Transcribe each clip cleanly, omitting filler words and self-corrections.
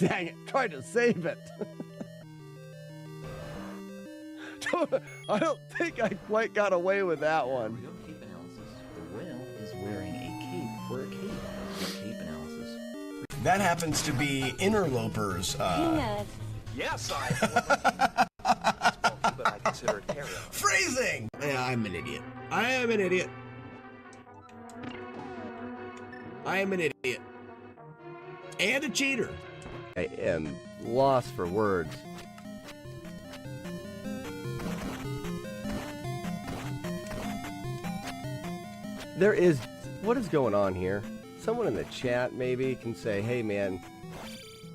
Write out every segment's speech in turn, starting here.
Dang it, tried to save it. I don't think I quite got away with that one. Real cape analysis. The whale is wearing a cape for a cape. Real cape analysis. That happens to be interlopers. Yes, I. But I consider it carry-on. Phrasing! Yeah, I'm an idiot. I am an idiot. I am an idiot. And a cheater. I am lost for words. There is... What is going on here? Someone in the chat maybe can say, hey man...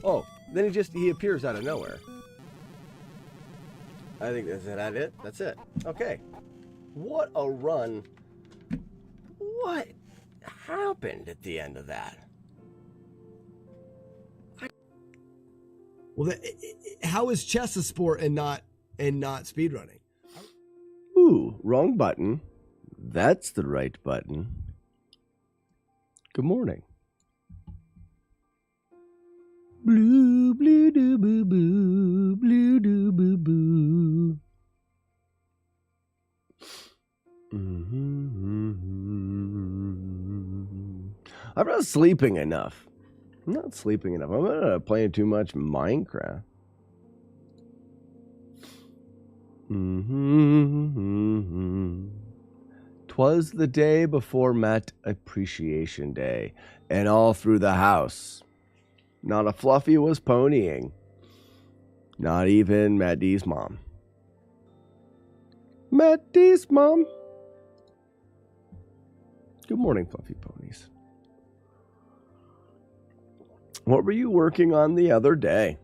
Oh, then he appears out of nowhere. I think that's it. That's it. Okay. What a run. What happened at the end of that? Well, how is chess a sport and not speedrunning? Ooh, wrong button. That's the right button. Good morning. Blue, blue, doo, boo, boo, blue, doo, boo, boo. I'm not sleeping enough. I'm not sleeping enough. I'm playing too much Minecraft. Twas the day before Matt Appreciation Day, and all through the house, not a Fluffy was ponying. Not even Matt D's mom. Matt D's mom. Good morning, Fluffy Ponies. What were you working on the other day?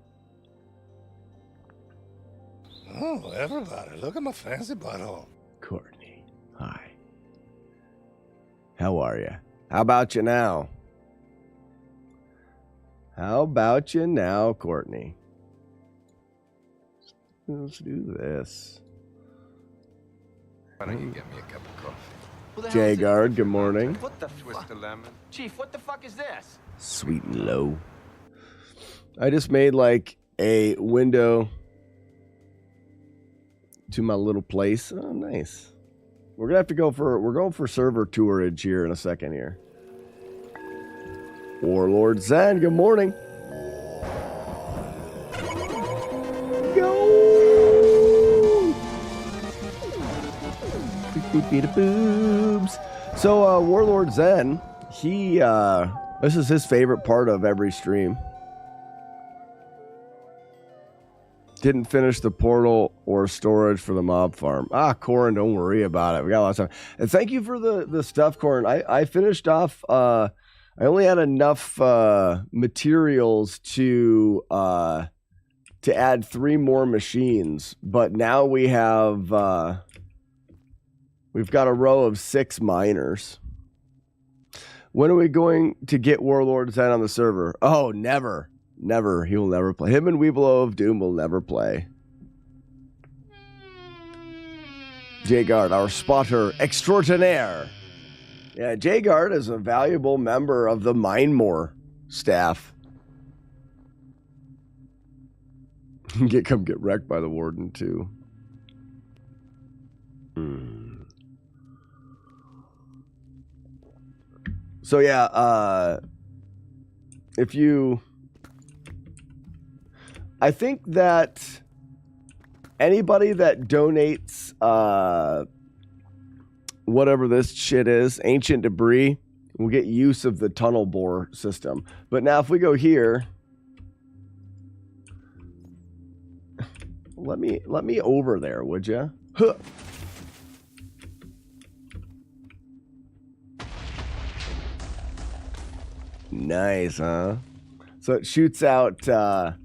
Oh, everybody, look at my fancy butthole. Courtney, hi. How are you? How about you now? How about you now, Courtney? Let's do this. Why don't you get me a cup of coffee? Jay Guard, good morning. What the fuck? Chief, what the fuck is this? Sweet and low. I just made like a window to my little place. Oh, nice. We're gonna have to we're going for server tourage here in a second here. Warlord Zen, good morning. Go! Beep boobs. So Warlord Zen, this is his favorite part of every stream. Didn't finish the portal or storage for the mob farm. Ah, Corin, don't worry about it. We got lots of time. And thank you for the stuff, Corin. I finished off. I only had enough materials to add 3 more machines, but now we have we've got a row of 6 miners. When are we going to get Warlord Zen on the server? Oh, never. Never. He will never play. Him and Weeblo of Doom will never play. Jagard, our spotter extraordinaire. Yeah, Jagard is a valuable member of the Mindmore staff. Come get wrecked by the warden, too. So, yeah, if you... I think that anybody that donates whatever this shit is, ancient debris, will get use of the tunnel bore system. But now if we go here, let me over there, would you? Huh. Nice, huh? So it shoots out a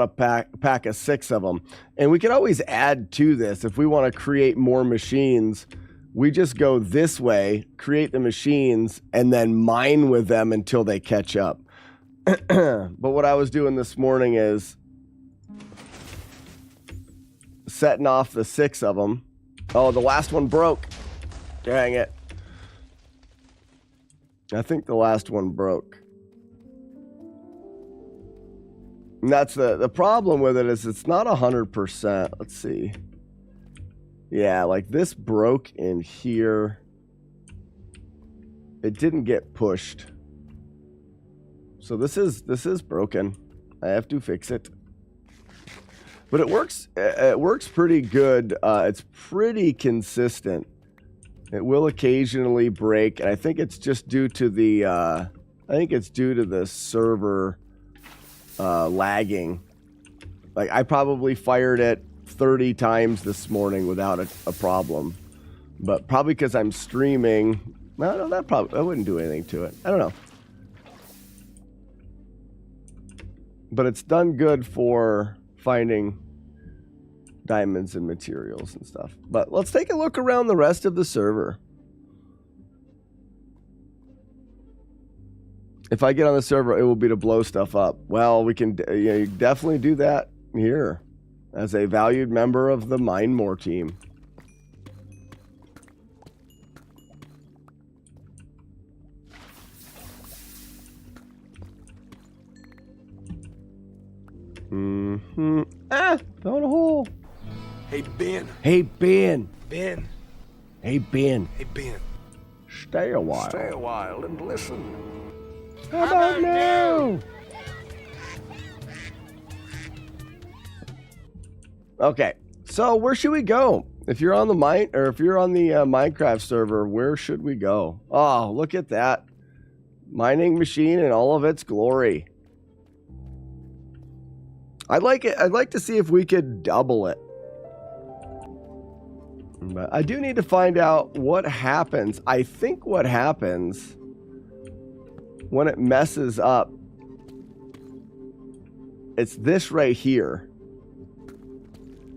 pack of 6 of them. And we can always add to this. If we want to create more machines, we just go this way, create the machines, and then mine with them until they catch up. But what I was doing this morning is setting off the 6 of them. Oh, the last one broke. Dang it. I think the last one broke. And that's the problem with it is it's not 100%. Let's see. Yeah, like this broke in here. It didn't get pushed. So this is broken. I have to fix it. But it works pretty good. It's pretty consistent. It will occasionally break, and I think it's just due to the server lagging. Like I probably fired it 30 times this morning without a problem. But probably because I'm streaming. No, that wouldn't do anything to it. I don't know. But it's done good for finding diamonds and materials and stuff. But let's take a look around the rest of the server. If I get on the server, it will be to blow stuff up. Well, we can you definitely do that here as a valued member of the Mine More team. Ah, found a hole. Hey, Ben. Hey, Ben. Ben. Hey, Ben. Hey, Ben. Stay a while. Stay a while and listen. How about now? Okay, so where should we go? If you're on the Minecraft server, where should we go? Oh, look at that mining machine in all of its glory. I'd like to see if we could double it. But I do need to find out what happens. I think what happens when it messes up, it's this right here.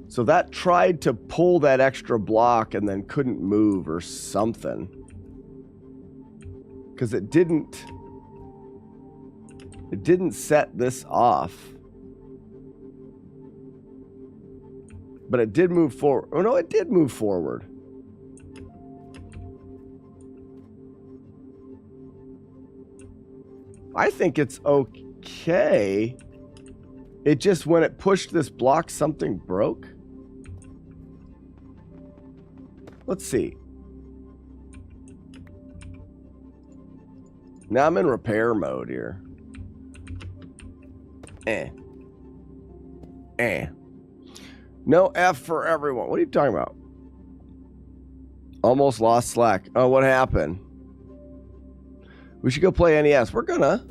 So that tried to pull that extra block and then couldn't move or something. Because it didn't set this off. But it did move forward. Oh, no, it did move forward. I think it's okay. It just, when it pushed this block, something broke. Let's see. Now I'm in repair mode here. No F for everyone. What are you talking about? Almost lost slack. Oh, what happened? We should go play NES. We're gonna.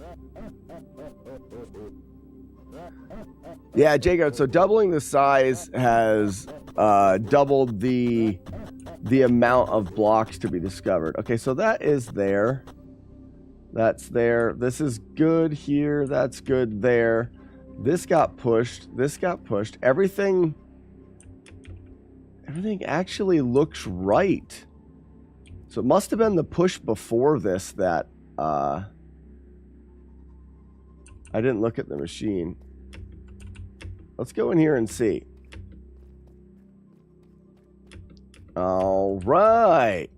Yeah, Jacob. So doubling the size has doubled the amount of blocks to be discovered. Okay, so that is there. That's there. This is good here. That's good there. This got pushed. This got pushed. Everything actually looks right. So it must have been the push before this that I didn't look at the machine. Let's go in here and see. All right.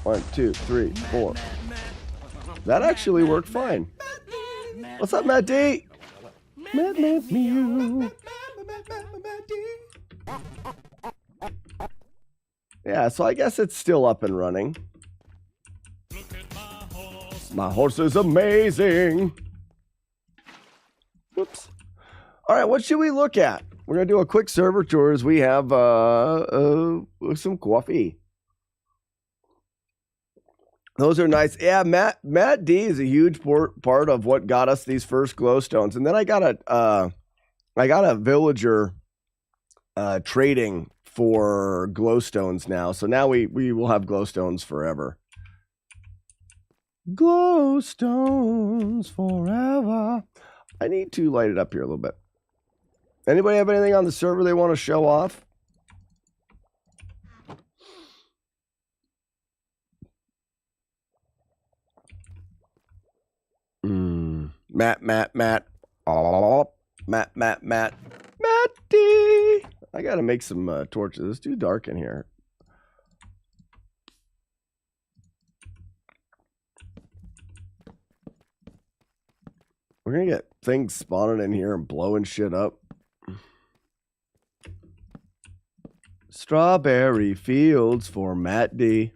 1, 2, 3, 4. That actually worked fine. What's up, Matt D? Matt you. Yeah, so I guess it's still up and running. My horse is amazing. Whoops. All right, what should we look at? We're going to do a quick server tour as we have some coffee. Those are nice. Yeah, Matt D is a huge part of what got us these first glowstones. And then I got a villager trading for glowstones now. So now we will have glowstones forever. Glowstones forever. I need to light it up here a little bit. Anybody have anything on the server they want to show off? Matt. Oh, Matt. Matty. I gotta make some torches. It's too dark in here. We're going to get things spawning in here and blowing shit up. Strawberry fields for Matt D.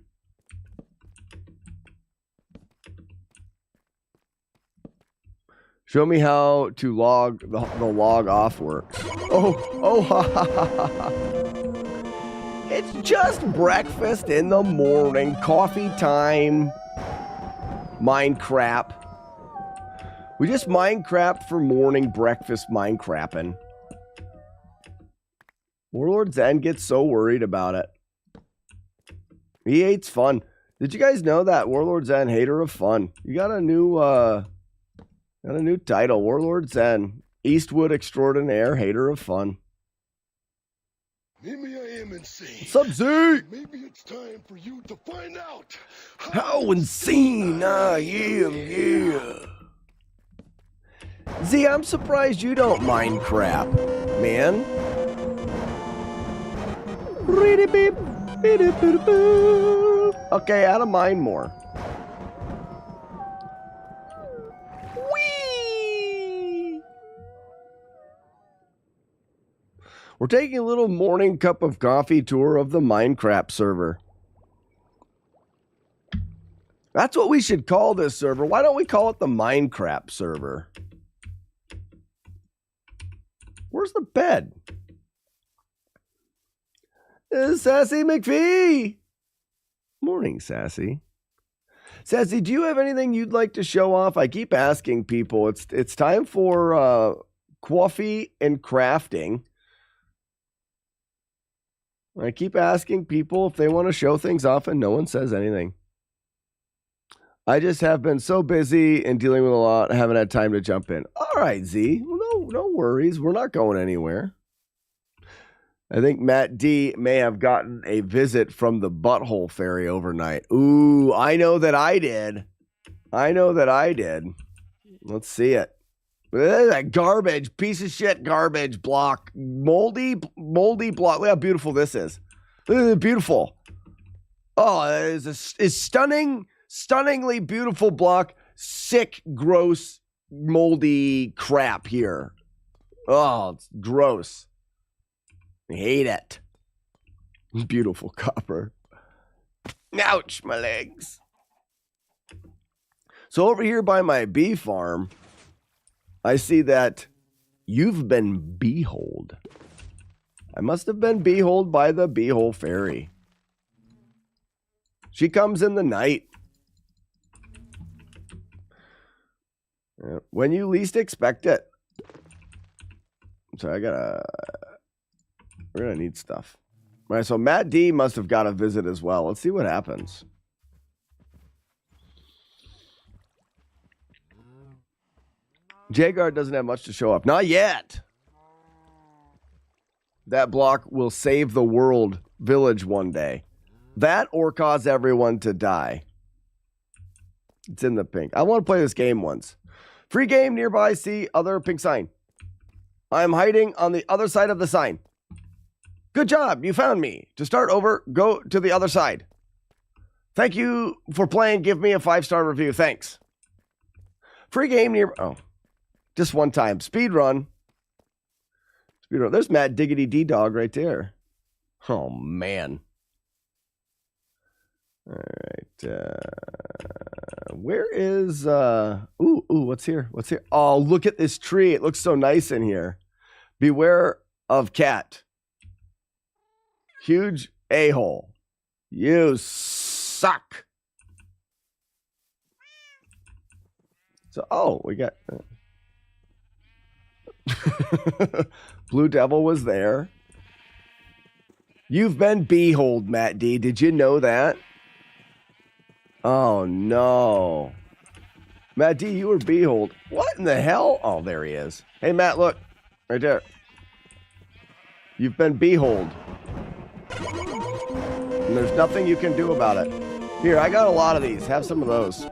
Show me how to log the log off works. Oh, ha, ha, ha, ha. It's just breakfast in the morning, coffee time, Minecraft. We just Minecraft for morning breakfast Minecrapping. Warlord Zen gets so worried about it. He hates fun. Did you guys know that Warlord Zen, hater of fun? You got a new title, Warlord Zen, Eastwood extraordinaire, hater of fun. Maybe I am insane. What's up, Z? Maybe it's time for you to find out How insane I am, yeah. Z, I'm surprised you don't mind crap, man. Okay, I don't mind more. Whee! We're taking a little morning cup of coffee tour of the Minecraft server. That's what we should call this server. Why don't we call it the Minecraft server? Where's the bed? Sassy McPhee. Morning, Sassy. Sassy, do you have anything you'd like to show off? I keep asking people. It's time for coffee and crafting. I keep asking people if they want to show things off, and no one says anything. I just have been so busy and dealing with a lot, I haven't had time to jump in. All right, Z. Well, no worries. We're not going anywhere. I think Matt D may have gotten a visit from the Butthole Fairy overnight. Ooh, I know that I did. Let's see it. That garbage, piece of shit garbage block. Moldy block. Look how beautiful this is. Look at it, beautiful. Oh, it is stunningly beautiful block. Sick, gross, moldy crap here. Oh, it's gross. I hate it. Beautiful copper. Ouch, my legs. So over here by my bee farm, I see that you've been beeholed. I must have been beeholed by the Beehole Fairy. She comes in the night. When you least expect it. So we're gonna need stuff. All right, so Matt D must have got a visit as well. Let's see what happens. Jaguar doesn't have much to show off. Not yet. That block will save the world village one day. That or cause everyone to die. It's in the pink. I want to play this game once. Free game nearby. See other pink sign. I'm hiding on the other side of the sign. Good job. You found me. To start over, go to the other side. Thank you for playing. Give me a 5-star review. Thanks. Free game near. Oh, just one time. Speed run. There's Matt Diggity D Dog right there. Oh, man. All right. Where is... Ooh, what's here? What's here? Oh, look at this tree. It looks so nice in here. Beware of cat. Huge a-hole. You suck. So, oh, we got... Blue Devil was there. You've been beeholed, Matt D. Did you know that? Oh, no. Matt D, you were beeholed. What in the hell? Oh, there he is. Hey, Matt, look. Right there. You've been beeholed. And there's nothing you can do about it. Here, I got a lot of these. Have some of those.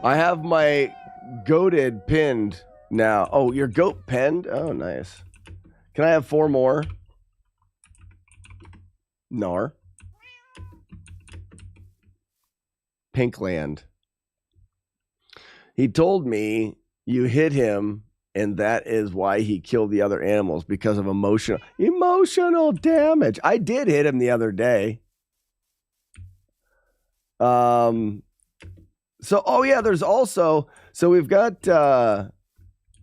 I have my goated pinned now. Oh, your goat pinned? Oh, nice. Can I have 4 more? Nar. Pinkland. He told me you hit him, and that is why he killed the other animals, because of emotional damage. I did hit him the other day. So, oh yeah, there's also, so we've got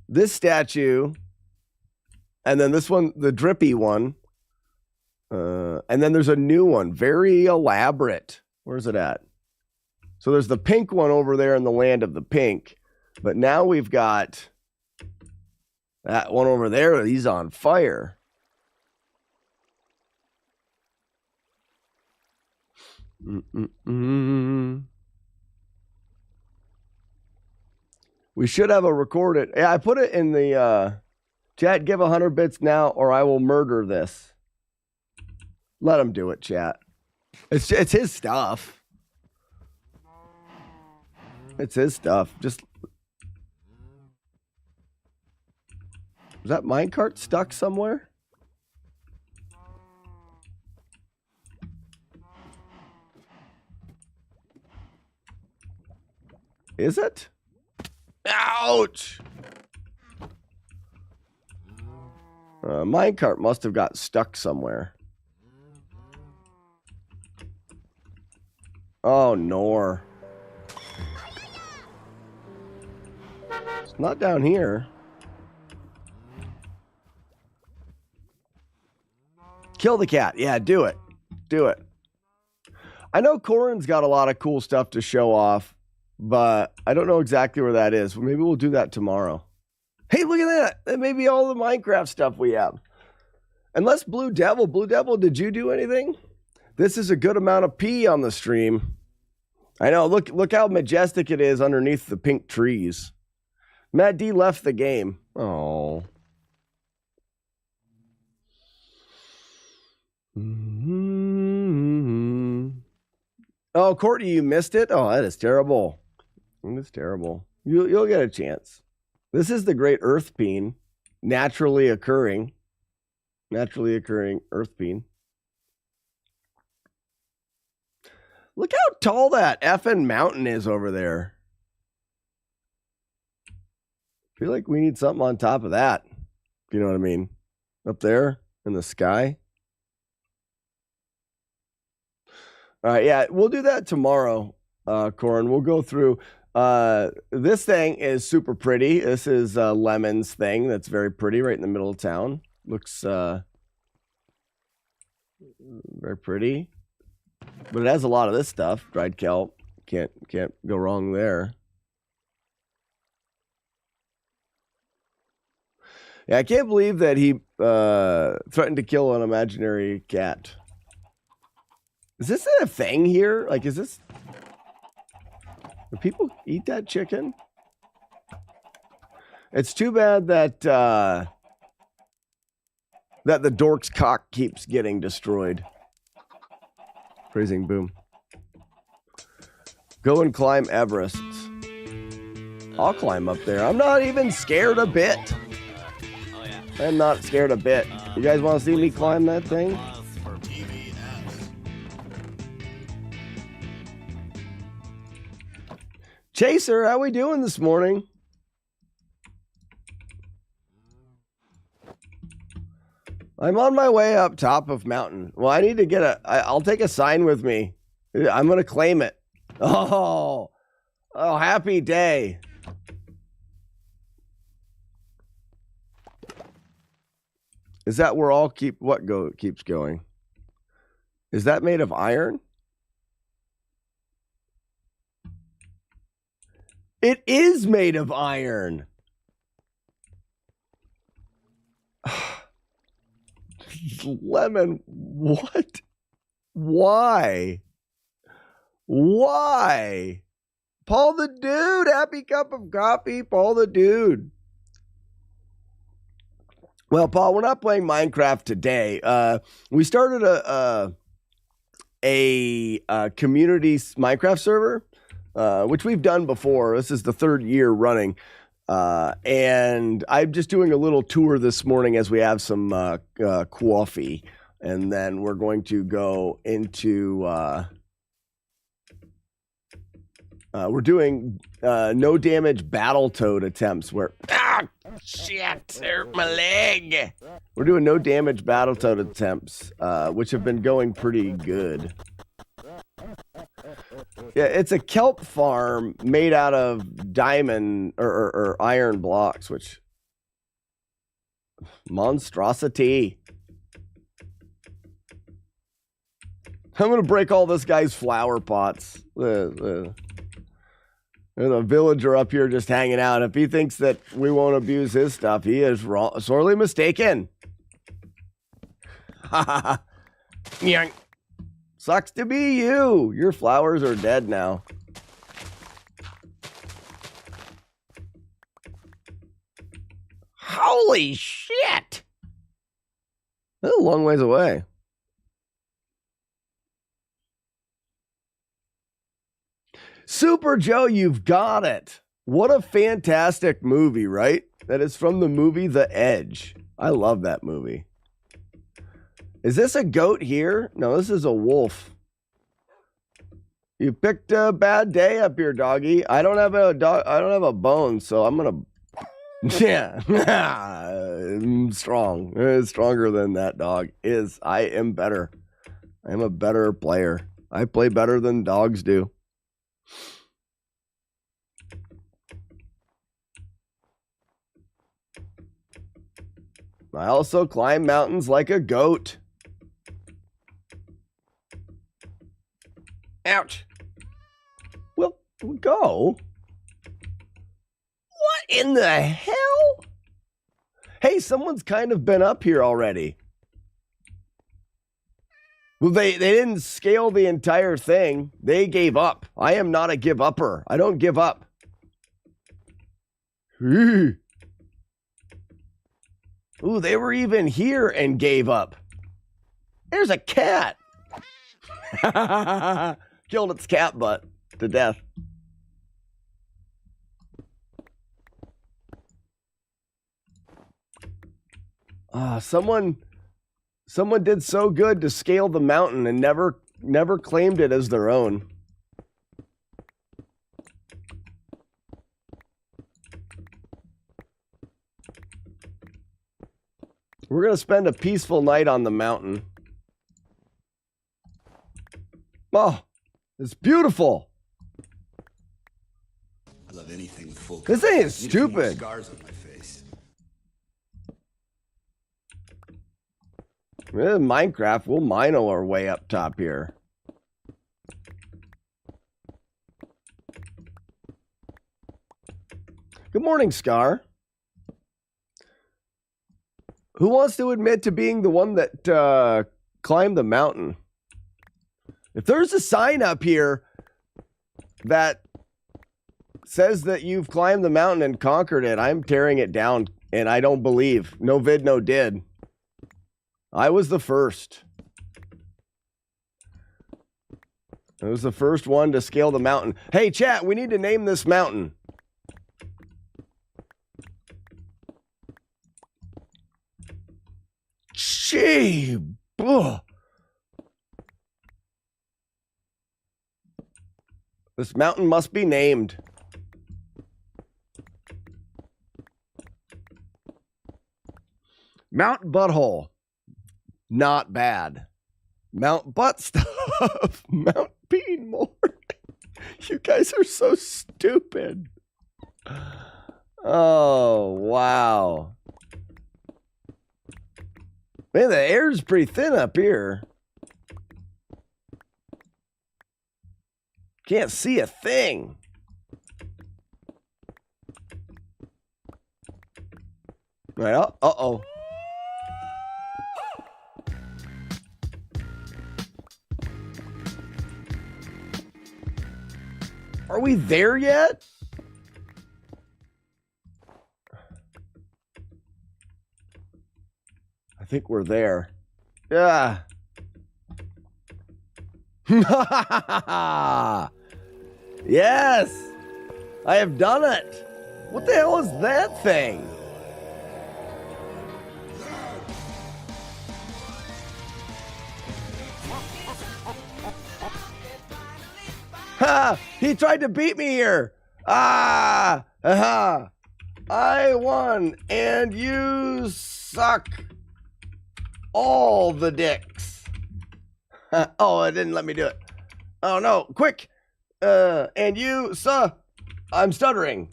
this statue, and then this one, the drippy one, and then there's a new one, very elaborate. Where's it at? So there's the pink one over there in the land of the pink, but now we've got that one over there. He's on fire. We should have a recorded. Yeah, I put it in the chat. Give 100 bits now, or I will murder this. Let him do it, chat. It's his stuff. It's his stuff. Just is that minecart stuck somewhere? Is it? Ouch! Minecart must have got stuck somewhere. Oh, nor. It's not down here. Kill the cat. Yeah, do it. Do it. I know Corin's got a lot of cool stuff to show off, but I don't know exactly where that is. Maybe we'll do that tomorrow. Hey, look at that. That may be all the Minecraft stuff we have. Unless Blue Devil, did you do anything? This is a good amount of pee on the stream. I know. Look how majestic it is underneath the pink trees. Matt D left the game. Oh. Oh, Courtney, you missed it? Oh, that is terrible. It's terrible. You'll get a chance. This is the great earth peen. Naturally occurring earth peen. Look how tall that effing mountain is over there. I feel like we need something on top of that. If you know what I mean. Up there in the sky. All right, yeah, we'll do that tomorrow, Corin. We'll go through. This thing is super pretty. This is Lemon's thing that's very pretty right in the middle of town. Looks very pretty. But it has a lot of this stuff. Dried kelp. Can't go wrong there. Yeah, I can't believe that he threatened to kill an imaginary cat. Is this a thing here? Like, is this... Do people eat that chicken? It's too bad that that the dork's cock keeps getting destroyed. Praising boom. Go and climb Everest. I'll climb up there. I'm not even scared a bit. I'm not scared a bit. You guys want to see me climb that thing? Chaser, how we doing this morning? I'm on my way up top of mountain. Well, I need to get I'll take a sign with me. I'm going to claim it. Oh, happy day. Is that where all keeps going? Is that made of iron? It is made of iron. Lemon, what? Why? Why? Paul the Dude, happy cup of coffee, Paul the Dude. Well, Paul, we're not playing Minecraft today. We started a community Minecraft server, which we've done before. This is the 3rd year running. And I'm just doing a little tour this morning as we have some coffee. And then we're going to go into We're doing no damage Battletoad attempts where shit, hurt my leg. We're doing no damage Battletoad attempts, which have been going pretty good. Yeah, it's a kelp farm made out of diamond or iron blocks, which monstrosity. I'm gonna break all this guy's flower pots. There's a villager up here just hanging out. If he thinks that we won't abuse his stuff, he is wrong, sorely mistaken. Yoink. Sucks to be you. Your flowers are dead now. Holy shit! That's a long ways away. Super Joe, you've got it. What a fantastic movie, right? That is from the movie The Edge. I love that movie. Is this a goat here? No, this is a wolf. You picked a bad day up here, doggy. I don't have a dog. I don't have a bone, so I'm gonna. Yeah, I'm strong. Stronger than that dog is. I am better. I'm a better player. I play better than dogs do. I also climb mountains like a goat. Ouch. Well, go. What in the hell? Hey, someone's kind of been up here already. Well, they didn't scale the entire thing. They gave up. I am not a give-upper. I don't give up. Ooh, they were even here and gave up. There's a cat. Killed its cat butt to death. Someone did so good to scale the mountain and never claimed it as their own. We're going to spend a peaceful night on the mountain. Oh, it's beautiful. I love anything with full This thing is stupid. scars on my face. In Minecraft, we'll mine our way up top here. Good morning, Scar. Who wants to admit to being the one that climbed the mountain? If there's a sign up here that says that you've climbed the mountain and conquered it, I'm tearing it down, and I don't believe. No vid, no did. I was the first. I was the first one to scale the mountain. Hey, chat, we need to name this mountain. Gee, ugh. This mountain must be named. Mount Butthole. Not bad. Mount Butt Stuff. Mount Bean More. You guys are so stupid. Oh, wow. Man, the air's pretty thin up here. Can't see a thing. Right, uh-oh. Are we there yet? I think we're there. Yeah. Yes! I have done it! What the hell is that thing? Ha! He tried to beat me here. Ah! Aha! I won, and you suck all the dicks. Oh, it didn't let me do it. Oh no! Quick! And you, I'm stuttering.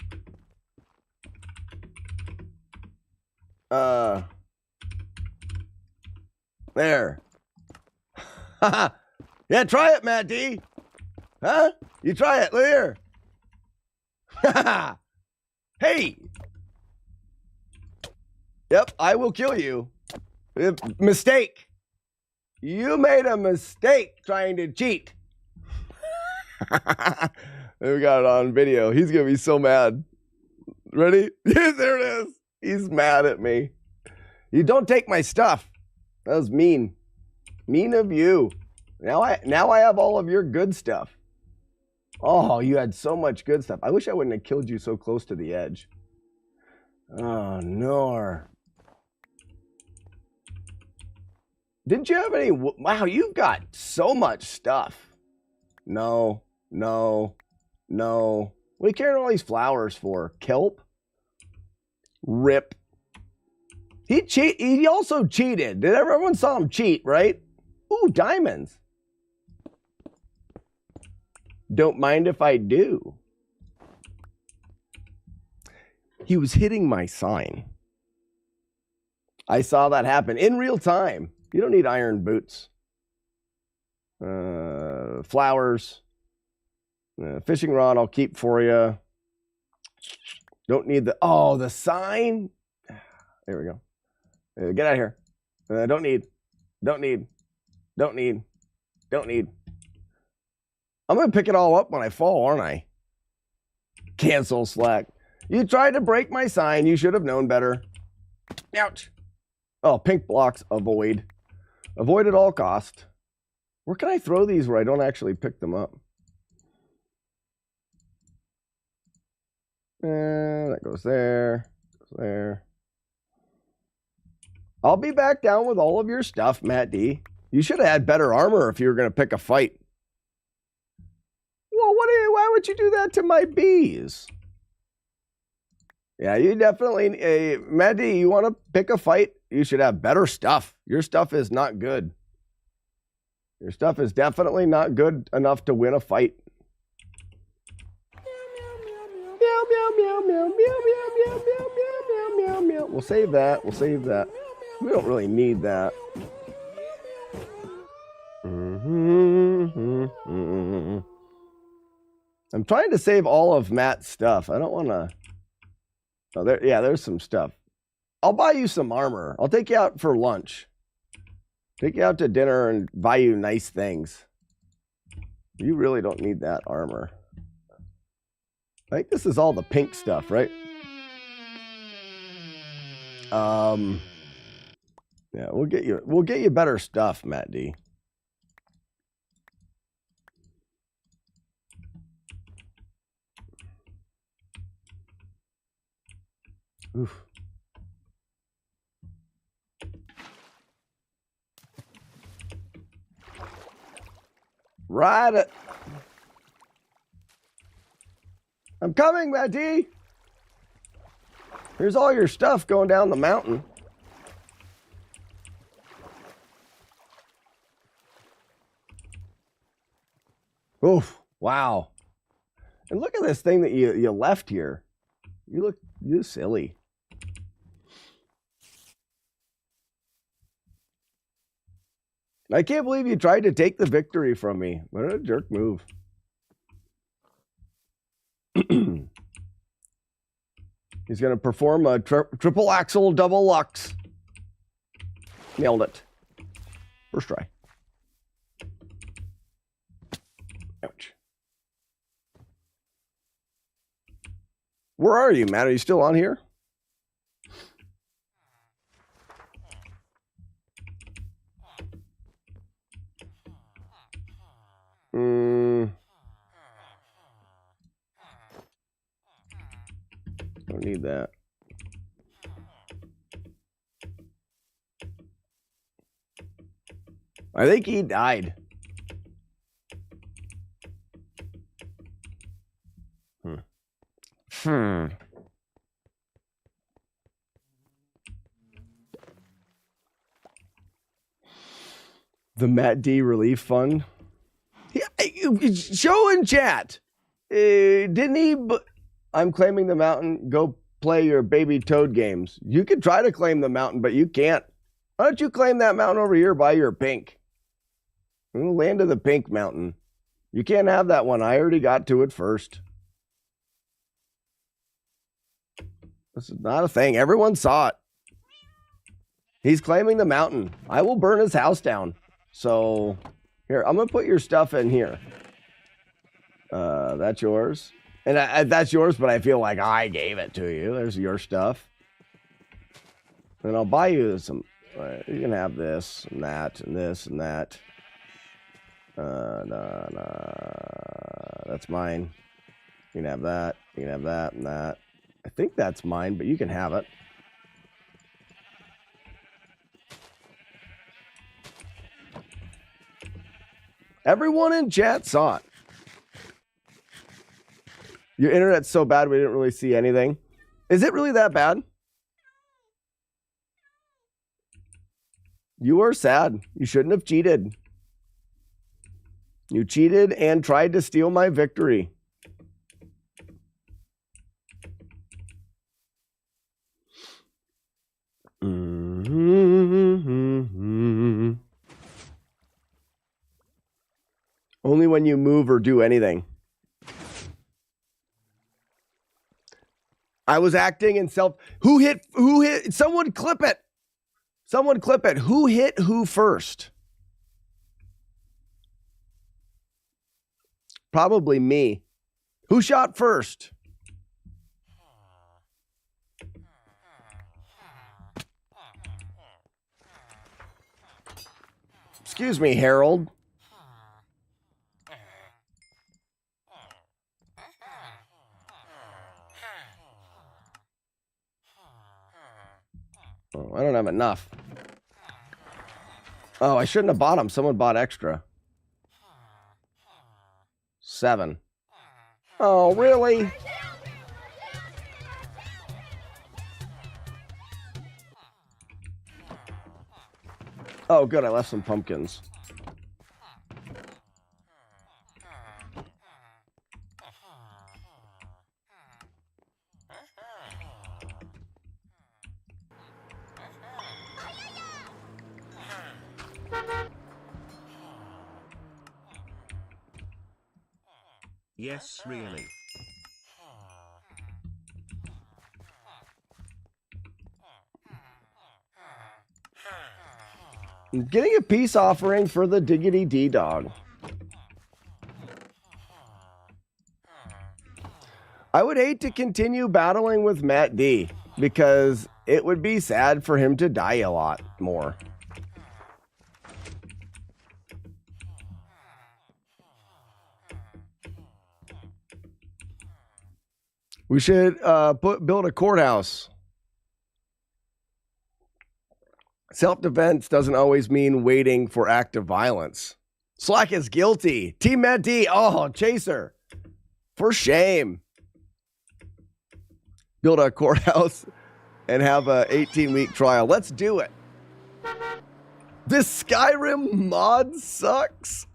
There. Yeah, try it, Matt D. Huh? You try it. Look here. Hey. Yep, I will kill you. Mistake. You made a mistake trying to cheat. We got it on video. He's going to be so mad. Ready? There it is. He's mad at me. You don't take my stuff. That was mean. Mean of you. Now I have all of your good stuff. Oh, you had so much good stuff. I wish I wouldn't have killed you so close to the edge. Oh, no. Didn't you have any? Wow, you've got so much stuff. No. What are you carrying all these flowers for? Kelp? Rip. He also cheated. Did everyone saw him cheat, right? Ooh, diamonds. Don't mind if I do. He was hitting my sign. I saw that happen in real time. You don't need iron boots. Flowers. Fishing rod I'll keep for you. Don't need the sign. There we go. Get out of here. Don't need. I'm going to pick it all up when I fall, aren't I? Cancel Slack. You tried to break my sign. You should have known better. Ouch. Oh, pink blocks. Avoid. Avoid at all cost. Where can I throw these where I don't actually pick them up? That goes there. Goes there. I'll be back down with all of your stuff, Matt D. You should have had better armor if you were going to pick a fight. Well, why would you do that to my bees? Yeah, you definitely, Matt D, you want to pick a fight? You should have better stuff. Your stuff is not good. Your stuff is definitely not good enough to win a fight. Meow, meow, meow, meow, meow, meow, meow, meow, meow, meow, meow. We'll save that. We'll save that. We don't really need that. I'm trying to save all of Matt's stuff. I don't want to. Oh, there's some stuff. I'll buy you some armor. I'll take you out for lunch. Take you out to dinner and buy you nice things. You really don't need that armor. I think this is all the pink stuff, right? Yeah, we'll get you better stuff, Matt D. Oof. Ride it. I'm coming, Matt D. Here's all your stuff going down the mountain. Oof, wow. And look at this thing that you left here. You silly. I can't believe you tried to take the victory from me. What a jerk move. He's going to perform a triple axel double lux. Nailed it. First try. Ouch. Where are you, Matt? Are you still on here? Don't need that. I think he died. The Matt D Relief Fund. Yeah, show in chat. Didn't he? I'm claiming the mountain. Go play your baby toad games. You could try to claim the mountain, but you can't. Why don't you claim that mountain over here by your pink? Land of the pink mountain. You can't have that one. I already got to it first. This is not a thing. Everyone saw it. He's claiming the mountain. I will burn his house down. So, here, I'm going to put your stuff in here. That's yours. And that's yours, but I feel like I gave it to you. There's your stuff. And I'll buy you some. You can have this and that and this and that. That's mine. You can have that. You can have that and that. I think that's mine, but you can have it. Everyone in chat saw it. Your internet's so bad we didn't really see anything. Is it really that bad? You are sad. You shouldn't have cheated. You cheated and tried to steal my victory. Only when you move or do anything. I was acting in self. Who hit? Someone clip it. Someone clip it. Who hit who first? Probably me. Who shot first? Excuse me, Harold. Oh, I don't have enough. Oh, I shouldn't have bought them. Someone bought extra. 7. Oh, really? Oh, good. I left some pumpkins. Yes, really. I'm getting a peace offering for the Diggity D dog. I would hate to continue battling with Matt D because it would be sad for him to die a lot more. We should build a courthouse. Self-defense doesn't always mean waiting for active violence. Slack is guilty. Team Matt D. Oh, Chaser. For shame. Build a courthouse and have a 18-week trial. Let's do it. This Skyrim mod sucks.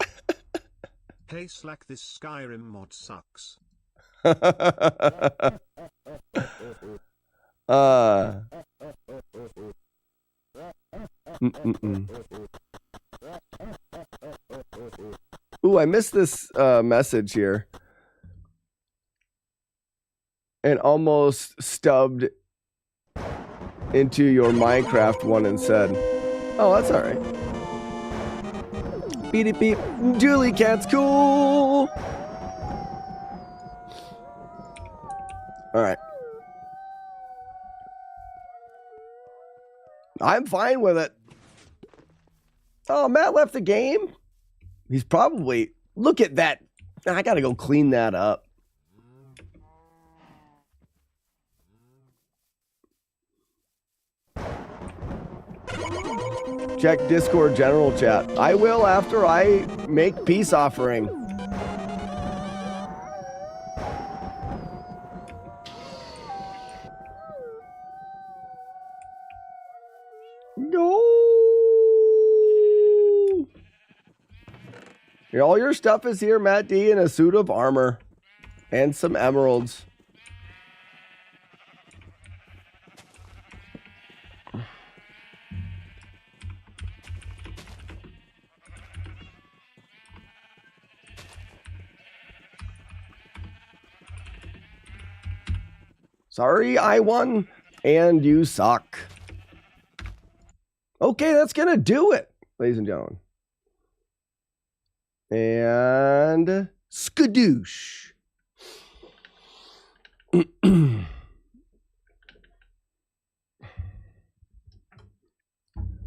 Hey Slack, this Skyrim mod sucks. Ooh, I missed this message here. And almost stubbed into your Minecraft one and said, oh, that's all right. Beep, beep. Julie Cat's cool. All right. I'm fine with it. Oh, Matt left the game. He's probably... Look at that. I got to go clean that up. Check Discord general chat. I will after I make peace offering. All your stuff is here, Matt D, in a suit of armor and some emeralds. Sorry, I won, and you suck. Okay, that's going to do it, ladies and gentlemen. And skadoosh.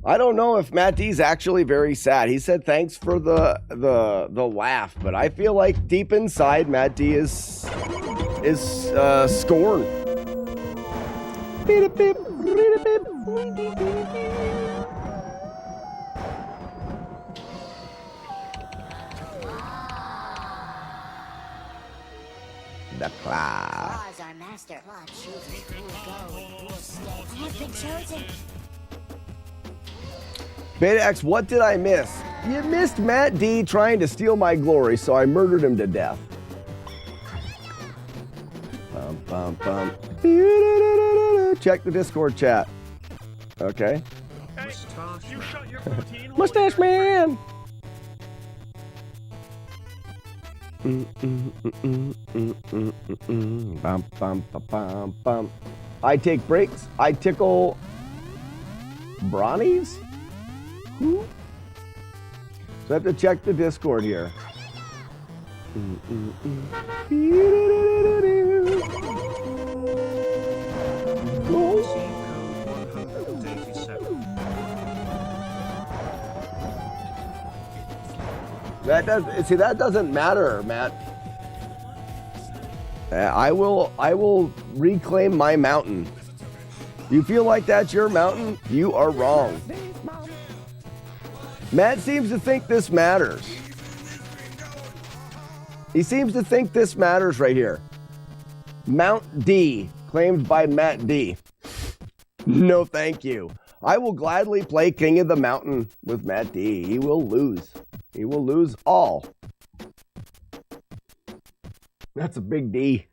I don't know if Matt D's actually very sad. He said thanks for the laugh, but I feel like deep inside Matt D is scorned. The claw. Claws our master. Claw chooses who will go and who will stay. Has been chosen. Beta X, what did I miss? You missed Matt D trying to steal my glory, so I murdered him to death. Bum, bum, bum. Check the Discord chat. Okay. Hey, you shut your routine. Mustache Man! Bum, bum, bum, bum, bum. I take breaks. I tickle brownies? Who? So I have to check the Discord here. That doesn't matter, Matt. I will reclaim my mountain. You feel like that's your mountain? You are wrong. Matt seems to think this matters. He seems to think this matters right here. Mount D, claimed by Matt D. No, thank you. I will gladly play King of the Mountain with Matt D. He will lose. He will lose all. That's a big D.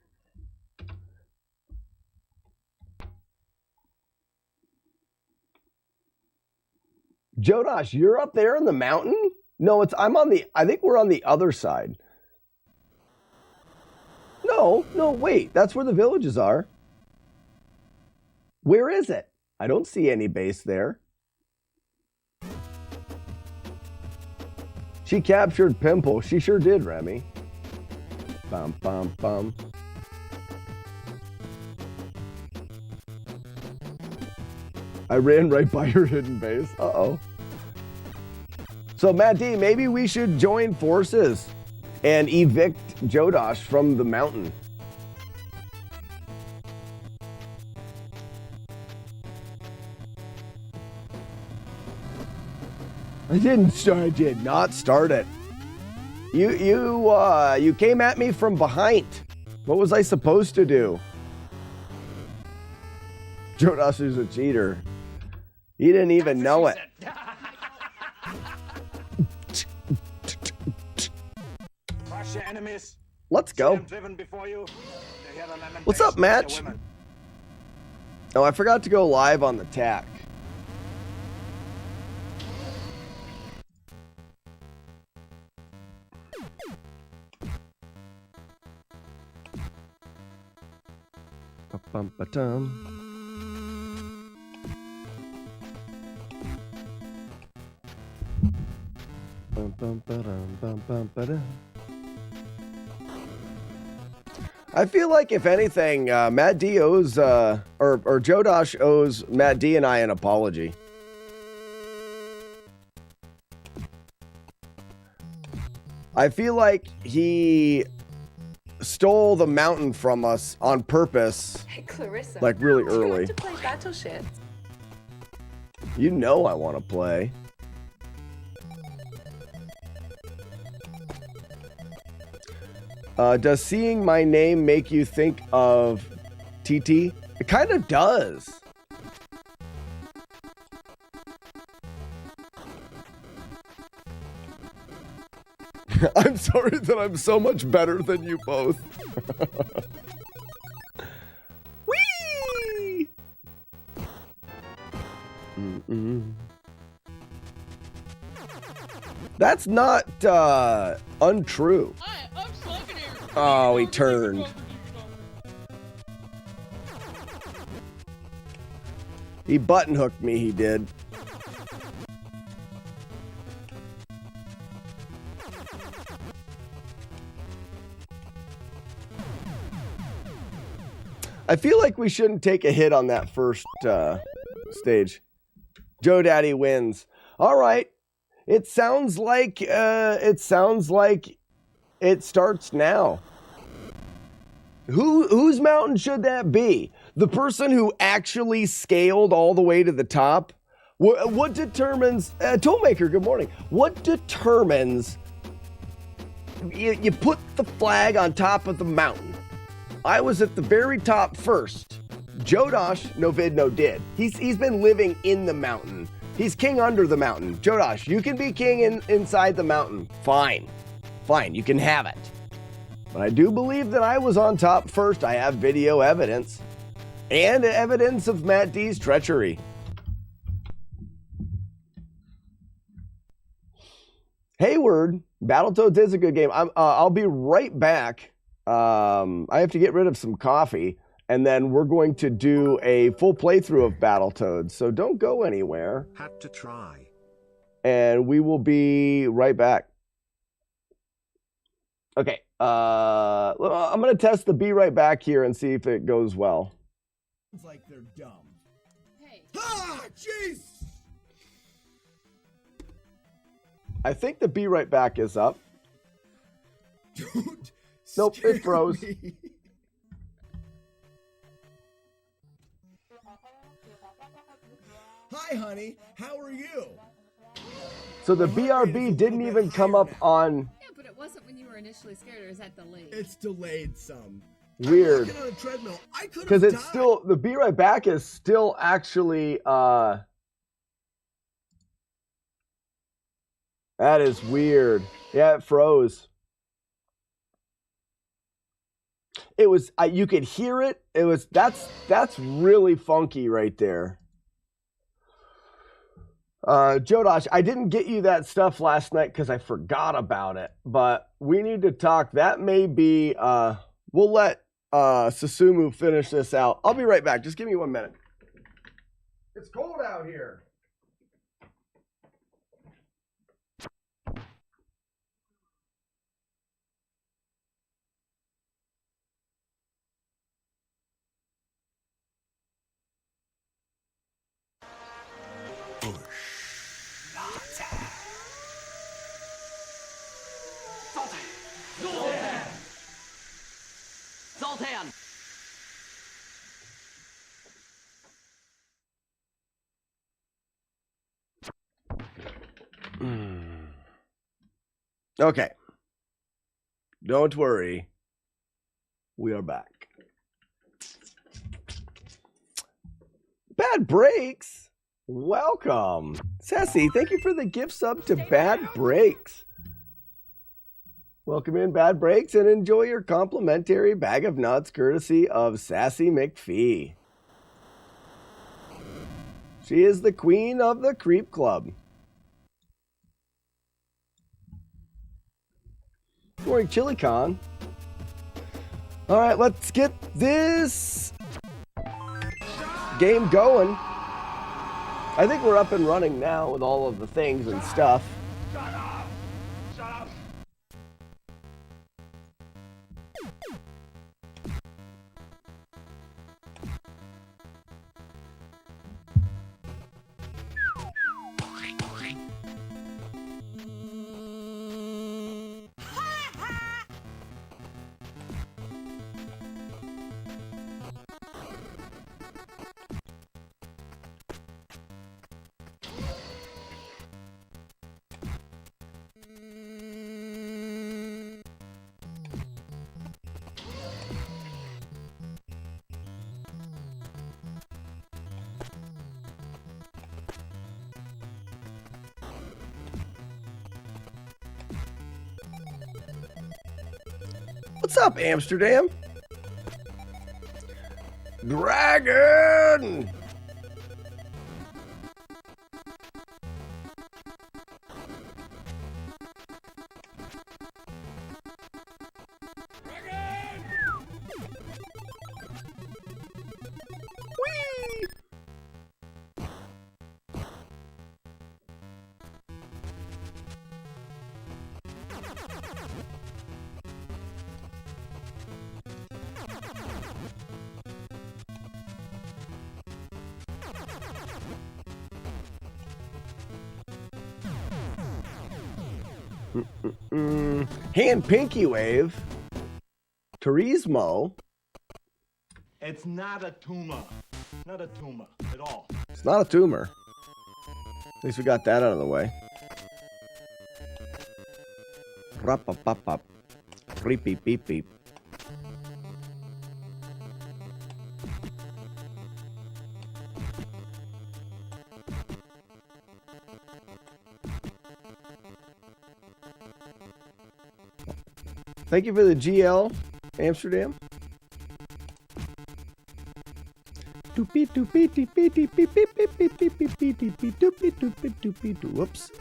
Jodosh, you're up there in the mountain? No, I think we're on the other side. No, wait, that's where the villages are. Where is it? I don't see any base there. She captured Pimple. She sure did, Remy. Bum, bum, bum. I ran right by your hidden base. Uh-oh. So, Matt D, maybe we should join forces and evict Jodosh from the mountain. I did not start it. You came at me from behind. What was I supposed to do? Jodosh is a cheater. He didn't even know it. Crush your enemies. Let's go. What's up, Match? Oh, I forgot to go live on the TAC. Ba-bum-ba-dum. I feel like if anything, Matt D owes, or Jodosh owes Matt D and I an apology. I feel like he stole the mountain from us on purpose. Hey, Clarissa. Like really Do you early. want to play Battletoads? You know I want to play. Does seeing my name make you think of TT? It kind of does. I'm sorry that I'm so much better than you both. Whee! That's not untrue. I'm stuck in here. Oh, he turned. He button hooked me, he did. I feel like we shouldn't take a hit on that first stage. Joe Daddy wins. All right. It sounds like it starts now. Whose mountain should that be? The person who actually scaled all the way to the top? What determines Toolmaker, good morning. What determines you put the flag on top of the mountain? I was at the very top first. Jodosh, no vid, no did. He's been living in the mountain. He's king under the mountain. Jodosh, you can be king inside the mountain. Fine. Fine, you can have it. But I do believe that I was on top first. I have video evidence. And evidence of Matt D's treachery. Hayward, Battletoads is a good game. I'll be right back. I have to get rid of some coffee, and then we're going to do a full playthrough of Battletoads. So don't go anywhere. Had to try. And we will be right back. Okay. I'm going to test the be right back here and see if it goes well. It's like they're dumb. Hey. Ah, jeez! I think the be right back is up. Dude, Nope, it froze. me. Hi, honey. How are you? So the BRB didn't even come up on Yeah, but it wasn't when you were initially scared, or is that delayed? It's delayed some. weird. I'm walking on a treadmill. I could Because have it's died. still, the be right back is still actually, that is weird. Yeah, it froze. It was, you could hear it. It was, that's really funky right there. Jodosh, I didn't get you that stuff last night because I forgot about it, but we need to talk. That may be, we'll let Susumu finish this out. I'll be right back. Just give me 1 minute. It's cold out here. Zoltan! Okay. Don't worry. We are back. Bad Breaks. Welcome. Sassy, thank you for the gift sub to Bad Breaks. Welcome in, Bad Breaks, and enjoy your complimentary bag of nuts courtesy of Sassy McPhee. She is the queen of the Creep Club. Good morning, ChiliCon. All right, let's get this game going. I think we're up and running now with all of the things and stuff. Shut up! Shut up! What's up, Amsterdam? Dragon! Whee! Hand pinky wave. Turismo. It's not a tumor. Not a tumor at all. It's not a tumor. At least we got that out of the way. Rap-a-pop-pop. Beep-beep-beep-beep. Thank you for the GL, Amsterdam. Whoops.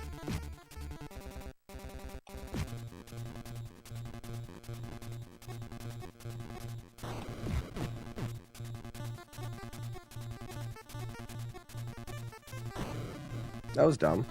That was dumb.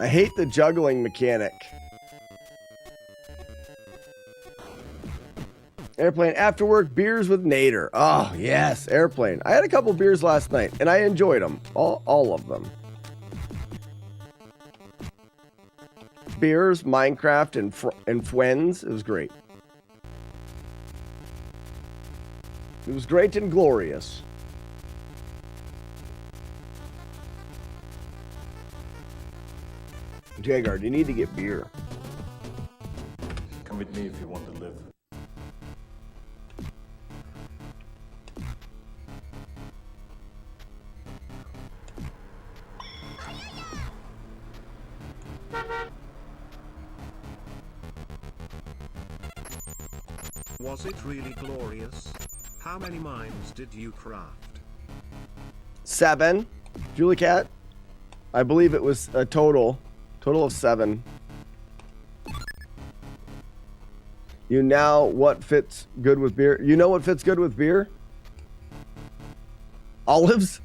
I hate the juggling mechanic. Airplane after work beers with Nader. Oh, yes, airplane. I had a couple beers last night and I enjoyed them. All of them. Beers, Minecraft, and Friends. It was great. It was great and glorious. Jagar, you need to get beer. Come with me if you want to live. Was it really glorious? How many mines did you craft? 7. Julie Cat. I believe it was a total of 7. You know what fits good with beer? You know what fits good with beer? Olives?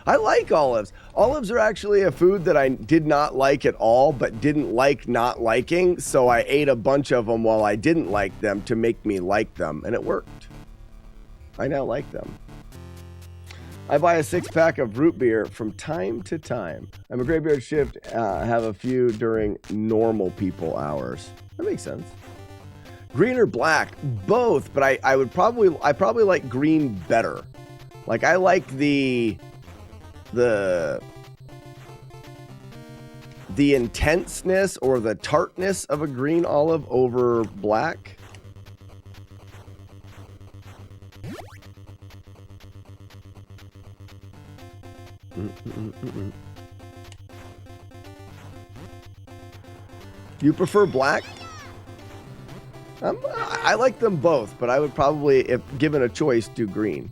I like olives. Olives are actually a food that I did not like at all, but didn't like not liking. So I ate a bunch of them while I didn't like them to make me like them. And it worked. I now like them. I buy a 6-pack of root beer from time to time. I'm a graveyard shift, have a few during normal people hours. That makes sense. Green or black? Both, but I probably like green better. Like I like the intenseness or the tartness of a green olive over black. You prefer black? I like them both, but I would probably, if given a choice, do green.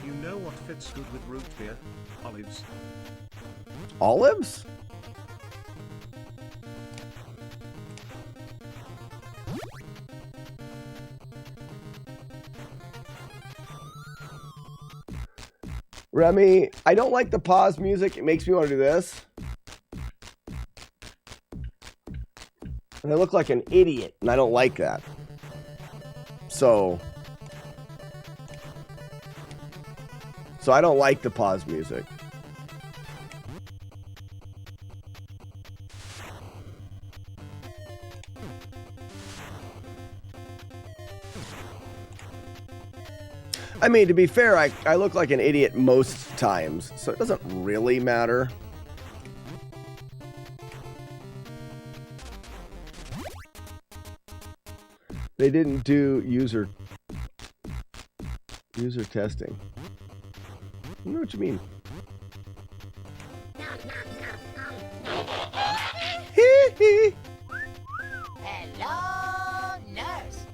You know what fits good with root beer? Olives. Olives? Remy, I don't like the pause music. It makes me want to do this. And I look like an idiot, and I don't like that. So I don't like the pause music. I mean, to be fair, I look like an idiot most times, so it doesn't really matter. They didn't do user testing. I know what you mean. Hello, nurse.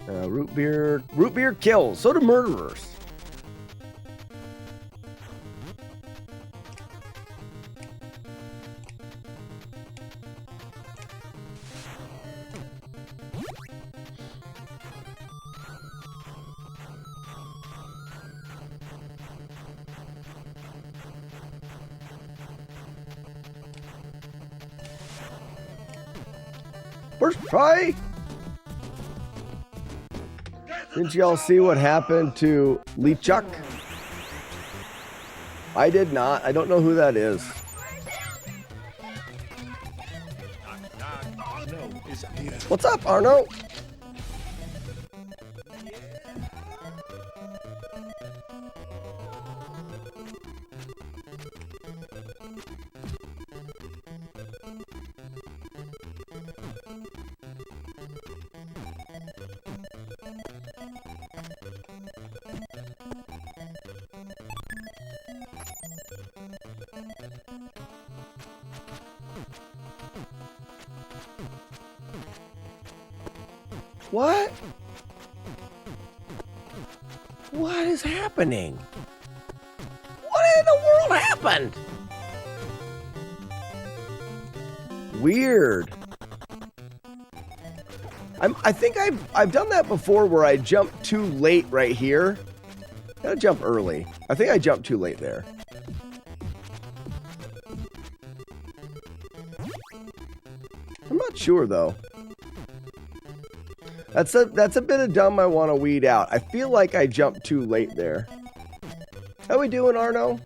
Root beer kills. So do murderers. First try. Didn't y'all see what happened to LeChuck? I did not. I don't know who that is. What's up, Arno? What? What is happening? What in the world happened? Weird. I think I've done that before where I jumped too late right here. Gotta jump early. I think I jumped too late there. I'm not sure though. That's a bit of dumb I want to weed out. I feel like I jumped too late there. How we doing, Arno?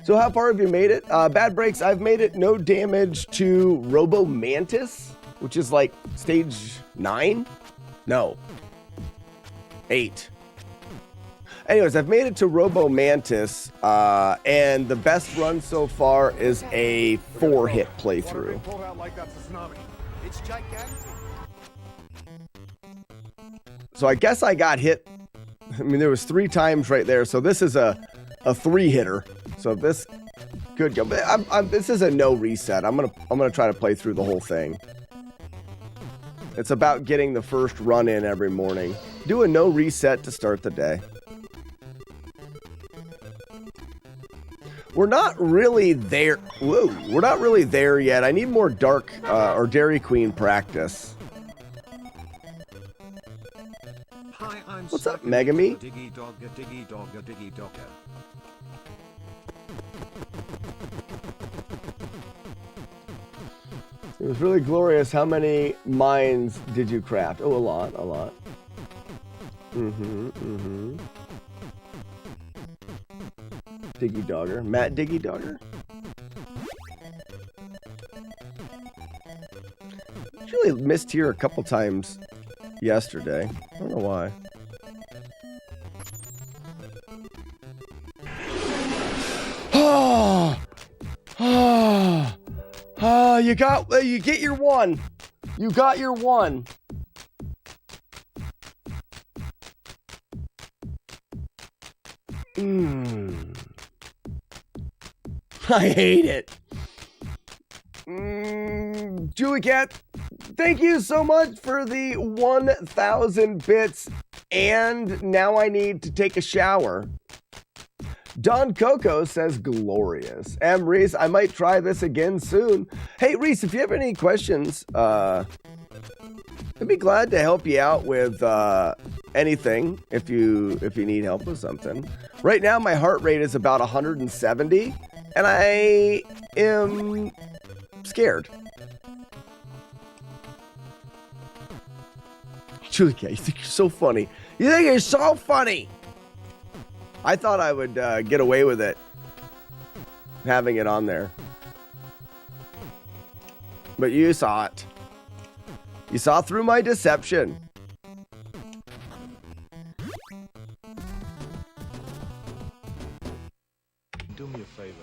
So how far have you made it? Bad breaks, I've made it no damage to Robo Mantis, which is like stage 9? No. 8. Anyways, I've made it to Robo Mantis, and the best run so far is a 4-hit playthrough. It's gigantic. So I guess I got hit. I mean, there was 3 times right there. So this is a 3-hitter. So this could go. But this is a no reset. I'm gonna try to play through the whole thing. It's about getting the first run in every morning. Do a no reset to start the day. We're not really there. Whoa, we're not really there yet. I need more Dark or Dairy Queen practice. Hi, I'm What's up, Megami? Diggy dogga, diggy dogga, diggy dogga. It was really glorious. How many mines did you craft? Oh, a lot, a lot. Diggy Dogger. Matt Diggy Dogger? Actually missed here a couple times yesterday. I don't know why. You get your one. You got your one. I hate it. Julie Cat, thank you so much for the 1,000 bits. And now I need to take a shower. Don Coco says glorious. Reese, I might try this again soon. Hey, Reese, if you have any questions, I'd be glad to help you out with anything if you need help with something. Right now, my heart rate is about 170, and I am scared. Julia, you think you're so funny. You think you're so funny. I thought I would get away with it, having it on there. But you saw it. You saw through my deception. Do me a favor.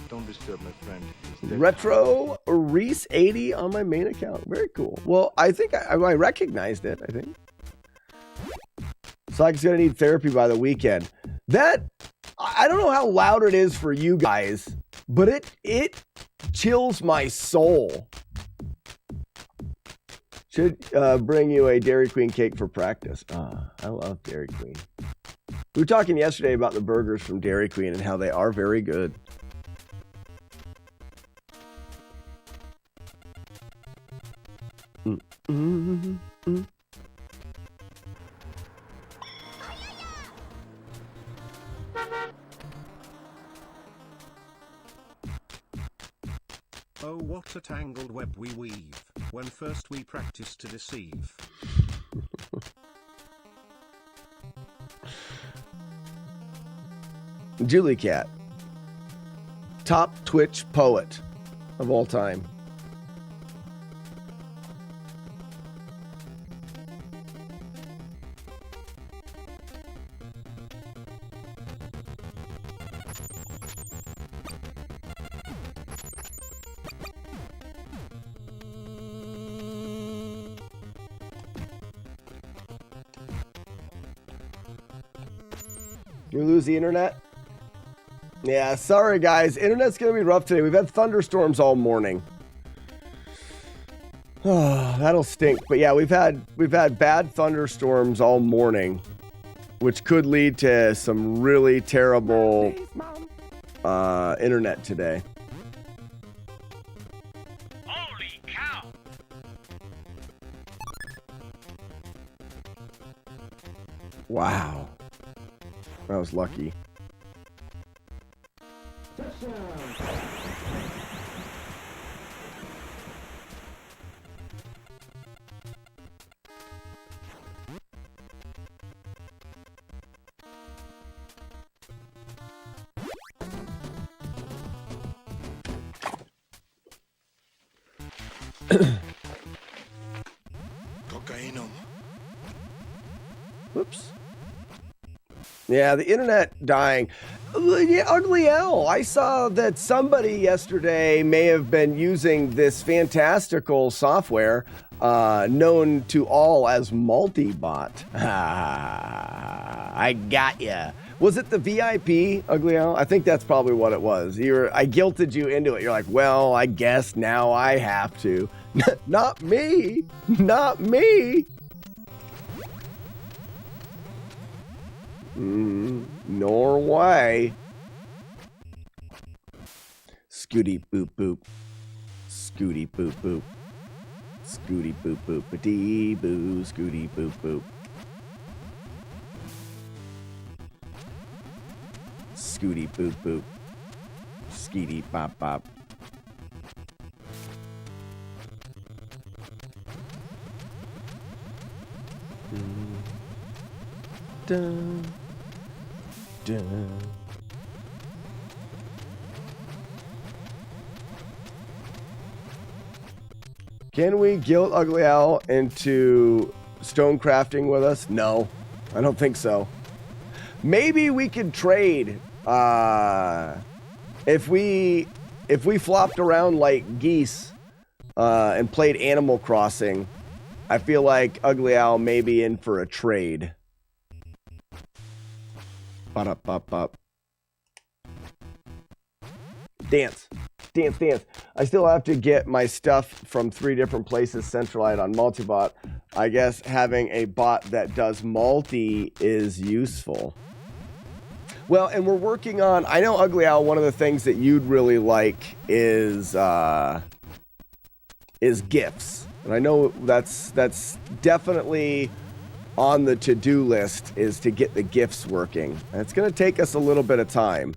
Don't disturb my friend. He's dead. Retro Reese 80 on my main account. Very cool. Well, I think I recognized it, I think. Sonic's gonna need therapy by the weekend. That, I don't know how loud it is for you guys, but it chills my soul. Should bring you a Dairy Queen cake for practice. I love Dairy Queen. We were talking yesterday about the burgers from Dairy Queen and how they are very good. Oh, what a tangled web we weave, when first we practice to deceive. Julie Cat, top Twitch poet of all time. You lose the internet? Yeah, sorry guys. Internet's gonna be rough today. We've had thunderstorms all morning. Oh, that'll stink. But yeah, we've had bad thunderstorms all morning, which could lead to some really terrible internet today. Holy cow! Wow. I was lucky. Cocainum. Whoops. Yeah, the internet dying. Yeah, Ugly L. I saw that somebody yesterday may have been using this fantastical software known to all as Multibot. I got ya. Was it the VIP, Ugly L? I think that's probably what it was. I guilted you into it. You're like, well, I guess now I have to. Not me. Not me. Norway. Scooty boop boop. Scooty boop boop. Scooty boop boop. Ba-dee boo. Scooty boop boop. Scooty boop boop. Skeety bop bop. Dun, dun. Can we guilt Ugly Owl into stone crafting with us? No, I don't think so. Maybe we could trade if we flopped around like geese and played Animal Crossing. I feel like Ugly Owl may be in for a trade. Ba-da-ba-ba. Dance. Dance, dance. I still have to get my stuff from 3 different places centralized on Multibot. I guess having a bot that does multi is useful. Well, and we're working on, I know Ugly Owl, one of the things that you'd really like is GIFs. And I know that's definitely on the to-do list is to get the gifts working. And it's going to take us a little bit of time.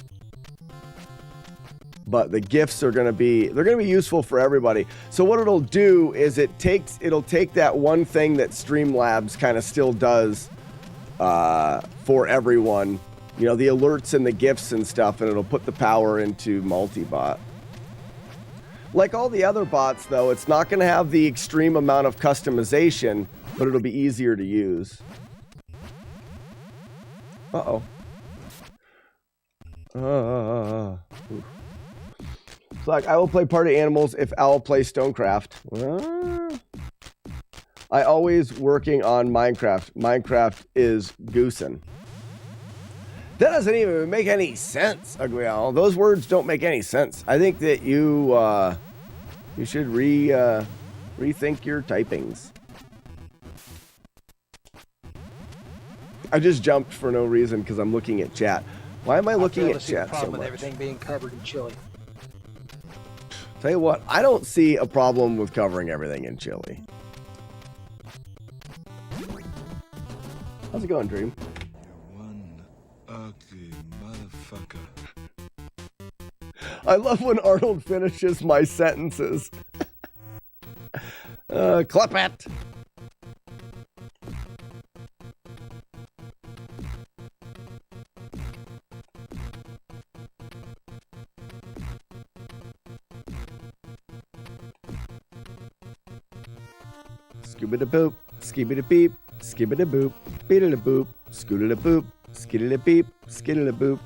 But the gifts are going to be, they're going to be useful for everybody. So what it'll do is it'll take that one thing that Streamlabs kind of still does for everyone, you know, the alerts and the gifts and stuff, and it'll put the power into multi-bot. Like all the other bots, though, it's not going to have the extreme amount of customization, but it'll be easier to use. Uh-oh. It's like, I will play Party Animals if Owl plays Stonecraft. I always working on Minecraft. Minecraft is goosin'. That doesn't even make any sense, Ugly Owl. Those words don't make any sense. I think that you should rethink your typings. I just jumped for no reason because I'm looking at chat. Why am I looking at chat so much? With everything being covered in chili. Tell you what, I don't see a problem with covering everything in chili. How's it going, Dream? One ugly motherfucker. I love when Arnold finishes my sentences. Clap it. Scooby-da-boop, skibby-da-beep, skibby-da-boop, beedle-da-boop, scooter-da-boop, skiddy-da-beep, skiddy-da-boop.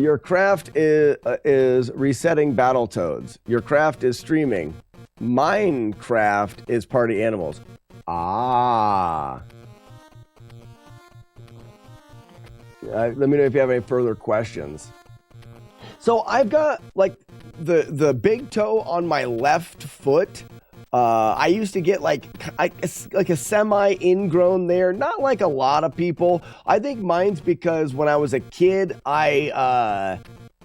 Your craft is resetting Battletoads. Your craft is streaming. Minecraft is Party Animals. Ah. Let me know if you have any further questions. So I've got like the big toe on my left foot. I used to get like a semi ingrown there, not like a lot of people. I think mine's because when I was a kid, I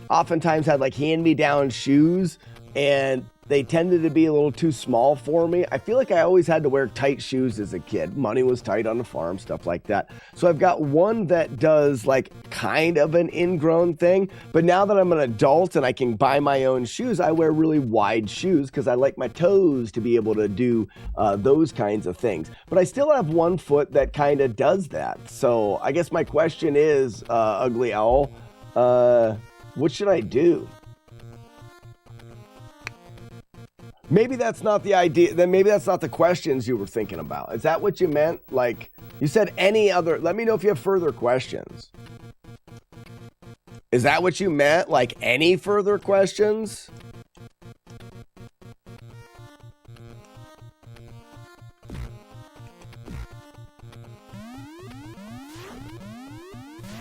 oftentimes had like hand-me-down shoes, and they tended to be a little too small for me. I feel like I always had to wear tight shoes as a kid. Money was tight on the farm, stuff like that. So I've got one that does like kind of an ingrown thing. But now that I'm an adult and I can buy my own shoes, I wear really wide shoes because I like my toes to be able to do those kinds of things. But I still have one foot that kind of does that. So I guess my question is, Ugly Owl, what should I do? Maybe that's not the idea. Then maybe that's not the questions you were thinking about. Is that what you meant? Like, you said any other. Let me know if you have further questions. Is that what you meant? Like, any further questions?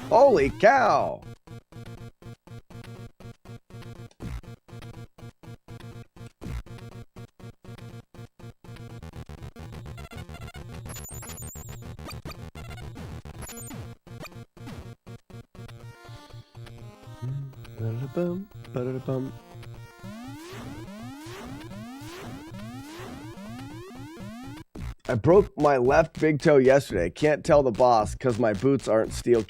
Holy cow. Ba-da-bum, ba-da-bum. I broke my left big toe yesterday. Can't tell the boss because my boots aren't steel.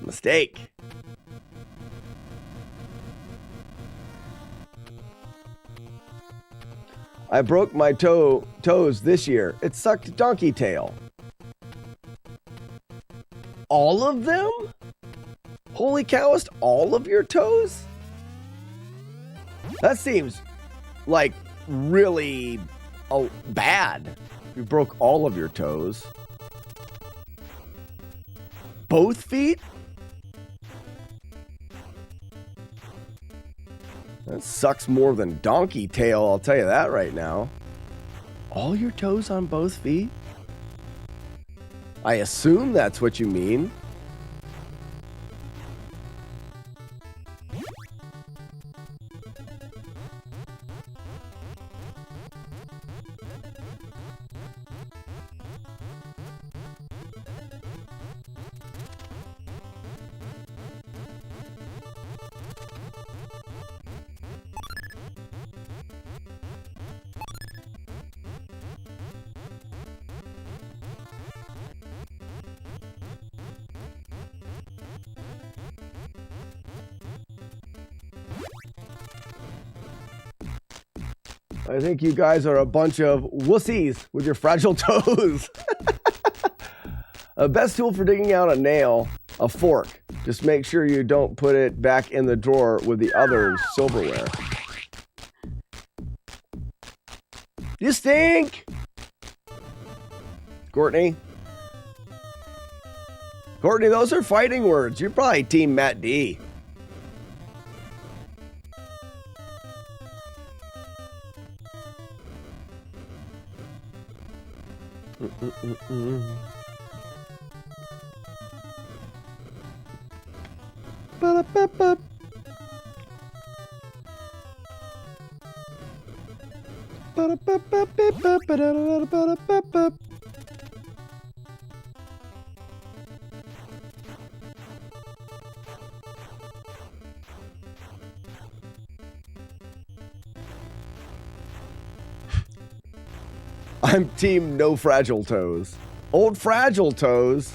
Mistake. I broke my toes this year. It sucked donkey tail. All of them? Holy cowest, all of your toes? That seems like really bad. You broke all of your toes. Both feet? That sucks more than donkey tail, I'll tell you that right now. All your toes on both feet? I assume that's what you mean. I think you guys are a bunch of wussies with your fragile toes. Best tool for digging out a nail, a fork. Just make sure you don't put it back in the drawer with the other silverware. You stink! Courtney? Courtney, those are fighting words. You're probably Team Matt D. Ba-da-ba-ba. Ba-da-ba-ba-ba-ba-da-da-da-ba-da-ba-ba. I'm team no fragile toes. Old fragile toes.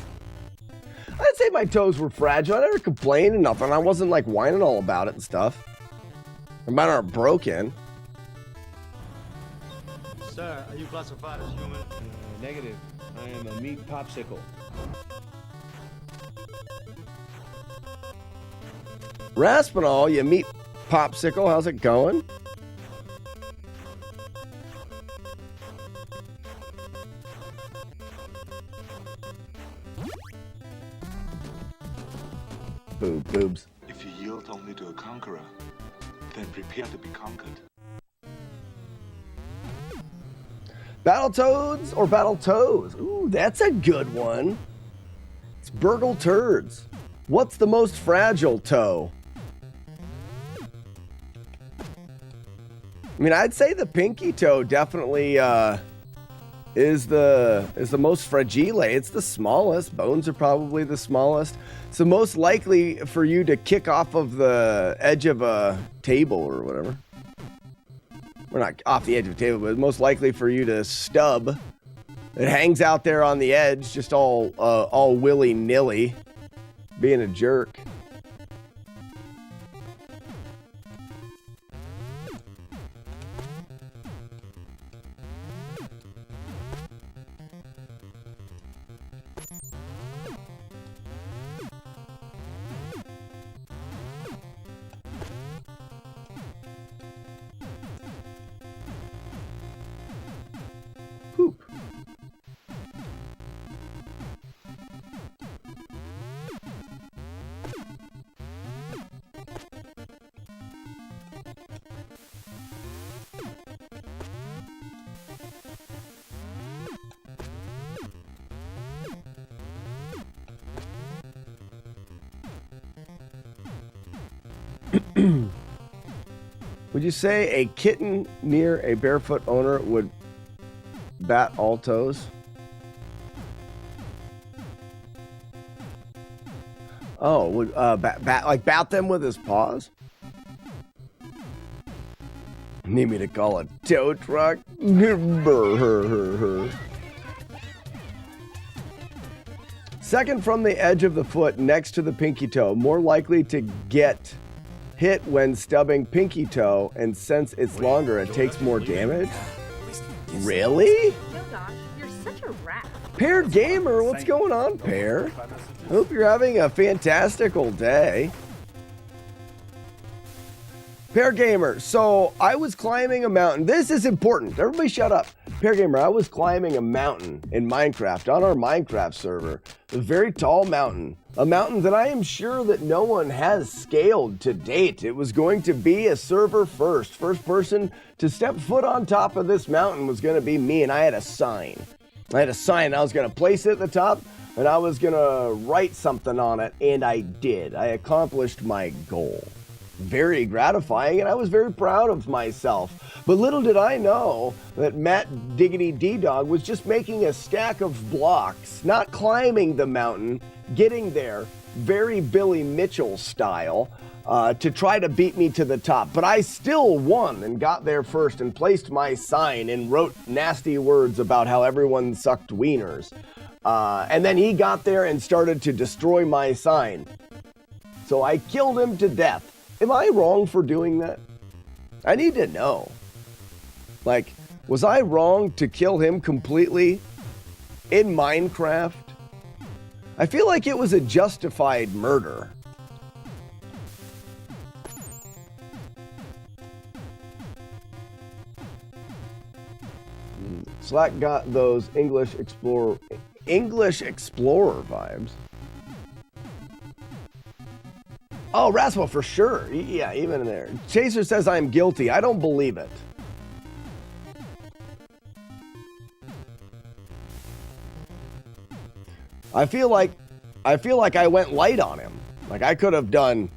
I'd say my toes were fragile. I never complained or nothing. I wasn't like whining all about it and stuff. Mine aren't broken. Sir, are you classified as human? Negative. I am a meat popsicle. Raspinol, you meat popsicle. How's it going? Boobs. If you yield only to a conqueror, then prepare to be conquered. Battletoads or Battletoads? Ooh, that's a good one. It's Burgle Turds. What's the most fragile toe? I mean, I'd say the pinky toe definitely is the most fragile. It's the smallest. Bones are probably the smallest. So most likely for you to kick off of the edge of a table or whatever. We're not off the edge of a table, but most likely for you to stub. It hangs out there on the edge, just all willy-nilly, being a jerk. Poop. Would you say a kitten near a barefoot owner would bat all toes? Oh, would bat them with his paws? Need me to call a tow truck? Second from the edge of the foot next to the pinky toe, more likely to get hit when stubbing pinky toe, and since it's longer, it takes more damage? Really? Oh gosh, you're such a rat. Pear Gamer, what's going on, Pear? I hope you're having a fantastical day. Pear Gamer, so I was climbing a mountain. This is important. Everybody shut up. Pear Gamer, I was climbing a mountain in Minecraft, on our Minecraft server. A very tall mountain. A mountain that I am sure that no one has scaled to date. It was going to be a server first. First person to step foot on top of this mountain was going to be me, and I had a sign. I was going to place it at the top, and I was going to write something on it, and I did. I accomplished my goal. Very gratifying, and I was very proud of myself. But little did I know that Matt Diggity D-Dog was just making a stack of blocks, not climbing the mountain, getting there, very Billy Mitchell style, to try to beat me to the top. But I still won and got there first and placed my sign and wrote nasty words about how everyone sucked wieners. And then he got there and started to destroy my sign. So I killed him to death. Am I wrong for doing that? I need to know. Like, was I wrong to kill him completely in Minecraft? I feel like it was a justified murder. Slack got those English Explorer vibes. Oh, Rascal for sure. Yeah, even in there. Chaser says I'm guilty. I don't believe it. I feel like I went light on him. Like I could have done.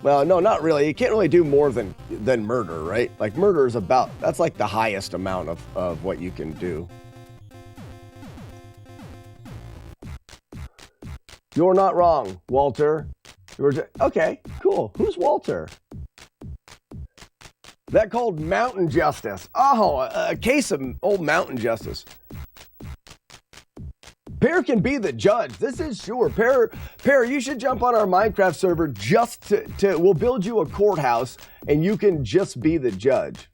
Well, no, not really. You can't really do more than murder, right? Like murder is that's like the highest amount of what you can do. You're not wrong, Walter. Okay, cool. Who's Walter? That called Mountain Justice. Oh, a case of old Mountain Justice. Pear can be the judge. This is sure. Pear, you should jump on our Minecraft server just to we'll build you a courthouse and you can just be the judge.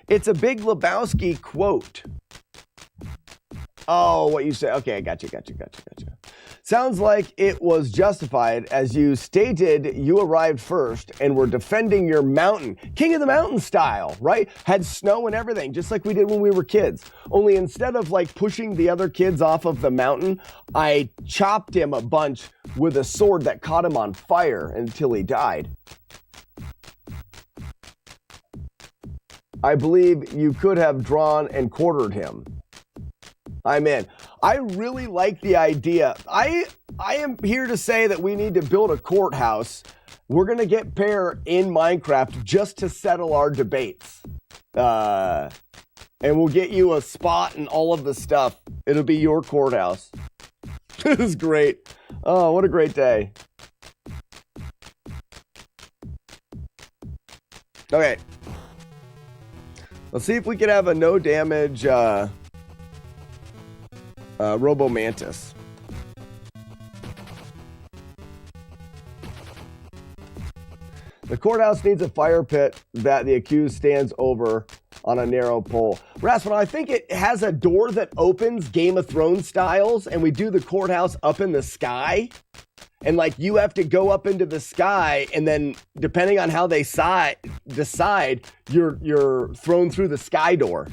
It's a Big Lebowski quote. Oh, what you say? Okay, gotcha. Sounds like it was justified as you stated you arrived first and were defending your mountain. King of the Mountain style, right? Had snow and everything, just like we did when we were kids. Only instead of like pushing the other kids off of the mountain, I chopped him a bunch with a sword that caught him on fire until he died. I believe you could have drawn and quartered him. I'm in. I really like the idea. I am here to say that we need to build a courthouse. We're going to get Pear in Minecraft just to settle our debates. And we'll get you a spot and all of the stuff. It'll be your courthouse. This is great. Oh, what a great day. Okay. Let's see if we can have a no damage Robo Mantis. The courthouse needs a fire pit that the accused stands over on a narrow pole. Rasputin, I think it has a door that opens Game of Thrones styles, and we do the courthouse up in the sky. And like you have to go up into the sky, and then depending on how they decide, you're thrown through the sky door.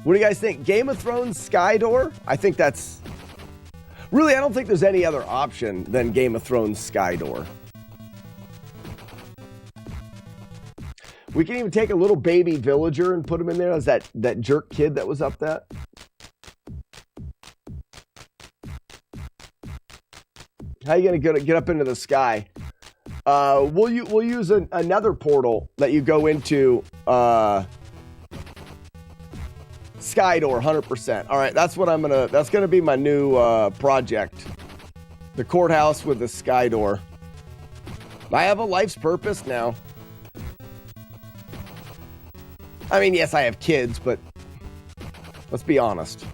What do you guys think? Game of Thrones sky door? I think that's... Really, I don't think there's any other option than Game of Thrones sky door. We can even take a little baby villager and put him in there as that jerk kid that was up that. How are you going to get up into the sky? We'll use another portal that you go into... Sky door, 100%. All right, that's gonna be my new project. The courthouse with the sky door. I have a life's purpose now. I mean, yes, I have kids, but let's be honest.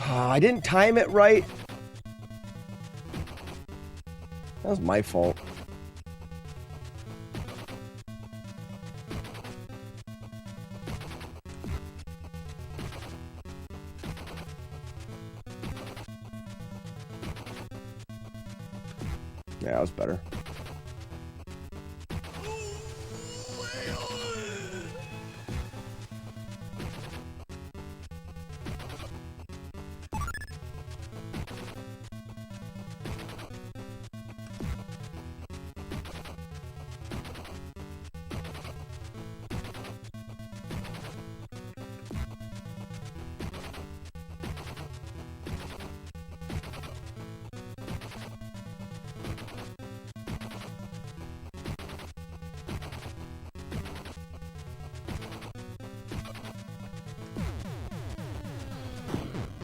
I didn't time it right. That was my fault. Yeah, that was better.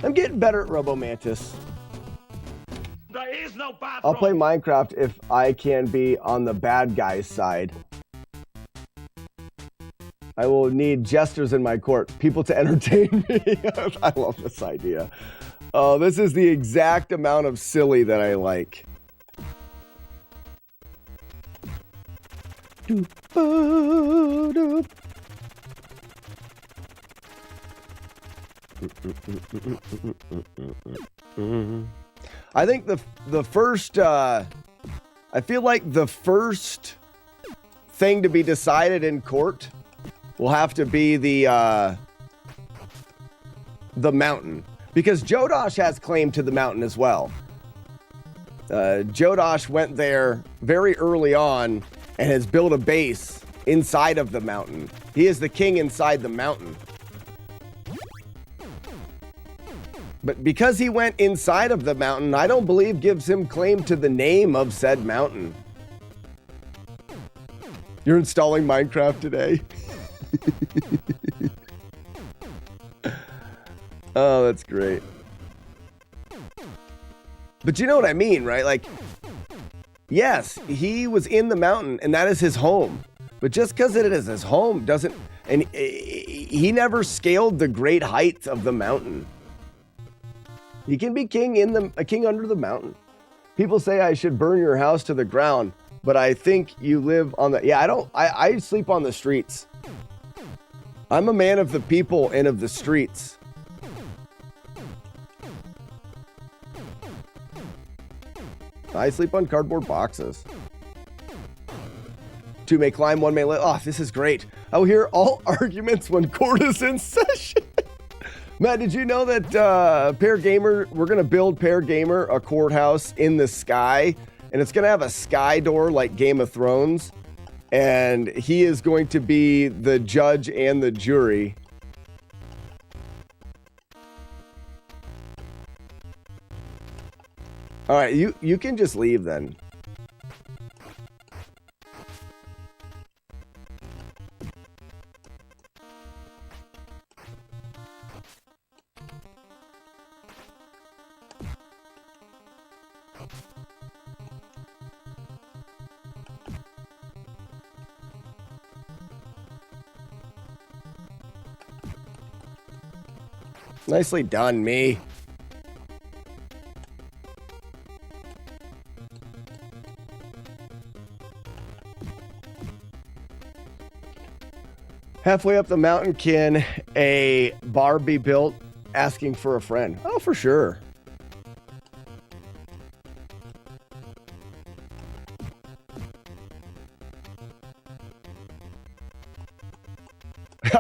I'm getting better at Robo Mantis. There is no bathroom. I'll play Minecraft if I can be on the bad guy's side. I will need jesters in my court, people to entertain me. I love this idea. Oh, this is the exact amount of silly that I like. I think the first I feel like the first thing to be decided in court will have to be the mountain, because Jodosh has claim to the mountain as well. Jodosh went there very early on and has built a base inside of the mountain. He is the king inside the mountain. But because he went inside of the mountain, I don't believe gives him claim to the name of said mountain. You're installing Minecraft today? Oh, that's great. But you know what I mean, right? Like, yes, he was in the mountain and that is his home. But just because it is his home doesn't... And he never scaled the great heights of the mountain. He can be king a king under the mountain. People say I should burn your house to the ground, but I think you live on the... Yeah, I sleep on the streets. I'm a man of the people and of the streets. I sleep on cardboard boxes. Two may climb, one may live. Oh, this is great. I'll hear all arguments when court is in session. Matt, did you know that Pear Gamer, we're going to build Pear Gamer a courthouse in the sky, and it's going to have a sky door like Game of Thrones, and he is going to be the judge and the jury. All right, you can just leave then. Nicely done, me. Halfway up the mountain, can a bar be built asking for a friend? Oh, for sure.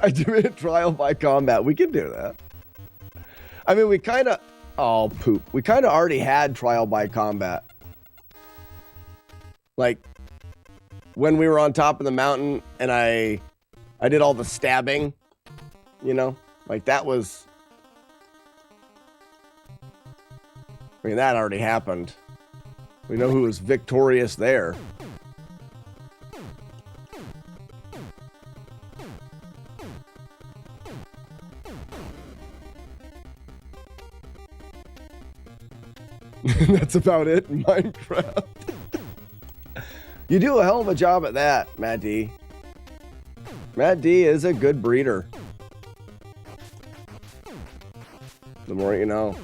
I do it trial by combat. We can do that. I mean, we kind of... Oh, poop. We kind of already had trial by combat. Like, when we were on top of the mountain and I did all the stabbing, you know? Like, that was... I mean, that already happened. We know who was victorious there. That's about it in Minecraft. You do a hell of a job at that, Matt D. Matt D is a good breeder. The more you know.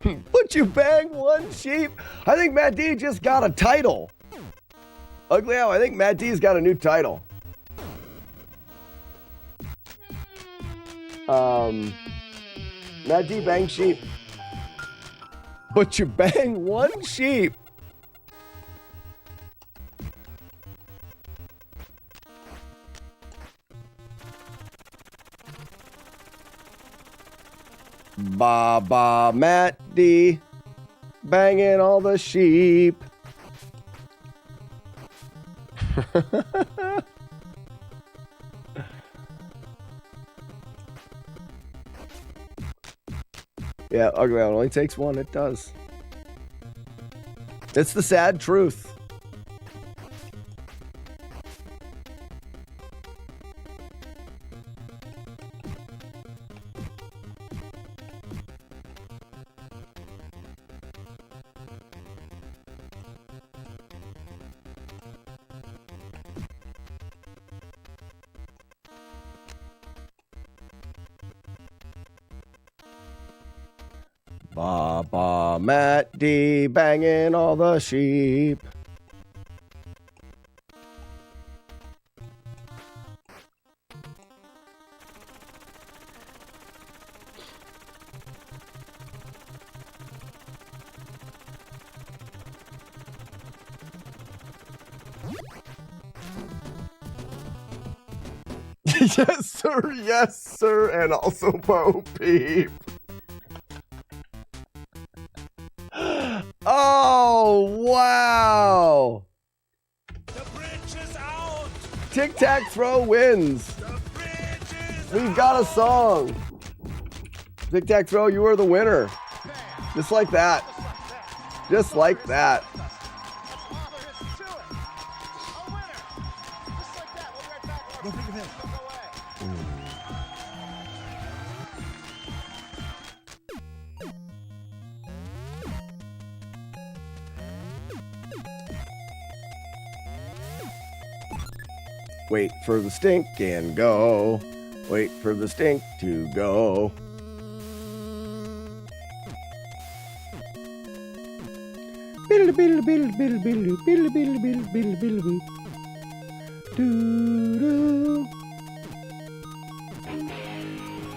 But you bang one sheep. I think Matt D just got a title. Ugly Owl, I think Matt D's got a new title. Matt D bang sheep. But you bang one sheep. Ba Matt D banging all the sheep. Yeah, Ugly Owl, it only takes one. It does. It's the sad truth. Baba Matt D banging all the sheep. Yes, sir, and also Bo Peep. Oh, wow. The bridge is out. Tic Tac Throw wins. We've got a song. Tic Tac Throw, you are the winner. Just like that. Just like that. Go think of him. Wait for the stink and go. Wait for the stink to go.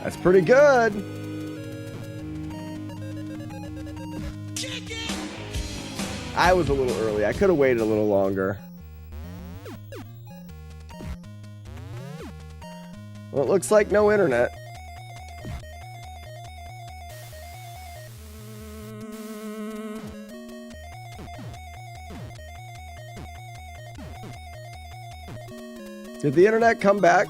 That's pretty good. I was a little early. I could have waited a little longer. Well, it looks like no internet. Did the internet come back?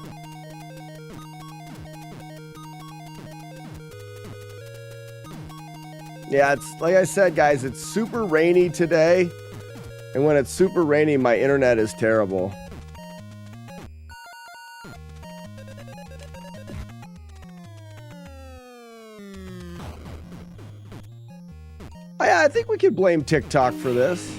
Yeah, it's like I said, guys, it's super rainy today. And when it's super rainy, my internet is terrible. I think we could blame TikTok for this.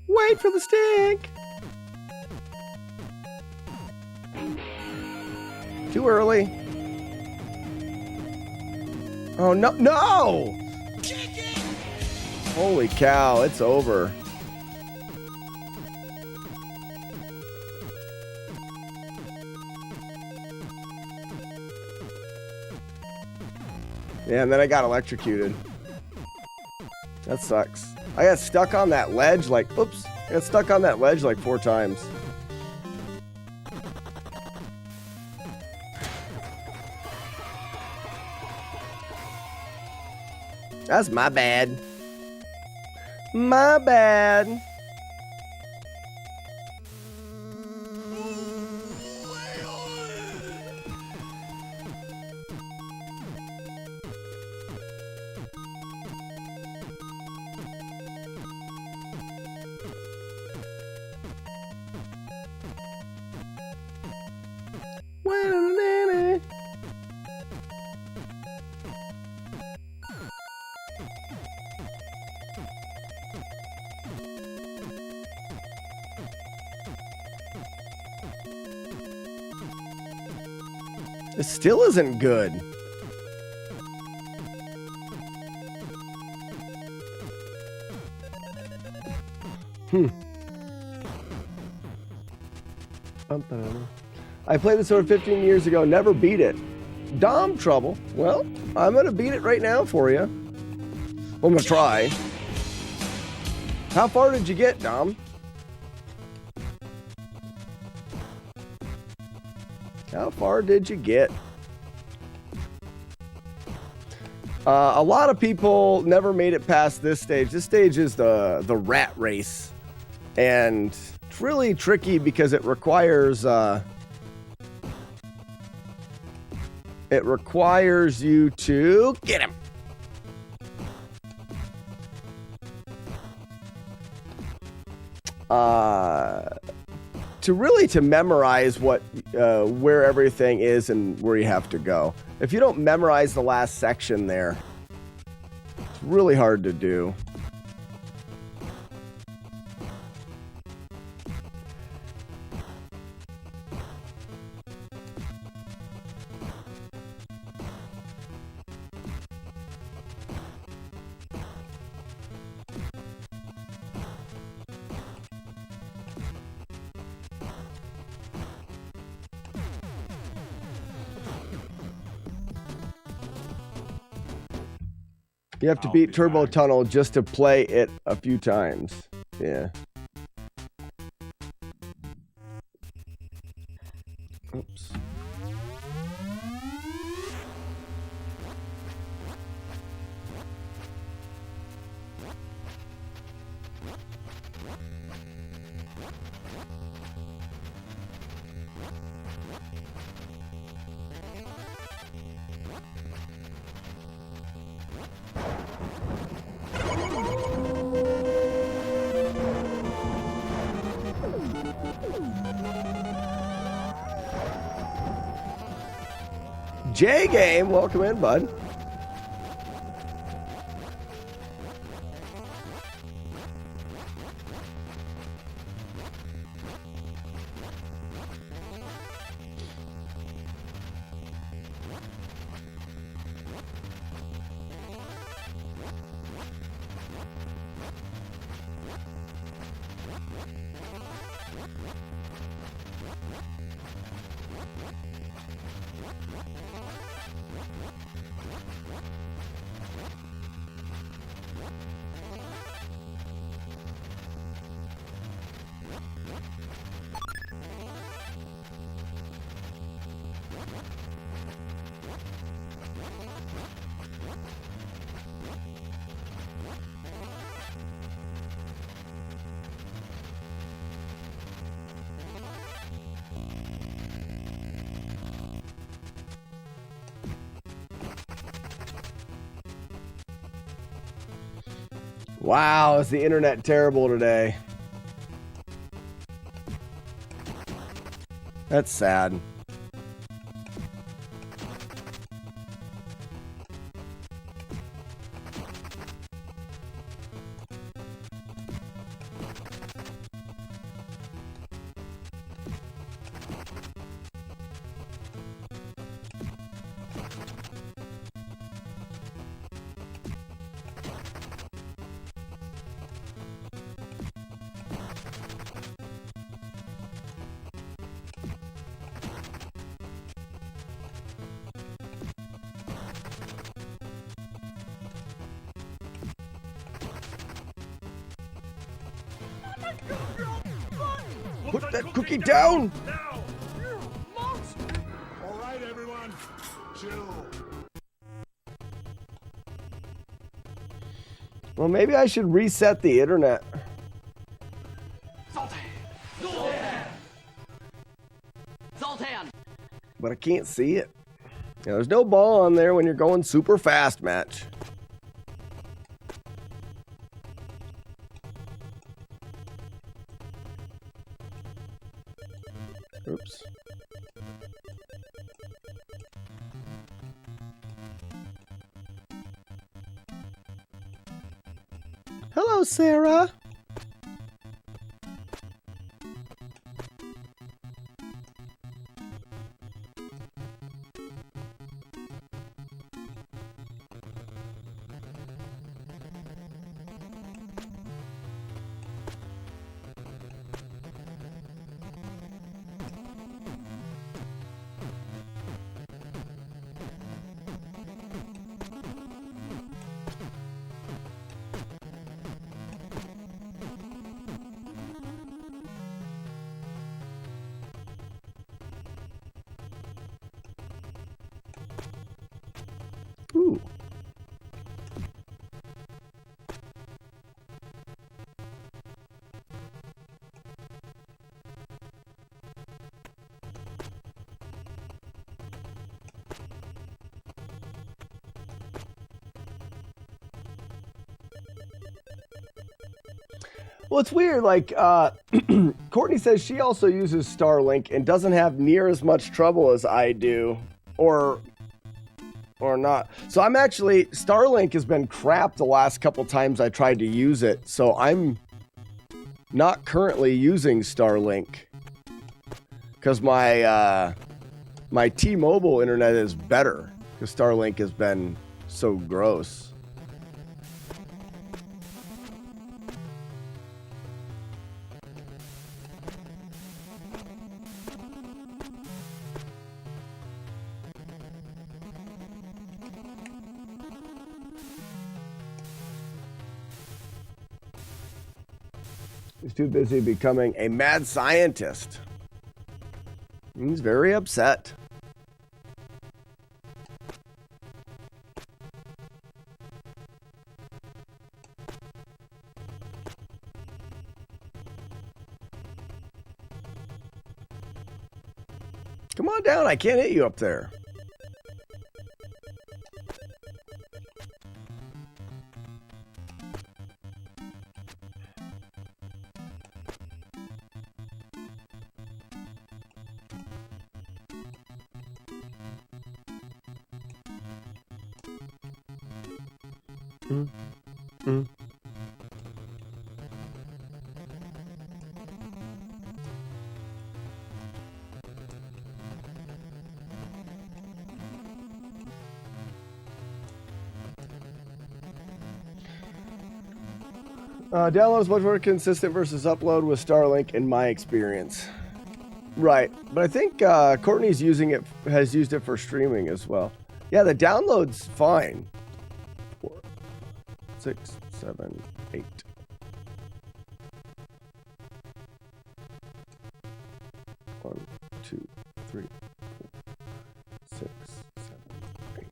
Wait for the stink. Too early. Oh, no. No! Holy cow, it's over. Yeah, and then I got electrocuted. That sucks. I got stuck on that ledge like, oops. I got stuck on that ledge like 4 times. That's my bad. My bad. Wait a minute. It still isn't good. I played this over 15 years ago, never beat it. Dom Trouble. Well, I'm going to beat it right now for you. I'm going to try. How far did you get, Dom? How far did you get? A lot of people never made it past this stage. This stage is the rat race. And it's really tricky because it requires you to get him. to memorize what where everything is and where you have to go. If you don't memorize the last section there, it's really hard to do. You have to beat Turbo Tunnel just to play it a few times. Yeah. Oops. J Game, welcome in, bud. Wow, is the internet terrible today? That's sad. Put that cookie down! All right, everyone, chill. Well, maybe I should reset the internet. Zoltan! But I can't see it. Yeah, there's no ball on there when you're going super fast, match. Oops. Hello, Sarah. Ooh. Well, it's weird. Like, Courtney says she also uses Starlink and doesn't have near as much trouble as I do, or not. So I'm actually, Starlink has been crap the last couple times I tried to use it. So I'm not currently using Starlink because my T-Mobile internet is better because Starlink has been so gross. He's too busy becoming a mad scientist. He's very upset. Come on down, I can't hit you up there. Download is much more consistent versus upload with Starlink in my experience. Right, but I think Courtney's has used it for streaming as well. Yeah, the download's fine. 4, 6, 7, 8. One, 2, 3, 4, 6, 7, 8.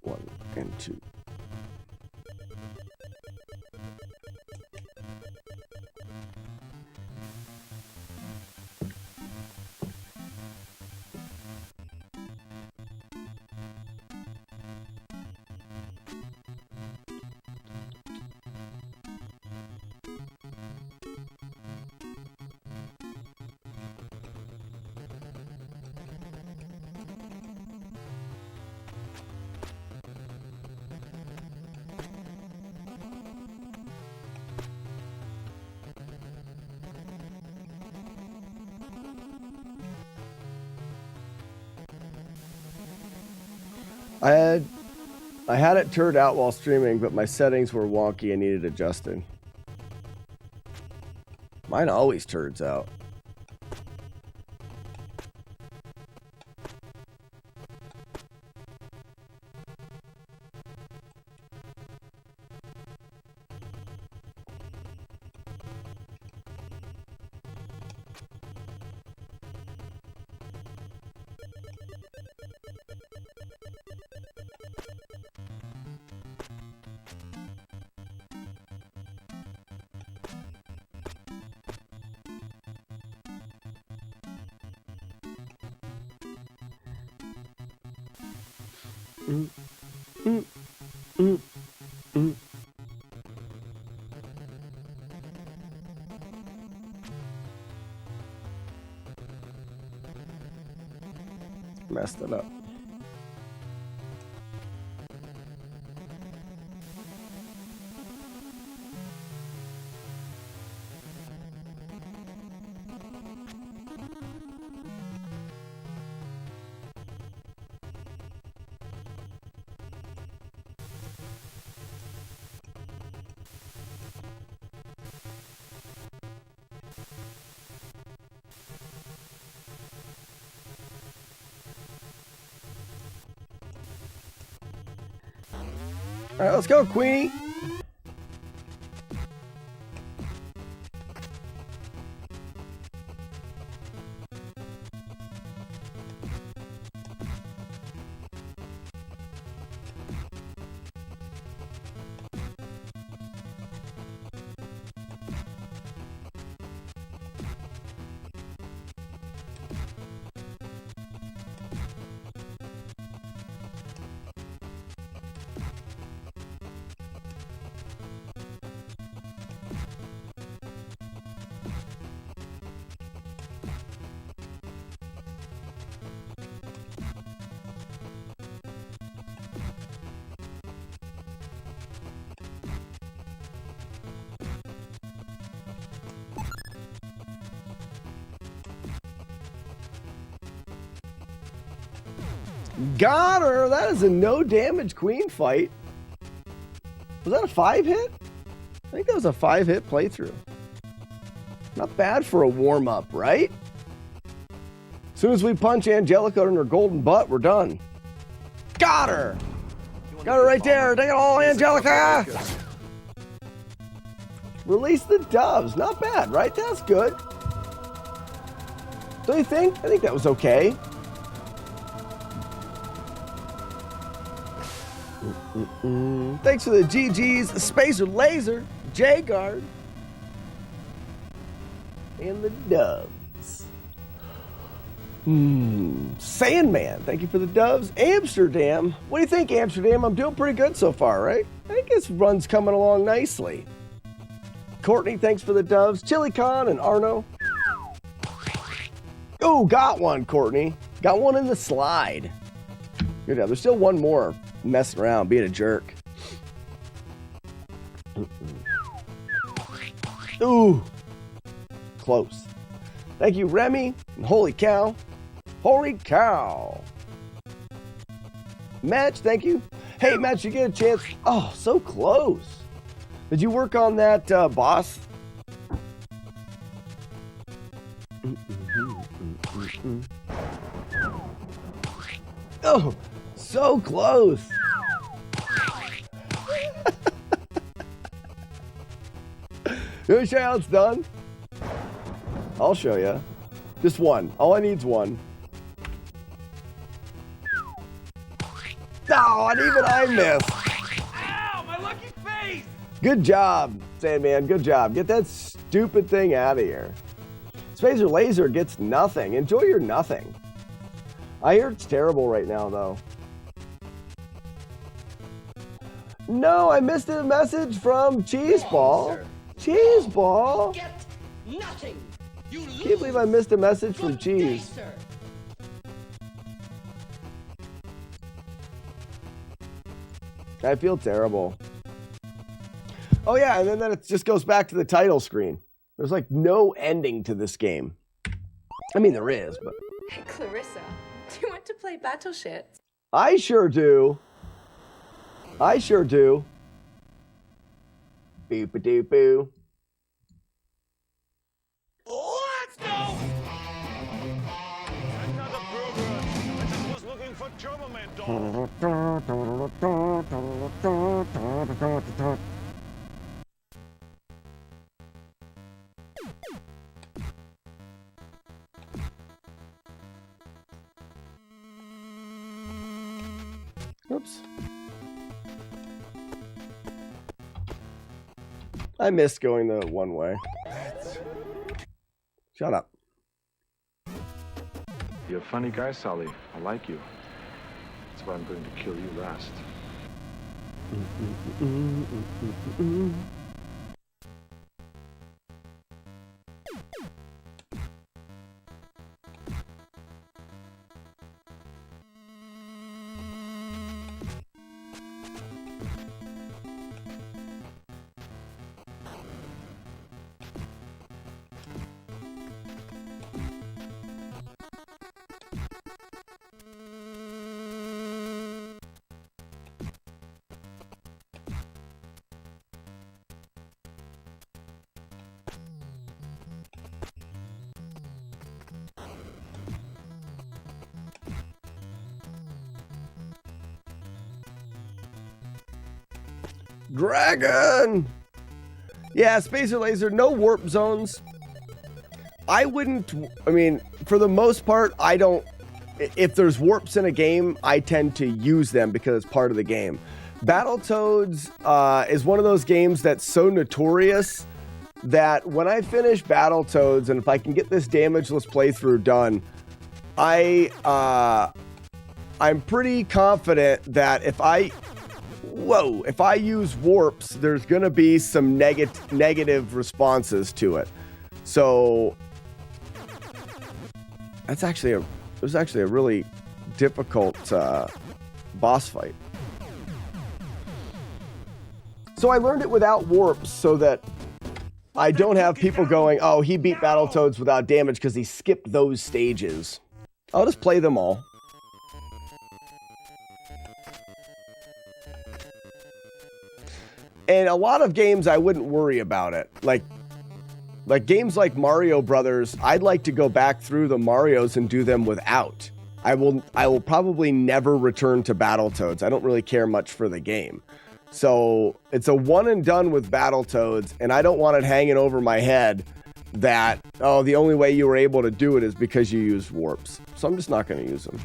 1 and 2. I had it turned out while streaming, but my settings were wonky and needed adjusting. Mine always turns out. Messed it up. All right, let's go, Queenie. Got her. That is a no damage queen fight. Was that a 5-hit? I think that was a 5-hit playthrough. Not bad for a warm-up, right? As soon as we punch Angelica in her golden butt, we're done. Got her! Got her right there. Take it all, Angelica! Release the doves. Not bad, right? That's good. Don't you think? I think that was okay. Thanks for the GG's, Spacer Laser, J-Guard, and the doves. Sandman, thank you for the doves. Amsterdam, what do you think, Amsterdam? I'm doing pretty good so far, right? I think this run's coming along nicely. Courtney, thanks for the doves. Chili Con and Arno. Oh, got one, Courtney. Got one in the slide. Good job. There's still one more messing around, being a jerk. Ooh. Close. Thank you, Remy. And holy cow. Holy cow. Match, thank you. Hey, Match, you get a chance. Oh, so close. Did you work on that boss? Oh, so close. Let me show you how it's done. I'll show you. Just one. All I need is one. No, and even I missed. Ow, my lucky face! Good job, Sandman. Good job. Get that stupid thing out of here. Spacer Laser gets nothing. Enjoy your nothing. I hear it's terrible right now, though. No, I missed a message from Cheeseball. Cheeseball. Get nothing. You lose. Can't believe I missed a message from Cheese. Sir. I feel terrible. Oh yeah, and then it just goes back to the title screen. There's like no ending to this game. I mean, there is, but... Hey, Clarissa, do you want to play Battletoads? I sure do. I sure do. Boop-a-doop-boo. Let's go! Another burger. I just was looking for German dog. Oops. I missed going the one way. Shut up. You're a funny guy, Sully. I like you. That's why I'm going to kill you last. Dragon! Yeah, Spacer Laser, no warp zones. I mean, for the most part, I don't, if there's warps in a game, I tend to use them because it's part of the game. Battletoads is one of those games that's so notorious that when I finish Battletoads, and if I can get this damageless playthrough done, I'm pretty confident that if I use warps, there's going to be some negative responses to it. So it was actually a really difficult boss fight. So I learned it without warps so that I don't have people going, oh, he beat Battletoads without damage because he skipped those stages. I'll just play them all. And a lot of games I wouldn't worry about it. Like games like Mario Brothers, I'd like to go back through the Marios and do them without. I will probably never return to Battletoads. I don't really care much for the game. So it's a one and done with Battletoads, and I don't want it hanging over my head that, oh, the only way you were able to do it is because you used warps. So I'm just not going to use them.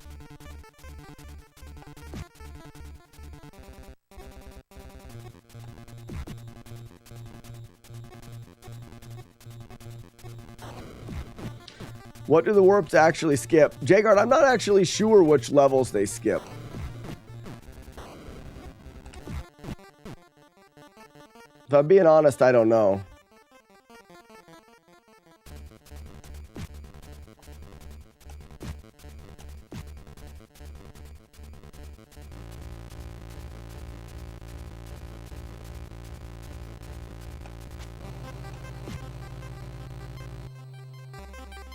What do the warps actually skip? Jagard, I'm not actually sure which levels they skip. If I'm being honest, I don't know.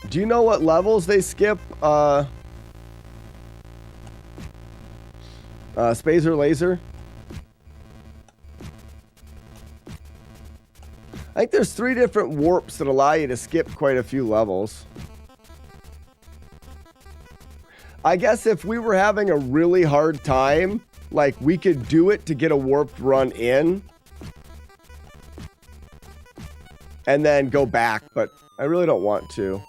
Do you know what levels they skip? Spazer Laser? I think there's 3 different warps that allow you to skip quite a few levels. I guess if we were having a really hard time, like we could do it to get a warped run in and then go back, but I really don't want to.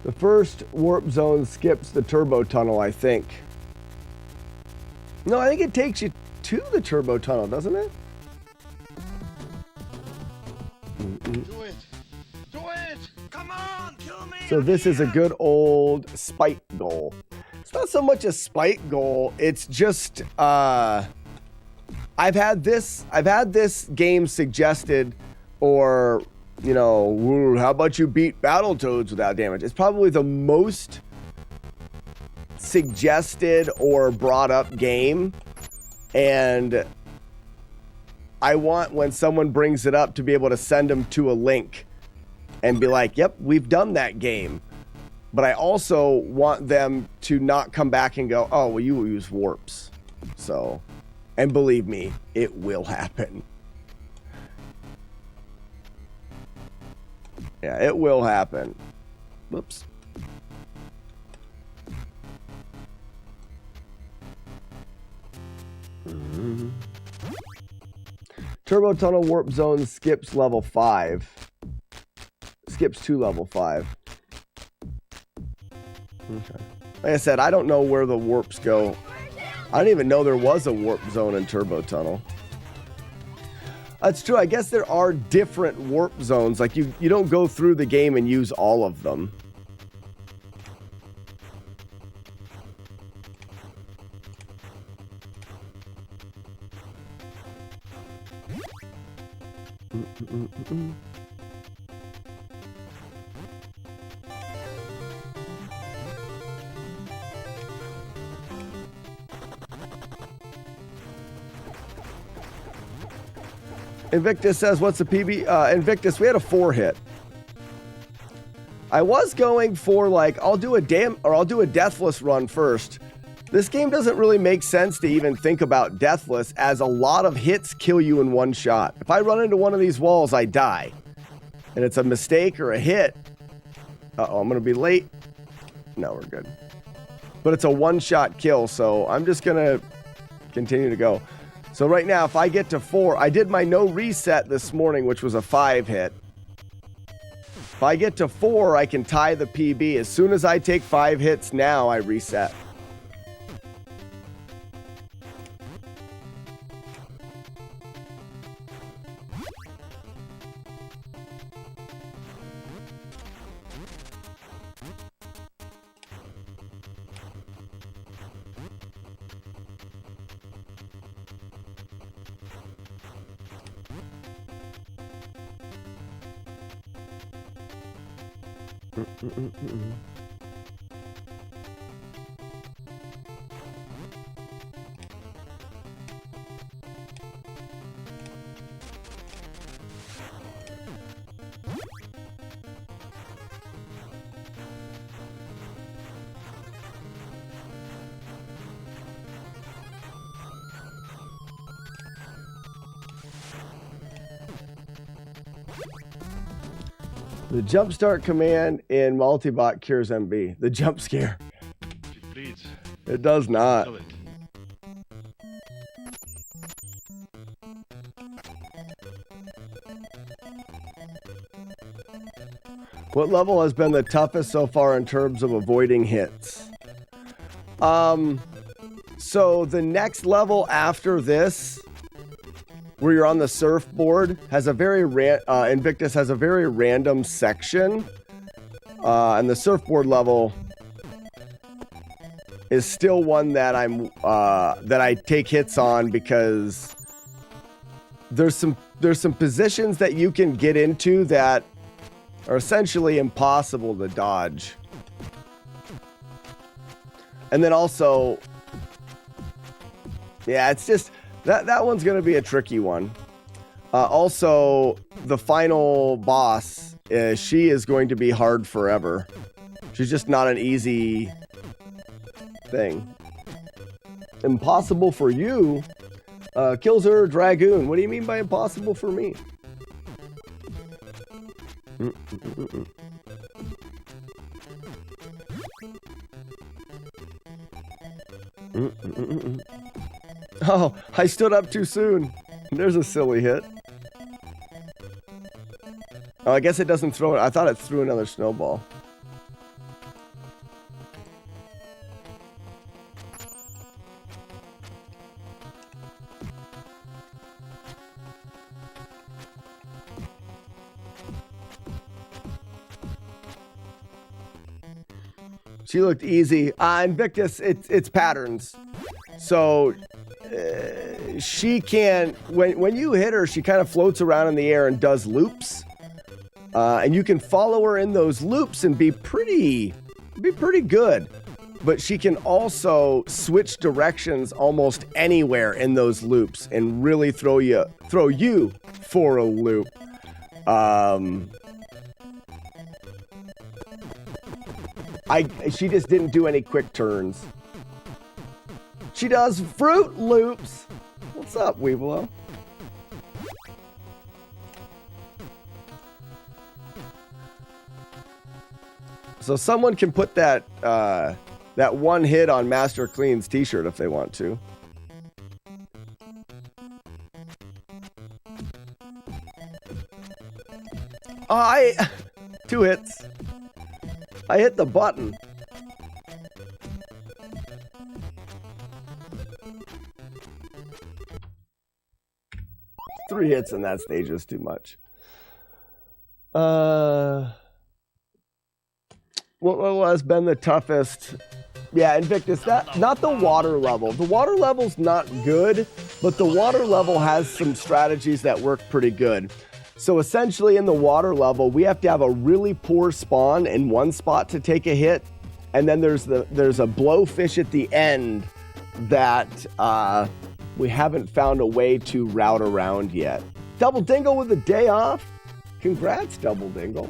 The first warp zone skips the turbo tunnel, I think. No, I think it takes you to the turbo tunnel, doesn't it? Do it! Do it! Come on, kill me! So this is a good old spite goal. It's not so much a spite goal, it's just I've had this game suggested, or you know, how about you beat Battletoads without damage? It's probably the most suggested or brought up game, and I want, when someone brings it up, to be able to send them to a link and be like, yep, we've done that game. But I also want them to not come back and go, oh, well, you will use warps. So, and believe me, it will happen. Yeah, it will happen. Whoops. Turbo Tunnel Warp Zone skips level 5. Skips to level 5. Okay. Like I said, I don't know where the warps go. I didn't even know there was a warp zone in Turbo Tunnel. That's true. I guess there are different warp zones. Like you don't go through the game and use all of them. Invictus says, what's the PB? Invictus, we had a 4 hit. I was going for like, I'll do a deathless run first. This game doesn't really make sense to even think about deathless, as a lot of hits kill you in one shot. If I run into one of these walls, I die. And it's a mistake or a hit. Uh-oh, I'm going to be late. No, we're good. But it's a one-shot kill, so I'm just going to continue to go. So right now, if I get to 4, I did my no reset this morning, which was a 5 hit. If I get to 4, I can tie the PB. As soon as I take 5 hits now, I reset. The jumpstart command in Multibot cures MB. The jump scare. It bleeds. It does not. Kill it. What level has been the toughest so far in terms of avoiding hits? So the next level after this, where you're on the surfboard, has a very Invictus has a very random section, and the surfboard level is still one that I take hits on because there's some positions that you can get into that are essentially impossible to dodge. And then also, yeah, it's just that one's going to be a tricky one. Also, the final boss, she is going to be hard forever. She's just not an easy thing. Impossible for you? Killzer Dragoon. What do you mean by impossible for me? Oh, I stood up too soon. There's a silly hit. Oh, I guess it doesn't throw it. I thought it threw another snowball. She looked easy. Invictus, it's patterns. So she can, when you hit her, she kind of floats around in the air and does loops. And you can follow her in those loops and be pretty good. But she can also switch directions almost anywhere in those loops and really throw you for a loop. She just didn't do any quick turns. She does Fruit Loops. What's up, Weeblo? So someone can put that one hit on Master Clean's t-shirt if they want to. Two hits. I hit the button. Three hits in that stage is too much. What has been the toughest? Yeah, Invictus, not the water level. The water level's not good, but the water level has some strategies that work pretty good. So essentially in the water level, we have to have a really poor spawn in one spot to take a hit. And then there's a blowfish at the end that we haven't found a way to route around yet. Double Dingle with a day off. Congrats, Double Dingle.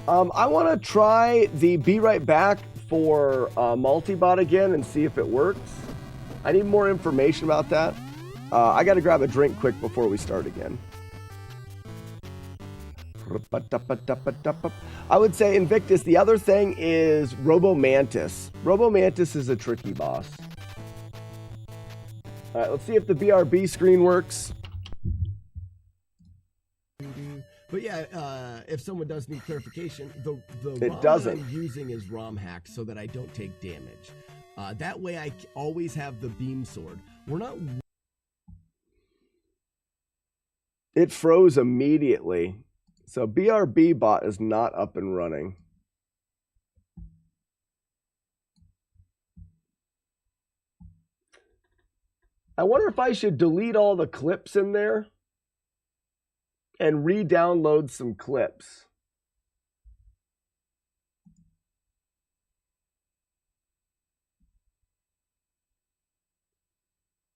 I want to try the Be Right Back for Multibot again and see if it works. I need more information about that. I got to grab a drink quick before we start again. I would say Invictus. The other thing is Robomantis. Robomantis is a tricky boss. All right, let's see if the BRB screen works. But yeah, if someone does need clarification, the ROM doesn't. I'm using is ROM hacked so that I don't take damage. That way I always have the beam sword. We're not... It froze immediately. So BRB bot is not up and running. I wonder if I should delete all the clips in there and re-download some clips.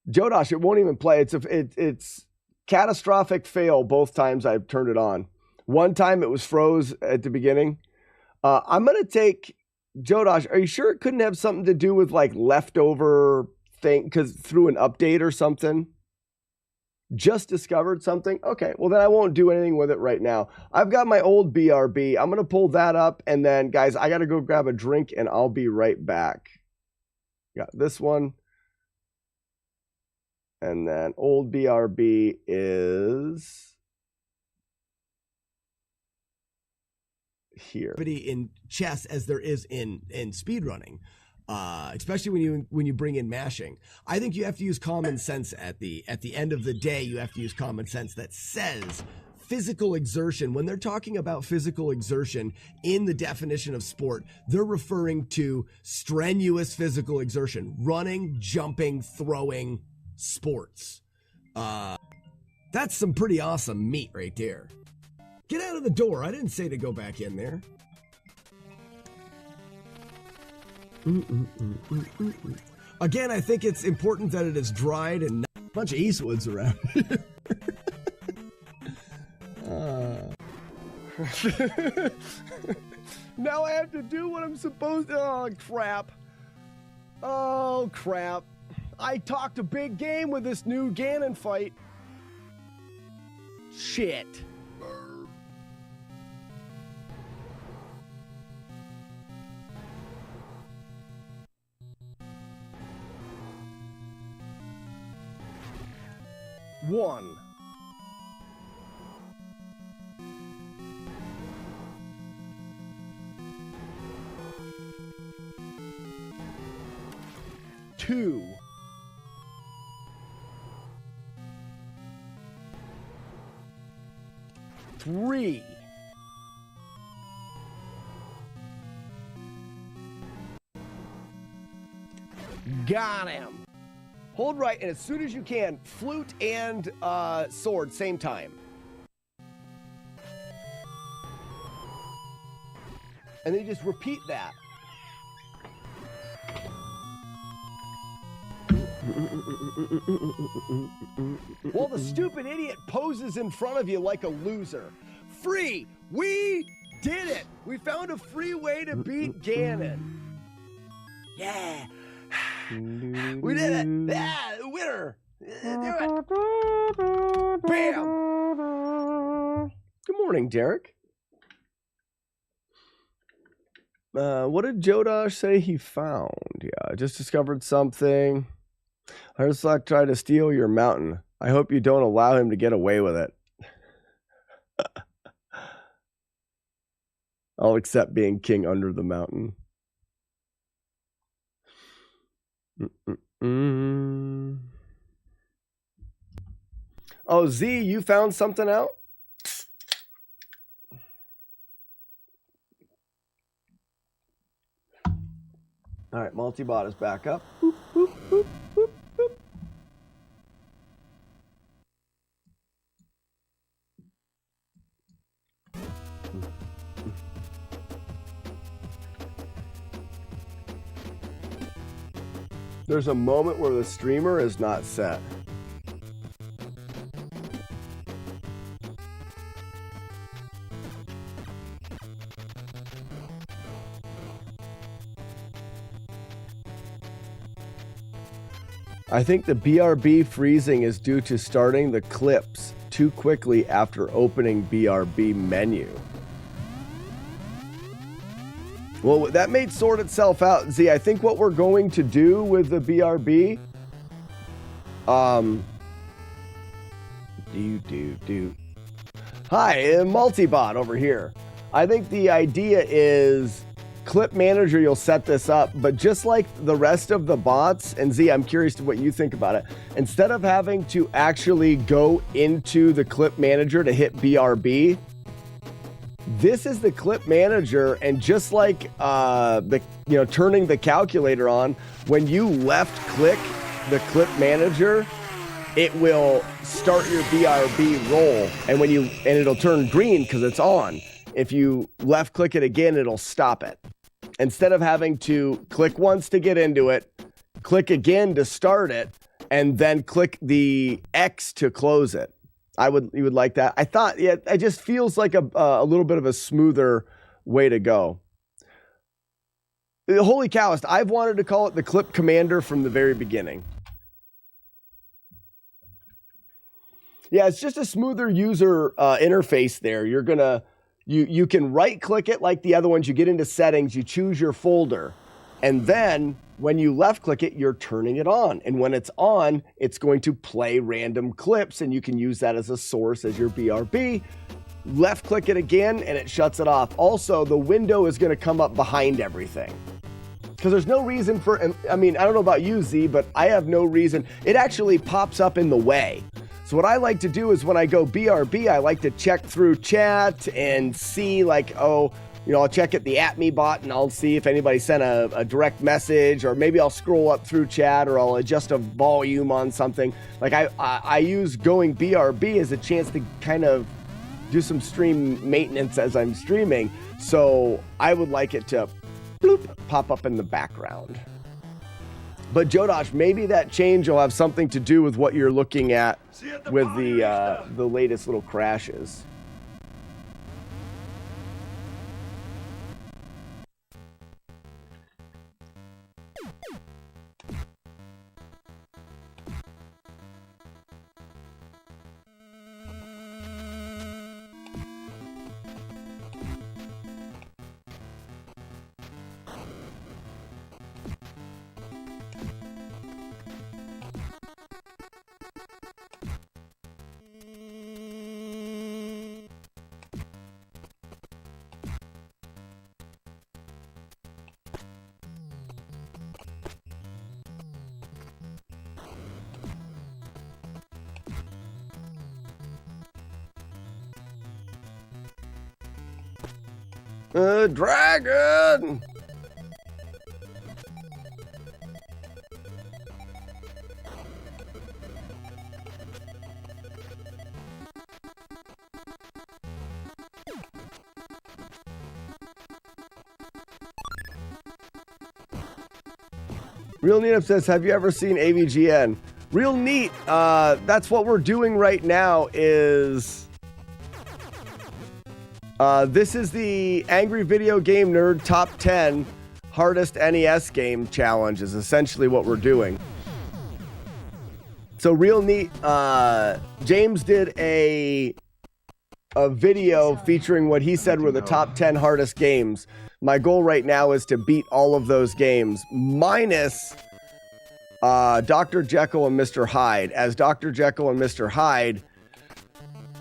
Jodosh, it won't even play. It's catastrophic fail both times I've turned it on. One time it was froze at the beginning. I'm going to take... Jodosh, are you sure it couldn't have something to do with like leftover think because through an update or something, just discovered something. Okay, well then I won't do anything with it right now. I've got my old BRB. I'm gonna pull that up, and then guys, I gotta go grab a drink, and I'll be right back. Got this one, and then old BRB is here. In chess as there is in speedrunning. Especially when you bring in mashing. I think you have to use common sense at the end of the day. You have to use common sense that says physical exertion. When they're talking about physical exertion in the definition of sport, they're referring to strenuous physical exertion, running, jumping, throwing sports. That's some pretty awesome meat right there. Get out of the door. I didn't say to go back in there. Again, I think it's important that it is dried and not a bunch of Eastwoods around here. Now I have to do what I'm supposed to. Oh, crap. Oh, crap. I talked a big game with this new Ganon fight. Shit. One. Two. Three. Got him. Hold right, and as soon as you can, flute and sword, same time. And then you just repeat that. While the stupid idiot poses in front of you like a loser. Free! We did it! We found a free way to beat Ganon. Yeah! We did it! Yeah! Winner! Do it! Bam! Good morning, Derek. What did Jodosh say he found? Yeah, I just discovered something. I just like try to steal your mountain. I hope you don't allow him to get away with it. I'll accept being king under the mountain. Oh, Z, you found something out? All right, multi-bot is back up. Boop, boop, boop, boop, boop. There's a moment where the streamer is not set. I think the BRB freezing is due to starting the clips too quickly after opening BRB menu. Well, that may sort itself out. Z, I think what we're going to do with the BRB, Hi, Multibot over here. I think the idea is Clip Manager, you'll set this up, but just like the rest of the bots, and Z, I'm curious to what you think about it. Instead of having to actually go into the Clip Manager to hit BRB, this is the Clip Manager, and just like turning the calculator on, when you left click the Clip Manager, it will start your BRB roll, and it'll turn green because it's on. If you left click it again, it'll stop it. Instead of having to click once to get into it, click again to start it, and then click the X to close it. You would like that. I thought, yeah, it just feels like a little bit of a smoother way to go. Holy Cowist, I've wanted to call it the Clip Commander from the very beginning. Yeah, it's just a smoother user interface there. You're gonna, you can right click it like the other ones. You get into settings, you choose your folder, and then when you left click it, you're turning it on. And when it's on, it's going to play random clips, and you can use that as a source as your BRB. Left click it again, and it shuts it off. Also, the window is gonna come up behind everything. Because there's no reason for, I mean, I don't know about you, Z, but I have no reason. It actually pops up in the way. So what I like to do is when I go BRB, I like to check through chat and see like, oh, you know, I'll check at the @me bot and I'll see if anybody sent a direct message, or maybe I'll scroll up through chat, or I'll adjust a volume on something. Like I use going BRB as a chance to kind of do some stream maintenance as I'm streaming. So I would like it to bloop, pop up in the background. But Jodosh, maybe that change will have something to do with what you're looking at with the latest little crashes. Dragon! Real Neat Up says, have you ever seen AVGN? Real Neat, that's what we're doing right now is... this is the Angry Video Game Nerd Top 10 Hardest NES Game Challenge is essentially what we're doing. So Real Neat, James did a video featuring what he said were the top 10 hardest games. My goal right now is to beat all of those games, minus Dr. Jekyll and Mr. Hyde. As Dr. Jekyll and Mr. Hyde,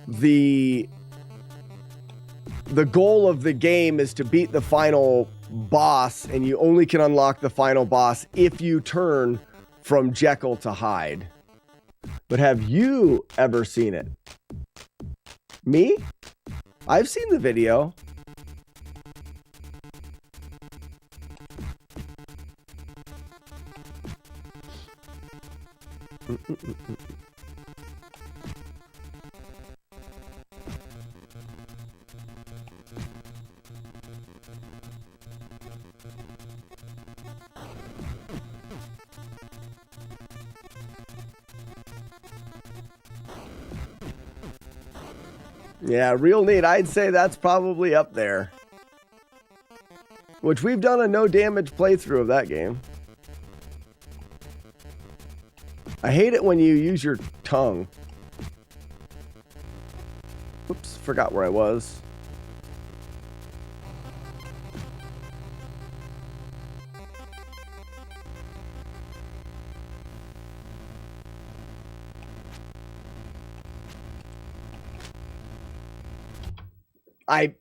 the goal of the game is to beat the final boss, and you only can unlock the final boss if you turn from Jekyll to Hyde. But have you ever seen it? Me? I've seen the video. Yeah, Real Neat. I'd say that's probably up there. Which we've done a no damage playthrough of that game. I hate it when you use your tongue. Oops, forgot where I was.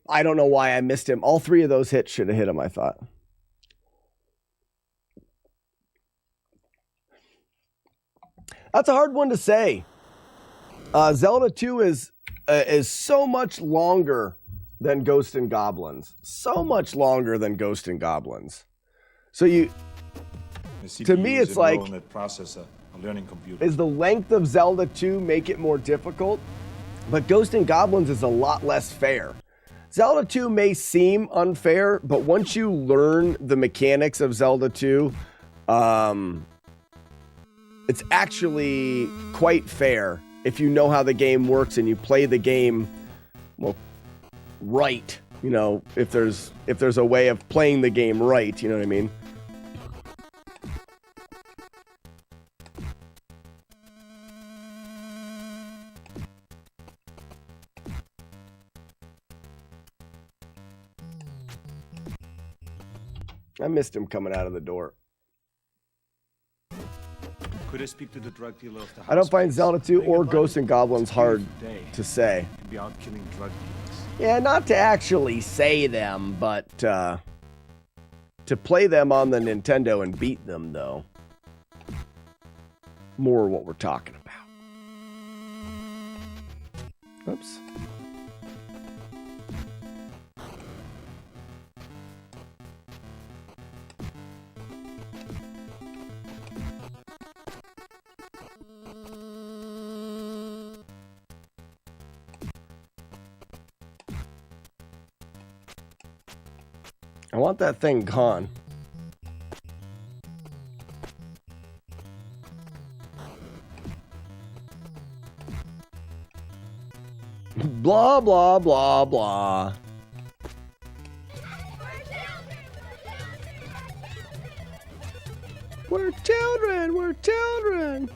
I don't know why I missed him. All three of those hits should have hit him, I thought. That's a hard one to say. Zelda 2 is so much longer than Ghosts and Goblins. So much longer than Ghosts and Goblins. So to me, it's like, processor, a learning computer. Is the length of Zelda 2 make it more difficult? But Ghosts and Goblins is a lot less fair. Zelda 2 may seem unfair, but once you learn the mechanics of Zelda 2, it's actually quite fair if you know how the game works and you play the game, well, right. You know, if there's a way of playing the game right, you know what I mean? I missed him coming out of the door. Could I speak to the drug dealer of the house? I don't find Zelda 2 Think or about Ghosts it. and Goblins It's a hard beautiful day. to say. You'd be out killing drug dealers. Yeah, not to actually say them, but to play them on the Nintendo and beat them, though. More what we're talking about. Oops. I want that thing gone. Blah, blah, blah, blah. We're children, we're children.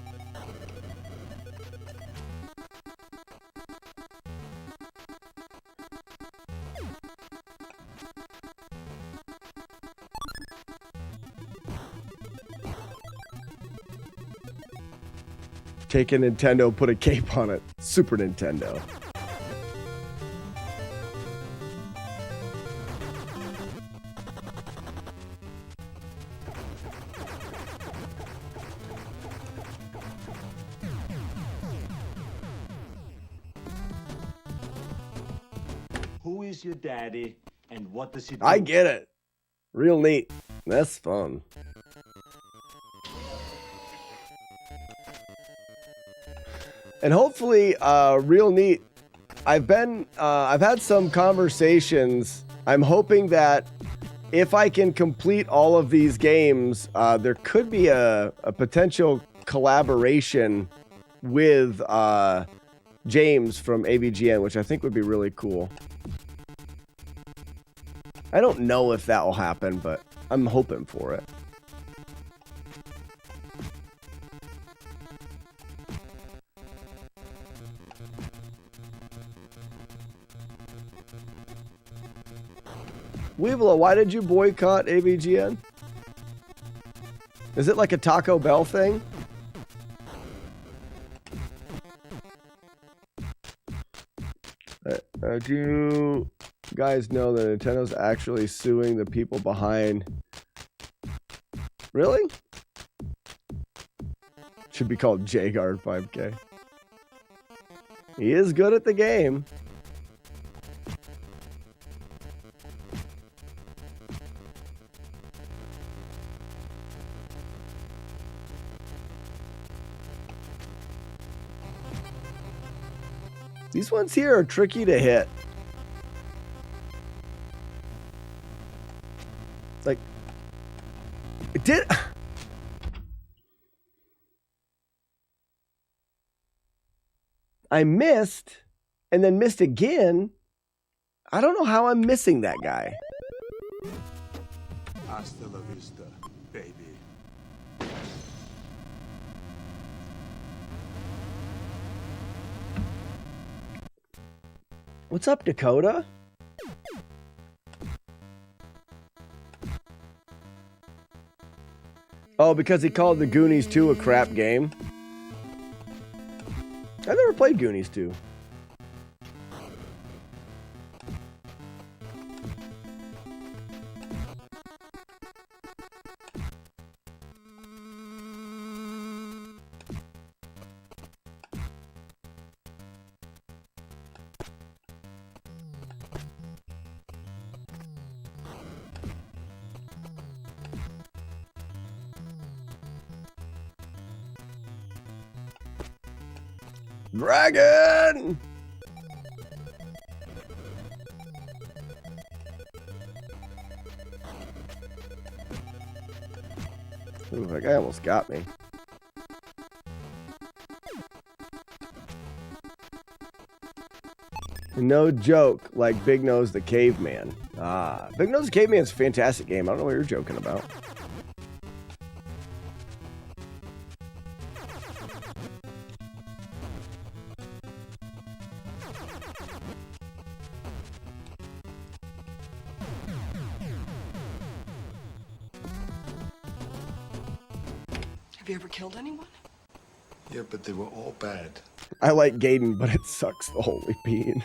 Take a Nintendo, put a cape on it. Super Nintendo. Who is your daddy and what does he do? I get it. Real neat. That's fun. And hopefully, real neat. I've had some conversations. I'm hoping that if I can complete all of these games, there could be a potential collaboration with James from AVGN, which I think would be really cool. I don't know if that will happen, but I'm hoping for it. Weevila, why did you boycott AVGN? Is it like a Taco Bell thing? Do you guys know that Nintendo's actually suing the people behind? Really? Should be called J-Guard 5K. He is good at the game. These ones here are tricky to hit. Like, it did. I missed and then missed again. I don't know how I'm missing that guy. Hasta la vista, baby. What's up, Dakota? Oh, because he called the Goonies 2 a crap game. I've never played Goonies 2. Dragon! Ooh, that guy almost got me. No joke, like Big Nose the Caveman. Ah, Big Nose the Caveman is a fantastic game. I don't know what you're joking about. Have you ever killed anyone? Yeah, but they were all bad. I like Gaiden, but it sucks the holy bean.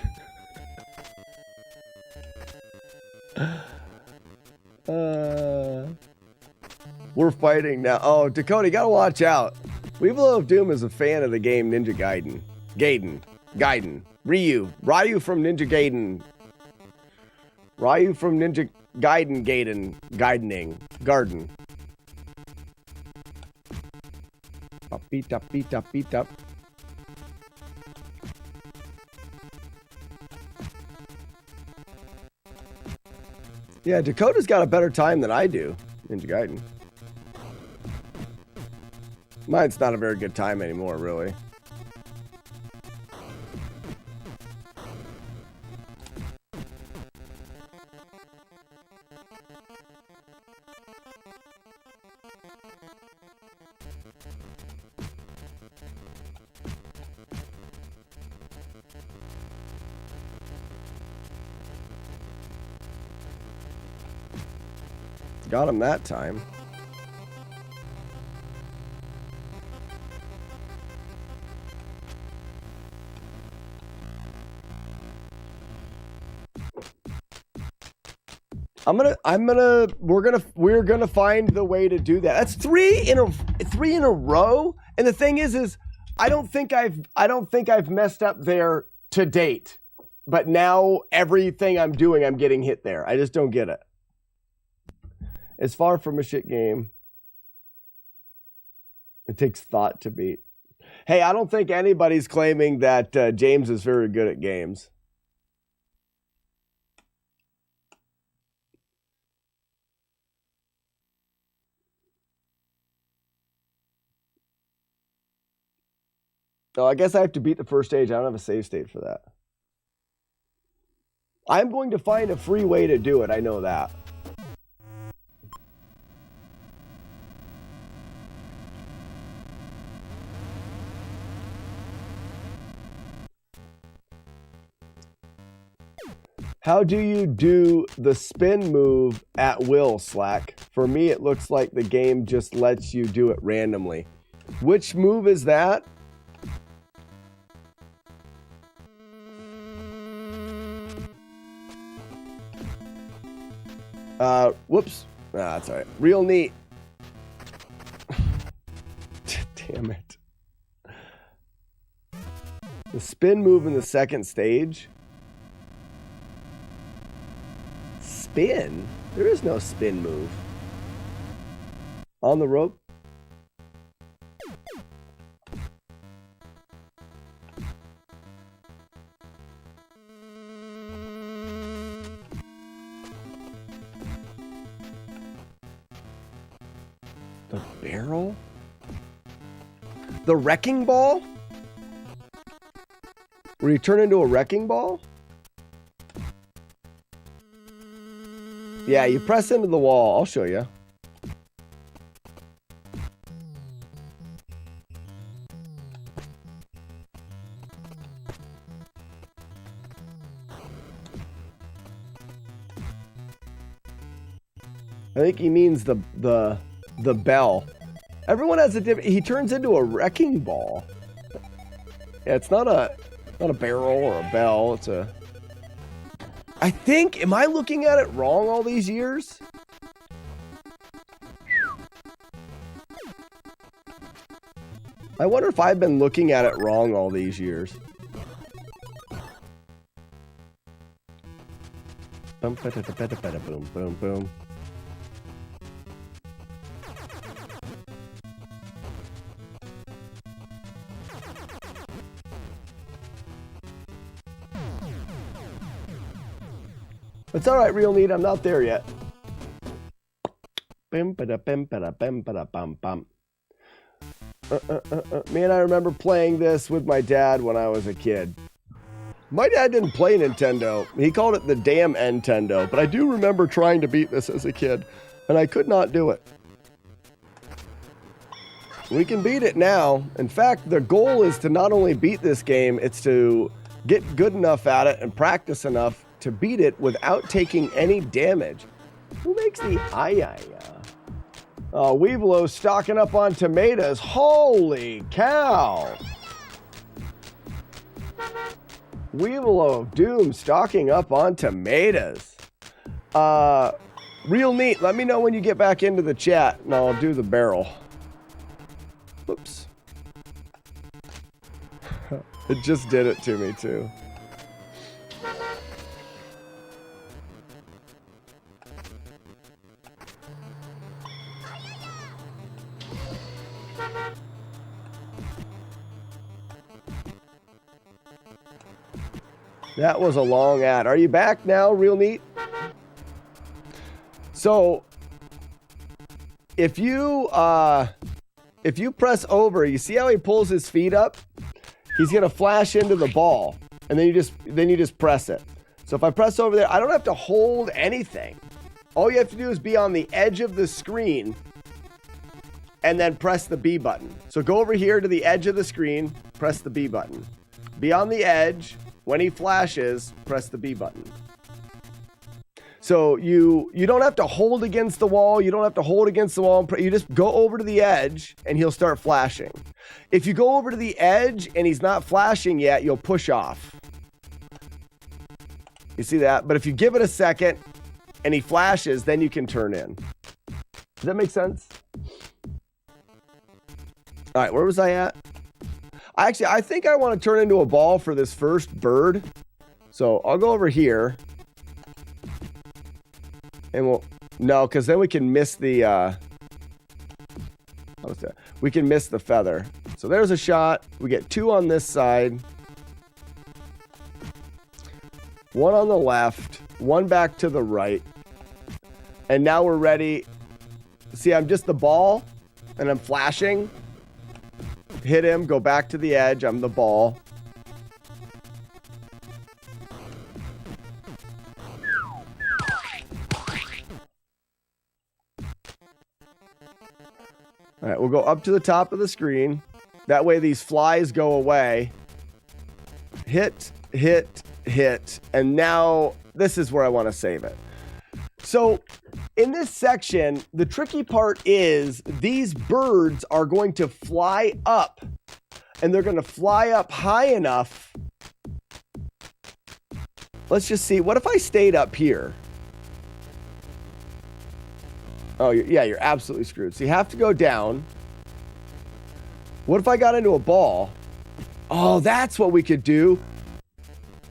We're fighting now. Oh, Dakota, you gotta watch out. Weevil of Doom is a fan of the game Ninja Gaiden. Gaiden. Ryu from Ninja Gaiden. Ryu from Ninja Gaidening. Garden. Beat up. Yeah, Dakota's got a better time than I do. Ninja Gaiden. Mine's not a very good time anymore, really. Got him that time. We're gonna find the way to do that. That's three in a row. And the thing is I don't think I've messed up there to date. But now everything I'm doing, I'm getting hit there. I just don't get it. It's far from a shit game. It takes thought to beat. Hey, I don't think anybody's claiming that James is very good at games. Oh, I guess I have to beat the first stage. I don't have a save state for that. I'm going to find a free way to do it. I know that. How do you do the spin move at will, Slack? For me, it looks like the game just lets you do it randomly. Which move is that? Whoops. That's all right. Real neat. Damn it. The spin move in the second stage. Spin? There is no spin move. On the rope. The barrel? The wrecking ball? Where you turn into a wrecking ball? Yeah, you press into the wall. I'll show you. I think he means the bell. Everyone has a different. He turns into a wrecking ball. Yeah, it's not a barrel or a bell. It's a. I think. Am I looking at it wrong all these years? I wonder if I've been looking at it wrong all these years. Boom, boom, boom. It's all right, real neat. I'm not there yet. Man, I remember playing this with my dad when I was a kid. My dad didn't play Nintendo. He called it the damn Nintendo, but I do remember trying to beat this as a kid, and I could not do it. We can beat it now. In fact, the goal is to not only beat this game, it's to get good enough at it and practice enough to beat it without taking any damage. Who makes the Oh, Weevilo stocking up on tomatoes. Holy cow! Weevilo of Doom stocking up on tomatoes. Real neat. Let me know when you get back into the chat, and I'll do the barrel. Whoops. It just did it to me, too. That was a long ad. Are you back now, Real Neat? So, if you press over, you see how he pulls his feet up? He's gonna flash into the ball, and then you just press it. So if I press over there, I don't have to hold anything. All you have to do is be on the edge of the screen, and then press the B button. So go over here to the edge of the screen, press the B button. Be on the edge. When he flashes, press the B button. So you don't have to hold against the wall. You don't have to hold against the wall. You just go over to the edge and he'll start flashing. If you go over to the edge and he's not flashing yet, you'll push off. You see that? But if you give it a second and he flashes, then you can turn in. Does that make sense? All right, where was I at? Actually, I think I want to turn into a ball for this first bird. So I'll go over here. And no, because then we can miss the, we can miss the feather. So there's a shot. We get 2 on this side. 1 on the left. 1 back to the right. And now we're ready. See, I'm just the ball and I'm flashing. Hit him, go back to the edge. I'm the ball. All right, we'll go up to the top of the screen. That way these flies go away. Hit, hit, hit. And now this is where I want to save it. So in this section, the tricky part is these birds are going to fly up, and they're going to fly up high enough. Let's just see. What if I stayed up here? Oh, yeah, you're absolutely screwed. So you have to go down. What if I got into a ball? Oh, that's what we could do.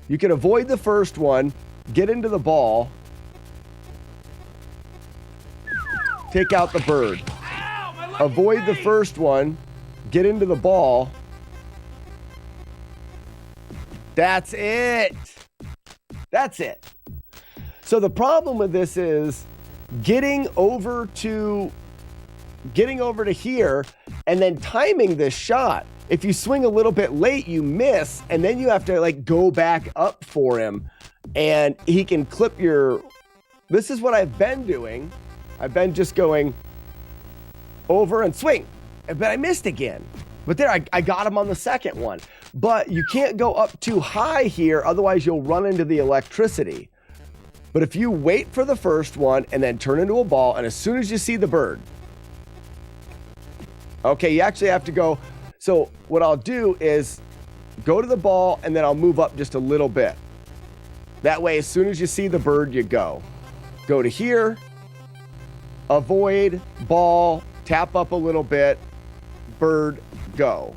You can avoid the first one, get into the ball. Take out the bird. Avoid the first one. Get into the ball. That's it. That's it. So the problem with this is getting over to here and then timing this shot. If you swing a little bit late, you miss, and then you have to like go back up for him, and he can clip your. This is what I've been doing. I've been just going over and swing, but I missed again. But there, I got him on the second one. But you can't go up too high here, otherwise you'll run into the electricity. But if you wait for the first one and then turn into a ball, and as soon as you see the bird, okay, you actually have to go. So what I'll do is go to the ball, and then I'll move up just a little bit. That way, as soon as you see the bird, you go. Go to here. Avoid, ball, tap up a little bit, bird, go.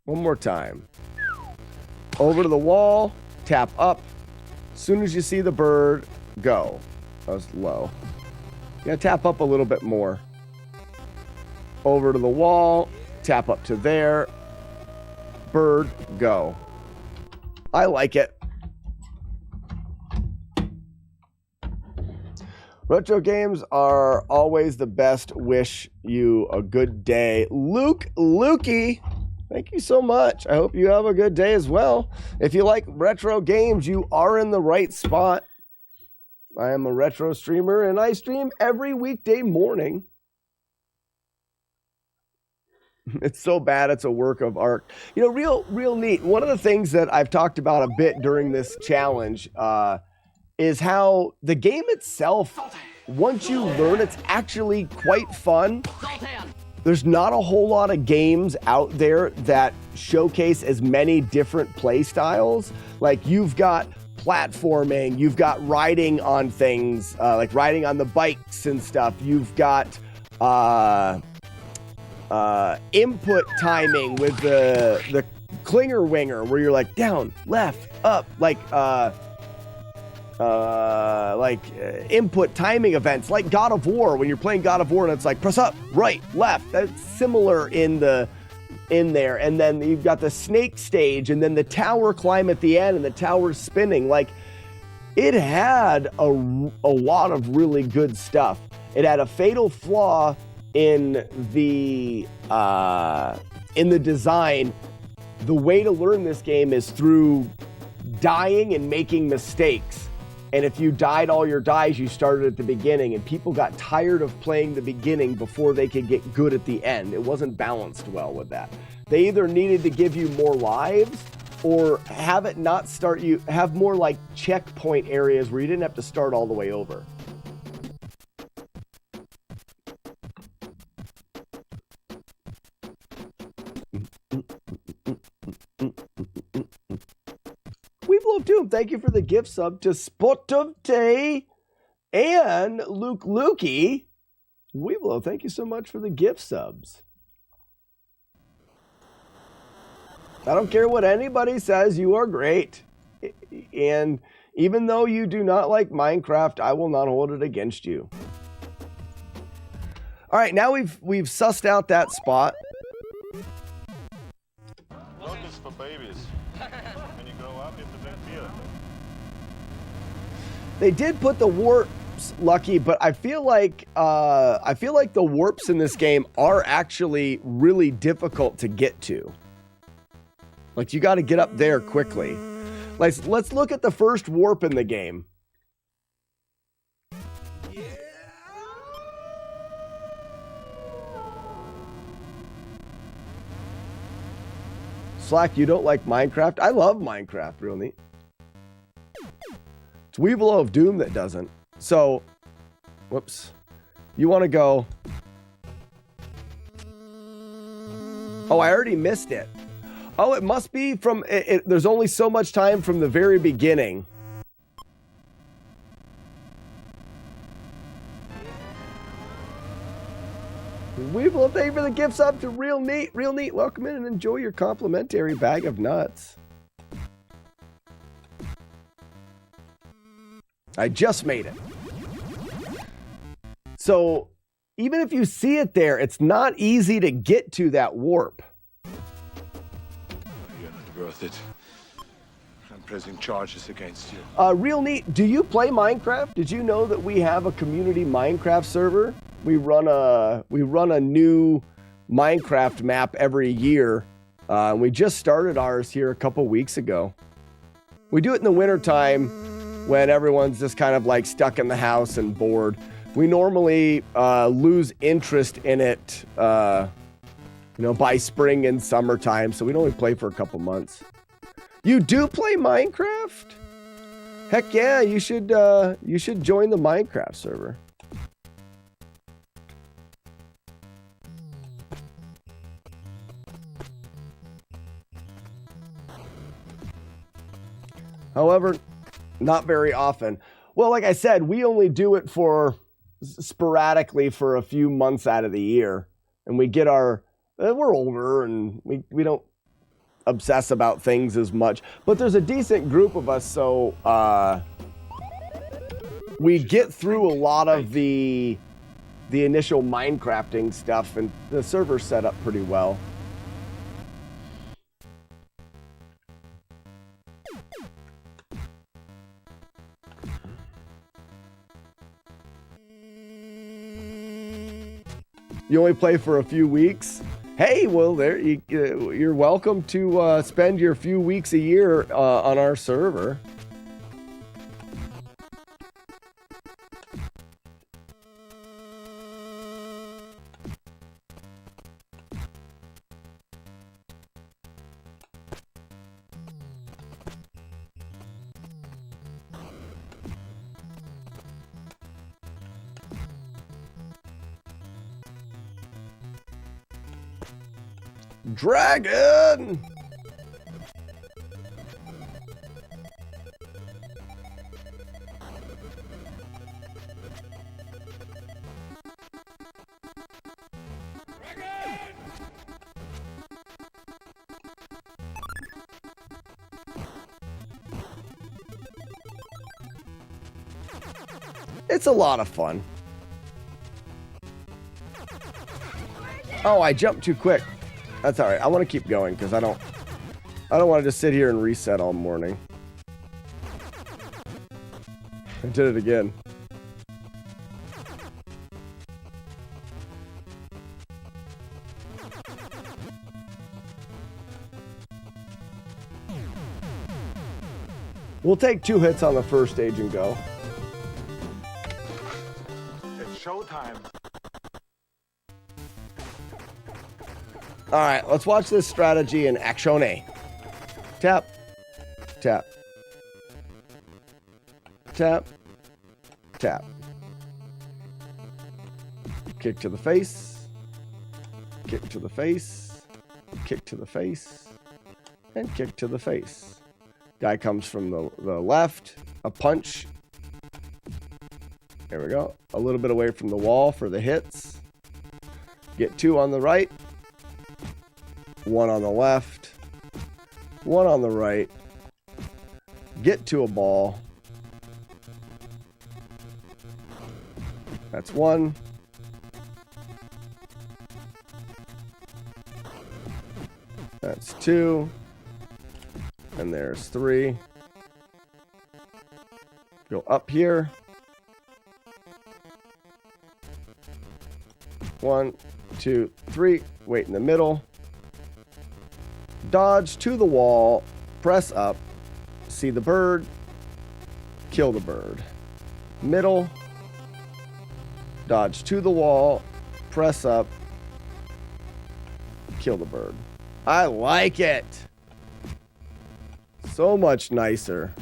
One more time. Over to the wall, tap up. As soon as you see the bird, go. That was low. You gotta tap up a little bit more. Over to the wall, tap up to there, bird, go. I like it. Retro games are always the best. Wish you a good day. Lukey, thank you so much. I hope you have a good day as well. If you like retro games, you are in the right spot. I am a retro streamer, and I stream every weekday morning. It's so bad, it's a work of art. You know, real neat. One of the things that I've talked about a bit during this challenge is how the game itself, once you learn, it's actually quite fun. There's not a whole lot of games out there that showcase as many different play styles. Like, you've got platforming, you've got riding on things, like riding on the bikes and stuff. You've got input timing with the clinger winger, where you're like down, left, up, like input timing events, like God of War, when you're playing God of War and it's like press up, right, left. That's similar in there. And then you've got the snake stage, and then the tower climb at the end, and the tower's spinning. Like, it had a lot of really good stuff. It had a fatal flaw in the design. The way to learn this game is through dying and making mistakes. And if you died all your dies, you started at the beginning, and people got tired of playing the beginning before they could get good at the end. It wasn't balanced well with that. They either needed to give you more lives or have it not start you, have more like checkpoint areas where you didn't have to start all the way over. We've loved Doom. Thank you for the gift sub to Spot of Day and Lukey. Weeblo, thank you so much for the gift subs. I don't care what anybody says, you are great. And even though you do not like Minecraft, I will not hold it against you. All right, now we've sussed out that spot. Notice for babies. When you grow up, you have to drink beer. They did put the warps, Lucky, but I feel like the warps in this game are actually really difficult to get to. Like, you got to get up there quickly. Let's look at the first warp in the game. Slack, you don't like Minecraft? I love Minecraft, real neat. It's Weevil of Doom that doesn't. So, whoops. You want to go. Oh, I already missed it. Oh, it must be from, there's only so much time from the very beginning. Weevil, thank you for the gifts up to Real Neat. Real Neat, welcome in and enjoy your complimentary bag of nuts. I just made it. So, even if you see it there, it's not easy to get to that warp. You're not worth it. I'm pressing charges against you. Real Neat, do you play Minecraft? Did you know that we have a community Minecraft server? We run a new Minecraft map every year. We just started ours here a couple weeks ago. We do it in the wintertime when everyone's just kind of like stuck in the house and bored. We normally lose interest in it, by spring and summertime, so we only play for a couple months. You do play Minecraft? Heck yeah, you should join the Minecraft server. However, not very often. Well, like I said, we only do it for sporadically for a few months out of the year. And we get we're older and we don't obsess about things as much. But there's a decent group of us, so we get through a lot of the initial Minecrafting stuff, and the server's set up pretty well. You only play for a few weeks. Hey, well, you're welcome to spend your few weeks a year on our server. Dragon! It's a lot of fun. Oh, I jumped too quick. That's all right. I want to keep going because I don't want to just sit here and reset all morning. I did it again. We'll take 2 hits on the first stage and go. It's showtime. All right, let's watch this strategy in action. Tap, tap, tap, tap. Kick to the face, kick to the face, kick to the face, and kick to the face. Guy comes from the left, a punch. There we go. A little bit away from the wall for the hits. Get 2 on the right. 1 on the left, 1 on the right, get to a ball. That's 1. That's 2. And there's 3. Go up here. 1, 2, 3. Wait in the middle. Dodge to the wall, press up, see the bird, kill the bird. Middle, dodge to the wall, press up, kill the bird. I like it. So much nicer.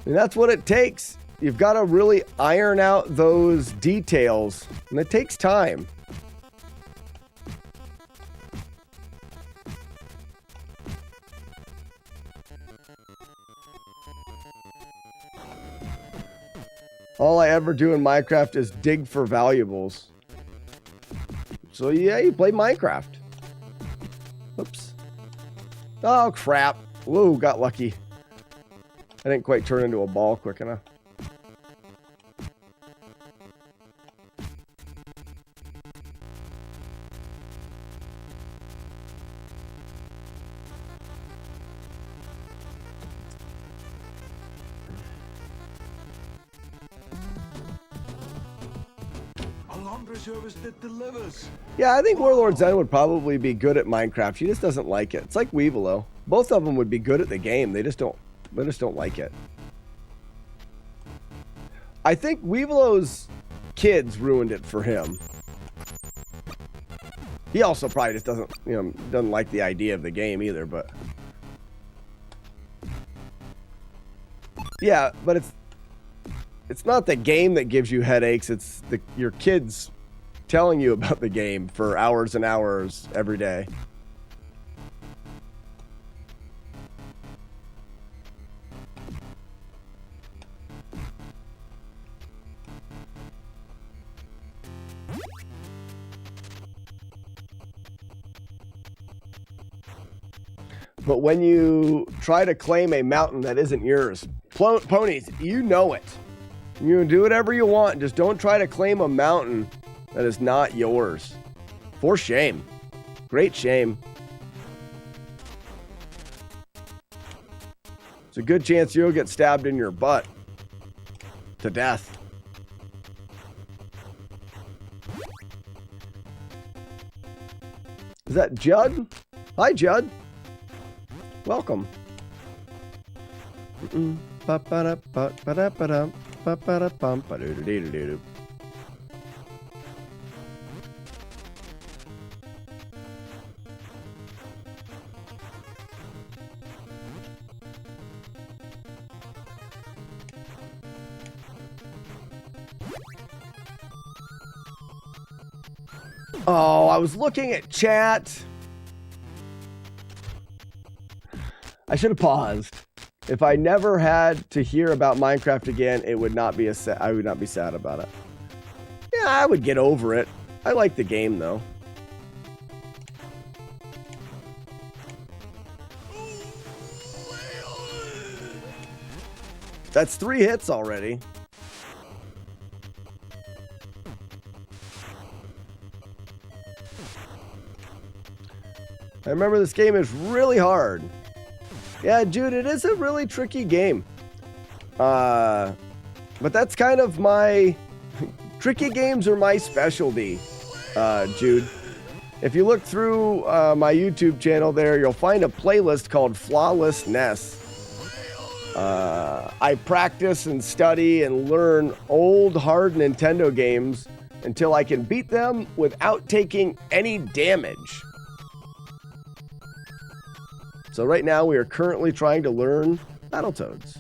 And that's what it takes. You've got to really iron out those details, and it takes time. All I ever do in Minecraft is dig for valuables. So yeah, you play Minecraft. Oops. Oh, crap. Whoa, got lucky. I didn't quite turn into a ball quick enough. Service that delivers. Yeah, I think Warlord Zen would probably be good at Minecraft. He just doesn't like it. It's like Weevilo. Both of them would be good at the game. They just don't like it. I think Weevilo's kids ruined it for him. He also probably just doesn't like the idea of the game either, but yeah, but it's not the game that gives you headaches, it's your kids telling you about the game for hours and hours every day. But when you try to claim a mountain that isn't yours, ponies, you know it. You can do whatever you want. Just don't try to claim a mountain that is not yours. For shame. Great shame. It's a good chance you'll get stabbed in your butt. to death. Is that Judd? Hi, Judd. Welcome. Oh, I was looking at chat. I should have paused. If I never had to hear about Minecraft again, it would not be I would not be sad about it. Yeah, I would get over it. I like the game though. That's 3 hits already. I remember this game is really hard. Yeah, Jude, it is a really tricky game. But that's kind of my... tricky games are my specialty, Jude. If you look through my YouTube channel there, you'll find a playlist called FlawlessNES. I practice and study and learn old, hard Nintendo games until I can beat them without taking any damage. So right now we are currently trying to learn Battletoads.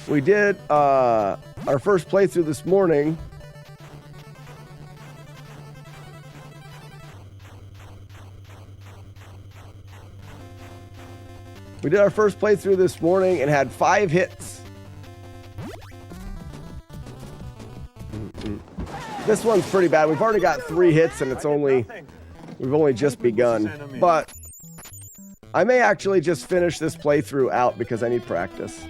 We did our first playthrough this morning. We did our first playthrough this morning and had 5 hits. This one's pretty bad. We've already got 3 hits and we've only just begun. But I may actually just finish this playthrough out because I need practice.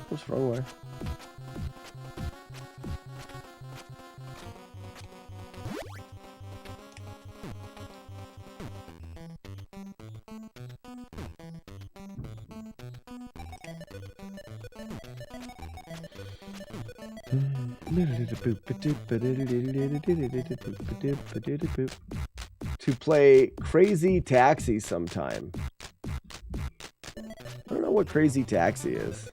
What's the wrong way? To play Crazy Taxi sometime. I don't know what Crazy Taxi is.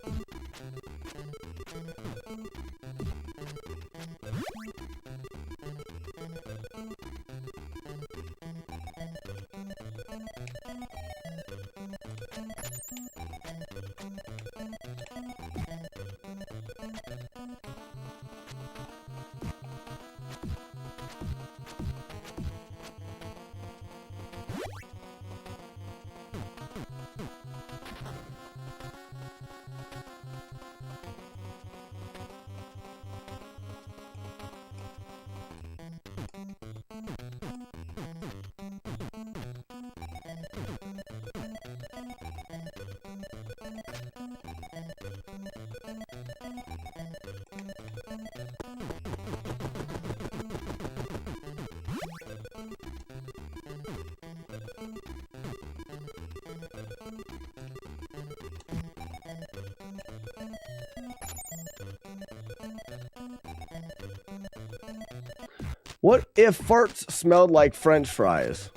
What if farts smelled like French fries?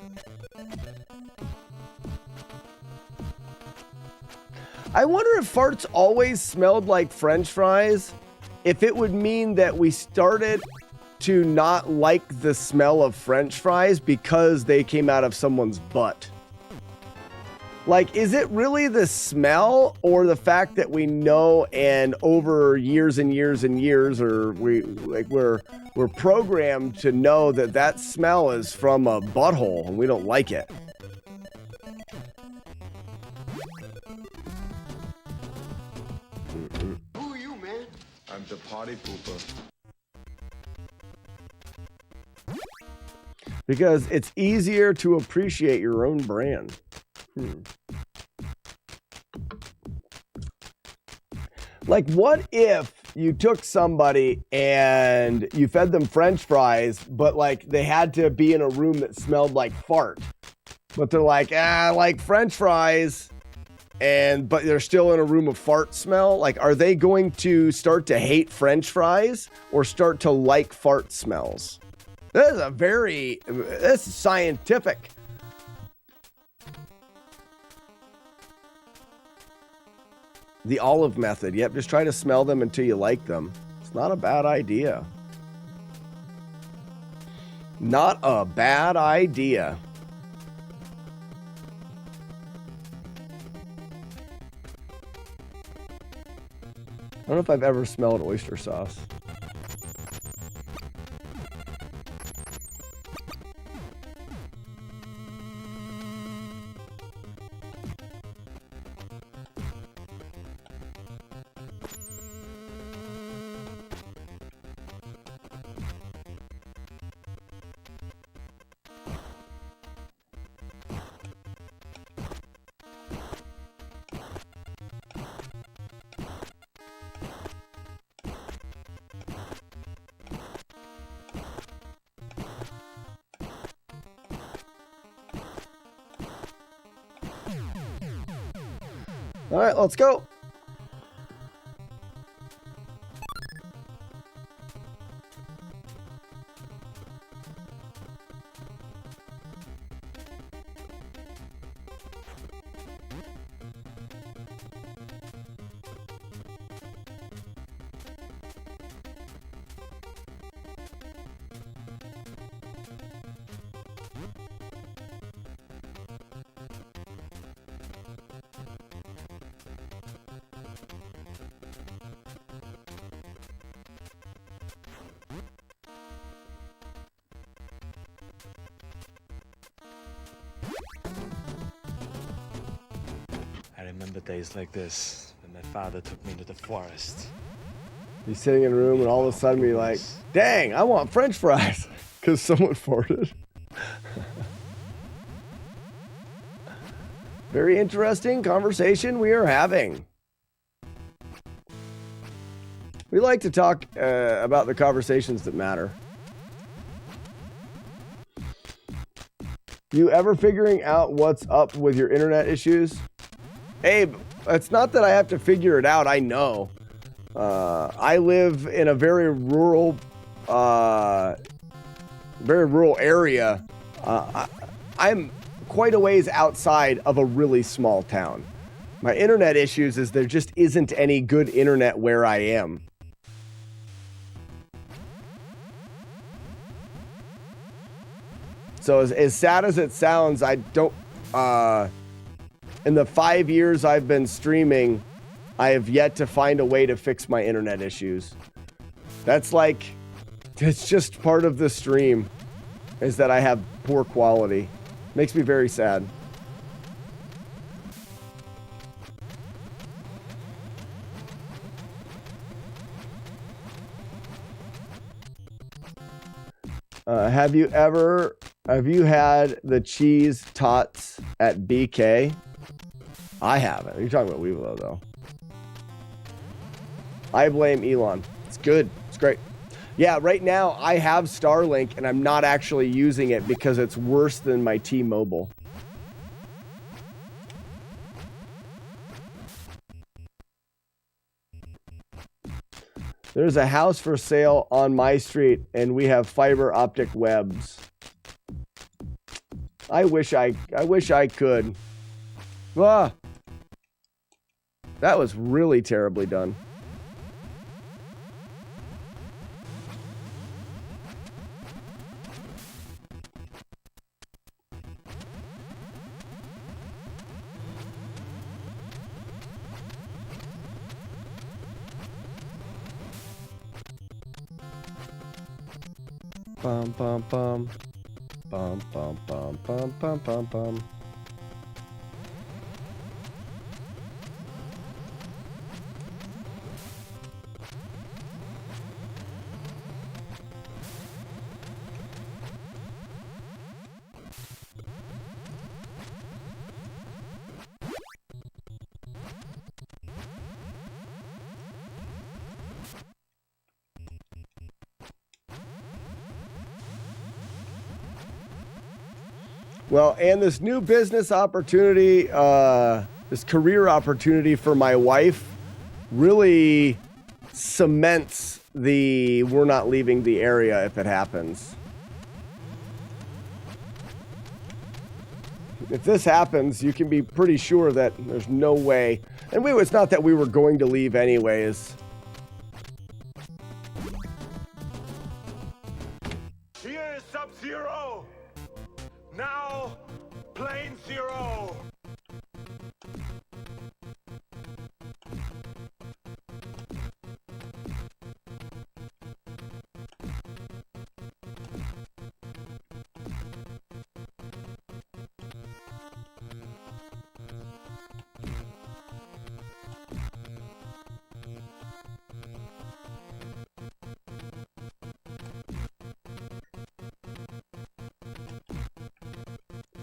I wonder if farts always smelled like French fries, if it would mean that we started to not like the smell of French fries because they came out of someone's butt. Like, is it really the smell or the fact that we know and over years and years and years, or we're we're programmed to know that that smell is from a butthole and we don't like it. Who are you, man? I'm the party pooper. Because it's easier to appreciate your own brand. Like, what if you took somebody and you fed them French fries, but like they had to be in a room that smelled like fart, but they're like, I like French fries, but they're still in a room of fart smell? Like, are they going to start to hate French fries or start to like fart smells? This is scientific. The olive method. Yep, just try to smell them until you like them. It's not a bad idea. Not a bad idea. I don't know if I've ever smelled oyster sauce. All right, let's go. I remember days like this when my father took me to the forest. You're sitting in a room and all of a sudden you're like, dang, I want French fries because someone farted. Very interesting conversation we are having. We like to talk about the conversations that matter. You ever figuring out what's up with your internet issues? Abe, it's not that I have to figure it out. I know. I live in a very rural area. I'm quite a ways outside of a really small town. My internet issues is there just isn't any good internet where I am. So as sad as it sounds, I don't, in the 5 years I've been streaming, I have yet to find a way to fix my internet issues. That's like, it's just part of the stream, is that I have poor quality. Makes me very sad. Have you had the cheese tots at BK? I haven't. You're talking about Weeblo though. I blame Elon. It's good. It's great. Yeah, right now I have Starlink and I'm not actually using it because it's worse than my T-Mobile. There's a house for sale on my street and we have fiber optic webs. I wish I could. Ah, that was really terribly done. Bum bum bum. Bum bum bum bum bum bum bum. Well, and this new business opportunity, this career opportunity for my wife really cements the we're not leaving the area if it happens. If this happens, you can be pretty sure that there's no way. And it's not that we were going to leave anyways. Here is Sub-Zero. Now, Plane Zero.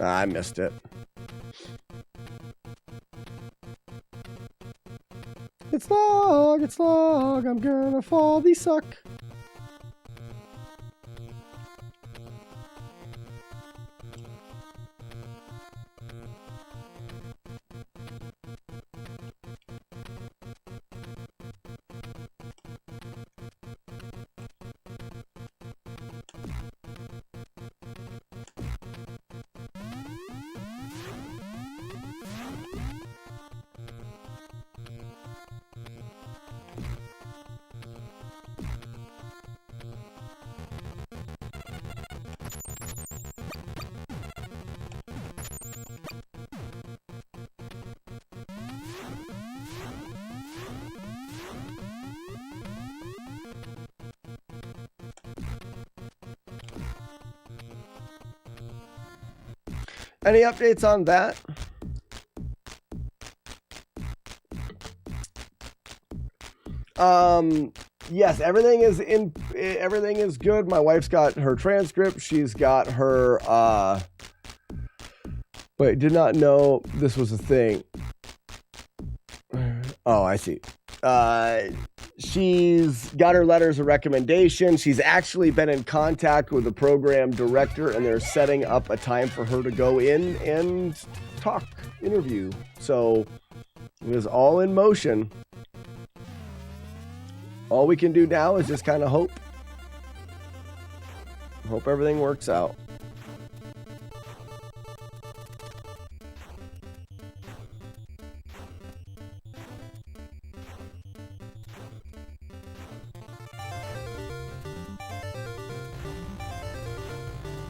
I missed it. It's log, I'm gonna fall the suck. Any updates on that? Yes, everything is good. My wife's got her transcript. She's got her wait, did not know this was a thing. Oh, I see. She's got her letters of recommendation. She's actually been in contact with the program director, and they're setting up a time for her to go in and interview. So it is all in motion. All we can do now is just kind of hope everything works out.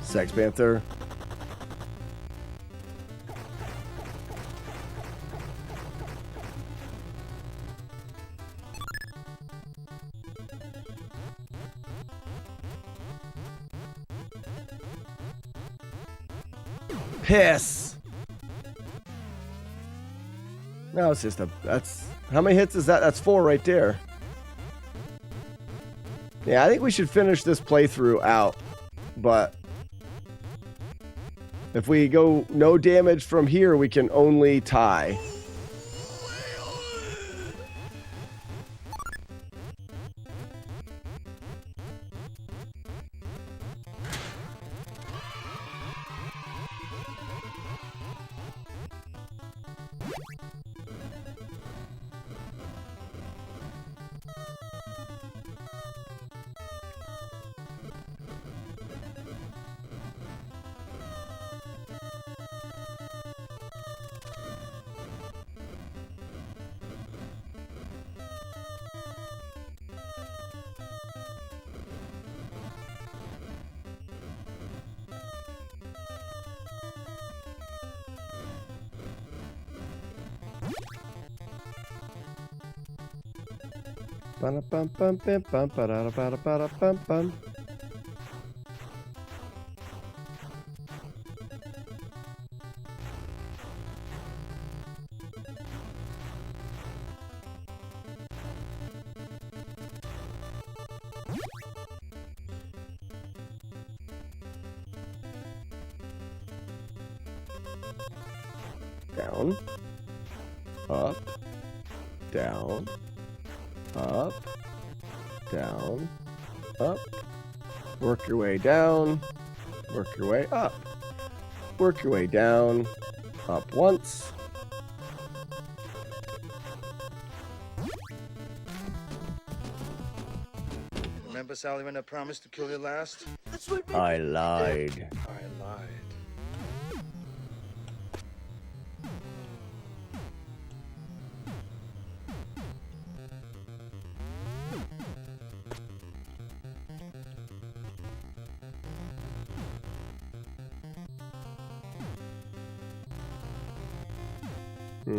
Sex Panther. Piss. No, it's just that's how many hits is that? That's 4 right there. Yeah, I think we should finish this playthrough out, but if we go no damage from here, we can only tie. Ba-da-bum-bum-bim-bum, ba-da-da-ba-da-ba-da-bum-bum. down, up, down, up, down, up. Work your way down, work your way up. Work your way down, up once. Remember, Sally, when I promised to kill you last? I lied. I lied.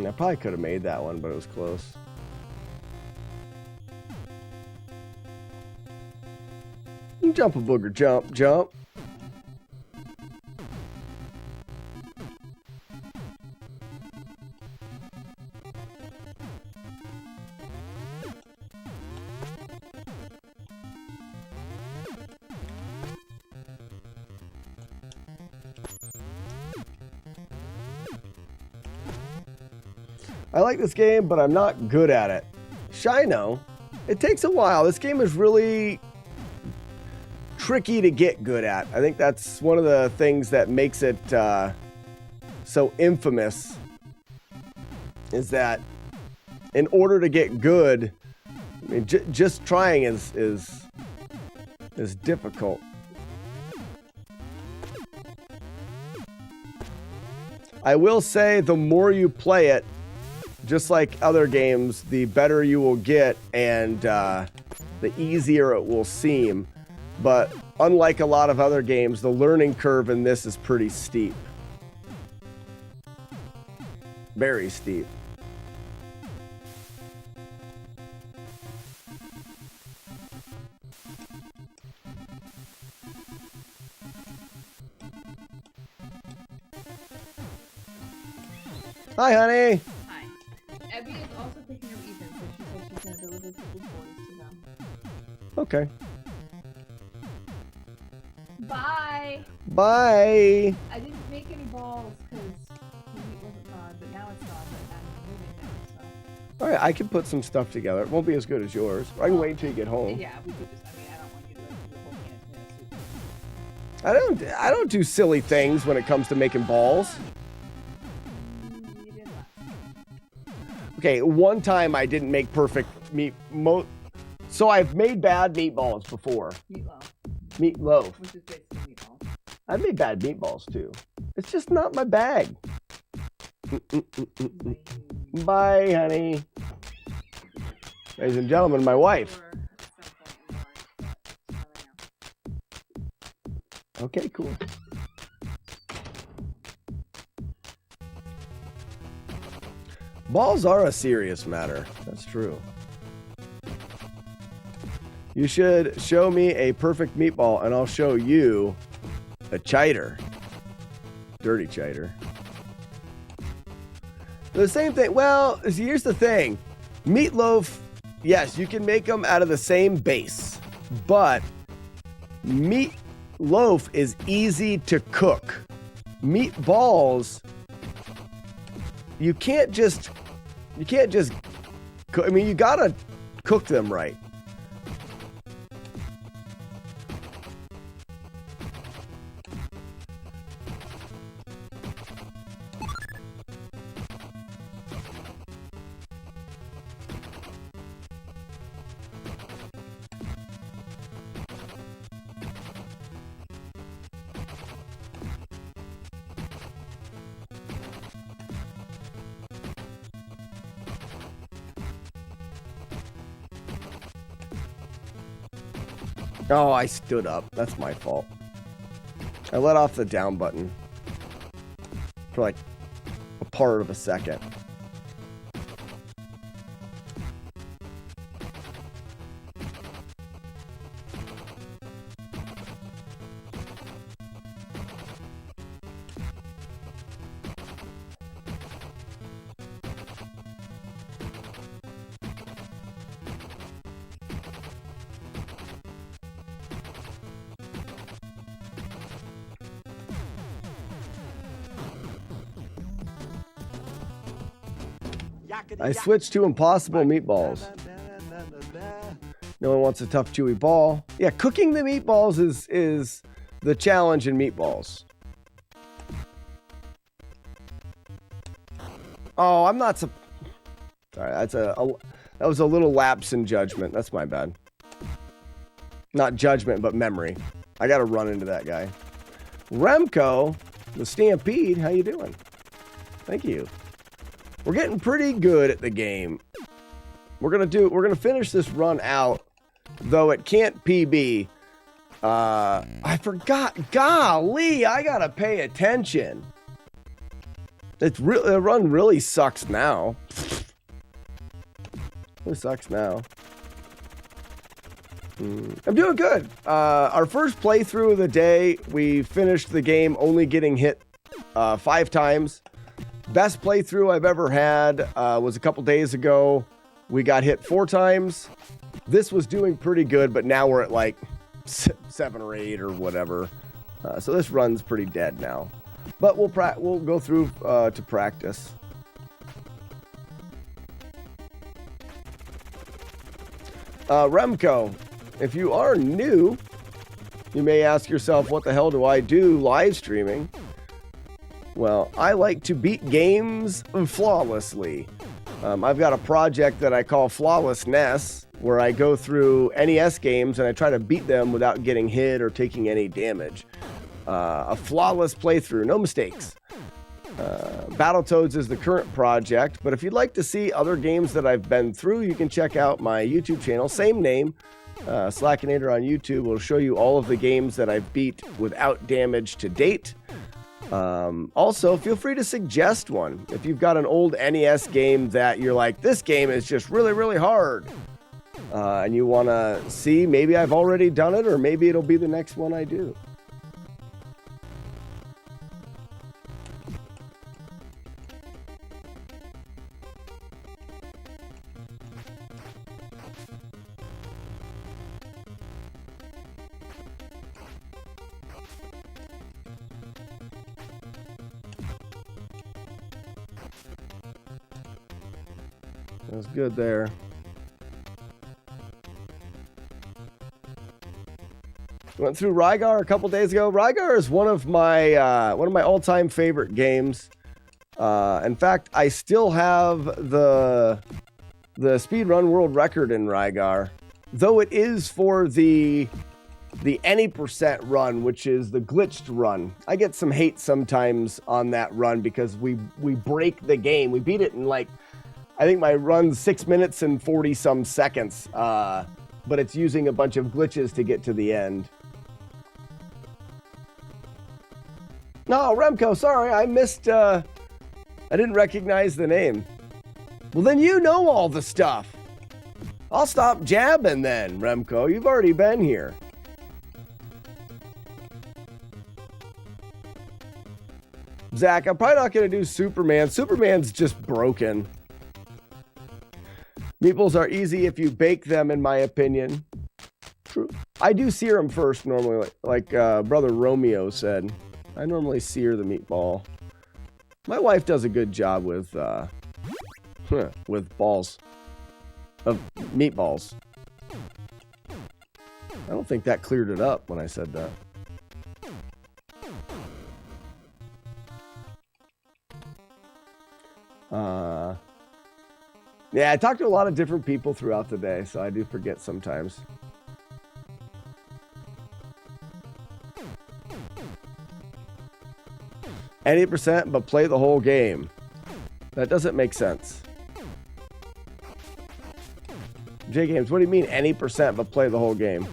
I probably could have made that one, but it was close. Jump a booger, jump, jump. I like this game, but I'm not good at it. Shino, it takes a while. This game is really tricky to get good at. I think that's one of the things that makes it so infamous, is that in order to get good, I mean, just trying is difficult. I will say the more you play it, just like other games, the better you will get and the easier it will seem. But unlike a lot of other games, the learning curve in this is pretty steep. Very steep. Hi, honey. Hi. Abby is also picking up Ethan, so she said she's going to deliver people's boys to them. Okay. Bye. Bye. I didn't make any balls because the meat wasn't thawed, but now it's thawed, but I'm moving now, so. All right, I can put some stuff together. It won't be as good as yours. I can wait until you get home. Yeah, we could just, I mean, I don't want you to like, do the whole can of tomato soup. I don't do silly things when it comes to making balls. You did last. Okay, one time I didn't make perfect meat. So I've made bad meatballs before. Meatloaf. Meatloaf. Which is basically meatballs. I've made bad meatballs too. It's just not my bag. Bye, honey. Ladies and gentlemen, my wife. Okay, cool. Balls are a serious matter. That's true. You should show me a perfect meatball and I'll show you a cheddar. Dirty cheddar. The same thing. Well, here's the thing. Meatloaf, yes, you can make them out of the same base, but meatloaf is easy to cook. Meatballs, you can't just cook. I mean, you gotta cook them right. Oh, I stood up. That's my fault. I let off the down button for like a part of a second. I switched to impossible meatballs. No one wants a tough, chewy ball. Yeah, cooking the meatballs is the challenge in meatballs. Oh, I'm not. Sorry, that was a little lapse in judgment. That's my bad. Not judgment, but memory. I got to run into that guy. Remco, the Stampede. How you doing? Thank you. We're getting pretty good at the game. We're gonna finish this run out, though it can't PB. I forgot. Golly, I gotta pay attention. The run really sucks now. It sucks now. I'm doing good. Our first playthrough of the day, we finished the game only getting hit 5 times. Best playthrough I've ever had was a couple days ago. We got hit 4 times. This was doing pretty good, but now we're at like 7 or 8 or whatever. So this run's pretty dead now. But we'll go through to practice. Remco, if you are new, you may ask yourself, what the hell do I do live streaming? Well, I like to beat games flawlessly. I've got a project that I call FlawlessNES, where I go through NES games and I try to beat them without getting hit or taking any damage. A flawless playthrough, no mistakes. Battletoads is the current project, but if you'd like to see other games that I've been through, you can check out my YouTube channel, same name, Slackinator on YouTube. Will show you all of the games that I've beat without damage to date. Also, feel free to suggest one. If you've got an old NES game that you're like, this game is just really, really hard, and you want to see, maybe I've already done it, or maybe it'll be the next one I do. That was good there. Went through Rygar a couple days ago. Rygar is one of my all-time favorite games. In fact, I still have the speedrun world record in Rygar, though it is for the any percent run, which is the glitched run. I get some hate sometimes on that run because we break the game. We beat it in like, I think my run's 6 minutes and 40 some seconds, but it's using a bunch of glitches to get to the end. No, Remco, sorry, I missed, I didn't recognize the name. Well, then you know all the stuff. I'll stop jabbing then, Remco. You've already been here. Zach, I'm probably not going to do Superman. Superman's just broken. Meatballs are easy if you bake them, in my opinion. True. I do sear them first normally, like Brother Romeo said. I normally sear the meatball. My wife does a good job with balls of meatballs. I don't think that cleared it up when I said that. Yeah, I talk to a lot of different people throughout the day, so I do forget sometimes. Any percent, but play the whole game. That doesn't make sense. J Games, what do you mean any percent, but play the whole game?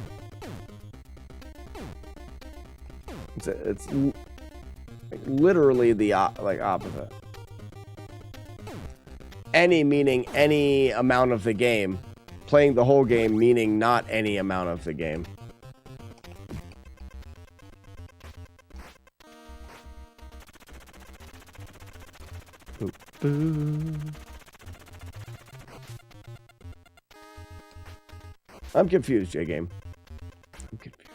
It's like literally the opposite. Any meaning any amount of the game. Playing the whole game meaning not any amount of the game. Boop, boop. I'm confused, J-Game. I'm confused.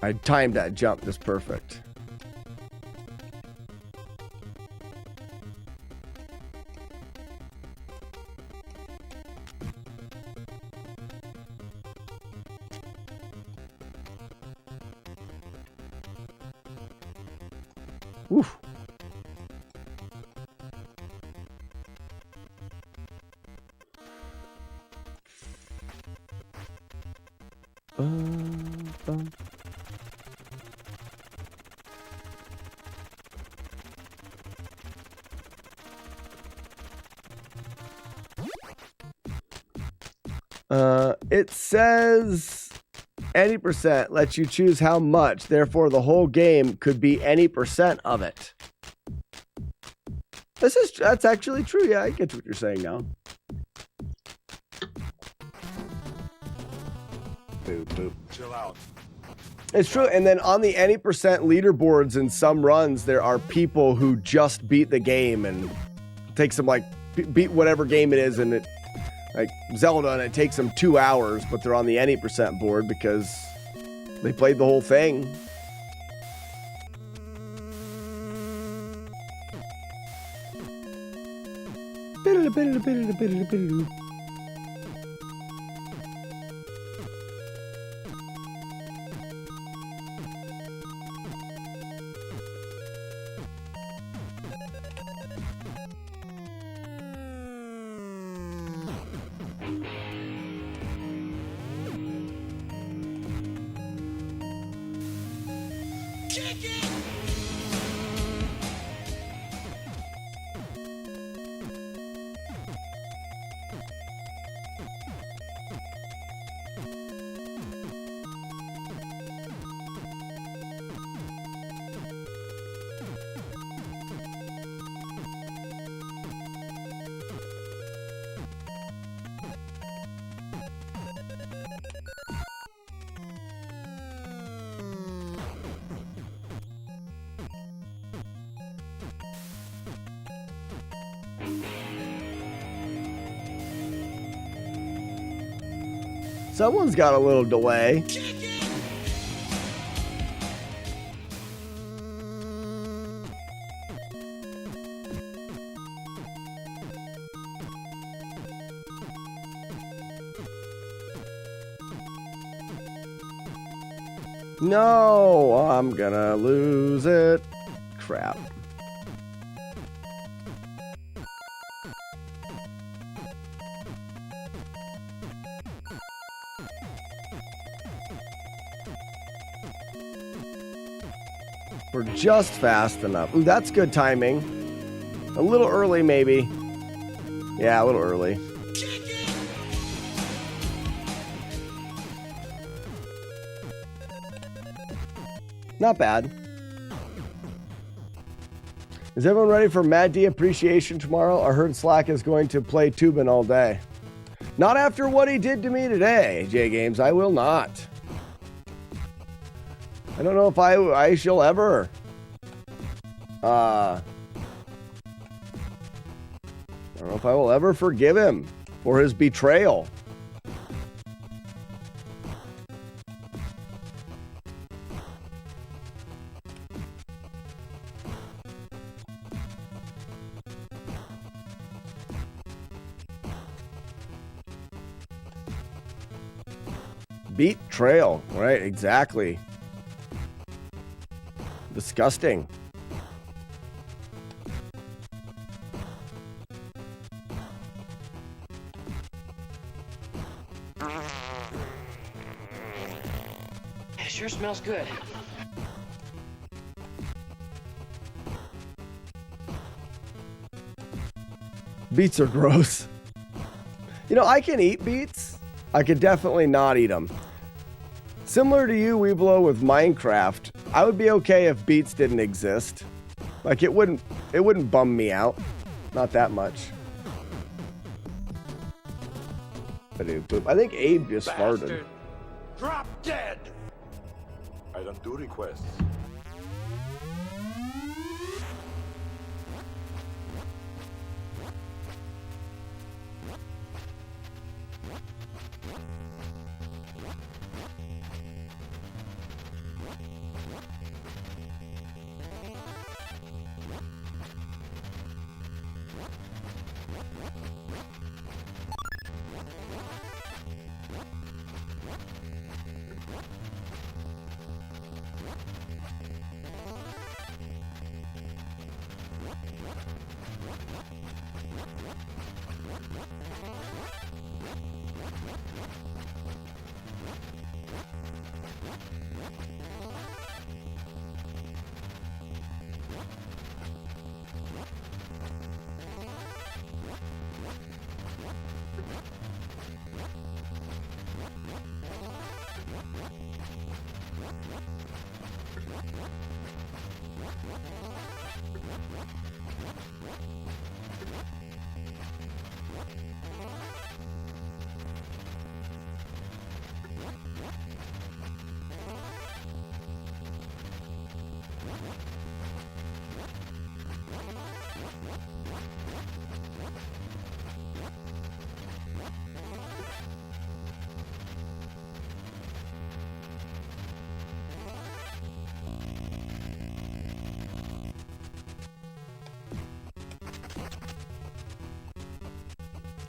I timed that jump just perfect. Oof. Bum. It says any percent lets you choose how much. Therefore, the whole game could be any percent of it. That's actually true. Yeah, I get what you're saying now. Boop, boop. Chill out. It's true. And then on the any percent leaderboards in some runs, there are people who just beat the game and takes them like beat whatever game it is, and it like Zelda, and it takes them 2 hours, but they're on the any percent board because they played the whole thing. Someone's got a little delay. No, I'm gonna lose it. Crap. We're just fast enough. Ooh, that's good timing. A little early, maybe. Yeah, a little early. Not bad. Is everyone ready for Mad D Appreciation tomorrow? I heard Slack is going to play Tubin all day. Not after what he did to me today, J Games. I will not. I don't know if I shall ever. I don't know if I will ever forgive him for his betrayal. Betrayal, right? Exactly. Disgusting. It sure smells good. Beets are gross. You know, I can eat beets. I could definitely not eat them. Similar to you, Weeblo, with Minecraft, I would be okay if beets didn't exist. Like it wouldn't bum me out. Not that much. I think Abe just farted. Drop dead! I don't do requests.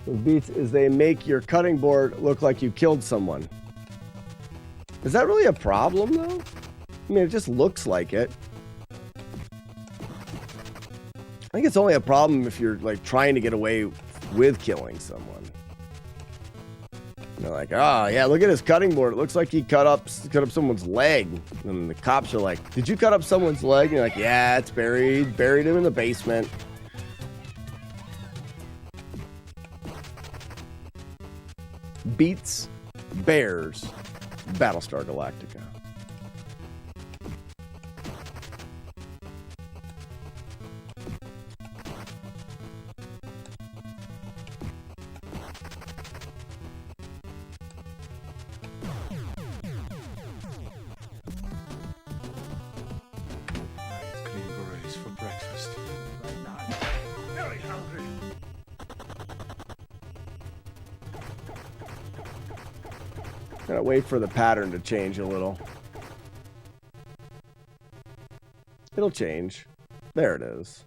With beats is they make your cutting board look like you killed someone. Is that really a problem though? I mean, it just looks like it. I think it's only a problem if you're like trying to get away with killing someone. They're like, oh yeah, look at his cutting board. It looks like he cut up someone's leg. And the cops are like, did you cut up someone's leg? And you're like, yeah, it's buried. Buried him in the basement. Beats, Bears, Battlestar Galactica. Green berets for breakfast. Very hungry. Gotta wait for the pattern to change a little. It'll change. There it is.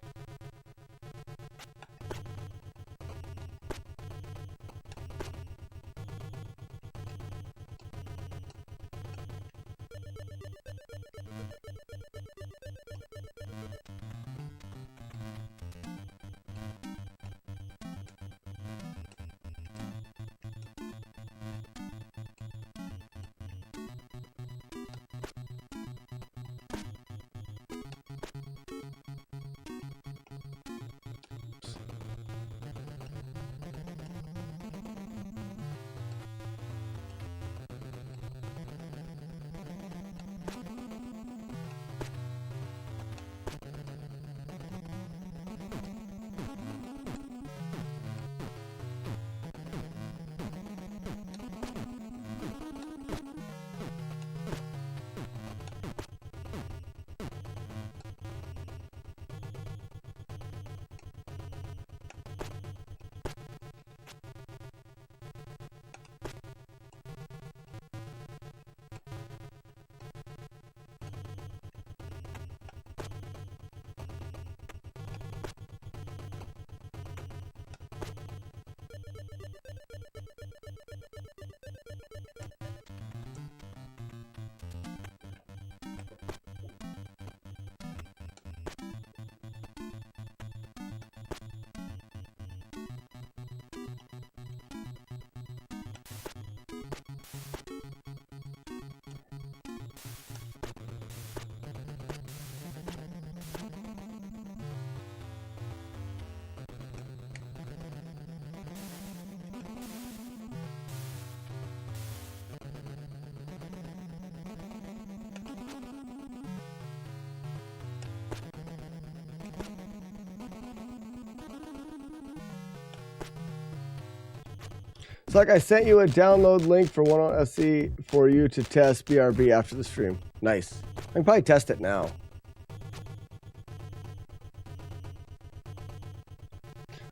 It's like I sent you a download link for one on SC for you to test BRB after the stream. Nice. I can probably test it now.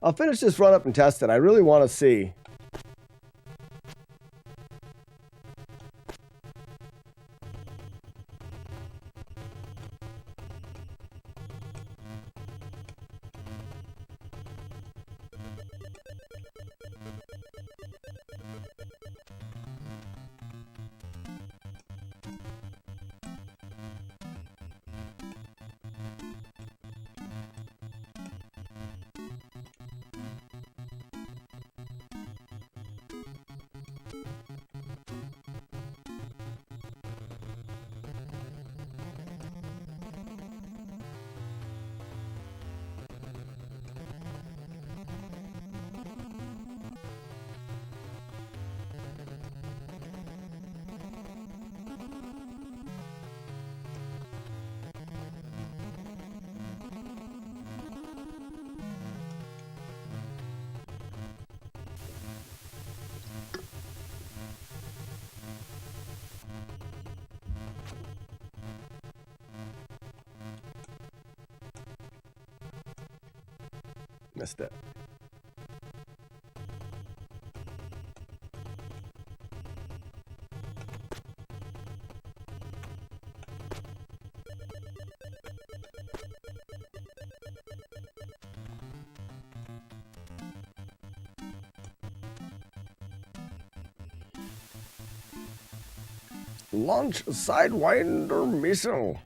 I'll finish this run up and test it. I really want to see. Missed it. Launch Sidewinder missile.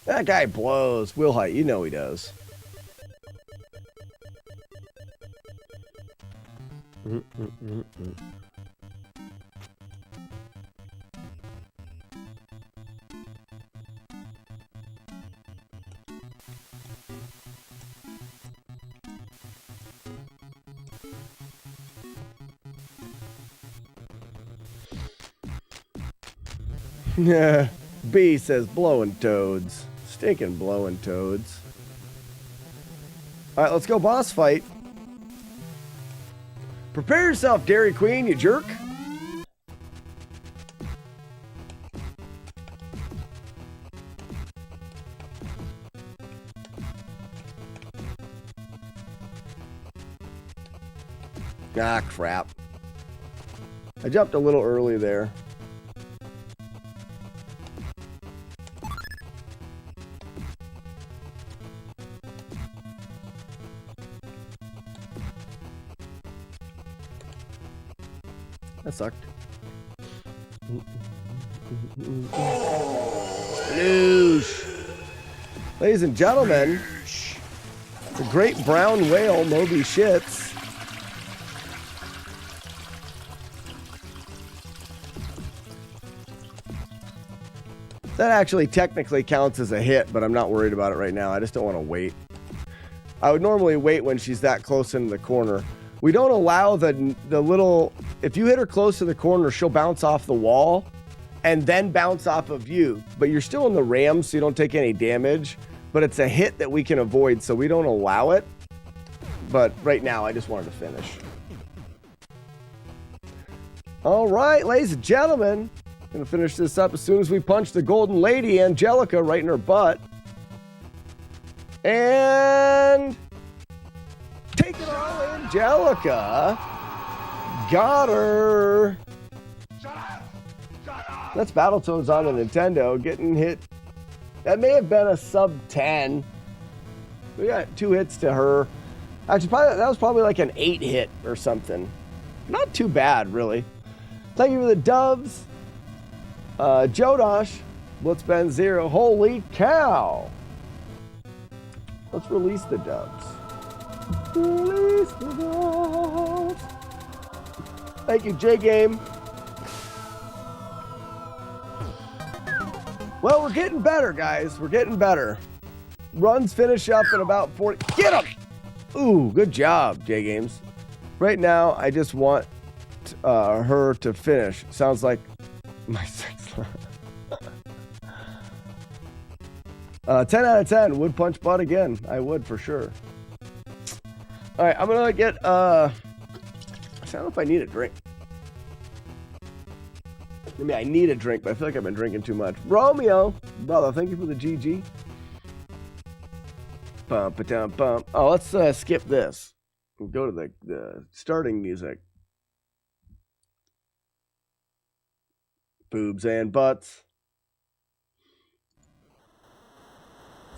That guy blows. Will Height, you know he does. Yeah. B says blowing toads. Stinking blowing toads. Alright, let's go boss fight. Prepare yourself, Dairy Queen, you jerk. Ah, crap. I jumped a little early there. That sucked. Sploosh. Ladies and gentlemen, the great brown whale, Moby Shits. That actually technically counts as a hit, but I'm not worried about it right now. I just don't want to wait. I would normally wait when she's that close into the corner. We don't allow the little... If you hit her close to the corner, she'll bounce off the wall and then bounce off of you. But you're still in the ram, so you don't take any damage. But it's a hit that we can avoid, so we don't allow it. But right now, I just wanted to finish. All right, ladies and gentlemen. Going to finish this up as soon as we punch the golden lady, Angelica, right in her butt. And... take it all, Angelica. Got her. That's Battletoads on the Nintendo. Getting hit. That may have been a sub 10. We got 2 hits to her. Actually, that was probably like an 8 hit or something. Not too bad, really. Thank you for the doves. Jodosh. Blitzben 0. Holy cow. Let's release the doves. Release the doves. Thank you, J-Game. Well, we're getting better, guys. We're getting better. Runs finish up in about 40. Get him! Ooh, good job, J-Games. Right now, I just want her to finish. Sounds like my sex life. 10 out of 10. Would punch butt again. I would for sure. All right, I'm going to get... I don't know if I need a drink. I mean, I need a drink, but I feel like I've been drinking too much. Romeo, brother, thank you for the GG. Bum, ba-dum, bum. Oh, let's skip this. We'll go to the starting music. Boobs and butts.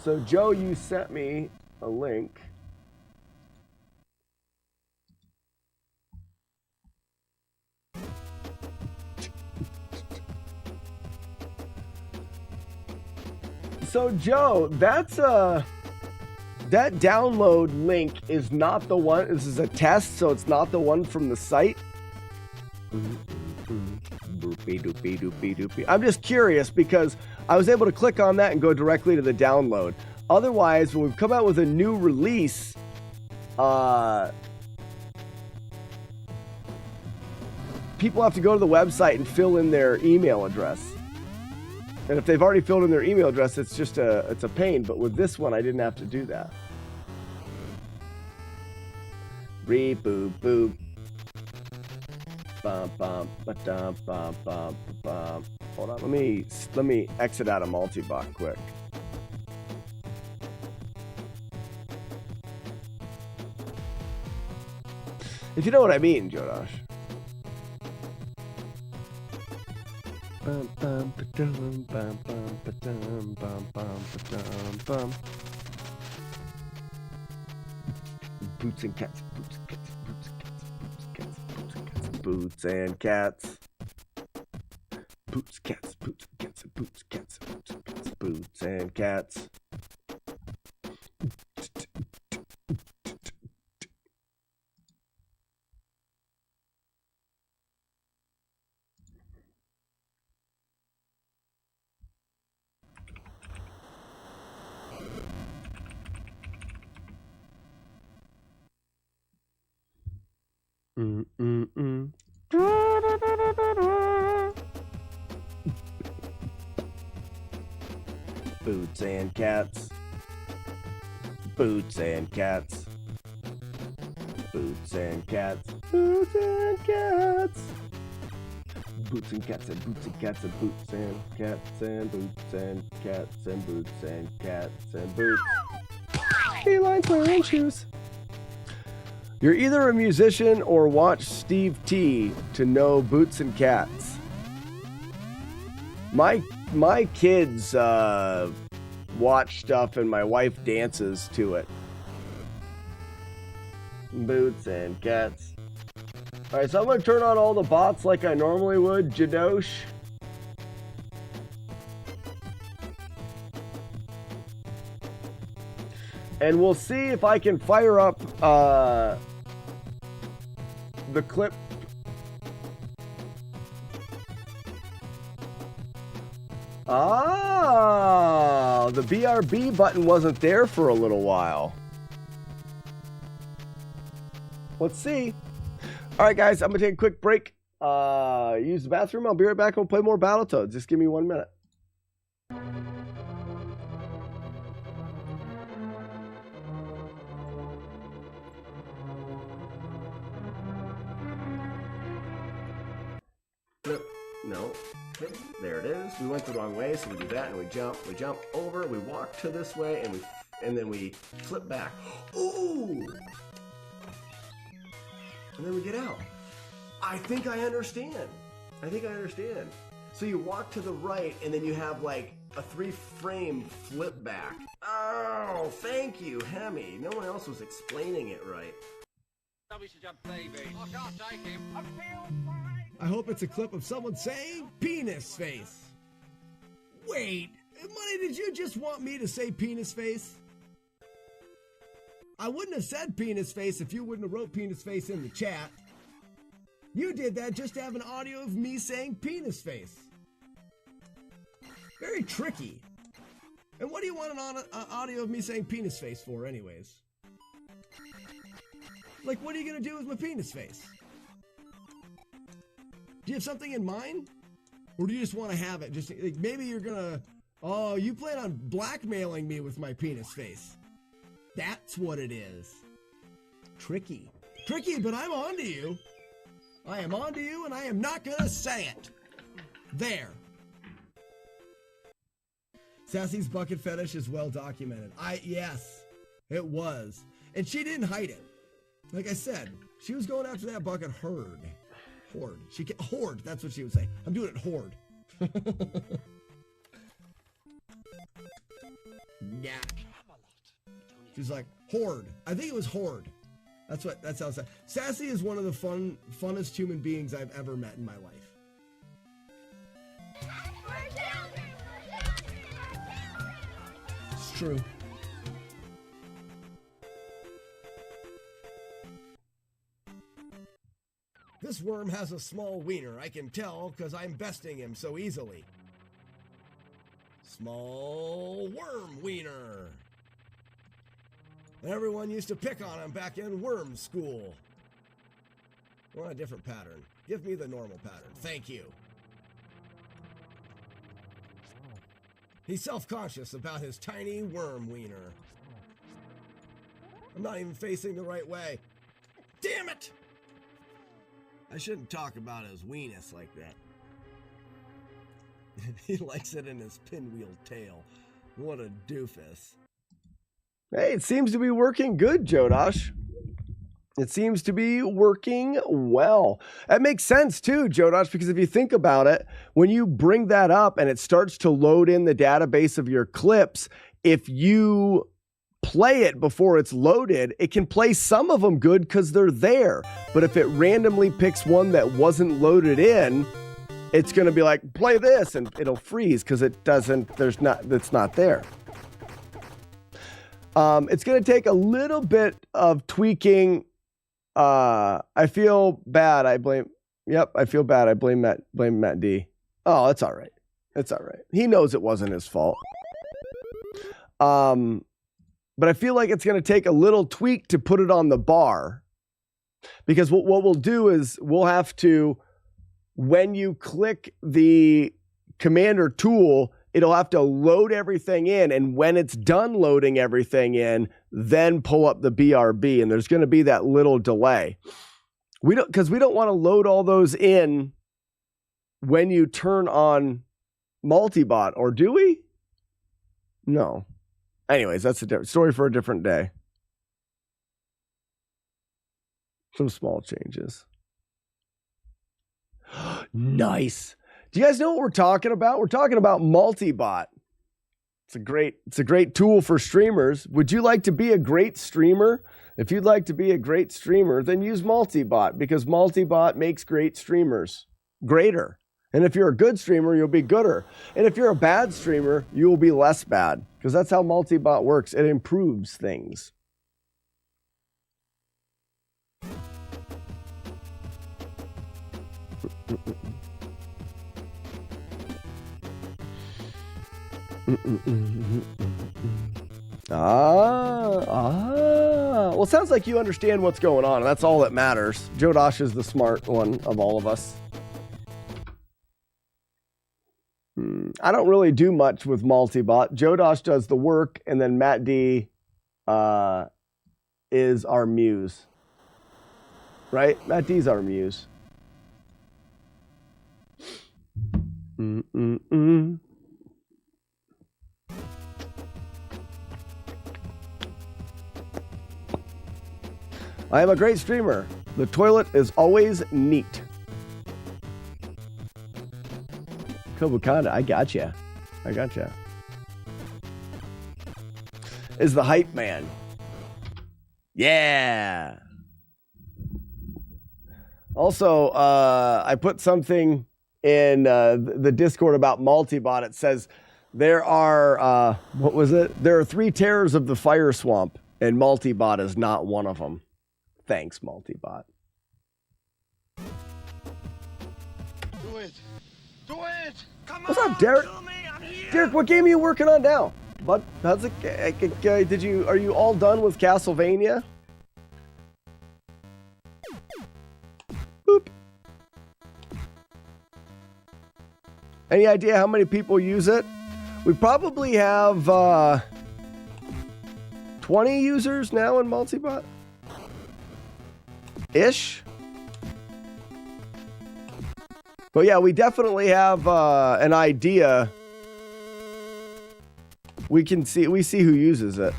So, Joe, you sent me a link. So Joe, that's that download link is not the one. This is a test, so it's not the one from the site. Boopy doopy doopy doopy. I'm just curious because I was able to click on that and go directly to the download. Otherwise, when we come out with a new release, people have to go to the website and fill in their email address. And if they've already filled in their email address, it's just it's a pain. But with this one, I didn't have to do that. Boop boop. Bum bum ba-dum, bum bum bum. Hold on, let me exit out of multi-bot quick. If you know what I mean, Jodosh. Bum bum ba-dum, bum bum ba-dum, bum bum ba-dum, bum. Boots and cats, boots and cats, boots and cats, boots and cats, boots and cats. Boots, cats, boots, cats, boots, cats, boots, cats, boots and cats. Boots and cats. Boots and cats. Boots and cats. Boots and cats. Boots and cats and boots and cats and boots and cats and boots and cats and boots and cats and boots. Felines wearing shoes. You're either a musician or watch Steve T to know boots and cats. My kids watch stuff and my wife dances to it. Boots and cats. Alright, so I'm going to turn on all the bots like I normally would, Jadosh. And we'll see if I can fire up the clip. Ah, the BRB button wasn't there for a little while. Let's see. All right, guys, I'm going to take a quick break. Use the bathroom. I'll be right back. We'll play more Battletoads. Just give me 1 minute. No. There it is. We went the wrong way, so we do that and we jump over, we walk to this way, and then we flip back. Ooh! And then we get out. I think I understand. So you walk to the right, and then you have like a 3-frame flip back. Oh, thank you, Hemi. No one else was explaining it right. I hope it's a clip of someone saying penis face. Wait, Money, did you just want me to say penis face? I wouldn't have said penis face if you wouldn't have wrote penis face in the chat. You did that just to have an audio of me saying penis face. Very tricky. And what do you want an audio of me saying penis face for anyways? Like, what are you going to do with my penis face? Do you have something in mind? Or do you just want to have it? Just like, maybe you're going to... Oh, you plan on blackmailing me with my penis face. That's what it is. Tricky. Tricky, but I'm on to you. I am on to you, and I am not going to say it. There. Sassy's bucket fetish is well documented. Yes, it was. And she didn't hide it. Like I said, she was going after that bucket horde. Horde, that's what she would say. I'm doing it horde. Yeah. She's like, horde. I think it was horde. That's how it said. Sassy is one of the funnest human beings I've ever met in my life. true. This worm has a small wiener. I can tell because I'm besting him so easily. Small worm wiener. Everyone used to pick on him back in worm school. I want a different pattern. Give me the normal pattern. Thank you. He's self-conscious about his tiny worm wiener. I'm not even facing the right way. Damn it! I shouldn't talk about his weenus like that. He likes it in his pinwheel tail. What a doofus. Hey, it seems to be working good, Jodosh. It seems to be working well. That makes sense too, Jodosh, because if you think about it, when you bring that up and it starts to load in the database of your clips, if you play it before it's loaded, it can play some of them good because they're there. But if it randomly picks one that wasn't loaded in, it's going to be like, play this, and it'll freeze because it's not there. It's going to take a little bit of tweaking. I feel bad. I feel bad. I blame Matt D. Oh, it's all right. It's all right. He knows it wasn't his fault. But I feel like it's going to take a little tweak to put it on the bar. Because what we'll do is we'll have to, when you click the commander tool, it'll have to load everything in. And when it's done loading everything in, then pull up the BRB. And there's going to be that little delay. Because we don't want to load all those in when you turn on multibot, or do we? No. Anyways, that's a different story for a different day. Some small changes. Nice. Do you guys know what we're talking about? We're talking about multibot. It's a great tool for streamers. Would you like to be a great streamer? If you'd like to be a great streamer, then use multibot, because multibot makes great streamers greater. And if you're a good streamer, you'll be gooder. And if you're a bad streamer, you will be less bad, because that's how multibot works. It improves things. Well, it sounds like you understand what's going on, and that's all that matters. Jodosh is the smart one of all of us. I don't really do much with multibot. Jodosh does the work, and then Matt D is our muse. Right? Matt D's our muse. I am a great streamer. The toilet is always neat. Kobukanda, I gotcha. Is the hype man. Yeah. Also, I put something in the Discord about multibot. It says there are, what was it? There are 3 terrors of the fire swamp, and multibot is not one of them. Thanks, multibot. Do it! Do it! Come What's up, Derek? Derek, what game are you working on now? But how's it? Are you all done with Castlevania? Boop. Any idea how many people use it? We probably have 20 users now in multibot. Ish. But yeah, we definitely have an idea. We see who uses it.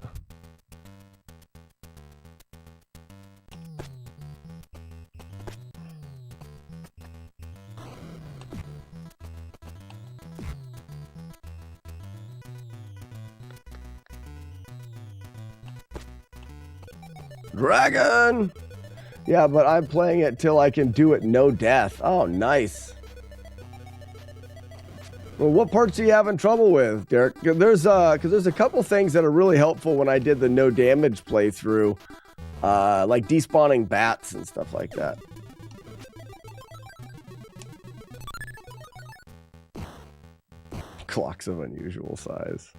Dragon! Yeah, but I'm playing it till I can do it no death. Oh, nice. Well, what parts are you having trouble with, Derek? There's a couple things that are really helpful when I did the no damage playthrough, like despawning bats and stuff like that. Clocks of unusual size.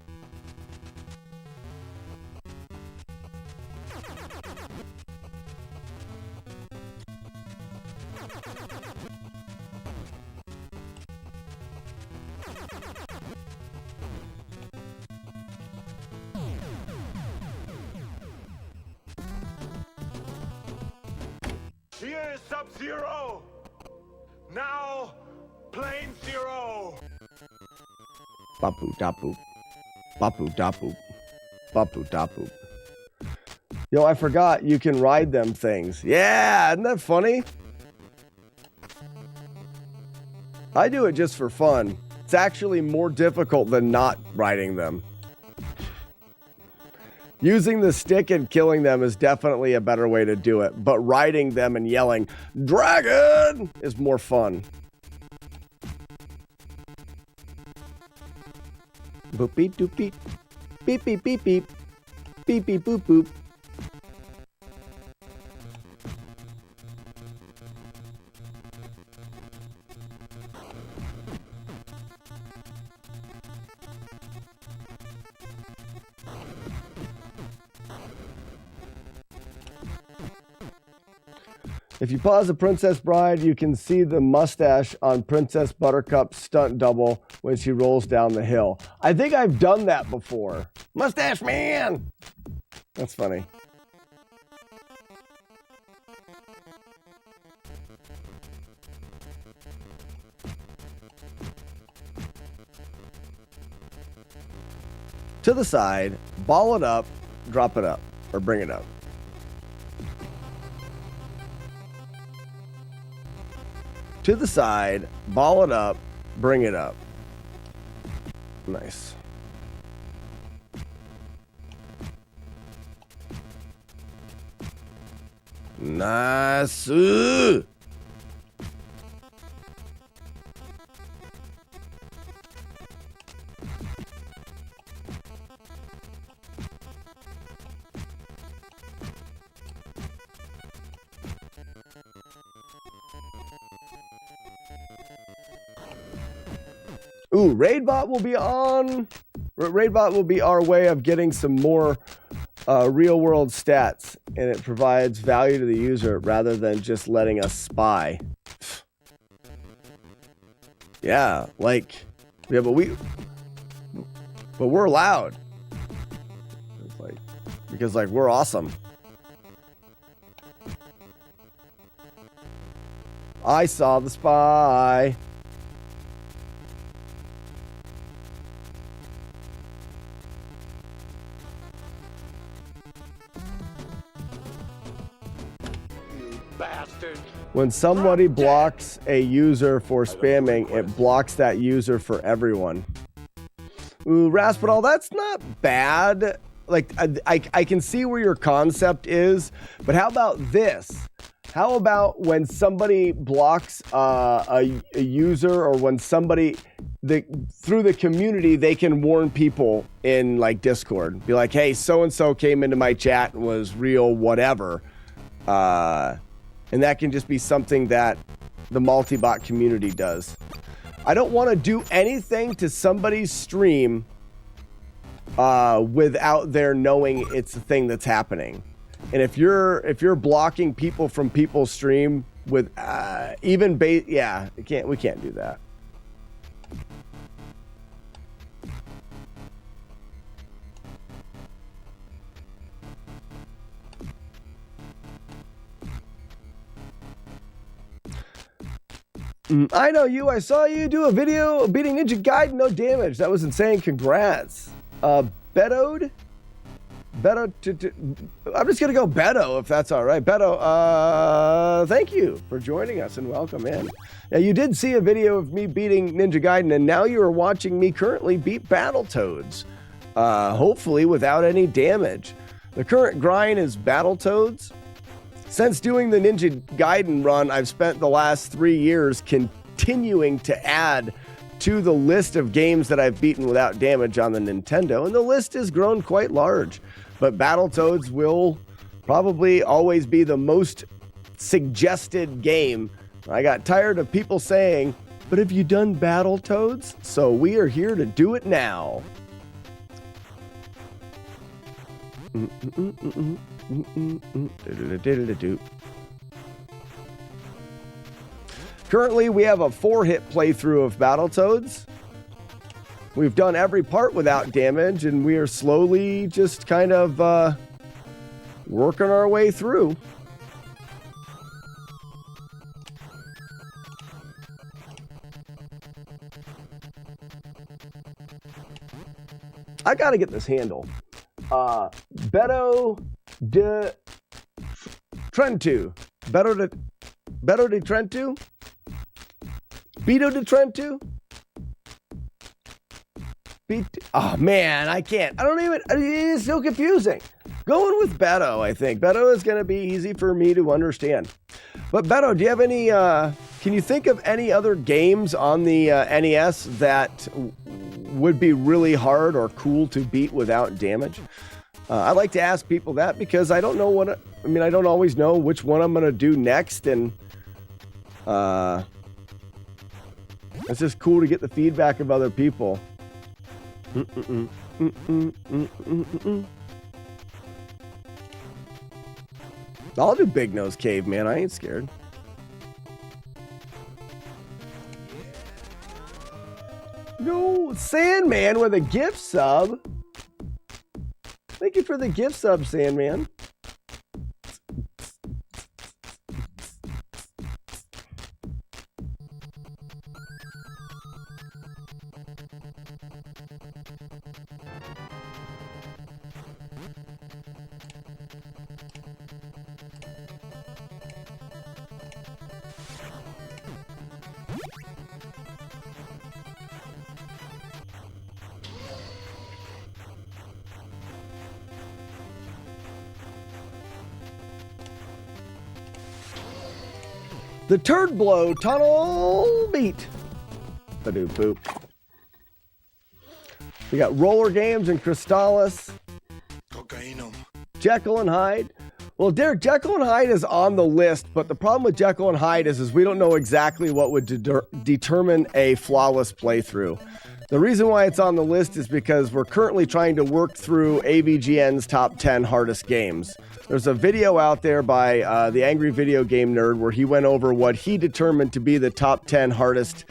Here is Sub-Zero. Now, Plane Zero. Bapu dapu. Bapu dapu. Bapu dapu. Yo, I forgot you can ride them things. Yeah, isn't that funny? I do it just for fun. It's actually more difficult than not riding them. Using the stick and killing them is definitely a better way to do it, but riding them and yelling, "Dragon!" is more fun. Boop beep doop beep. Beep beep beep beep. Beep beep boop boop. If you pause the Princess Bride, you can see the mustache on Princess Buttercup's stunt double when she rolls down the hill. I think I've done that before. Mustache man! That's funny. To the side, ball it up, drop it up, or bring it up. To the side, ball it up, bring it up. Nice. Nice. Ooh, Raidbot will be on. Raidbot will be our way of getting some more real world stats, and it provides value to the user rather than just letting us spy. Yeah, like, yeah, but we're allowed. It's like, because like we're awesome. I saw the spy. Bastard. When somebody blocks a user for spamming, it blocks that user for everyone. Ooh, Raspadal, that's not bad. Like, I can see where your concept is, but how about this? How about when somebody blocks a user, or when somebody, through the community, they can warn people in like Discord. Be like, hey, so-and-so came into my chat and was real whatever. And that can just be something that the multi-bot community does. I don't want to do anything to somebody's stream without their knowing it's a thing that's happening. And if you're blocking people from people's stream with yeah, we can't do that. I know you. I saw you do a video beating Ninja Gaiden, no damage. That was insane. Congrats. Beto. I'm just gonna go Beto if that's all right. Beto, thank you for joining us and welcome in. Now you did see a video of me beating Ninja Gaiden, and now you are watching me currently beat Battletoads. Hopefully without any damage. The current grind is Battletoads. Since doing the Ninja Gaiden run, I've spent the last 3 years continuing to add to the list of games that I've beaten without damage on the Nintendo, and the list has grown quite large. But Battletoads will probably always be the most suggested game. I got tired of people saying, but have you done Battletoads? So we are here to do it now. Currently, we have a 4-hit playthrough of Battletoads. We've done every part without damage, and we are slowly just kind of working our way through. I gotta get this handle. Beto de Trentu. Beto de Trentu? Beto de Trentu? Oh man, I can't. It's so confusing. Going with Beto, I think. Beto is going to be easy for me to understand. But Beto, do you have any, can you think of any other games on the NES that would be really hard or cool to beat without damage? I like to ask people that because I don't know I don't always know which one I'm going to do next. And it's just cool to get the feedback of other people. I'll do Big Nose Cave, man. I ain't scared. No, Sandman with a gift sub. Thank you for the gift sub, Sandman. The Turd Blow Tunnel Beat. Ba-doop boop. We got Roller Games and Crystallis. Cocainum. Jekyll and Hyde. Well, Derek, Jekyll and Hyde is on the list, but the problem with Jekyll and Hyde is we don't know exactly what would determine a flawless playthrough. The reason why it's on the list is because we're currently trying to work through AVGN's top 10 hardest games. There's a video out there by the Angry Video Game Nerd where he went over what he determined to be the top 10 hardest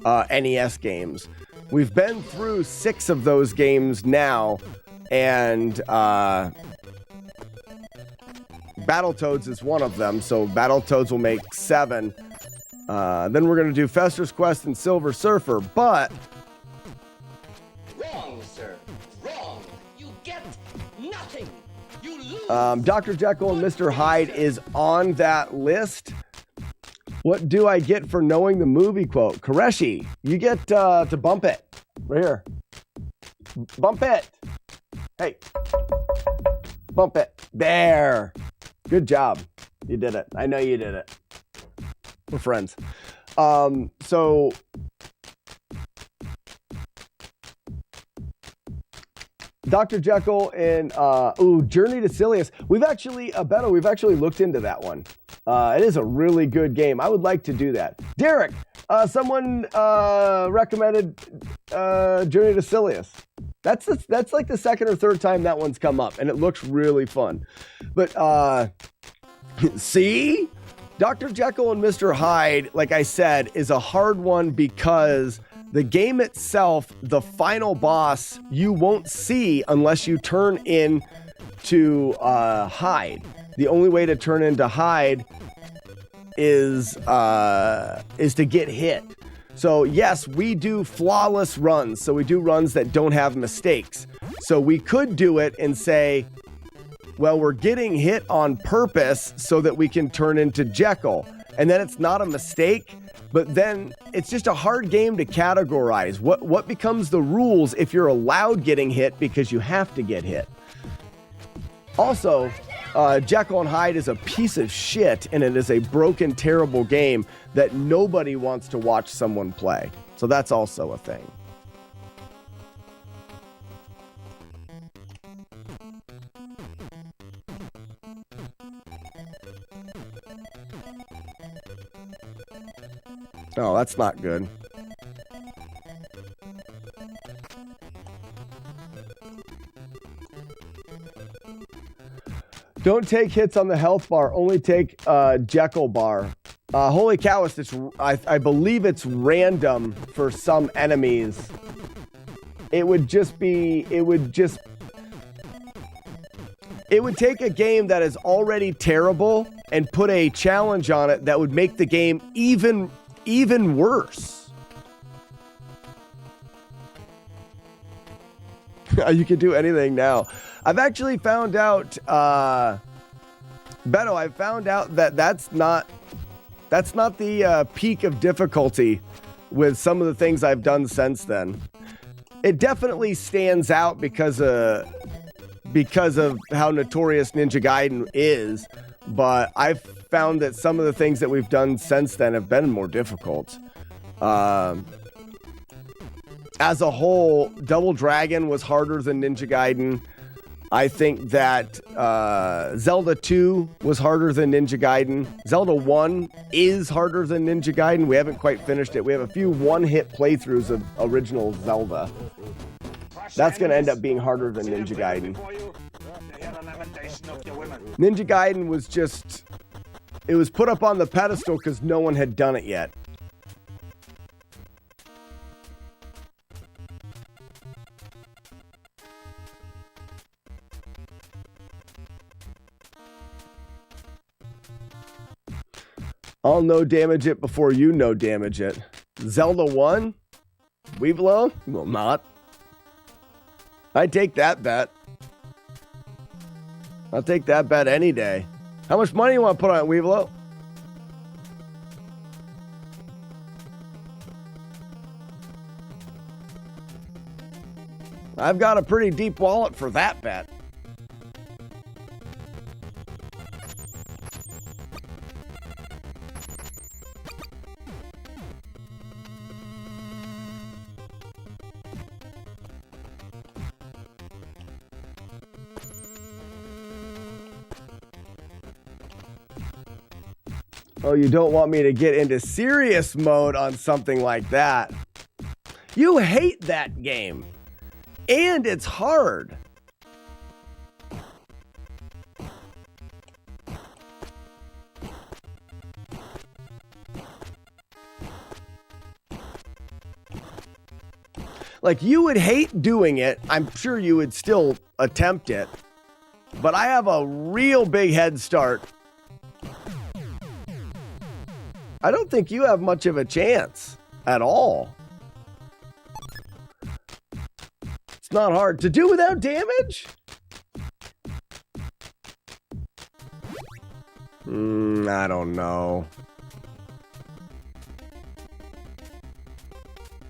NES games. We've been through 6 of those games now, and Battletoads is one of them, so Battletoads will make 7. Then we're going to do Fester's Quest and Silver Surfer, but... Wrong, sir. Wrong. You get nothing. You lose. Dr. Jekyll and Mr. Hyde is on that list. What do I get for knowing the movie quote? Koreshi, you get to bump it. Right here. Bump it. Hey. Bump it. There. Good job. You did it. I know you did it. We're friends. So... Dr. Jekyll and Journey to Silius. We've actually, Beto, we've actually looked into that one. It is a really good game. I would like to do that. Derek, someone recommended Journey to Silius. That's like the second or third time that one's come up, and it looks really fun. But see, Dr. Jekyll and Mr. Hyde, like I said, is a hard one because the game itself, the final boss, you won't see unless you turn into Hyde. The only way to turn into Hyde is to get hit. So yes, we do flawless runs. So we do runs that don't have mistakes. So we could do it and say, well, we're getting hit on purpose so that we can turn into Jekyll. And then it's not a mistake. But then it's just a hard game to categorize. What becomes the rules if you're allowed getting hit because you have to get hit? Also, Jekyll and Hyde is a piece of shit, and it is a broken, terrible game that nobody wants to watch someone play. So that's also a thing. Oh, that's not good. Don't take hits on the health bar. Only take Jekyll bar. Holy cow! I believe it's random for some enemies. It would take a game that is already terrible and put a challenge on it that would make the game even worse. You can do anything now. I've actually found out, Beto, I found out that that's not the peak of difficulty with some of the things I've done since then. It definitely stands out because of how notorious Ninja Gaiden is, but I've found that some of the things that we've done since then have been more difficult. As a whole, Double Dragon was harder than Ninja Gaiden. I think that Zelda 2 was harder than Ninja Gaiden. Zelda 1 is harder than Ninja Gaiden. We haven't quite finished it. We have a few one-hit playthroughs of original Zelda. That's going to end up being harder than Ninja Gaiden. Ninja Gaiden was just... It was put up on the pedestal because no one had done it yet. I'll no damage it before you no damage it. Zelda 1? Weeblo? Will not. I'd take that bet. I'll take that bet any day. How much money you want to put on it, Weeblo? I've got a pretty deep wallet for that bet. Oh, you don't want me to get into serious mode on something like that. You hate that game. And it's hard. Like, you would hate doing it. I'm sure you would still attempt it. But I have a real big head start. I don't think you have much of a chance at all. It's not hard to do without damage. I don't know.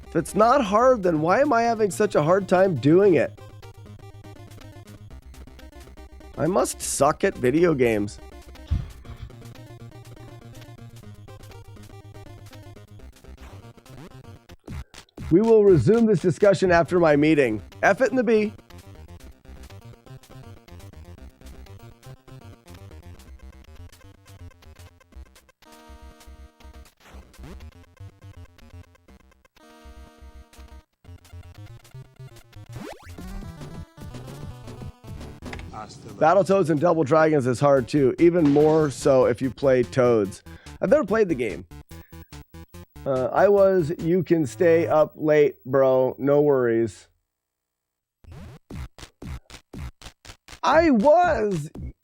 If it's not hard, then why am I having such a hard time doing it? I must suck at video games. We will resume this discussion after my meeting. F it in the B. Battletoads and Double Dragons is hard too, even more so if you play Toads. I've never played the game. You can stay up late, bro. No worries.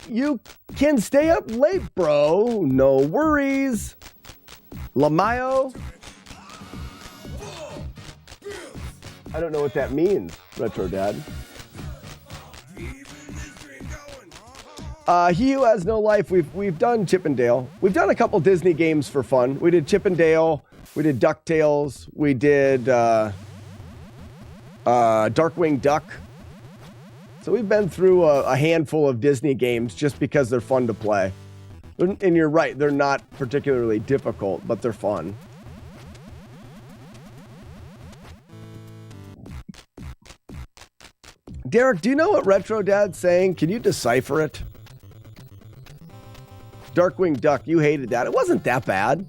You can stay up late, bro. No worries. Lamayo. I don't know what that means, Retro Dad. He Who Has No Life. We've done Chip and Dale. We've done a couple Disney games for fun. We did Chip and Dale. We did DuckTales. We did Darkwing Duck. So we've been through a handful of Disney games just because they're fun to play. And you're right, they're not particularly difficult, but they're fun. Derek, do you know what Retro Dad's saying? Can you decipher it? Darkwing Duck, you hated that. It wasn't that bad.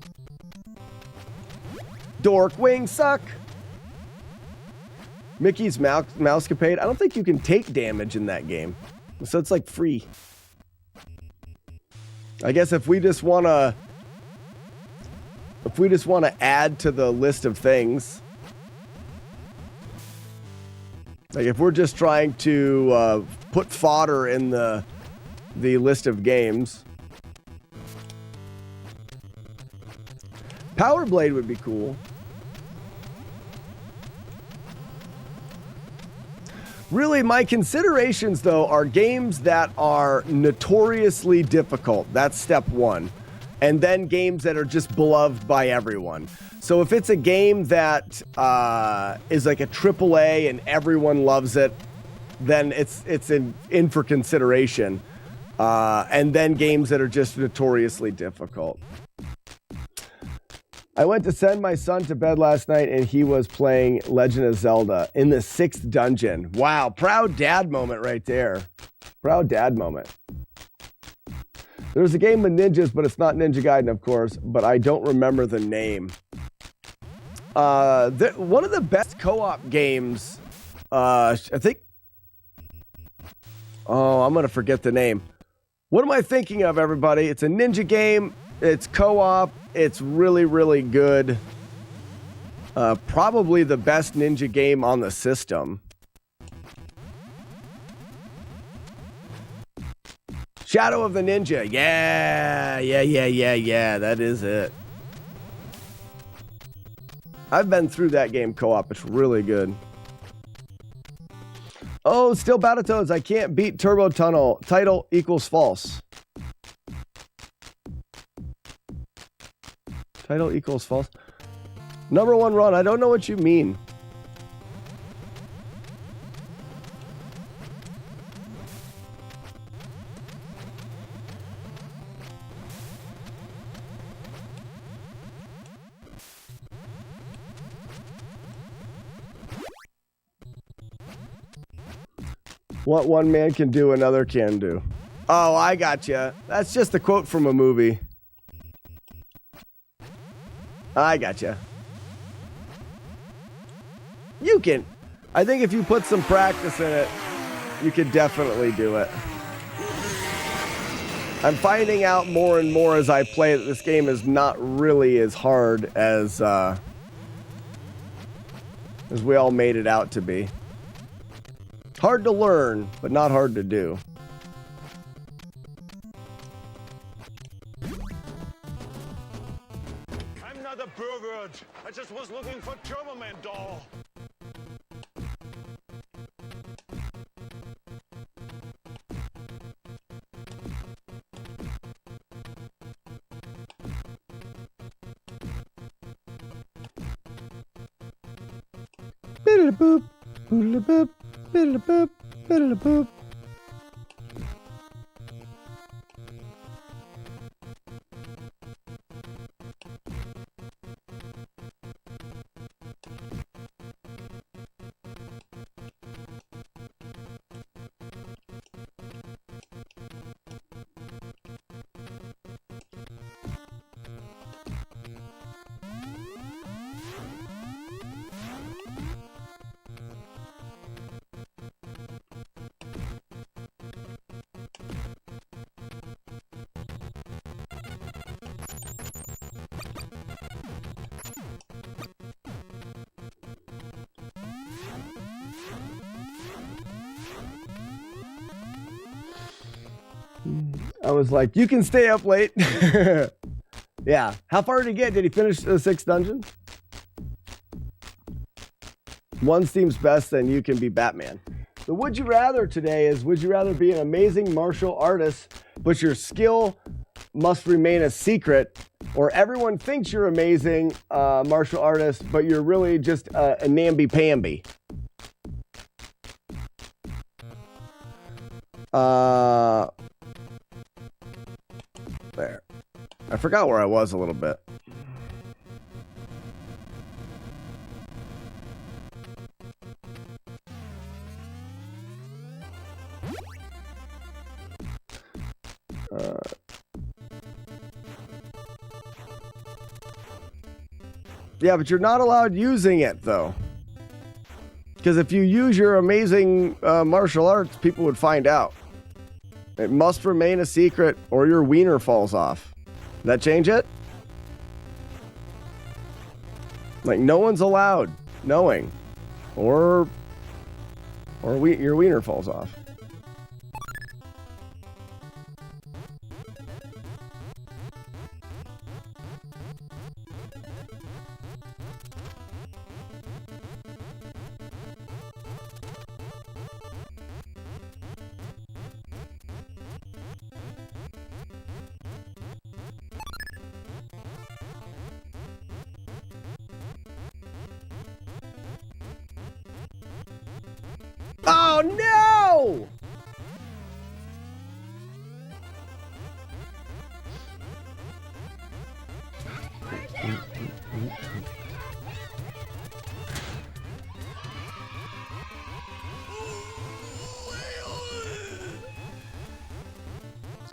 Dorkwing suck. Mickey's Mousecapade. I don't think you can take damage in that game. So it's like free. I guess if we just want to add to the list of things, like if we're just trying to put fodder in the list of games, Power Blade would be cool. Really, my considerations, though, are games that are notoriously difficult. That's step one. And then games that are just beloved by everyone. So if it's a game that is like a AAA and everyone loves it, then it's in for consideration. And then games that are just notoriously difficult. I went to send my son to bed last night and he was playing Legend of Zelda in the 6th dungeon. Wow, proud dad moment right there. Proud dad moment. There's a game with ninjas, but it's not Ninja Gaiden, of course, but I don't remember the name. One of the best co-op games, I think... Oh, I'm going to forget the name. What am I thinking of, everybody? It's a ninja game. It's co-op. It's really, really good. Probably the best ninja game on the system. Shadow of the Ninja. Yeah. That is it. I've been through that game co-op. It's really good. Oh, still Battletoads. I can't beat Turbo Tunnel. Title equals false. Title equals false. Number one run. I don't know what you mean. What one man can do, another can do. Oh, I gotcha. That's just a quote from a movie. I gotcha. You can. I think if you put some practice in it, you could definitely do it. I'm finding out more and more as I play that this game is not really as hard as we all made it out to be. Hard to learn, but not hard to do. I'm not a pervert. I just was looking for Turbo Man doll. Biddle-boop, boodle-boop, biddle-boop, biddle-boop. I was like, you can stay up late. Yeah. How far did he get? Did he finish the 6th dungeon? One seems best, then you can be Batman. The would you rather today is, would you rather be an amazing martial artist, but your skill must remain a secret, or everyone thinks you're amazing martial artist, but you're really just a namby-pamby? There. I forgot where I was a little bit. Yeah, but you're not allowed using it, though. Because if you use your amazing martial arts, people would find out. It must remain a secret or your wiener falls off. Does that change it? Like, no one's allowed knowing. Or your wiener falls off. Oh no!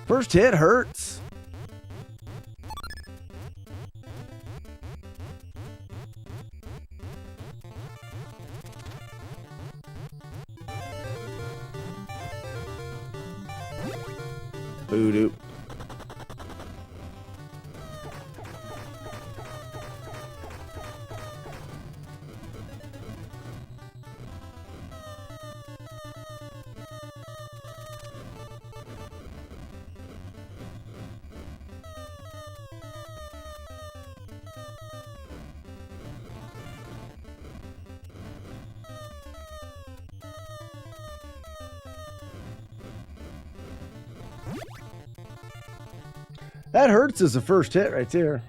First hit hurts. Voodoo. That hurts as a first hit right there.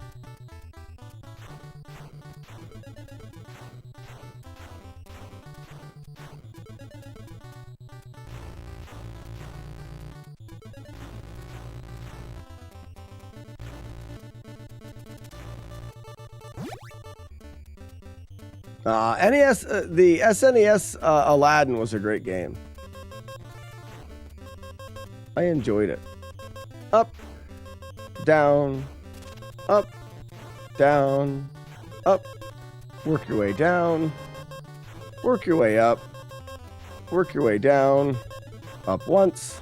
NES, the SNES Aladdin was a great game. I enjoyed it. Up, down, up, down, up. Work your way down. Work your way up. Work your way down. Up once.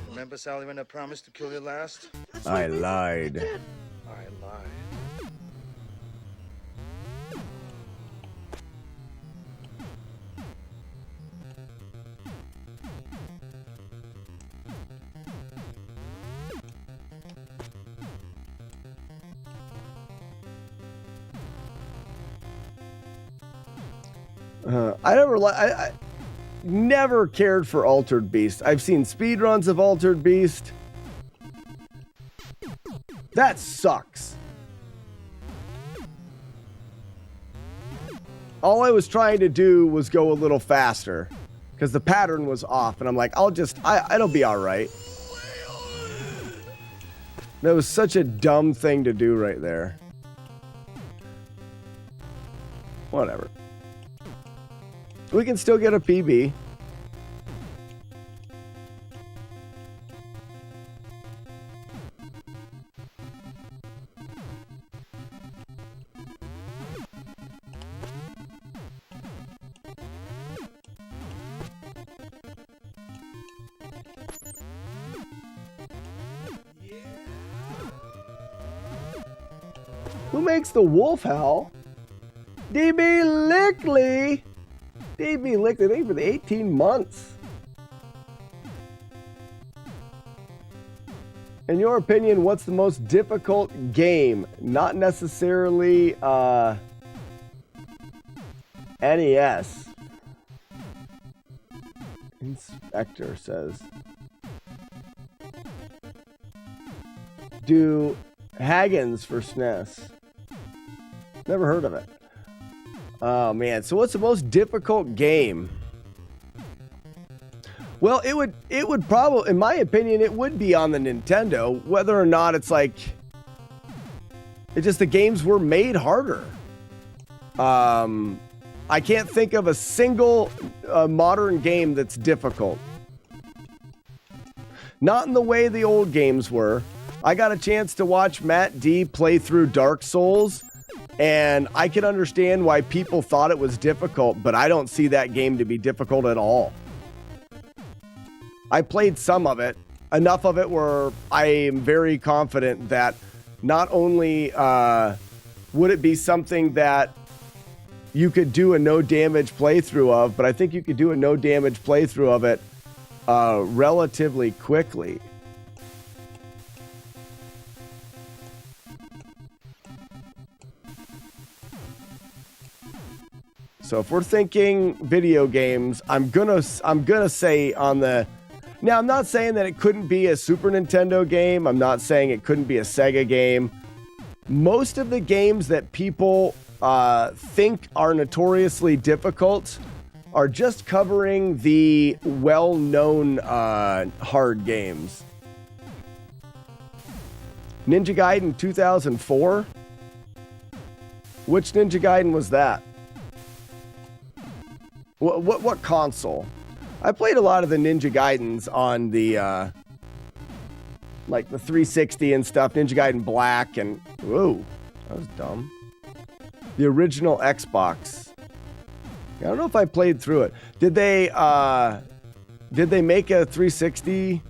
Remember, Sally, when I promised to kill you last? I lied. I lied. I never cared for Altered Beast. I've seen speedruns of Altered Beast. That sucks. All I was trying to do was go a little faster because the pattern was off, and I'm like, it'll be all right. That was such a dumb thing to do right there. Whatever. We can still get a PB. Who makes the wolf howl? DB Lickley. DB Lickley, thank you for the 18 months. In your opinion, what's the most difficult game? Not necessarily NES. Inspector says. Do Haggins for SNES. Never heard of it. Oh man, so what's the most difficult game? Well, it would probably, in my opinion, it would be on the Nintendo, whether or not it's like, it's just the games were made harder. I can't think of a single modern game that's difficult. Not in the way the old games were. I got a chance to watch Matt D play through Dark Souls, and I can understand why people thought it was difficult, but I don't see that game to be difficult at all. I played some of it, enough of it where I am very confident that not only would it be something that you could do a no damage playthrough of, but I think you could do a no damage playthrough of it relatively quickly. So if we're thinking video games, I'm gonna say on the. Now I'm not saying that it couldn't be a Super Nintendo game. I'm not saying it couldn't be a Sega game. Most of the games that people think are notoriously difficult are just covering the well-known hard games. Ninja Gaiden 2004. Which Ninja Gaiden was that? What console? I played a lot of the Ninja Gaidens on the like the 360 and stuff. Ninja Gaiden Black and whoa, that was dumb. The original Xbox. I don't know if I played through it. Did they make a 360?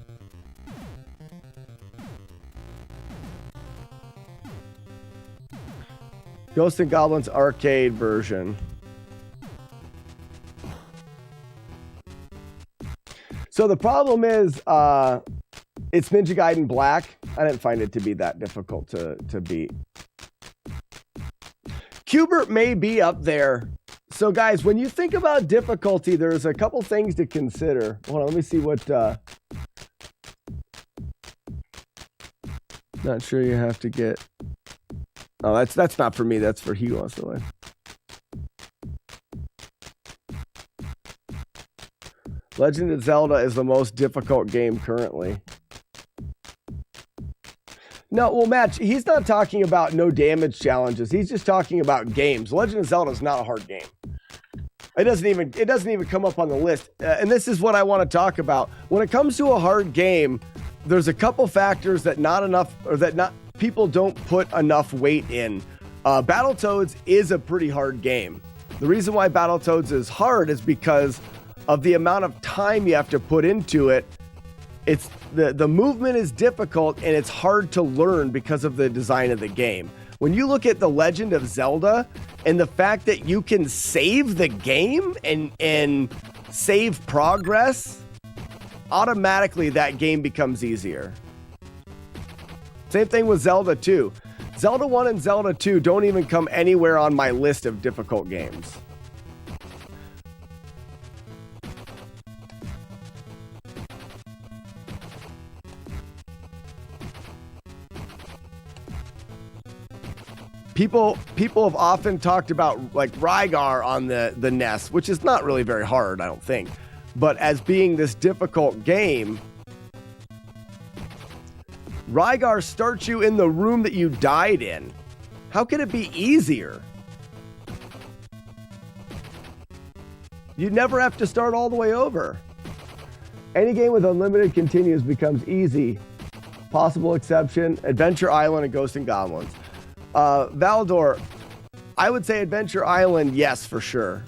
Ghosts and Goblins arcade version. So the problem is, it's Ninja Gaiden Black. I didn't find it to be that difficult to beat. Qbert may be up there. So guys, when you think about difficulty, there's a couple things to consider. Hold on, let me see what... Not sure you have to get... Oh, that's not for me. That's for he wants to win. Legend of Zelda is the most difficult game currently. No, well, Matt, he's not talking about no damage challenges. He's just talking about games. Legend of Zelda is not a hard game. It doesn't even come up on the list. And this is what I want to talk about. When it comes to a hard game, there's a couple factors that people don't put enough weight in. Battletoads is a pretty hard game. The reason why Battletoads is hard is because of the amount of time you have to put into it. It's the movement is difficult and it's hard to learn because of the design of the game. When you look at The Legend of Zelda and the fact that you can save the game and save progress, automatically that game becomes easier. Same thing with Zelda 2. Zelda 1 and Zelda 2 don't even come anywhere on my list of difficult games. People have often talked about like Rygar on the NES, which is not really very hard, I don't think, but as being this difficult game. Rygar starts you in the room that you died in. How could it be easier? You never have to start all the way over. Any game with unlimited continues becomes easy. Possible exception, Adventure Island and Ghosts and Goblins. Valdor, I would say Adventure Island, yes, for sure.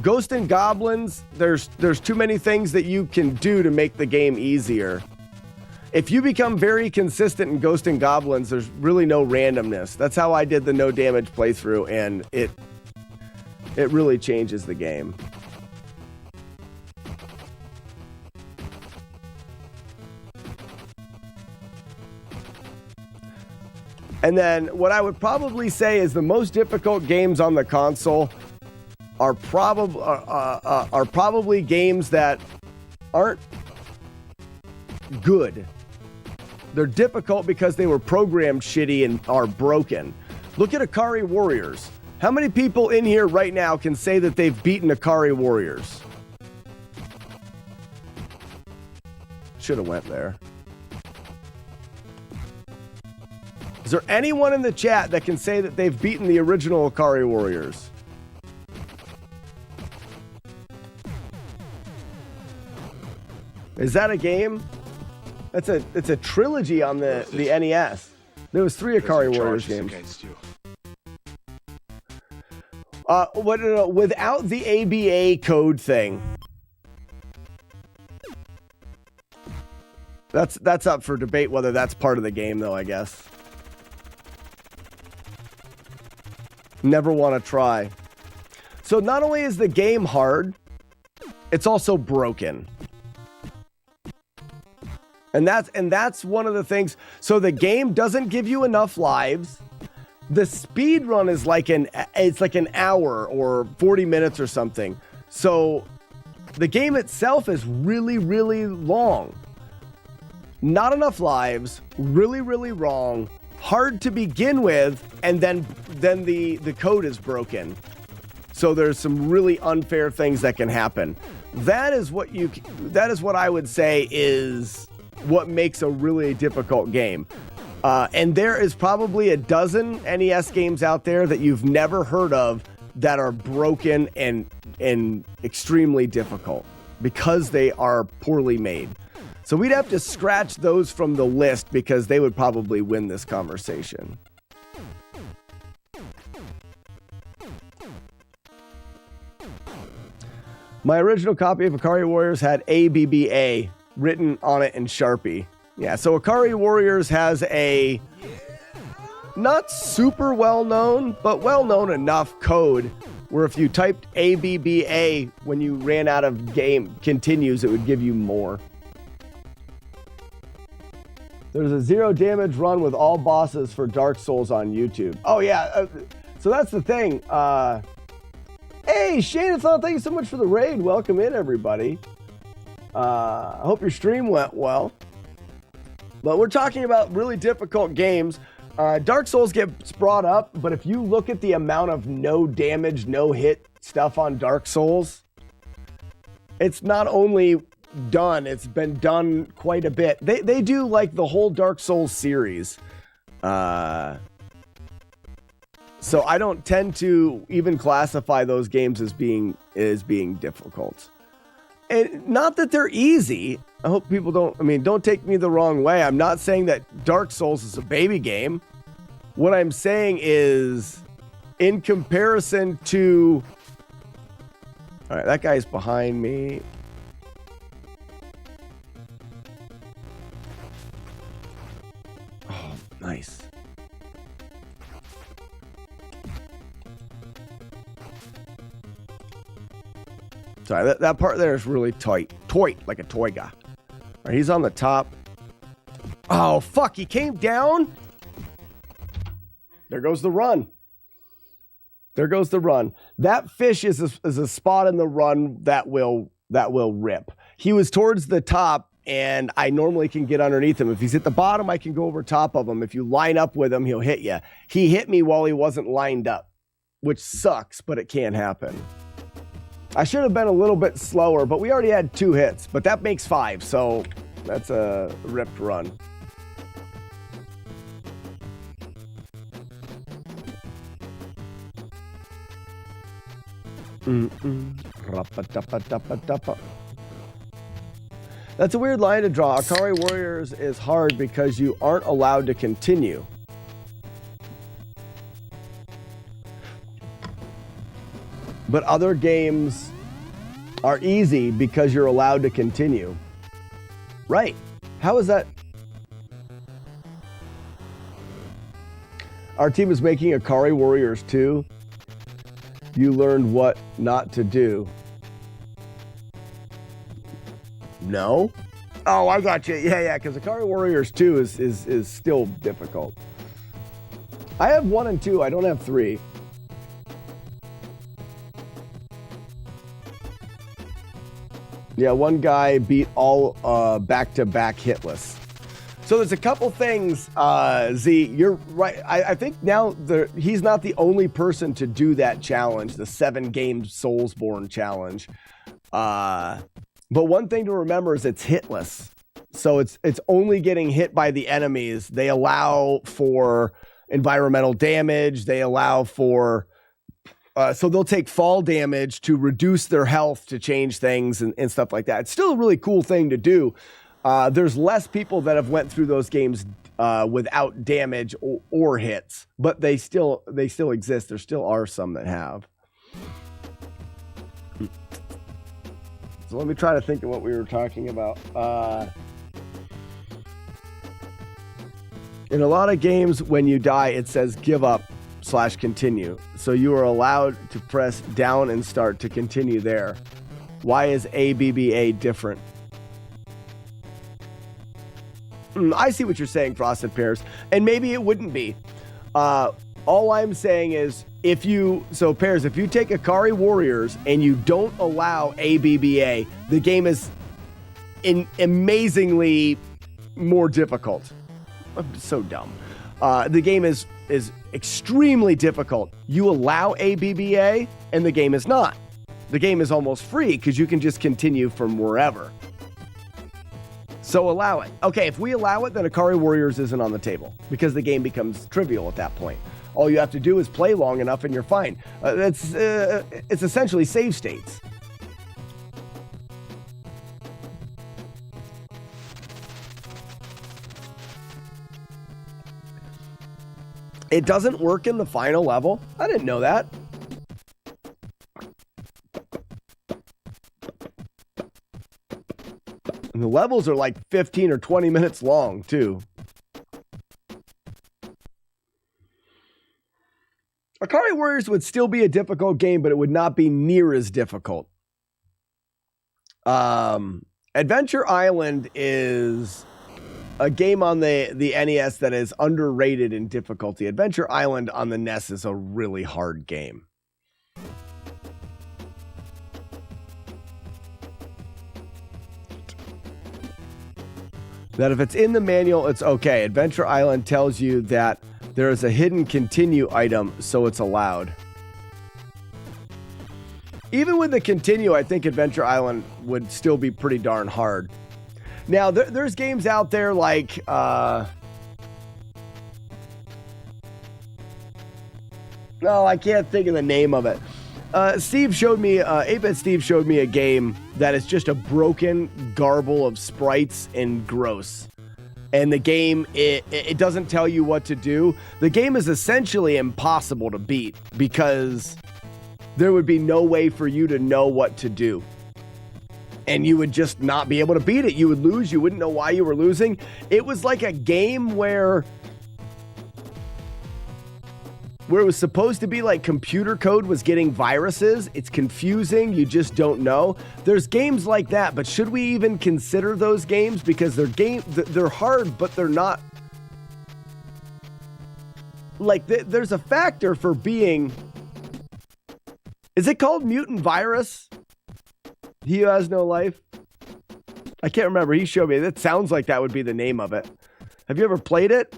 Ghost and Goblins, there's too many things that you can do to make the game easier. If you become very consistent in Ghost and Goblins, there's really no randomness. That's how I did the no damage playthrough, and it really changes the game. And then what I would probably say is the most difficult games on the console are probably games that aren't good. They're difficult because they were programmed shitty and are broken. Look at Akari Warriors. How many people in here right now can say that they've beaten Akari Warriors? Should have went there. Is there anyone in the chat that can say that they've beaten the original Akari Warriors? Is that a game? It's a trilogy on the NES. There was 3 Akari Warriors games. Without the ABA code thing. That's up for debate whether that's part of the game, though, I guess. Never want to try. So not only is the game hard, it's also broken. And that's one of the things. So the game doesn't give you enough lives. The speed run is like an hour or 40 minutes or something. So the game itself is really, really long. Not enough lives, really, really wrong, hard to begin with, and then the code is broken. So there's some really unfair things that can happen. That is what I would say is what makes a really difficult game. And there is probably a dozen NES games out there that you've never heard of that are broken and extremely difficult because they are poorly made. So we'd have to scratch those from the list because they would probably win this conversation. My original copy of Akari Warriors had ABBA written on it in Sharpie. Yeah, so Akari Warriors has a not super well-known, but well-known enough code where if you typed ABBA when you ran out of game continues, it would give you more. There's a 0 damage run with all bosses for Dark Souls on YouTube. Oh, yeah. So that's the thing. Hey, Shane-a-thon, thank you so much for the raid. Welcome in, everybody. I hope your stream went well. But we're talking about really difficult games. Dark Souls gets brought up, but if you look at the amount of no damage, no hit stuff on Dark Souls, it's not only done, it's been done quite a bit. They do like the whole Dark Souls series. So I don't tend to even classify those games as being difficult. And not that they're easy. I hope people don't take me the wrong way. I'm not saying that Dark Souls is a baby game. What I'm saying is in comparison to... All right, that guy's behind me. Oh, nice. Sorry, that part there is really tight, like a toy guy. All right, he's on the top. Oh, fuck, he came down. There goes the run. There goes the run. That fish is a spot in the run that will rip. He was towards the top, and I normally can get underneath him. If he's at the bottom, I can go over top of him. If you line up with him, he'll hit you. He hit me while he wasn't lined up, which sucks, but it can happen. I should have been a little bit slower, but we already had 2 hits, but that makes 5, so that's a ripped run. That's a weird line to draw. Akari Warriors is hard because you aren't allowed to continue. But other games are easy because you're allowed to continue. Right. How is that? Our team is making Akari Warriors 2. You learned what not to do. No? Oh, I got you. Yeah, because Akari Warriors 2 is still difficult. I have 1 and 2. I don't have 3. Yeah, one guy beat all back-to-back hitless. So there's a couple things, Z, you're right. I think now he's not the only person to do that challenge, the 7-game Soulsborne challenge. But one thing to remember is it's hitless. So it's only getting hit by the enemies. They allow for environmental damage. They allow for So they'll take fall damage to reduce their health to change things and stuff like that. It's still a really cool thing to do. There's less people that have went through those games without damage or hits, but they still exist. There still are some that have. So let me try to think of what we were talking about. In a lot of games, when you die, it says give up / continue. So you are allowed to press down and start to continue there. Why is ABBA different? I see what you're saying, Frosted Pears. And maybe it wouldn't be. All I'm saying is, Pears, if you take Akari Warriors and you don't allow ABBA, the game is amazingly more difficult. I'm so dumb. The game is extremely difficult. You allow ABBA, and the game is not. The game is almost free because you can just continue from wherever. So allow it. Okay, if we allow it, then Akari Warriors isn't on the table because the game becomes trivial at that point. All you have to do is play long enough and you're fine. It's essentially save states. It doesn't work in the final level? I didn't know that. And the levels are like 15 or 20 minutes long, too. Akari Warriors would still be a difficult game, but it would not be near as difficult. Adventure Island is a game on the NES that is underrated in difficulty. Adventure Island on the NES is a really hard game. That if it's in the manual, it's okay. Adventure Island tells you that there is a hidden continue item, so it's allowed. Even with the continue, I think Adventure Island would still be pretty darn hard. Now, there's games out there like... no, I can't think of the name of it. Steve showed me, 8-Bit Steve showed me a game that is just a broken garble of sprites and gross. And the game, it doesn't tell you what to do. The game is essentially impossible to beat because there would be no way for you to know what to do. And you would just not be able to beat it. You would lose. You wouldn't know why you were losing. It was like a game where it was supposed to be like computer code was getting viruses. It's confusing. You just don't know. There's games like that, but should we even consider those games? Because they're hard, but they're not. Like, there's a factor for being... Is it called Mutant Virus? He Who Has No Life? I can't remember. He showed me. That sounds like that would be the name of it. Have you ever played it?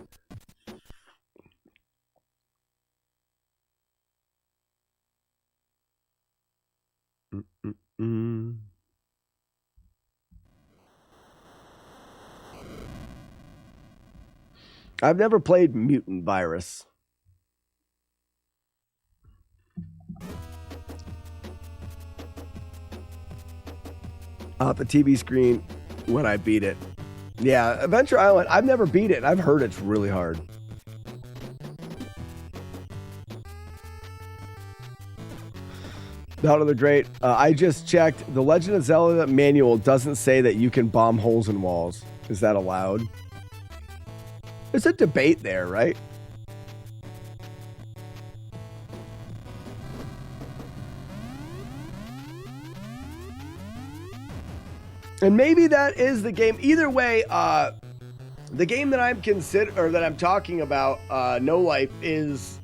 I've never played Mutant Virus. Off the TV screen when I beat it. Yeah, Adventure Island, I've never beat it. I've heard it's really hard. Not of the Great. I just checked. The Legend of Zelda manual doesn't say that you can bomb holes in walls. Is that allowed? There's a debate there, right? And maybe that is the game. Either way, the game that I'm talking about, No Life, is...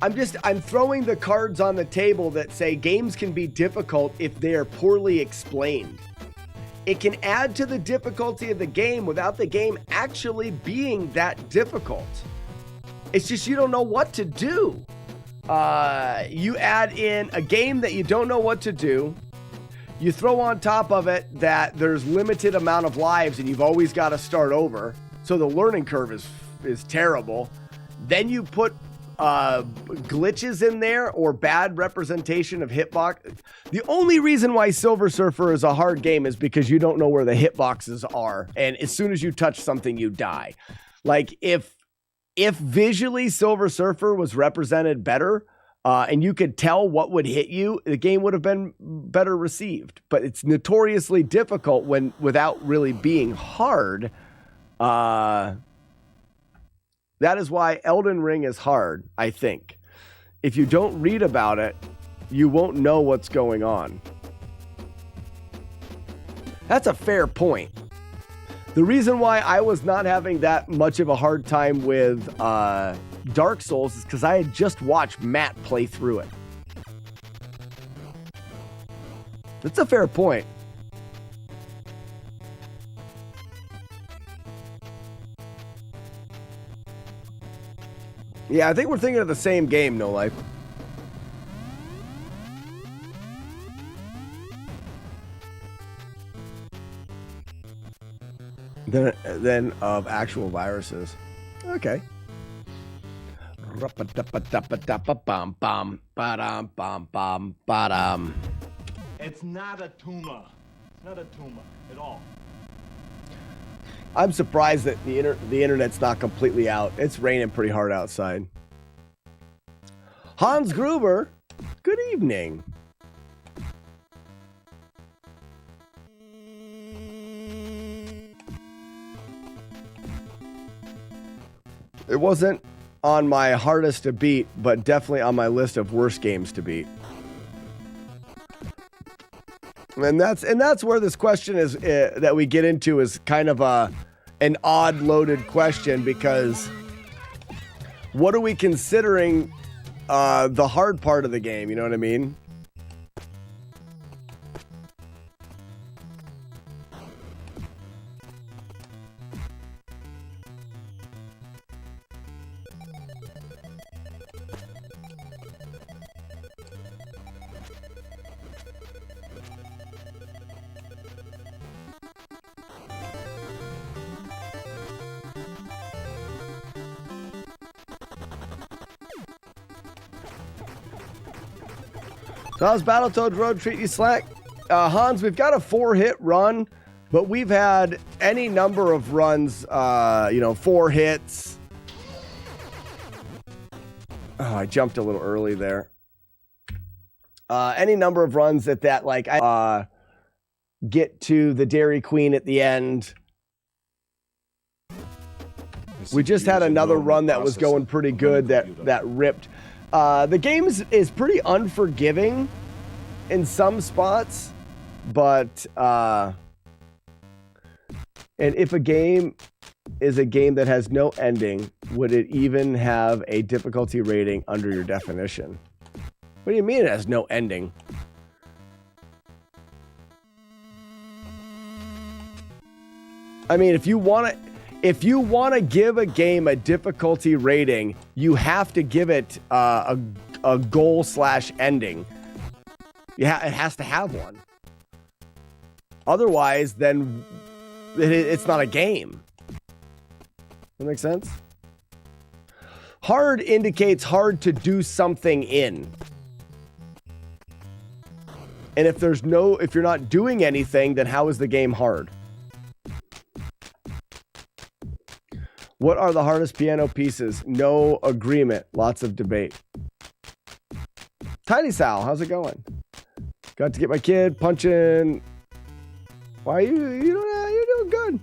I'm throwing the cards on the table that say games can be difficult if they are poorly explained. It can add to the difficulty of the game without the game actually being that difficult. It's just you don't know what to do. You add in a game that you don't know what to do. You throw on top of it that there's limited amount of lives and you've always got to start over. So the learning curve is terrible. Then you put glitches in there or bad representation of hitbox. The only reason why Silver Surfer is a hard game is because you don't know where the hitboxes are, and as soon as you touch something, you die. Like if visually Silver Surfer was represented better, and you could tell what would hit you, the game would have been better received. But it's notoriously difficult without really being hard. That is why Elden Ring is hard, I think. If you don't read about it, you won't know what's going on. That's a fair point. The reason why I was not having that much of a hard time with Dark Souls is because I had just watched Matt play through it. That's a fair point. Yeah, I think we're thinking of the same game, No Life. Then of actual viruses. Okay. It's not a tumor. It's not a tumor at all. I'm surprised that the internet's not completely out. It's raining pretty hard outside. Hans Gruber, good evening. It wasn't on my hardest to beat, but definitely on my list of worst games to beat. And that's where this question is that we get into is kind of an odd loaded question, because what are we considering the hard part of the game? You know what I mean? So how's Battletoads Road treat you, Slack? Hans, we've got a 4-hit run, but we've had any number of runs, 4 hits. Oh, I jumped a little early there. Any number of runs that like, I get to the Dairy Queen at the end. We just had another run that was going pretty good that ripped. The game is pretty unforgiving in some spots, but and if a game is a game that has no ending, would it even have a difficulty rating under your definition? What do you mean it has no ending? I mean, if you want to give a game a difficulty rating, you have to give it a goal/ending. It has to have one. Otherwise, then it's not a game. That makes sense? Hard indicates hard to do something in. And if you're not doing anything, then how is the game hard? What are the hardest piano pieces? No agreement. Lots of debate. Tiny Sal, how's it going? Got to get my kid punching. Why are you're doing good.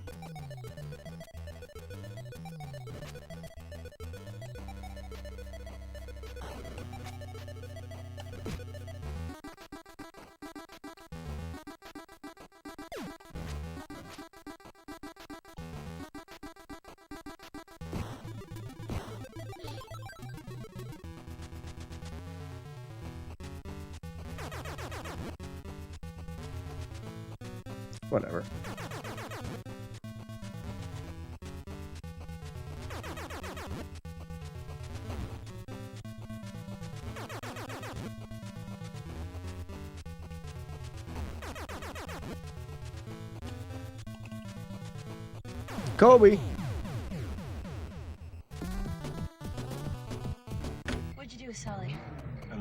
Whatever.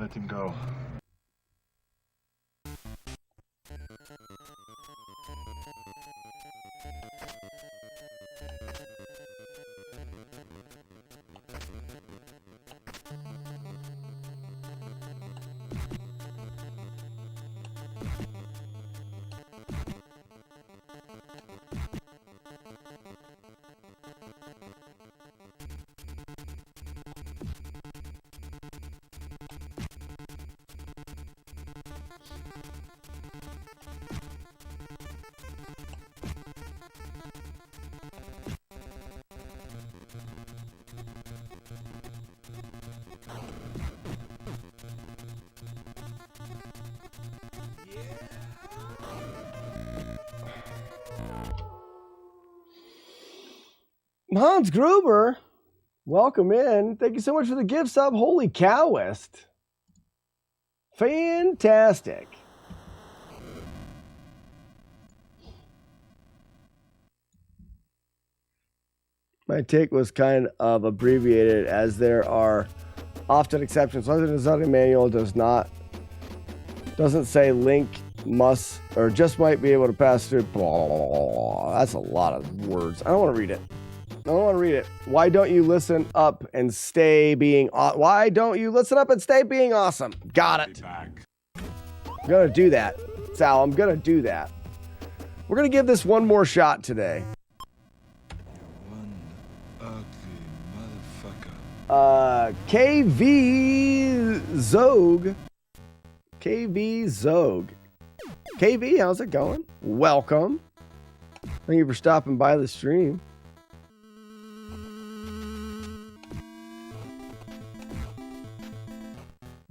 let him go. Hans Gruber, welcome in. Thank you so much for the gift sub. Holy cowist. Fantastic. My take was kind of abbreviated as there are often exceptions. Whether the design manual doesn't say Link must or just might be able to pass through. Blah, blah, blah. That's a lot of words. I don't want to read it. I don't want to read it. Why don't you listen up and stay being Why don't you listen up and stay being awesome? Got it. I'm going to do that. Sal, I'm going to do that. We're going to give this one more shot today. KV Zog. KV, how's it going? Welcome. Thank you for stopping by the stream.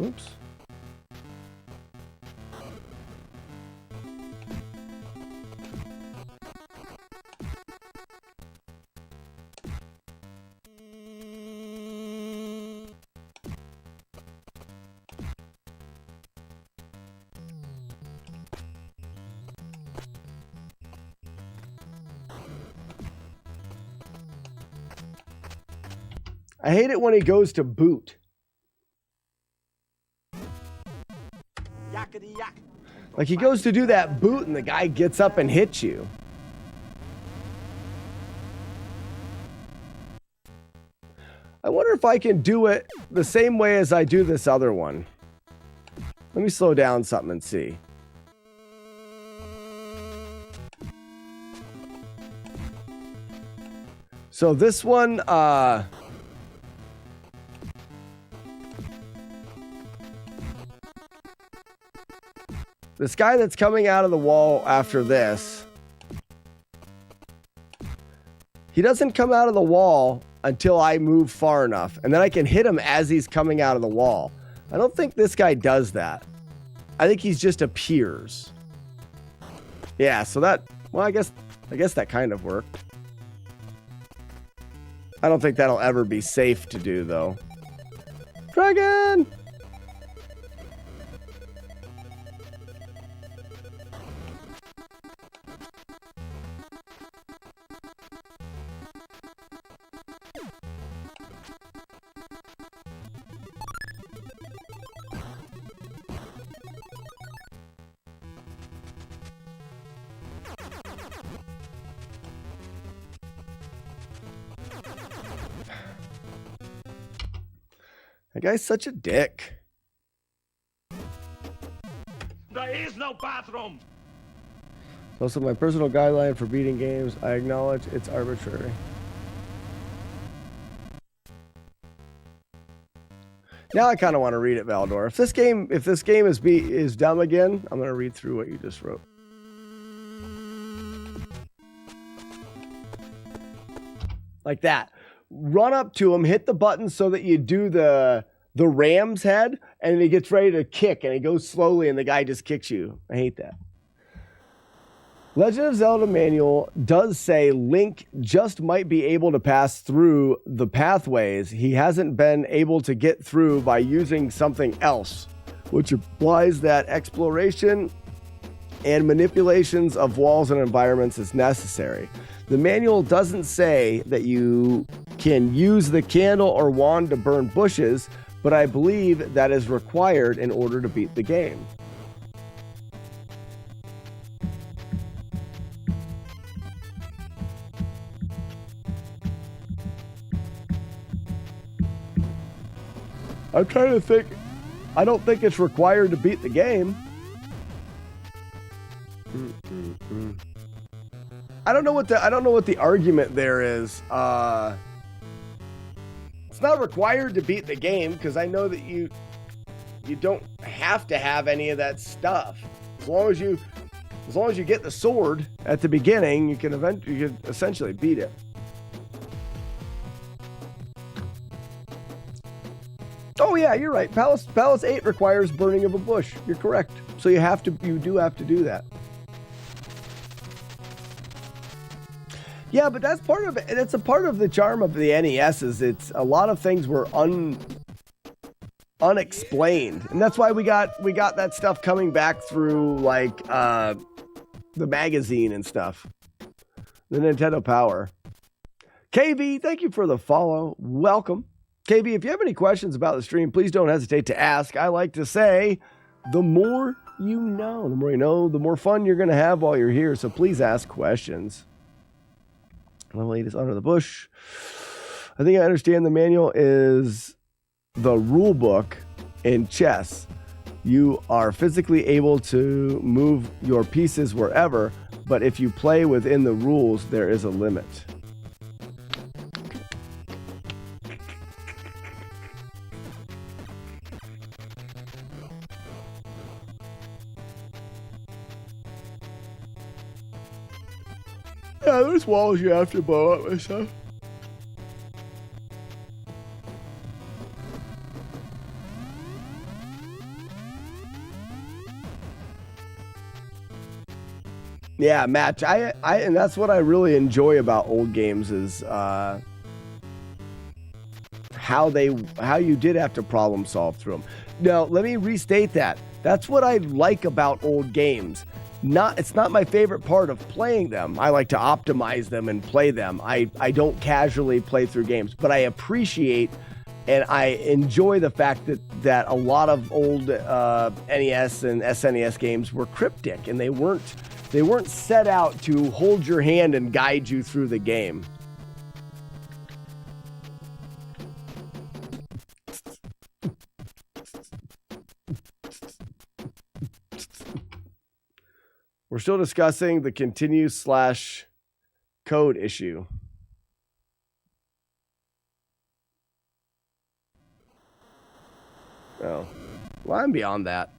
Oops. I hate it when he goes to boot. Like he goes to do that boot and the guy gets up and hits you. I wonder if I can do it the same way as I do this other one. Let me slow down something and see. So this one, this guy that's coming out of the wall after this, he doesn't come out of the wall until I move far enough, and then I can hit him as he's coming out of the wall. I don't think this guy does that. I think he's just appears. Yeah, so that, well, I guess that kind of worked. I don't think that'll ever be safe to do, though. Dragon! That guy's such a dick. There is no bathroom. It's also my personal guideline for beating games. I acknowledge it's arbitrary. Now I kind of want to read it, Valdor. If this game is dumb again, I'm going to read through what you just wrote. Like that. Run up to him, hit the button so that you do the ram's head, and he gets ready to kick, and he goes slowly, and the guy just kicks you. I hate that. Legend of Zelda manual does say Link just might be able to pass through the pathways he hasn't been able to get through by using something else, which implies that exploration and manipulations of walls and environments is necessary. The manual doesn't say that you can use the candle or wand to burn bushes, but I believe that is required in order to beat the game. I'm trying to think. I don't think it's required to beat the game. I don't know what the argument there is. It's not required to beat the game because I know that you don't have to have any of that stuff. As long as you get the sword at the beginning, you can essentially beat it. Oh yeah, you're right. Palace 8 requires burning of a bush. You're correct. So you do have to do that. Yeah, but that's part of it. That's a part of the charm of the NES. Is it's a lot of things were unexplained, and that's why we got that stuff coming back through like the magazine and stuff. The Nintendo Power. KV, thank you for the follow. Welcome. KV, if you have any questions about the stream, please don't hesitate to ask. I like to say, the more you know. The more you know, the more fun you're going to have while you're here. So please ask questions. Level 8 is under the bush. I think I understand the manual is the rule book in chess. You are physically able to move your pieces wherever, but if you play within the rules, there is a limit. Yeah, there's walls you have to blow up and stuff. Yeah, Matt, I and that's what I really enjoy about old games is how you did have to problem solve through them. Now, let me restate that. That's what I like about old games. It's not my favorite part of playing them. I like to optimize them and play them. I don't casually play through games, but I appreciate and I enjoy the fact that a lot of old NES and SNES games were cryptic and they weren't set out to hold your hand and guide you through the game. We're still discussing the continue/code issue. Oh, well, I'm beyond that.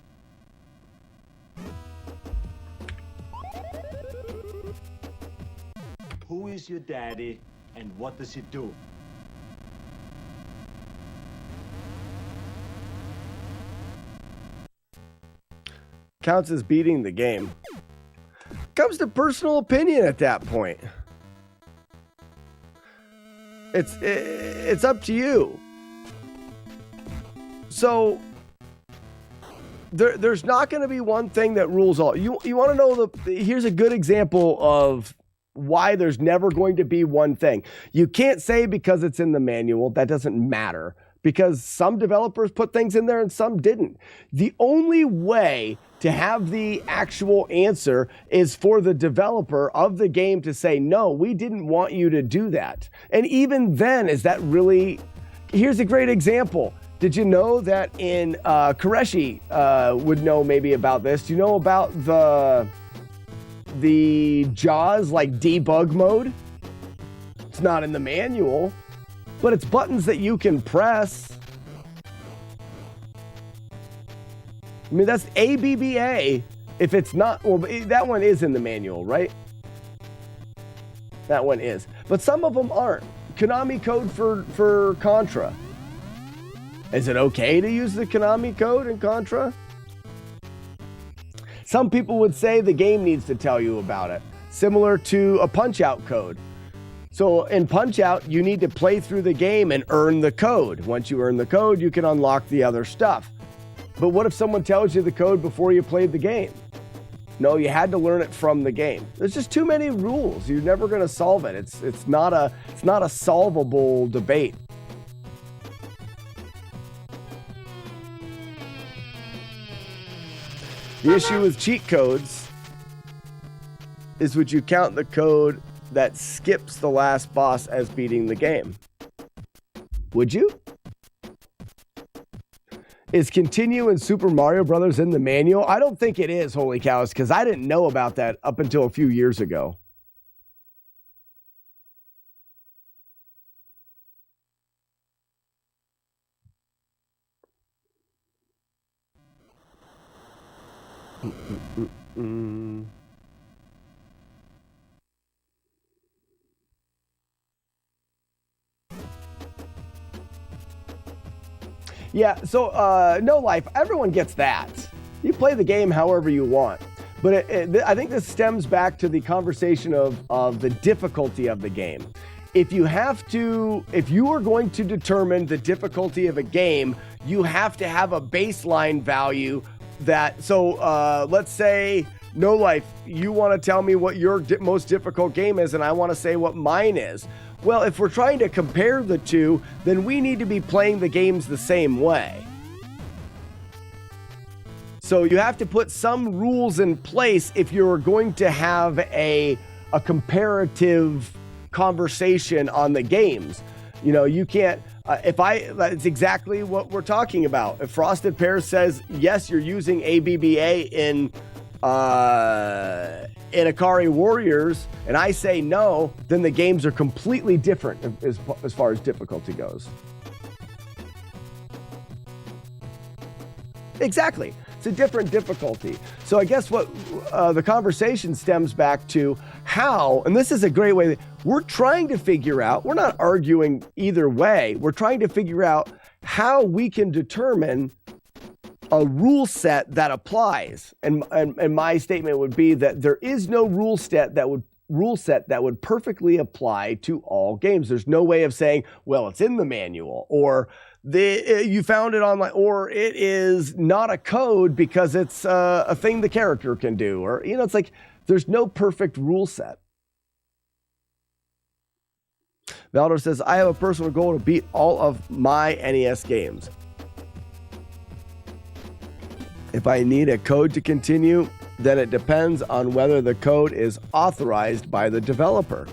Who is your daddy and what does he do? Counts as beating the game. Comes to personal opinion at that point. It's up to you. So there's not going to be one thing that rules all. You want to know here's a good example of why there's never going to be one thing. You can't say because it's in the manual, that doesn't matter, because some developers put things in there and some didn't. The only way to have the actual answer is for the developer of the game to say, no, we didn't want you to do that. And even then, is that really... Here's a great example. Did you know that in Koreshi would know maybe about this? Do you know about the JAWS like debug mode? It's not in the manual, but it's buttons that you can press. I mean, that's ABBA. If it's not, well, that one is in the manual, right? That one is. But some of them aren't. Konami code for Contra. Is it okay to use the Konami code in Contra? Some people would say the game needs to tell you about it. Similar to a Punch-Out code. So in Punch-Out, you need to play through the game and earn the code. Once you earn the code, you can unlock the other stuff. But what if someone tells you the code before you played the game? No, you had to learn it from the game. There's just too many rules. You're never going to solve it. It's not a solvable debate. The issue with cheat codes is would you count the code that skips the last boss as beating the game? Would you? Is continue in Super Mario Brothers in the manual? I don't think it is, holy cows, because I didn't know about that up until a few years ago. Yeah, so No Life, everyone gets that. You play the game however you want. But I think this stems back to the conversation of the difficulty of the game. If you are going to determine the difficulty of a game, you have to have a baseline value let's say No Life, you want to tell me what your most difficult game is, and I want to say what mine is. Well, if we're trying to compare the two, then we need to be playing the games the same way. So you have to put some rules in place if you're going to have a comparative conversation on the games. You know, you can't, that's exactly what we're talking about. If Frosted Pear says, yes, you're using ABBA in Akari Warriors, and I say no, then the games are completely different as far as difficulty goes. Exactly. It's a different difficulty. So I guess what the conversation stems back to how, and this is a great way, we're trying to figure out, we're not arguing either way, we're trying to figure out how we can determine a rule set that applies. And my statement would be that there is no rule set that would perfectly apply to all games. There's no way of saying, well, it's in the manual, or you found it online, or it is not a code because it's a thing the character can do, or, you know, it's like there's no perfect rule set. Valdor says, I have a personal goal to beat all of my NES games. If I need a code to continue, then it depends on whether the code is authorized by the developer.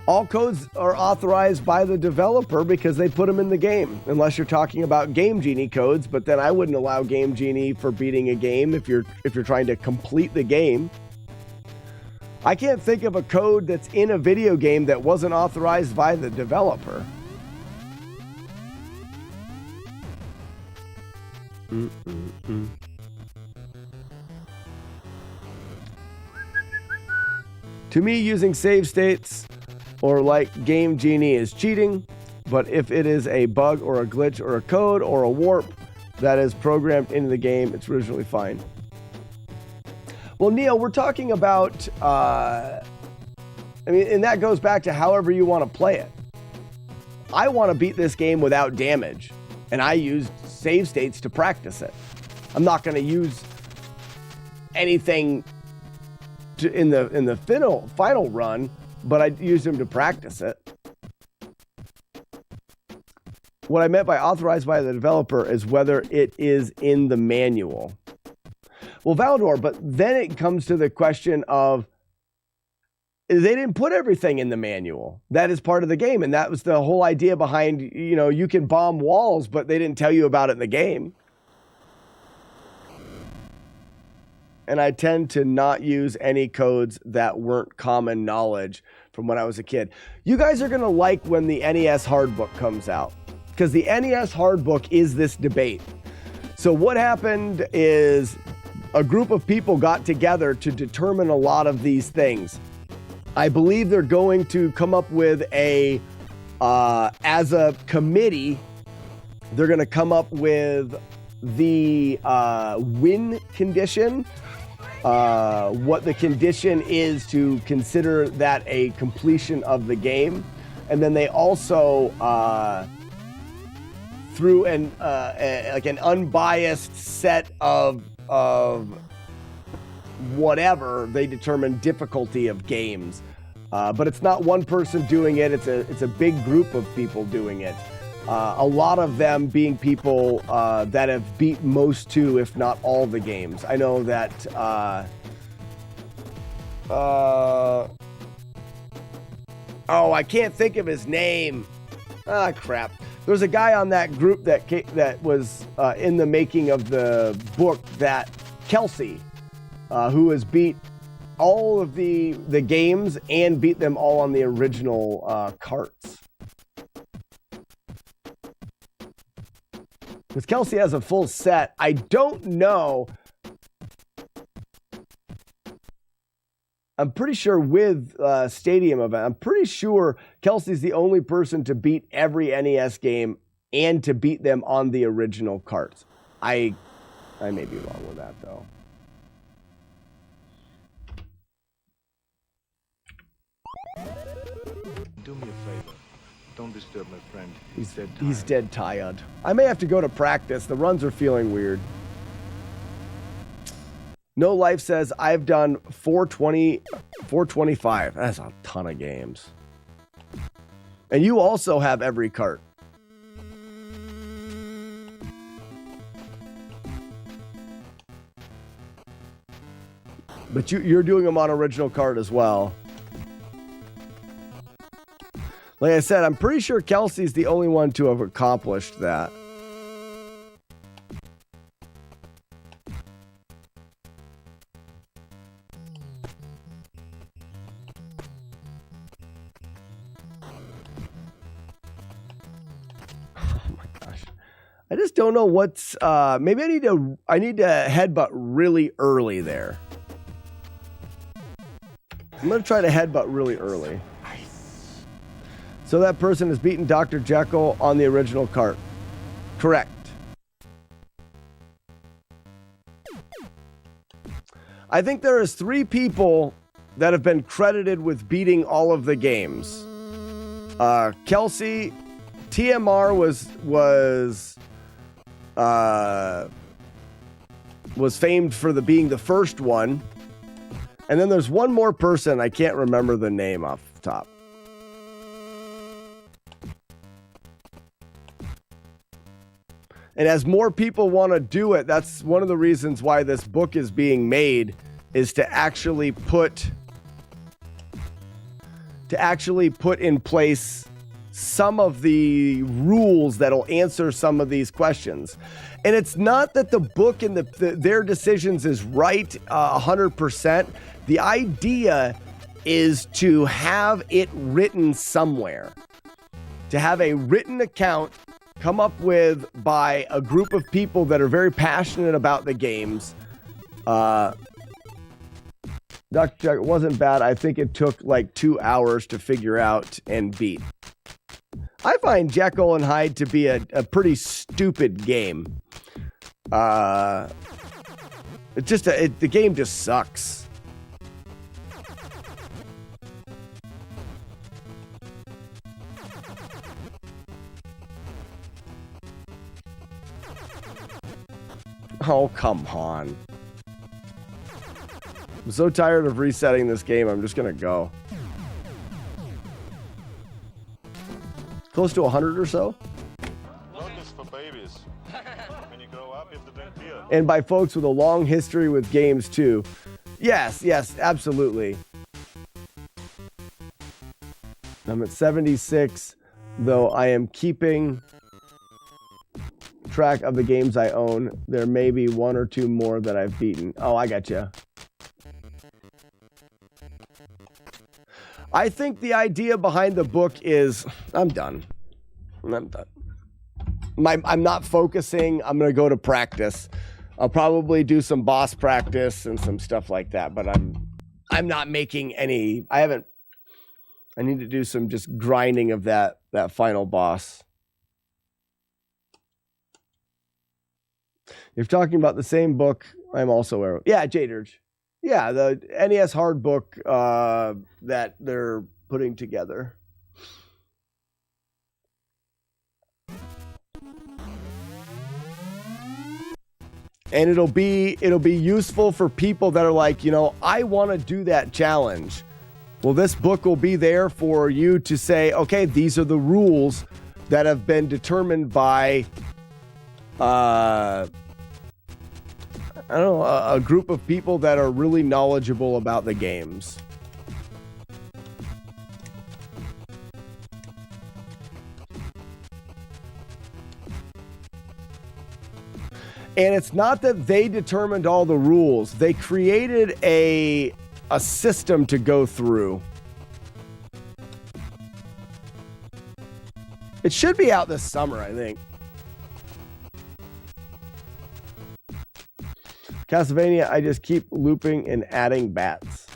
All codes are authorized by the developer because they put them in the game, unless you're talking about Game Genie codes, but then I wouldn't allow Game Genie for beating a game if you're trying to complete the game. I can't think of a code that's in a video game that wasn't authorized by the developer. To me, using save states or like Game Genie is cheating, but if it is a bug or a glitch or a code or a warp that is programmed into the game, it's originally fine. Well, Neil, we're talking about, and that goes back to however you want to play it. I want to beat this game without damage, and I used save states to practice it. I'm not going to use anything in the final run, but I used them to practice it. What I meant by authorized by the developer is whether it is in the manual. Well, Valdor, but then it comes to the question of they didn't put everything in the manual. That is part of the game, and that was the whole idea behind, you know, you can bomb walls, but they didn't tell you about it in the game. And I tend to not use any codes that weren't common knowledge from when I was a kid. You guys are going to like when the NES hardbook comes out, because the NES hardbook is this debate. So what happened is a group of people got together to determine a lot of these things. I believe they're going to come up with as a committee, they're going to come up with the win condition, what the condition is to consider that a completion of the game. And then they also, through an unbiased set of whatever, they determine difficulty of games. But it's not one person doing it. It's a big group of people doing it. A lot of them being people that have beat most to, if not all, the games. I know that. Oh, I can't think of his name. Ah, crap. There was a guy on that group that was in the making of the book, that Kelsey, who has beat all of the games and beat them all on the original carts. Because Kelsey has a full set. I don't know. I'm pretty sure with Stadium event, I'm pretty sure Kelsey's the only person to beat every NES game and to beat them on the original carts. I may be wrong with that, though. Do me a favor. Don't disturb my friend. He's dead tired. I may have to go to practice. The runs are feeling weird. No Life says, I've done 425. That's a ton of games. And you also have every cart. But you're doing them on original cart as well. Like I said, I'm pretty sure Kelsey's the only one to have accomplished that. I just don't know what's maybe I need to headbutt really early there. I'm gonna try to headbutt really early. So that person has beaten Dr. Jekyll on the original cart. Correct. I think there is 3 people that have been credited with beating all of the games. Kelsey, TMR was famed for being the first one. And then there's one more person, I can't remember the name off the top. And as more people want to do it, that's one of the reasons why this book is being made, is to actually put in place some of the rules that'll answer some of these questions. And it's not that the book and their decisions is right 100%. The idea is to have it written somewhere, to have a written account come up with by a group of people that are very passionate about the games. Dr. Jekyll wasn't bad. I think it took like 2 hours to figure out and beat. I find Jekyll and Hyde to be a pretty stupid game. The game just sucks. Oh, come on. I'm so tired of resetting this game, I'm just gonna go. Close to 100 or so? Milk is for babies. When you grow up, you have to drink beer. And by folks with a long history with games, too. Yes, absolutely. I'm at 76, though I am keeping track of the games I own. There may be 1 or 2 more that I've beaten. Oh, I gotcha. I think the idea behind the book is, I'm done. I'm not focusing. I'm going to go to practice. I'll probably do some boss practice and some stuff like that, but I'm not making any, I need to do some just grinding of that final boss. If you're talking about the same book, I'm also aware. Yeah, J-Dirge. Yeah, the NES hard book that they're putting together. And it'll be useful for people that are like, I want to do that challenge. Well, this book will be there for you to say, okay, these are the rules that have been determined by I don't know, a group of people that are really knowledgeable about the games. And it's not that they determined all the rules. They created a system to go through. It should be out this summer, I think. Castlevania, I just keep looping and adding bats.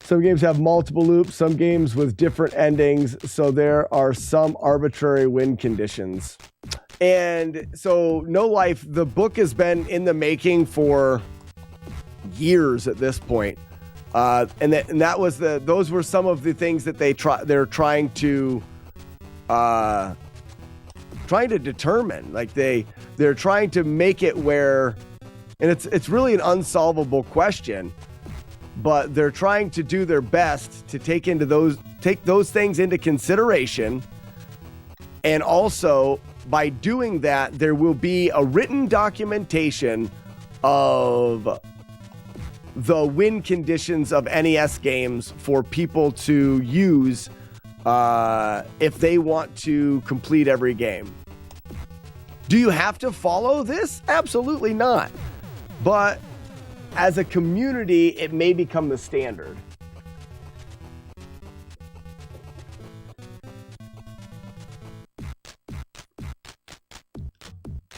Some games have multiple loops, some games with different endings, so there are some arbitrary win conditions. And so No Life, the book has been in the making for years at this point. That was those were some of the things that they're trying to determine. Like they're trying to make it where, and it's really an unsolvable question, but they're trying to do their best to take those things into consideration. And also by doing that, there will be a written documentation of the win conditions of NES games for people to use if they want to complete every game. Do you have to follow this? Absolutely not. But as a community, it may become the standard.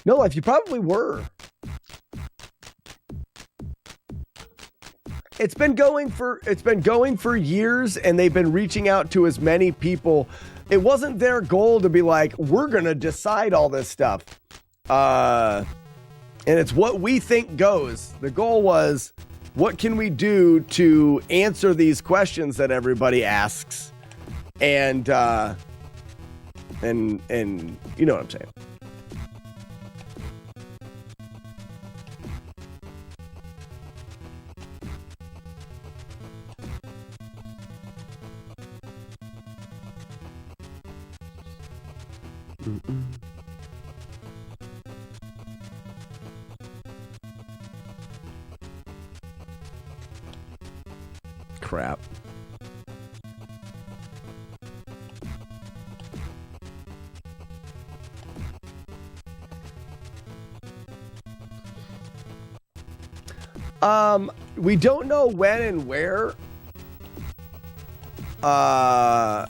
No Life, you probably were. It's been going for years, and they've been reaching out to as many people. It wasn't their goal to be like, we're gonna decide all this stuff. And it's what we think goes. The goal was, what can we do to answer these questions that everybody asks? And you know what I'm saying. Crap. We don't know when and where. But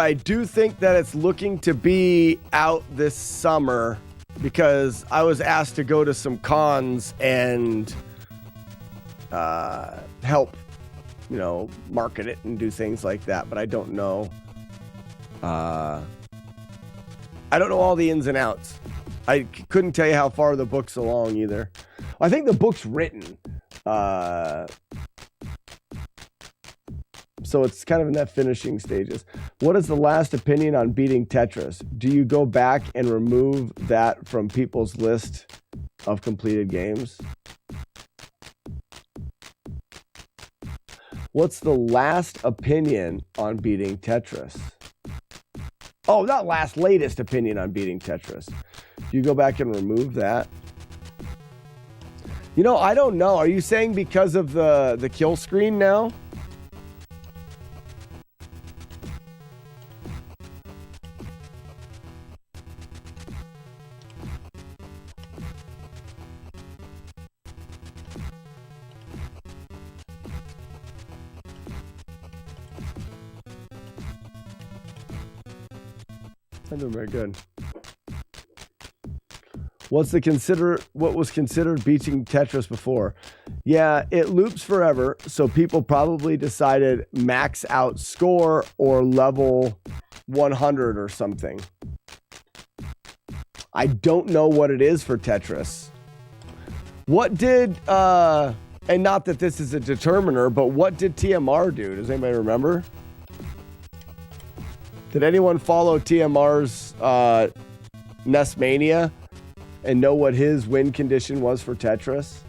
I do think that it's looking to be out this summer, because I was asked to go to some cons and help, market it and do things like that. But I don't know. I don't know all the ins and outs. I couldn't tell you how far the book's along either. I think the book's written. So it's kind of in that finishing stages. What is the last opinion on beating Tetris? Do you go back and remove that from people's list of completed games? What's the last opinion on beating Tetris? Oh, not last, latest opinion on beating Tetris. Do you go back and remove that? I don't know. Are you saying because of the kill screen now? I'm doing very good. What was considered beating Tetris before? Yeah, it loops forever, so people probably decided max out score or level 100 or something. I don't know what it is for Tetris. What did and not that this is a determiner, but what did TMR do? Does anybody remember? Did anyone follow TMR's NES Mania and know what his win condition was for Tetris?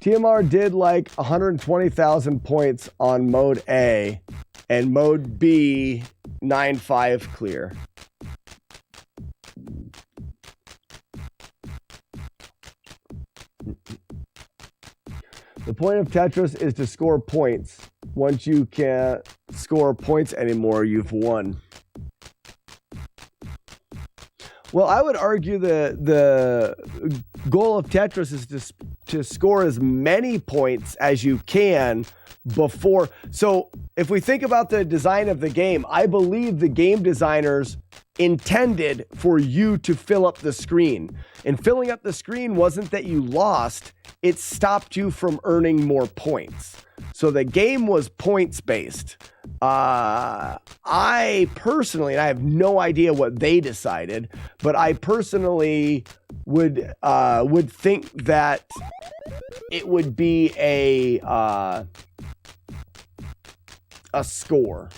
TMR did like 120,000 points on mode A and mode B 9.5 clear. The point of Tetris is to score points. Once you can't score points anymore, you've won. Well, I would argue the goal of Tetris is to score as many points as you can before. So if we think about the design of the game, I believe the game designers intended for you to fill up the screen. And filling up the screen wasn't that you lost, it stopped you from earning more points. So the game was points based. I personally, and I have no idea what they decided, but I personally would think that it would be a score.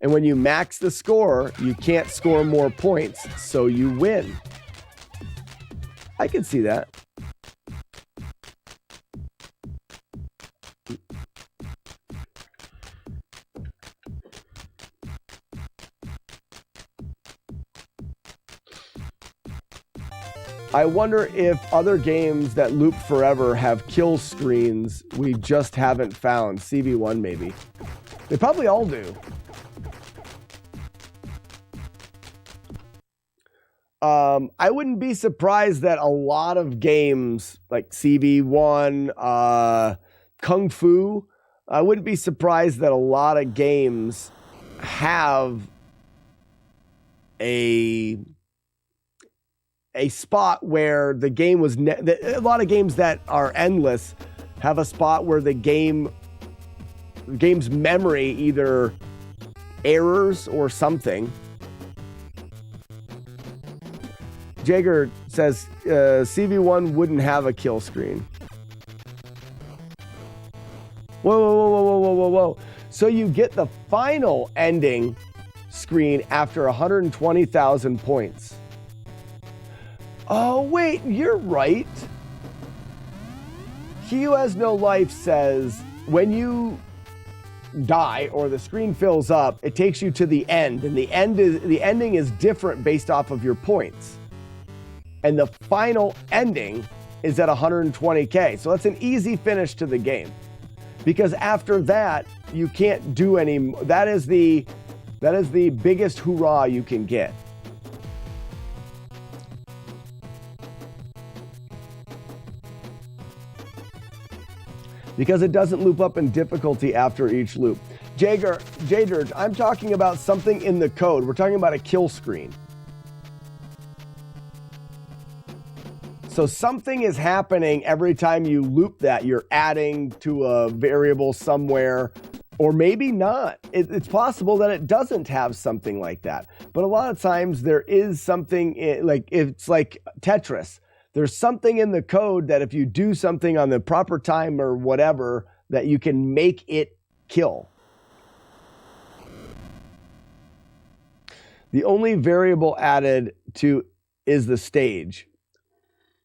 And when you max the score, you can't score more points, so you win. I can see that. I wonder if other games that loop forever have kill screens we just haven't found. CV1 maybe. They probably all do. I wouldn't be surprised that a lot of games like CV1, Kung Fu, I wouldn't be surprised that a lot of games have a spot where the game was a lot of games that are endless have a spot where the game's memory either errors or something. Jager says CV1 wouldn't have a kill screen. Whoa. So you get the final ending screen after 120,000 points. Oh, wait, you're right. He Who Has No Life says when you die or the screen fills up, it takes you to the end, and the ending is different based off of your points. And the final ending is at 120K. So that's an easy finish to the game. Because after that, you can't do any. That is the biggest hoorah you can get. Because it doesn't loop up in difficulty after each loop. Jager, I'm talking about something in the code. We're talking about a kill screen. So something is happening every time you loop that. You're adding to a variable somewhere, or maybe not. It's possible that it doesn't have something like that. But a lot of times there is something, it's like Tetris. There's something in the code that if you do something on the proper time or whatever, that you can make it kill. The only variable added to is the stage.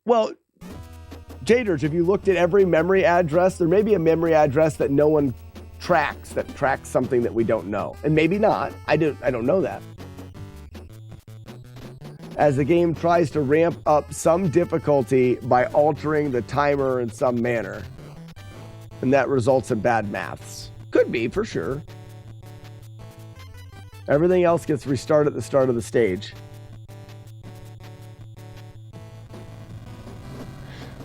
Well, Jaders, if you looked at every memory address, there may be a memory address that no one tracks, that tracks something that we don't know. And maybe not. I don't know that. As the game tries to ramp up some difficulty by altering the timer in some manner. And that results in bad maths. Could be, for sure. Everything else gets restarted at the start of the stage.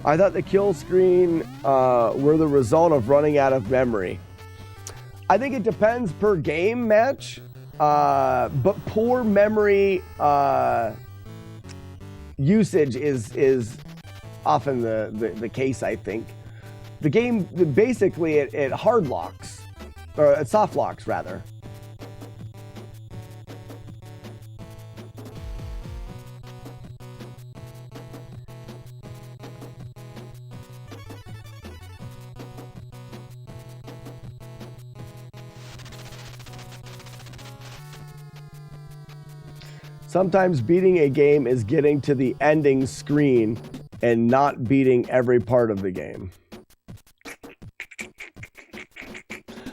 I thought the kill screen were the result of running out of memory. I think it depends per game match, but poor memory usage is often the case, I think. The game, basically, it hard locks, or it soft locks, rather. Sometimes beating a game is getting to the ending screen and not beating every part of the game.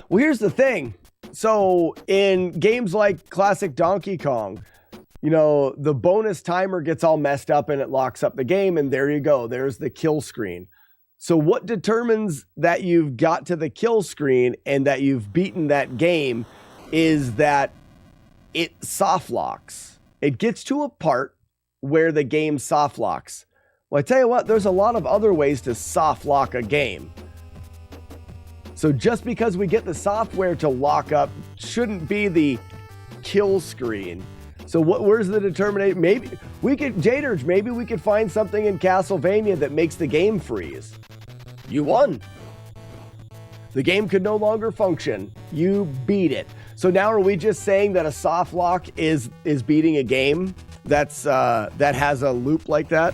Well, here's the thing. So in games like classic Donkey Kong, you know, the bonus timer gets all messed up and it locks up the game, and there you go. There's the kill screen. So what determines that you've got to the kill screen and that you've beaten that game is that it soft locks. It gets to a part where the game soft locks. Well, I tell you what, there's a lot of other ways to soft lock a game. So just because we get the software to lock up shouldn't be the kill screen. So where's the determination? Maybe we could, Jaders, maybe we could find something in Castlevania that makes the game freeze. You won. The game could no longer function. You beat it. So now are we just saying that a soft lock is beating a game that's that has a loop like that?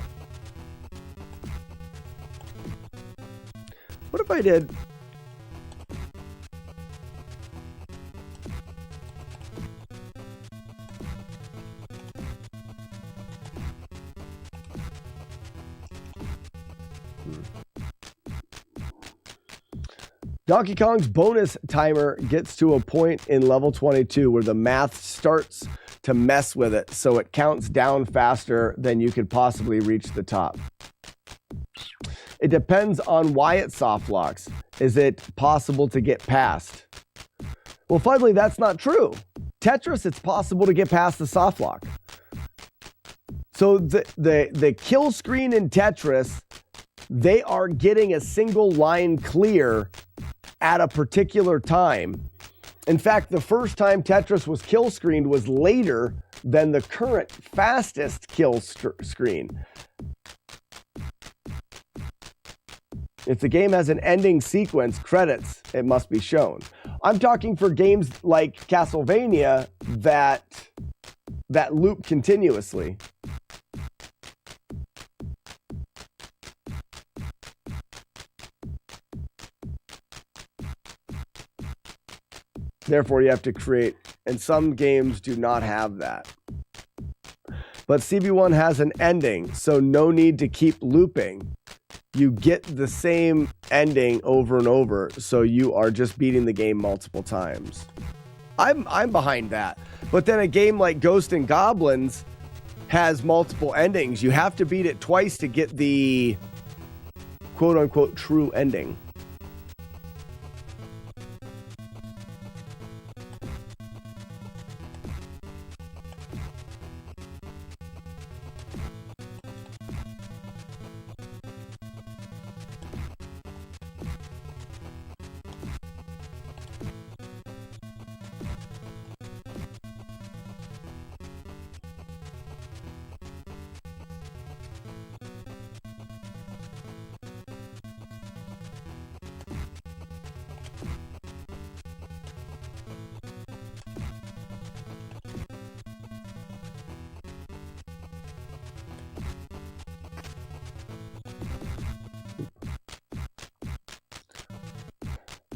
What if I did? Donkey Kong's bonus timer gets to a point in level 22 where the math starts to mess with it, so it counts down faster than you could possibly reach the top. It depends on why it soft locks. Is it possible to get past? Well, finally, that's not true. Tetris, it's possible to get past the soft lock. So the kill screen in Tetris, they are getting a single line clear at a particular time. In fact, the first time Tetris was kill screened was later than the current fastest kill screen. If the game has an ending sequence, credits, it must be shown. I'm talking for games like Castlevania that loop continuously. Therefore, you have to create, and some games do not have that. But CB1 has an ending, so no need to keep looping. You get the same ending over and over, so you are just beating the game multiple times. I'm behind that. But then a game like Ghosts and Goblins has multiple endings. You have to beat it twice to get the quote-unquote true ending.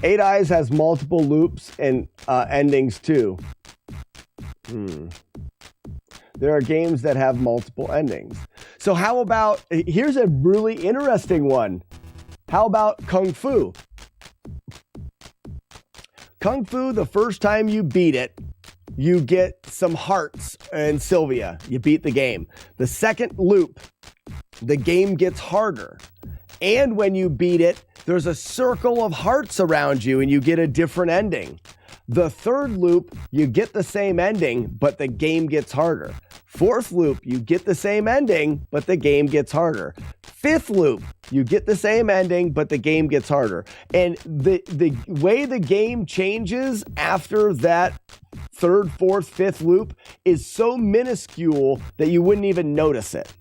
Eight Eyes has multiple loops and endings too. There are games that have multiple endings. So how about, here's a really interesting one. How about Kung Fu? Kung Fu, the first time you beat it, you get some hearts and Sylvia. You beat the game. The second loop, the game gets harder. And when you beat it, there's a circle of hearts around you and you get a different ending. The third loop, you get the same ending, but the game gets harder. Fourth loop, you get the same ending, but the game gets harder. Fifth loop, you get the same ending, but the game gets harder. And the way the game changes after that third, fourth, fifth loop is so minuscule that you wouldn't even notice it.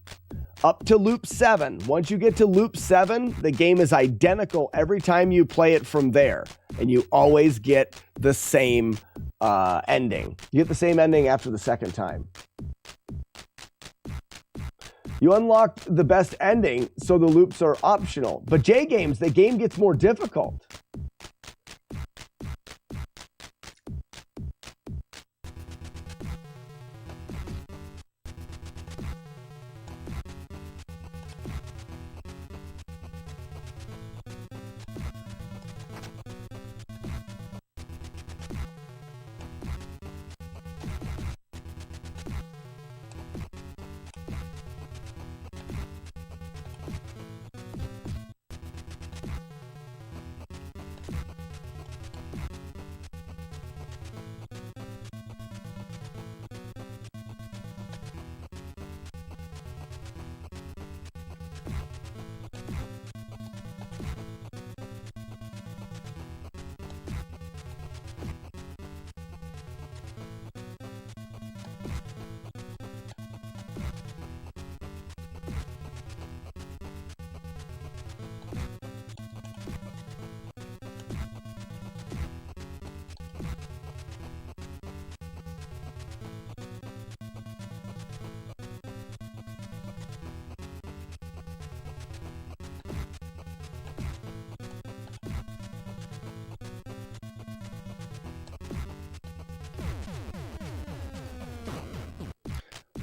Up to loop 7. Once you get to loop 7, the game is identical every time you play it from there. And you always get the same ending. You get the same ending after the second time. You unlocked the best ending, so the loops are optional. But J games, the game gets more difficult.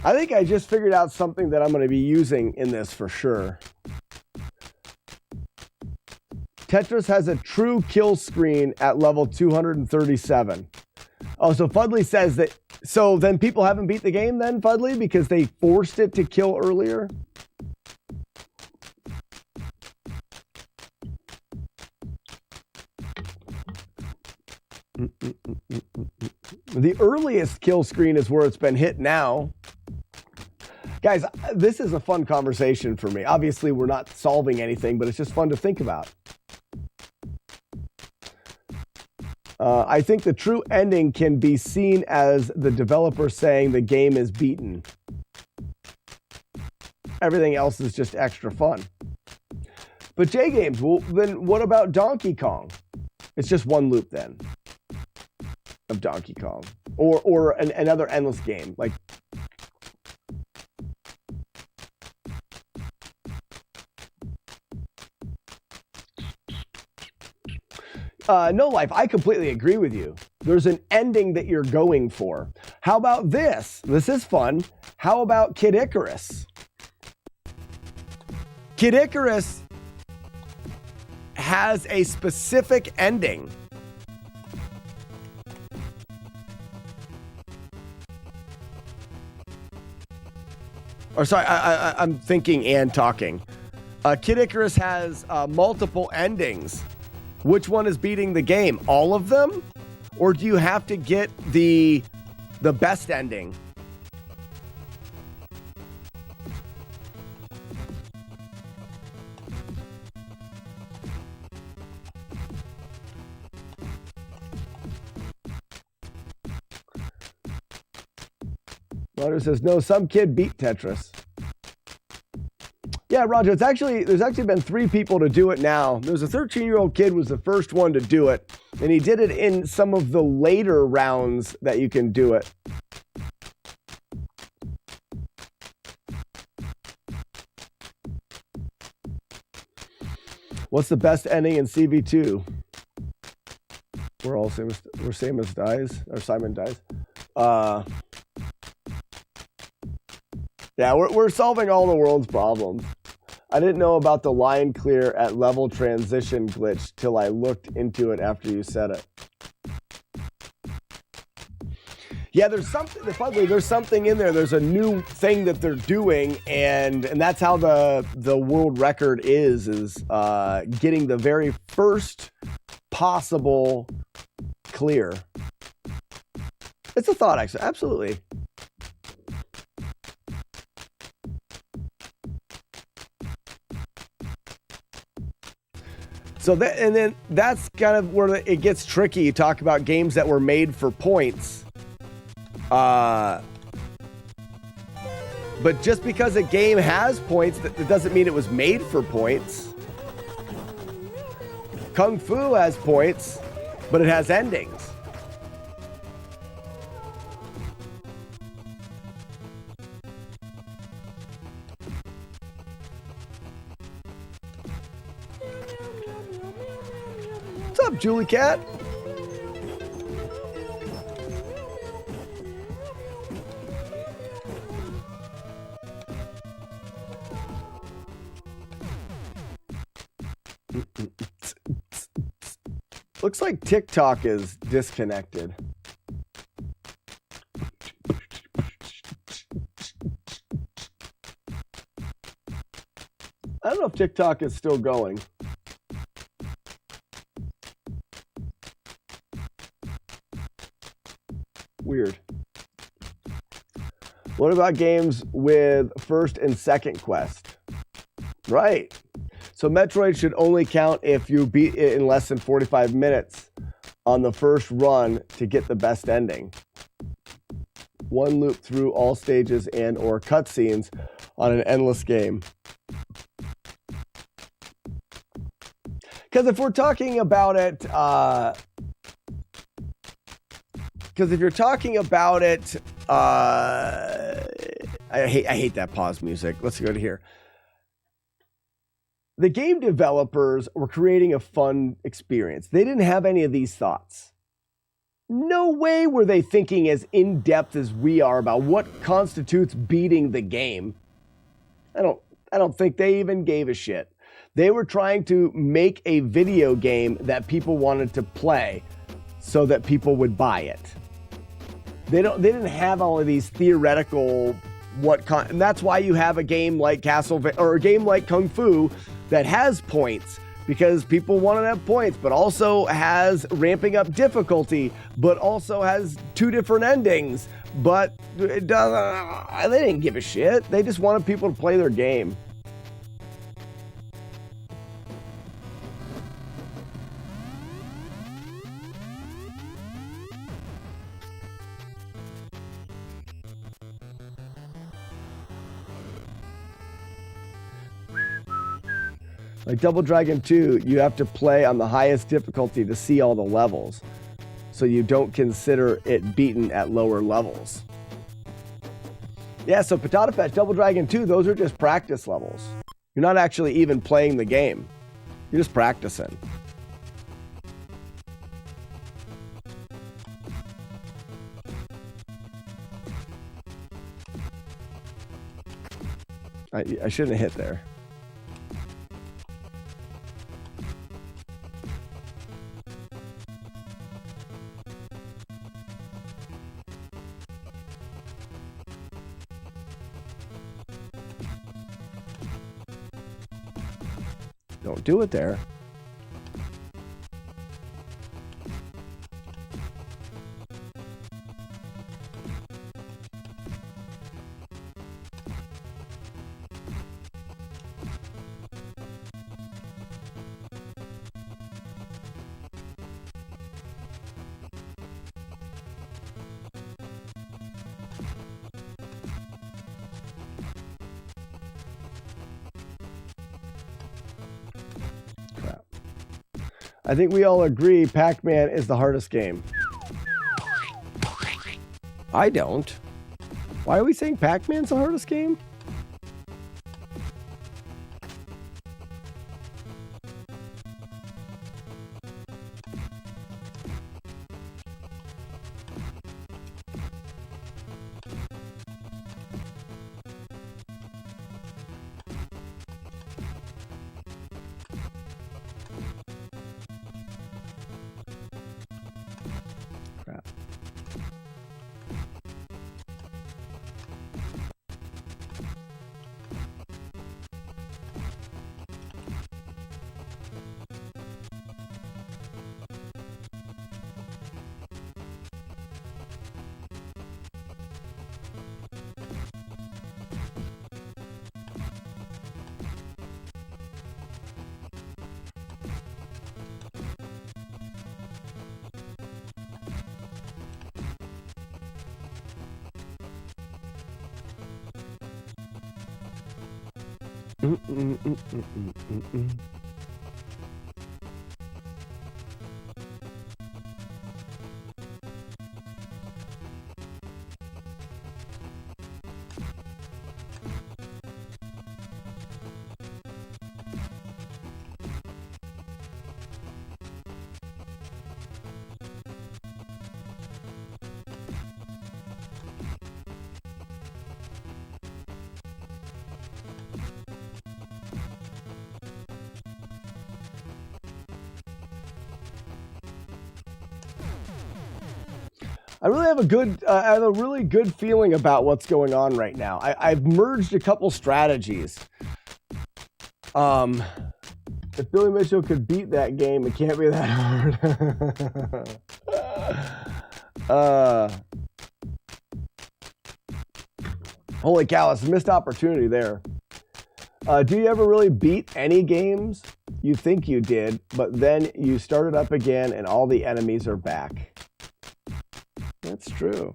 I think I just figured out something that I'm going to be using in this for sure. Tetris has a true kill screen at level 237. Oh, so Fudley says that. So then people haven't beat the game then, Fudley, because they forced it to kill earlier? The earliest kill screen is where it's been hit now. Guys, this is a fun conversation for me. Obviously, we're not solving anything, but it's just fun to think about. I think the true ending can be seen as the developer saying the game is beaten. Everything else is just extra fun. But J-Games, well, then what about Donkey Kong? It's just one loop then of Donkey Kong. Or another endless game. Like, No Life, I completely agree with you. There's an ending that you're going for. How about this? This is fun. How about Kid Icarus? Kid Icarus has a specific ending. Or sorry, I'm thinking and talking. Kid Icarus has multiple endings. Which one is beating the game? All of them? Or do you have to get the best ending? Roger says, no, some kid beat Tetris. Yeah, Roger, there's actually been 3 people to do it now. There's a 13-year-old kid was the first one to do it, and he did it in some of the later rounds that you can do it. What's the best ending in CV2? We're Samus dies, or Simon dies. Yeah, we're solving all the world's problems. I didn't know about the line clear at level transition glitch till I looked into it after you said it. Yeah, there's something in there. There's a new thing that they're doing, and that's how the world record is getting the very first possible clear. It's a thought, actually. Absolutely. So then that's kind of where it gets tricky. You talk about games that were made for points. But just because a game has points, that doesn't mean it was made for points. Kung Fu has points, but it has endings. What's up, Julie Cat? Looks like TikTok is disconnected. I don't know if TikTok is still going. Weird. What about games with first and second quest? Right. So Metroid should only count if you beat it in less than 45 minutes on the first run to get the best ending. One loop through all stages and or cutscenes on an endless game. Because if we're talking about it, if you're talking about it, I hate that pause music. Let's go to here. The game developers were creating a fun experience. They didn't have any of these thoughts. No way were they thinking as in-depth as we are about what constitutes beating the game. I don't think they even gave a shit. They were trying to make a video game that people wanted to play so that people would buy it. They didn't have all of these theoretical and that's why you have a game like Castlevania or a game like Kung Fu that has points, because people want to have points, but also has ramping up difficulty, but also has 2 different endings. But it doesn't. They didn't give a shit. They just wanted people to play their game. Like Double Dragon 2, you have to play on the highest difficulty to see all the levels, so you don't consider it beaten at lower levels. Yeah, so Potato Patch, Double Dragon 2, those are just practice levels. You're not actually even playing the game. You're just practicing. I shouldn't have hit there. Don't do it there. I think we all agree Pac-Man is the hardest game. I don't. Why are we saying Pac-Man's the hardest game? I really have I have a really good feeling about what's going on right now. I've merged a couple strategies. If Billy Mitchell could beat that game, it can't be that hard. Holy cow, it's a missed opportunity there. Do you ever really beat any games you think you did, but then you start it up again and all the enemies are back? That's true.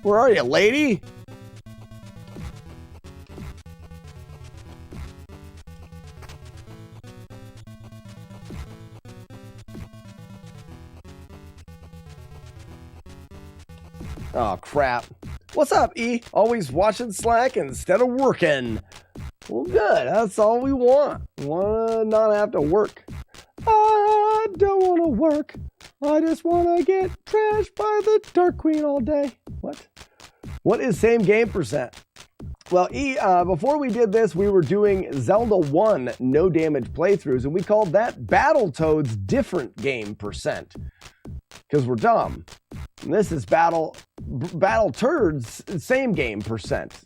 Where are you, lady? Oh, crap. What's up, E? Always watching Slack instead of working. Well, good. That's all we want. We want to not have to work. I don't want to work. I just want to get trashed by the Dark Queen all day. What? What is same game percent? Well, E, before we did this, we were doing Zelda 1 no damage playthroughs, and we called that Battletoads different game percent. Because we're dumb. And this is Battletoads same game percent.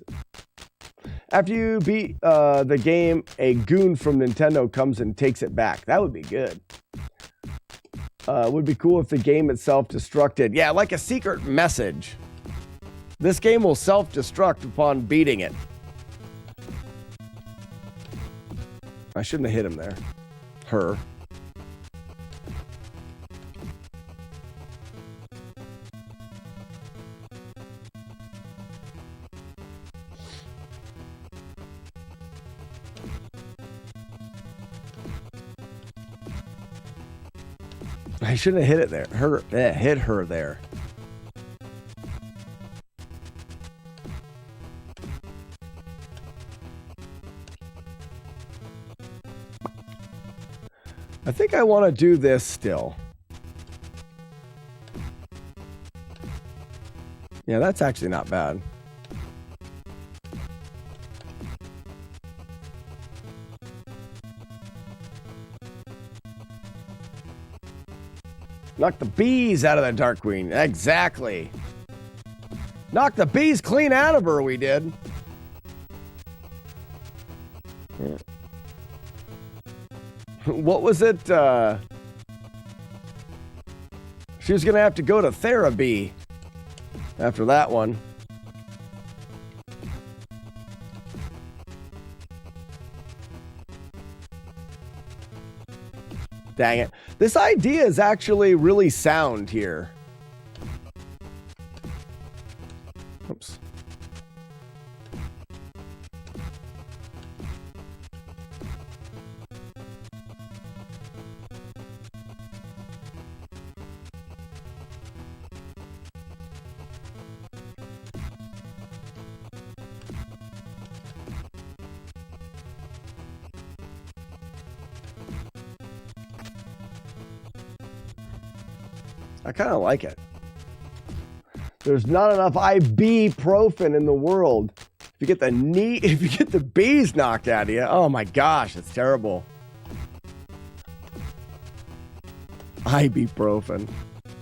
After you beat the game, a goon from Nintendo comes and takes it back. That would be good. It would be cool if the game itself destructed. Yeah, like a secret message. This game will self-destruct upon beating it. I shouldn't have hit him there. Her. I shouldn't have hit it there. Hit her there. I think I want to do this still. Yeah, that's actually not bad. Knock the bees out of the Dark Queen. Exactly. Knock the bees clean out of her, we did. Yeah. What was it? She was going to have to go to therapy after that one. Dang it. This idea is actually really sound here. Oops. I kind of like it. There's not enough ibuprofen in the world. If you get the bees knocked out of you, oh my gosh, it's terrible. Ibuprofen.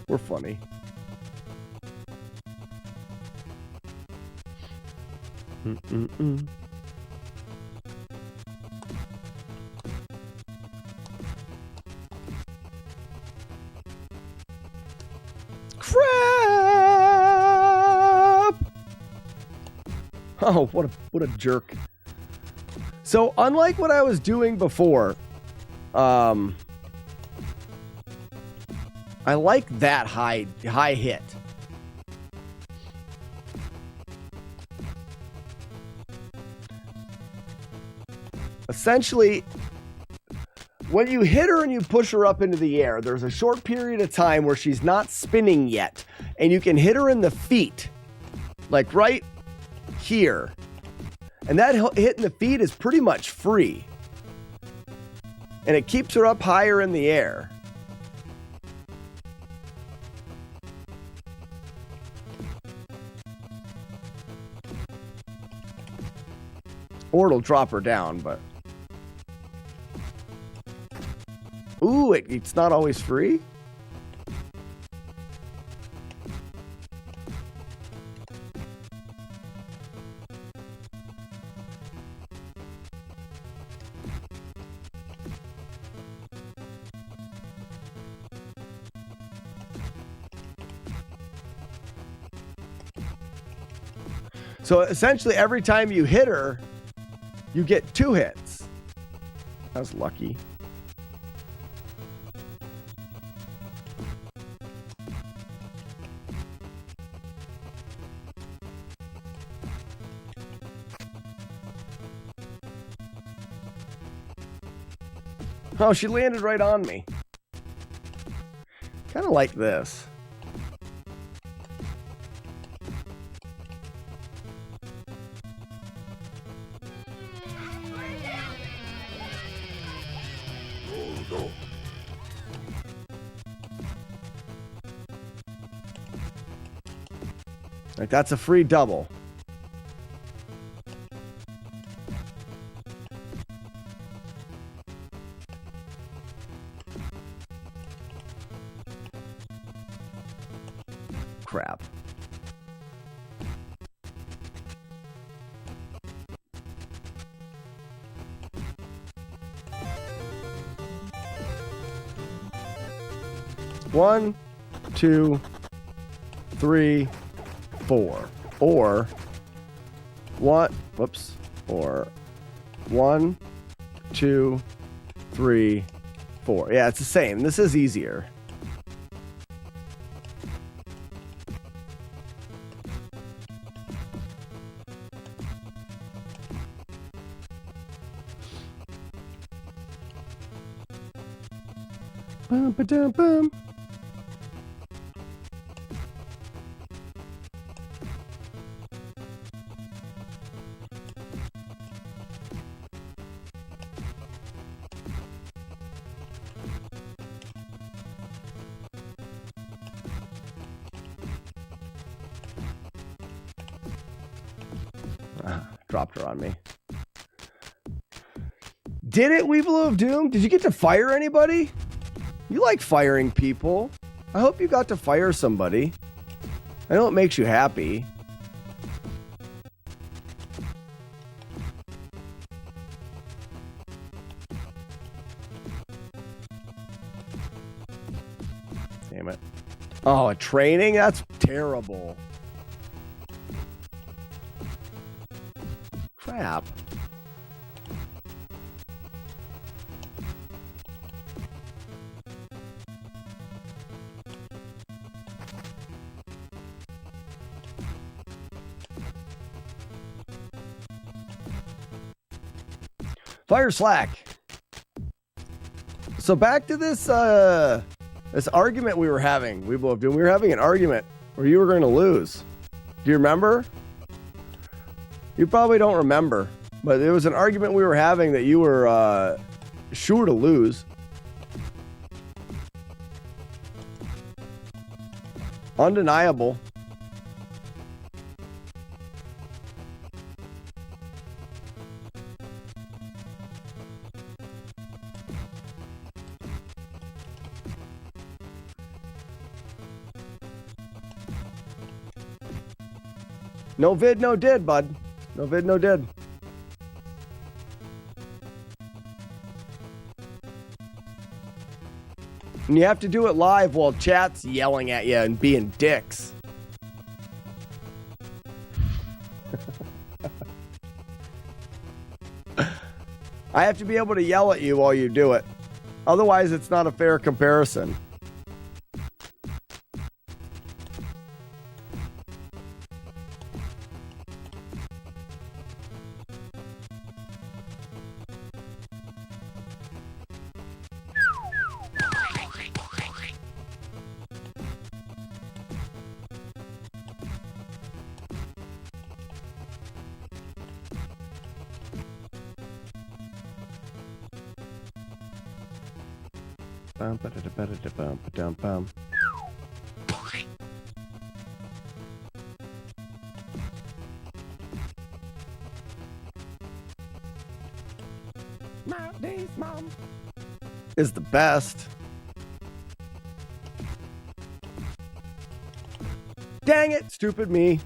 We're funny. Mm-mm-mm. Crap! Oh, what a jerk. So, unlike what I was doing before, I like that high hit. Essentially, when you hit her and you push her up into the air, there's a short period of time where she's not spinning yet, and you can hit her in the feet, like right here. And that hit in the feet is pretty much free. And it keeps her up higher in the air. Or it'll drop her down, but... Ooh, it's not always free? So essentially every time you hit her, you get 2 hits. That was lucky. Oh, she landed right on me. Kind of like this. Like, that's a free double. Crap. One, two, three, 4. Or what? Whoops. Or 1, 2, 3, 4. Yeah, it's the same. This is easier. Bum, ba-dum, bum. Dropped her on me. Did it, Weevil of Doom? Did you get to fire anybody? You like firing people. I hope you got to fire somebody. I know it makes you happy. Damn it. Oh, a training? That's terrible. Crap. Fire slack. So back to this this argument we were having. We were having an argument where you were going to lose. Do you remember? You probably don't remember, but it was an argument we were having that you were sure to lose. Undeniable. No vid, no did, bud. No vid, no did. And you have to do it live while chat's yelling at you and being dicks. I have to be able to yell at you while you do it. Otherwise, it's not a fair comparison. Bum. Nowadays, Mom is the best. Dang it, stupid me.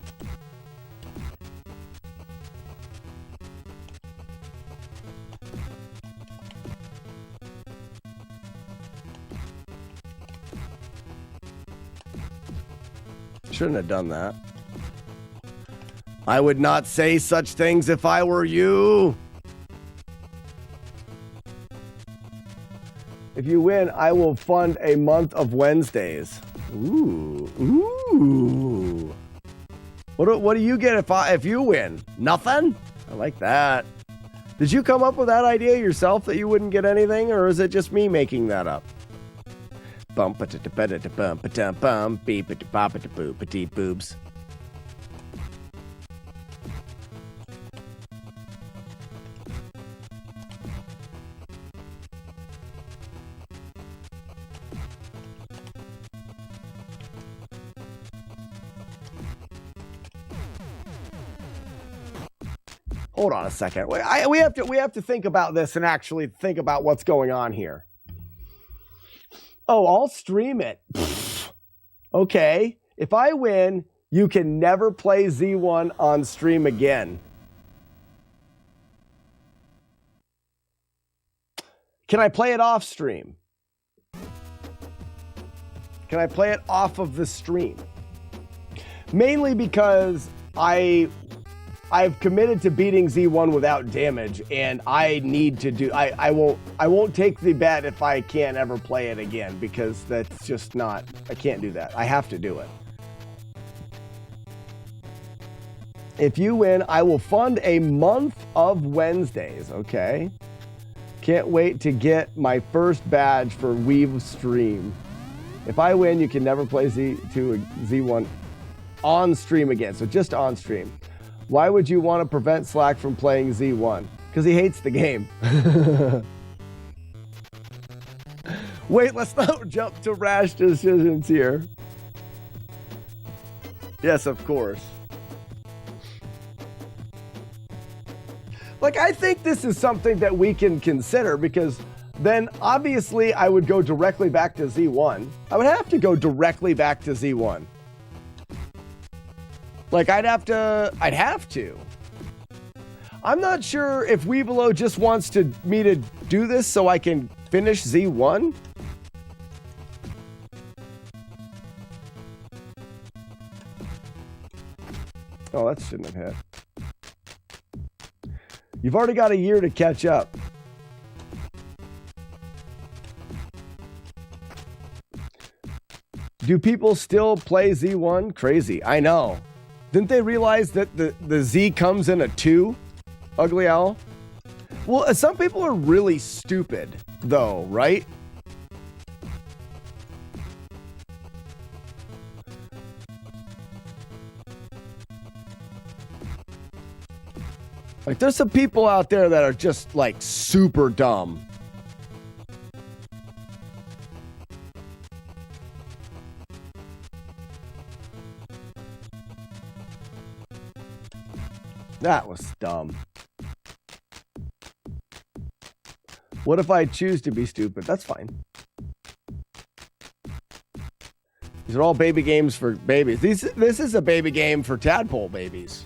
Shouldn't have done that. I would not say such things if I were you. If you win, I will fund a month of Wednesdays. Ooh. What do you get if you win? Nothing? I like that. Did you come up with that idea yourself that you wouldn't get anything, or is it just me making that up? Bum ba da da ba da da bum ba dum bum beep ba da ba ba da boo ba dee boobs. Hold on a second. We have to think about this and actually think about what's going on here. Oh, I'll stream it. Okay. If I win, you can never play Z1 on stream again. Can I play it off stream? Can I play it off of the stream? Mainly because I've committed to beating Z1 without damage, and I need to do. I won't take the bet if I can't ever play it again, because that's just not. I can't do that. I have to do it. If you win, I will fund a month of Wednesdays. Okay. Can't wait to get my first badge for Weave Stream. If I win, you can never play Z1 on stream again. So just on stream. Why would you want to prevent Slack from playing Z1? Because he hates the game. Wait, let's not jump to rash decisions here. Yes, of course. Like, I think this is something that we can consider, because then obviously I would go directly back to Z1. I would have to go directly back to Z1. Like, I'd have to. I'm not sure if Weebelo just wants me to do this so I can finish Z1. Oh, that shouldn't have hit. You've already got a year to catch up. Do people still play Z1? Crazy. I know. Didn't they realize that the Z comes in a 2? Ugly Owl? Well, some people are really stupid, though, right? Like, there's some people out there that are just, like, super dumb. That was dumb. What if I choose to be stupid? That's fine. These are all baby games for babies. This is a baby game for tadpole babies.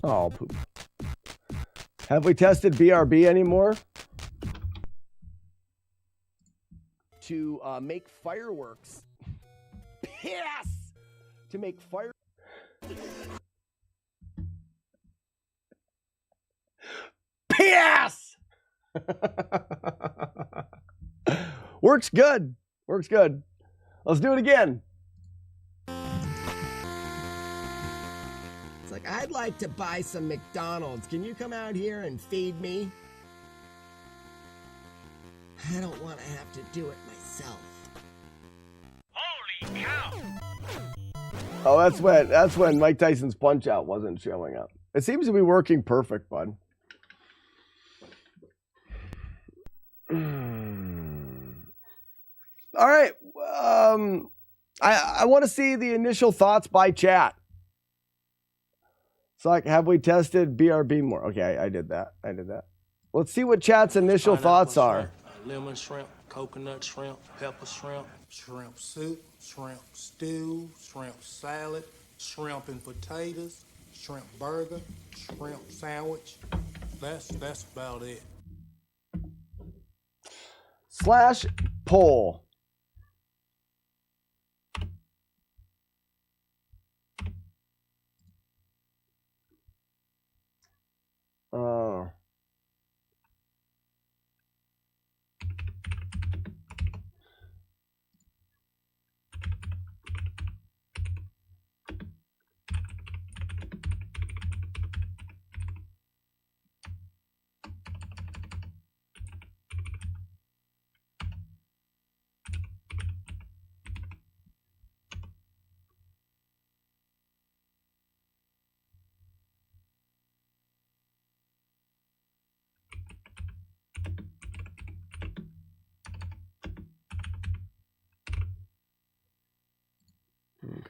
Oh, poop. Have we tested BRB anymore? To make fireworks. Yes! To make fire... Yes! Works good. Works good. Let's do it again. It's like, I'd like to buy some McDonald's. Can you come out here and feed me? I don't want to have to do it myself. Holy cow! Oh, that's when Mike Tyson's Punch-Out wasn't showing up. It seems to be working perfect, bud. All right. I want to see the initial thoughts by chat. It's like, have we tested BRB more? Okay, I did that. Let's see what chat's initial thoughts are. Lemon shrimp, coconut shrimp, pepper shrimp, shrimp soup, shrimp stew, shrimp salad, shrimp and potatoes, shrimp burger, shrimp sandwich. That's about it. Slash poll.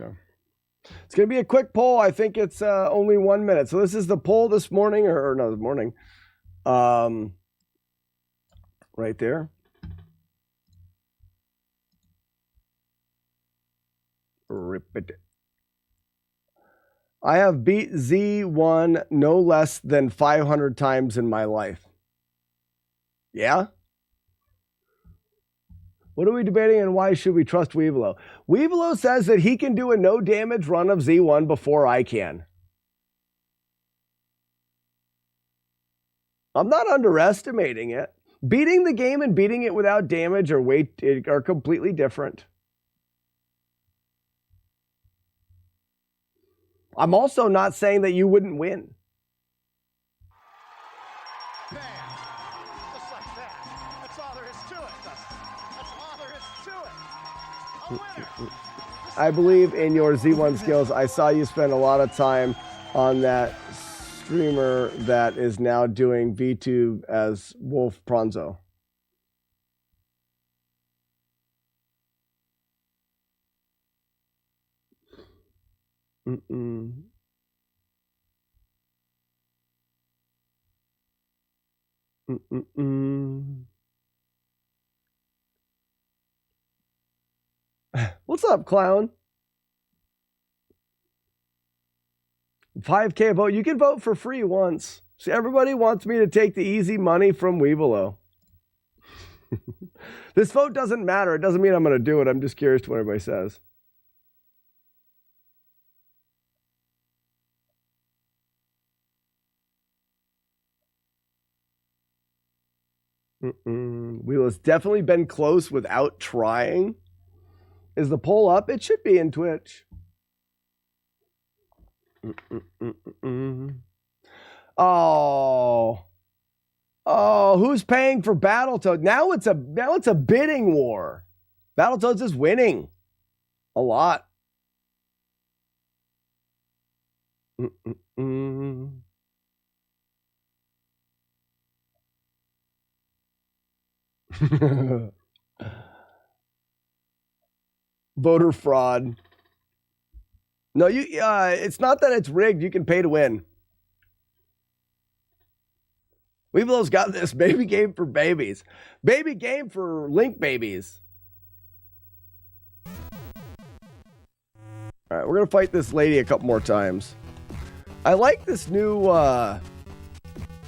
Okay. It's going to be a quick poll. I think it's only 1 minute. So this is the poll this morning, or no, this morning. Right there. Rip it. I have beat Z1 no less than 500 times in my life. Yeah? What are we debating and why should we trust Weevilo? Weevilo says that he can do a no damage run of Z1 before I can. I'm not underestimating it. Beating the game and beating it without damage are completely different. I'm also not saying that you wouldn't win. Bam! Just like that. That's all there is to it, Dustin. That's all there is to it. A winner. I believe in your Z1 skills. I saw you spend a lot of time on that streamer that is now doing VTube as Wolf Pronzo. What's up, clown? 5K vote. You can vote for free once. See, everybody wants me to take the easy money from Weevilo. This vote doesn't matter. It doesn't mean I'm going to do it. I'm just curious to what everybody says. Weevilo's definitely been close without trying. Is the poll up? It should be in Twitch. Oh, who's paying for Battletoads? Now it's a bidding war. Battletoads is winning a lot. Voter fraud. No, it's not that it's rigged. You can pay to win. Weevilo's got this baby game for babies. Baby game for Link babies. All right, we're going to fight this lady a couple more times. I like this new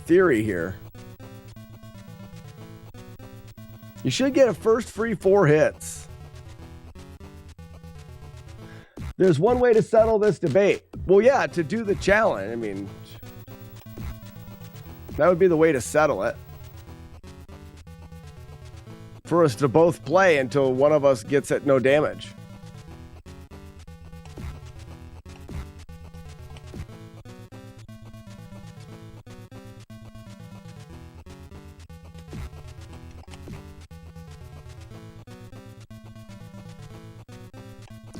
theory here. You should get a first free 4 hits. There's one way to settle this debate. Well, yeah, to do the challenge. I mean, that would be the way to settle it. For us to both play until one of us gets it no damage.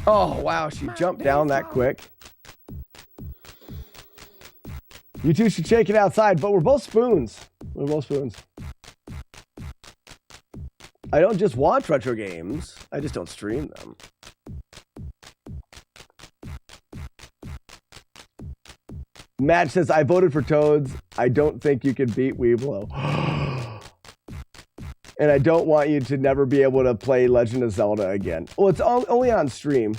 Oh, wow, she jumped down that quick. You two should shake it outside, but we're both spoons. We're both spoons. I don't just watch retro games. I just don't stream them. Matt says, I voted for Toads. I don't think you can beat Weeblo. And I don't want you to never be able to play Legend of Zelda again. Well, it's only on stream.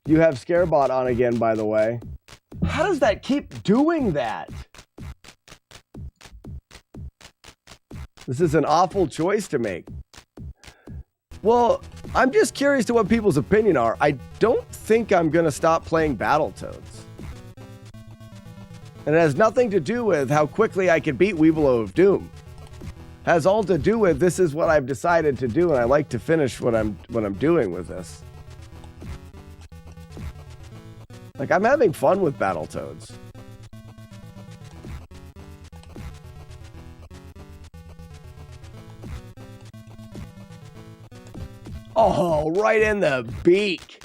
You have Scarebot on again, by the way. How does that keep doing that? This is an awful choice to make. Well, I'm just curious to what people's opinion are. I don't think I'm going to stop playing Battletoads. And it has nothing to do with how quickly I can beat Weevilo of Doom. Has all to do with this is what I've decided to do, and I like to finish what I'm doing with this. Like, I'm having fun with Battletoads. Oh, right in the beak.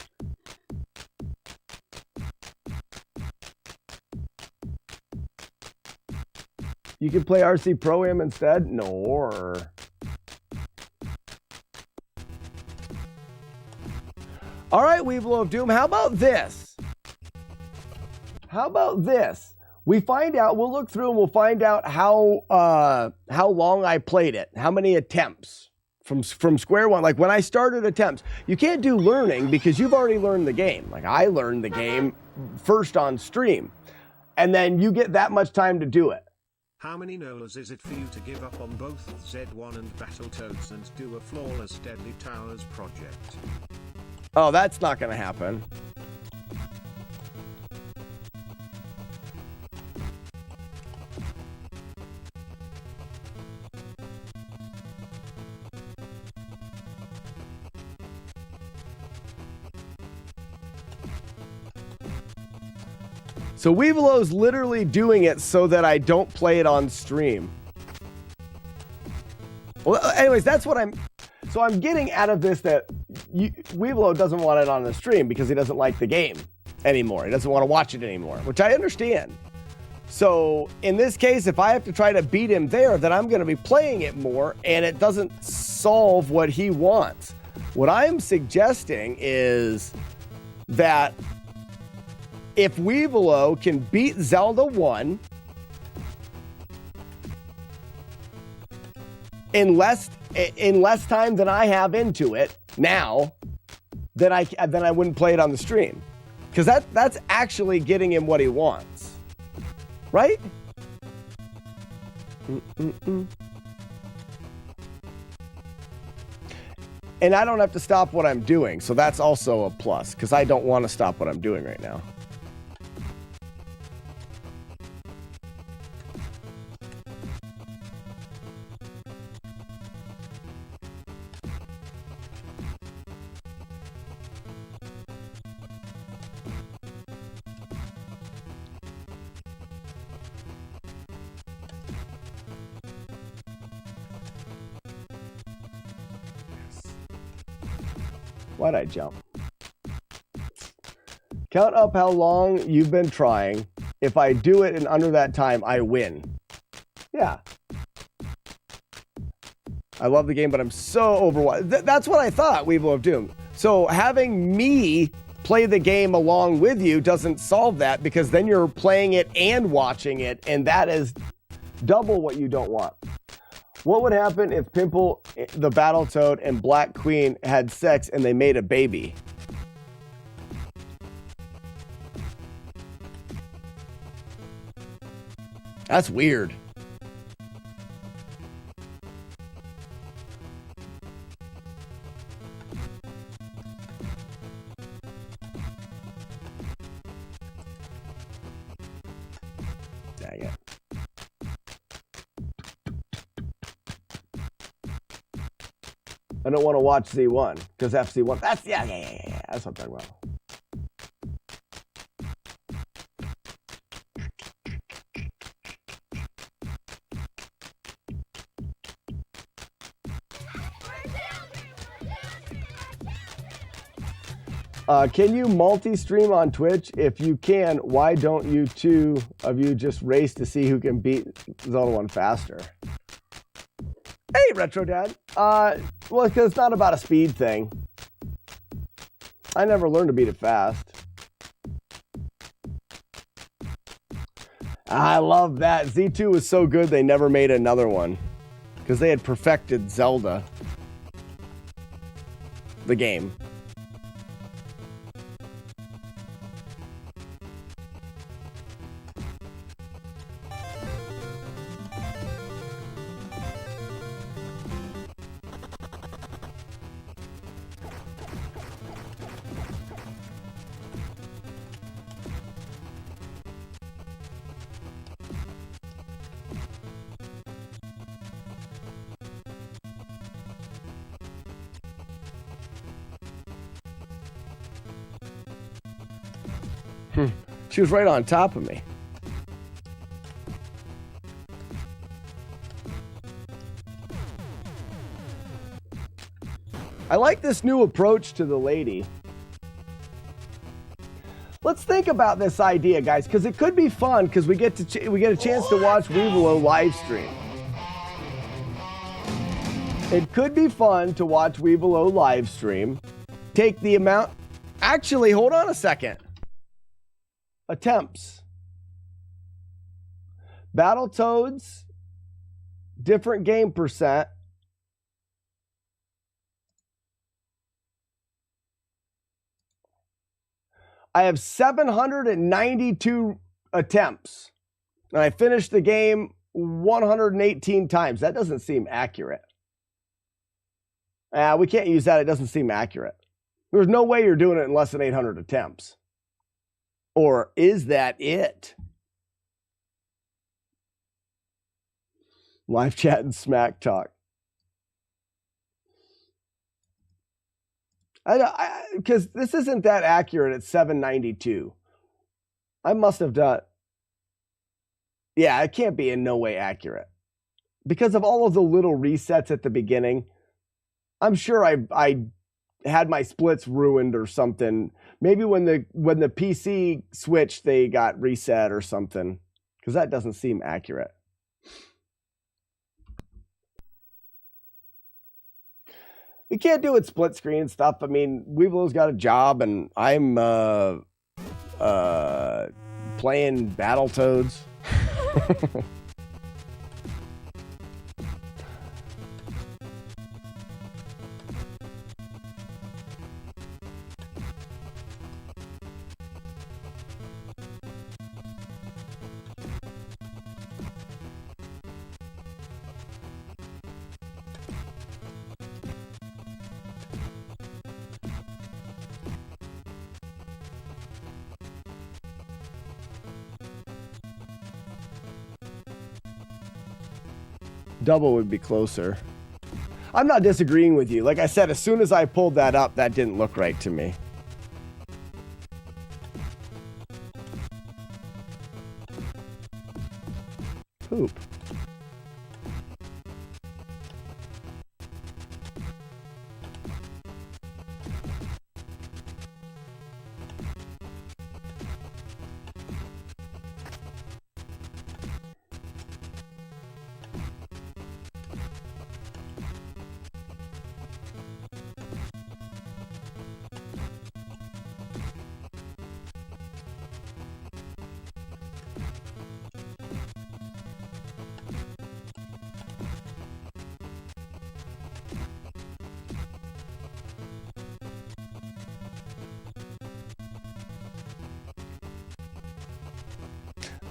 You can play RC Pro-Am instead? No. All right, Weevil of Doom, how about this? How about this? We find out, we'll look through and we'll find out how long I played it, how many attempts from square one. Like when I started attempts, you can't do learning because you've already learned the game. Like I learned the game first on stream, and then you get that much time to do it. How many nolas is it for you to give up on both Z1 and Battletoads and do a flawless Deadly Towers project? Oh, that's not going to happen. So Weevilo's literally doing it so that I don't play it on stream. Well, anyways, that's what I'm getting out of this, that Weevilo doesn't want it on the stream because he doesn't like the game anymore. He doesn't want to watch it anymore, which I understand. So in this case, if I have to try to beat him there, then I'm going to be playing it more, and it doesn't solve what he wants. What I'm suggesting is that if Weevilo can beat Zelda 1 in less time than I have into it now, then I wouldn't play it on the stream, because that's actually getting him what he wants, right? And I don't have to stop what I'm doing, so that's also a plus, because I don't want to stop what I'm doing right now. Why'd I jump? Count up how long you've been trying. If I do it in under that time, I win. Yeah. I love the game, but I'm so overwhelmed. That's what I thought, Weevil of Doom. So having me play the game along with you doesn't solve that, because then you're playing it and watching it, and that is double what you don't want. What would happen if Pimple the Battletoad and Black Queen had sex and they made a baby? That's weird. Dang it. I don't want to watch Z1 because FC1. That's yeah. That's what I'm talking about. Can you multi-stream on Twitch? If you can, why don't you two of you just race to see who can beat Zelda 1 faster? Hey, Retro Dad. Well, because it's not about a speed thing. I never learned to beat it fast. I love that. Z2 was so good they never made another one, because they had perfected Zelda, the game. She was right on top of me. I like this new approach to the lady. Let's think about this idea, guys, because it could be fun, because we get a chance to watch Weevilo live stream. It could be fun to watch Weevilo live stream. Take the amount Actually, hold on a second. Attempts. Battletoads, different game percent. I have 792 attempts. And I finished the game 118 times. That doesn't seem accurate. We can't use that. It doesn't seem accurate. There's no way you're doing it in less than 800 attempts. Or is that it? Live chat and smack talk. Because this isn't that accurate at 792. I must have done. Yeah, it can't be in no way accurate. Because of all of the little resets at the beginning, I'm sure I had my splits ruined or something. Maybe when the PC switched, they got reset or something. Because that doesn't seem accurate. We can't do it split screen and stuff. I mean, Weeblo's got a job, and I'm playing Battletoads. Double would be closer. I'm not disagreeing with you. Like I said, as soon as I pulled that up, that didn't look right to me. Poop.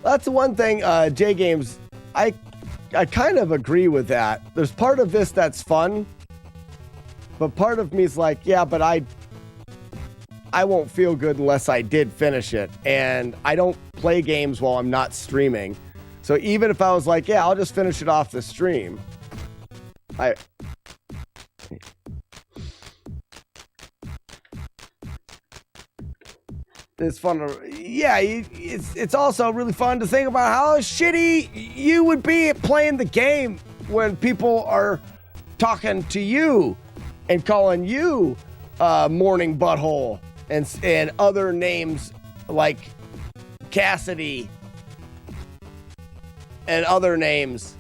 That's the one thing, J Games, I kind of agree with that. There's part of this that's fun, but part of me is like, yeah, but I won't feel good unless I did finish it. And I don't play games while I'm not streaming. So even if I was like, yeah, I'll just finish it off the stream, it's fun to, yeah, it's also really fun to think about how shitty you would be at playing the game when people are talking to you and calling you morning butthole and other names like Cassidy and other names.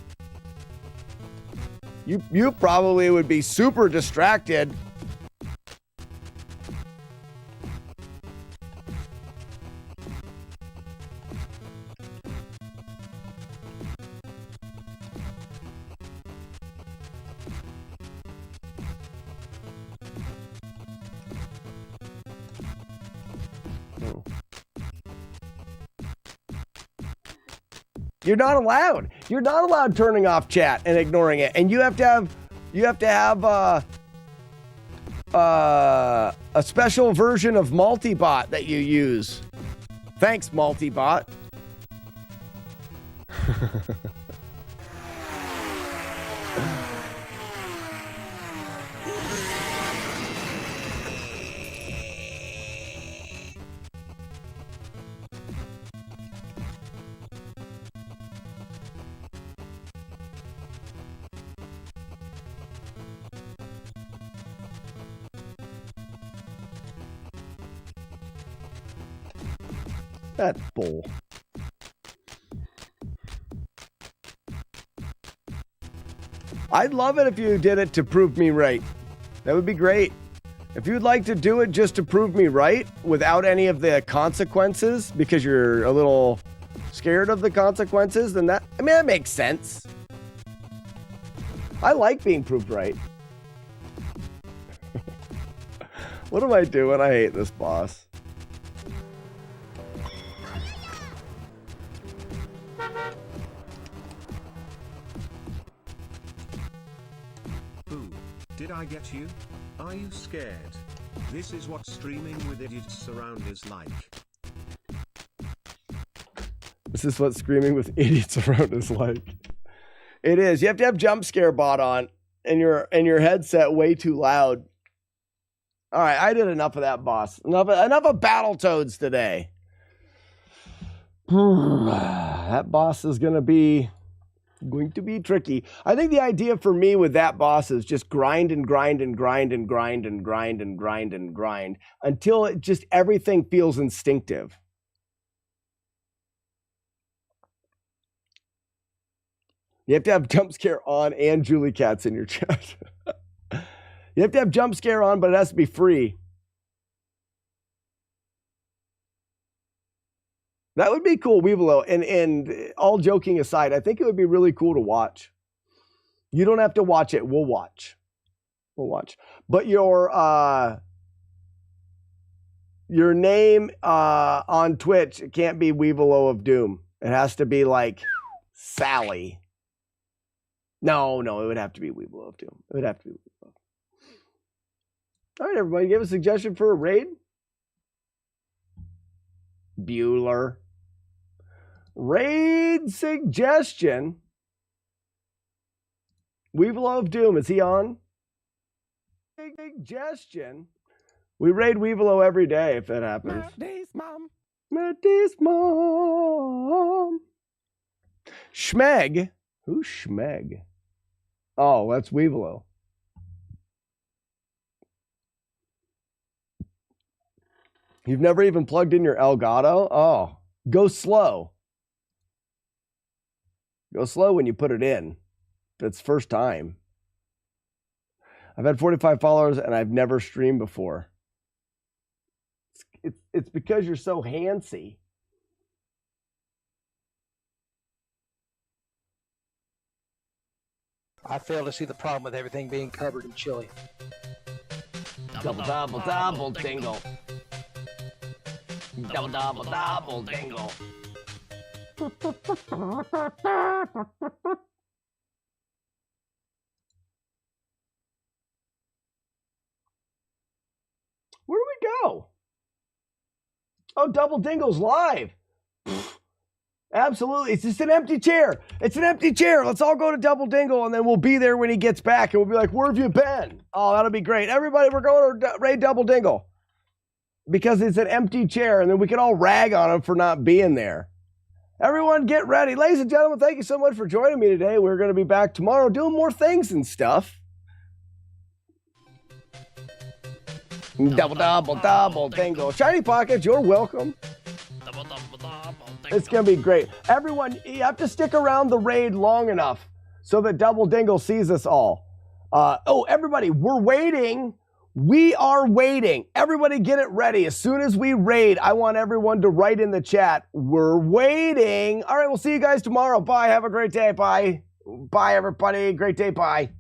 You probably would be super distracted. You're not allowed. You're not allowed turning off chat and ignoring it. And you have to have a special version of Multibot that you use. Thanks, Multibot. That's bull. I'd love it if you did it to prove me right. That would be great. If you'd like to do it just to prove me right without any of the consequences because you're a little scared of the consequences, then that makes sense. I like being proved right. What am I doing? I hate this boss. Ooh, did I get you? Are you scared? This is what streaming with idiots around is like. This is what screaming with idiots around is like. It is. You have to have jump scare bot on and your headset way too loud. All right, I did enough of that boss. Enough of Battletoads today. That boss is going to be tricky. I think the idea for me with that boss is just grind and grind and grind and grind and grind and grind and grind until it just everything feels instinctive. You have to have jump scare on and Julie Cat's in your chat. You have to have jump scare on, but it has to be free. That would be cool, Weevilo. And all joking aside, I think it would be really cool to watch. You don't have to watch it. We'll watch. But your name on Twitch, it can't be Weevilo of Doom. It has to be like Sally. No, it would have to be Weevilo of Doom. It would have to be Weevilo. All right, everybody, give a suggestion for a raid. Bueller. Raid suggestion. Weevilo of Doom, is he on? Suggestion. We raid Weevilo every day if that happens. Maddie's mom. Schmeg. Who's Schmeg? Oh, that's Weevilo. You've never even plugged in your Elgato? Oh, go slow. Go slow when you put it in. If it's first time. I've had 45 followers and I've never streamed before. It's because you're so handsy. I fail to see the problem with everything being covered in chili. Double dingle. Double dingle. Where do we go? Oh, Double Dingle's live. Absolutely. It's just an empty chair. It's an empty chair. Let's all go to Double Dingle and then we'll be there when he gets back and we'll be like, where have you been? Oh, that'll be great. Everybody, we're going to raid Double Dingle because it's an empty chair and then we can all rag on him for not being there. Everyone get ready. Ladies and gentlemen, thank you so much for joining me today. We're going to be back tomorrow doing more things and stuff. Double dingle. Shiny Pockets, you're welcome. It's going to be great. Everyone, you have to stick around the raid long enough so that Double Dingle sees us all. Everybody, we're waiting. We are waiting. Everybody get it ready. As soon as we raid, I want everyone to write in the chat. We're waiting. All right, we'll see you guys tomorrow. Bye. Have a great day. Bye. Bye, everybody. Great day. Bye.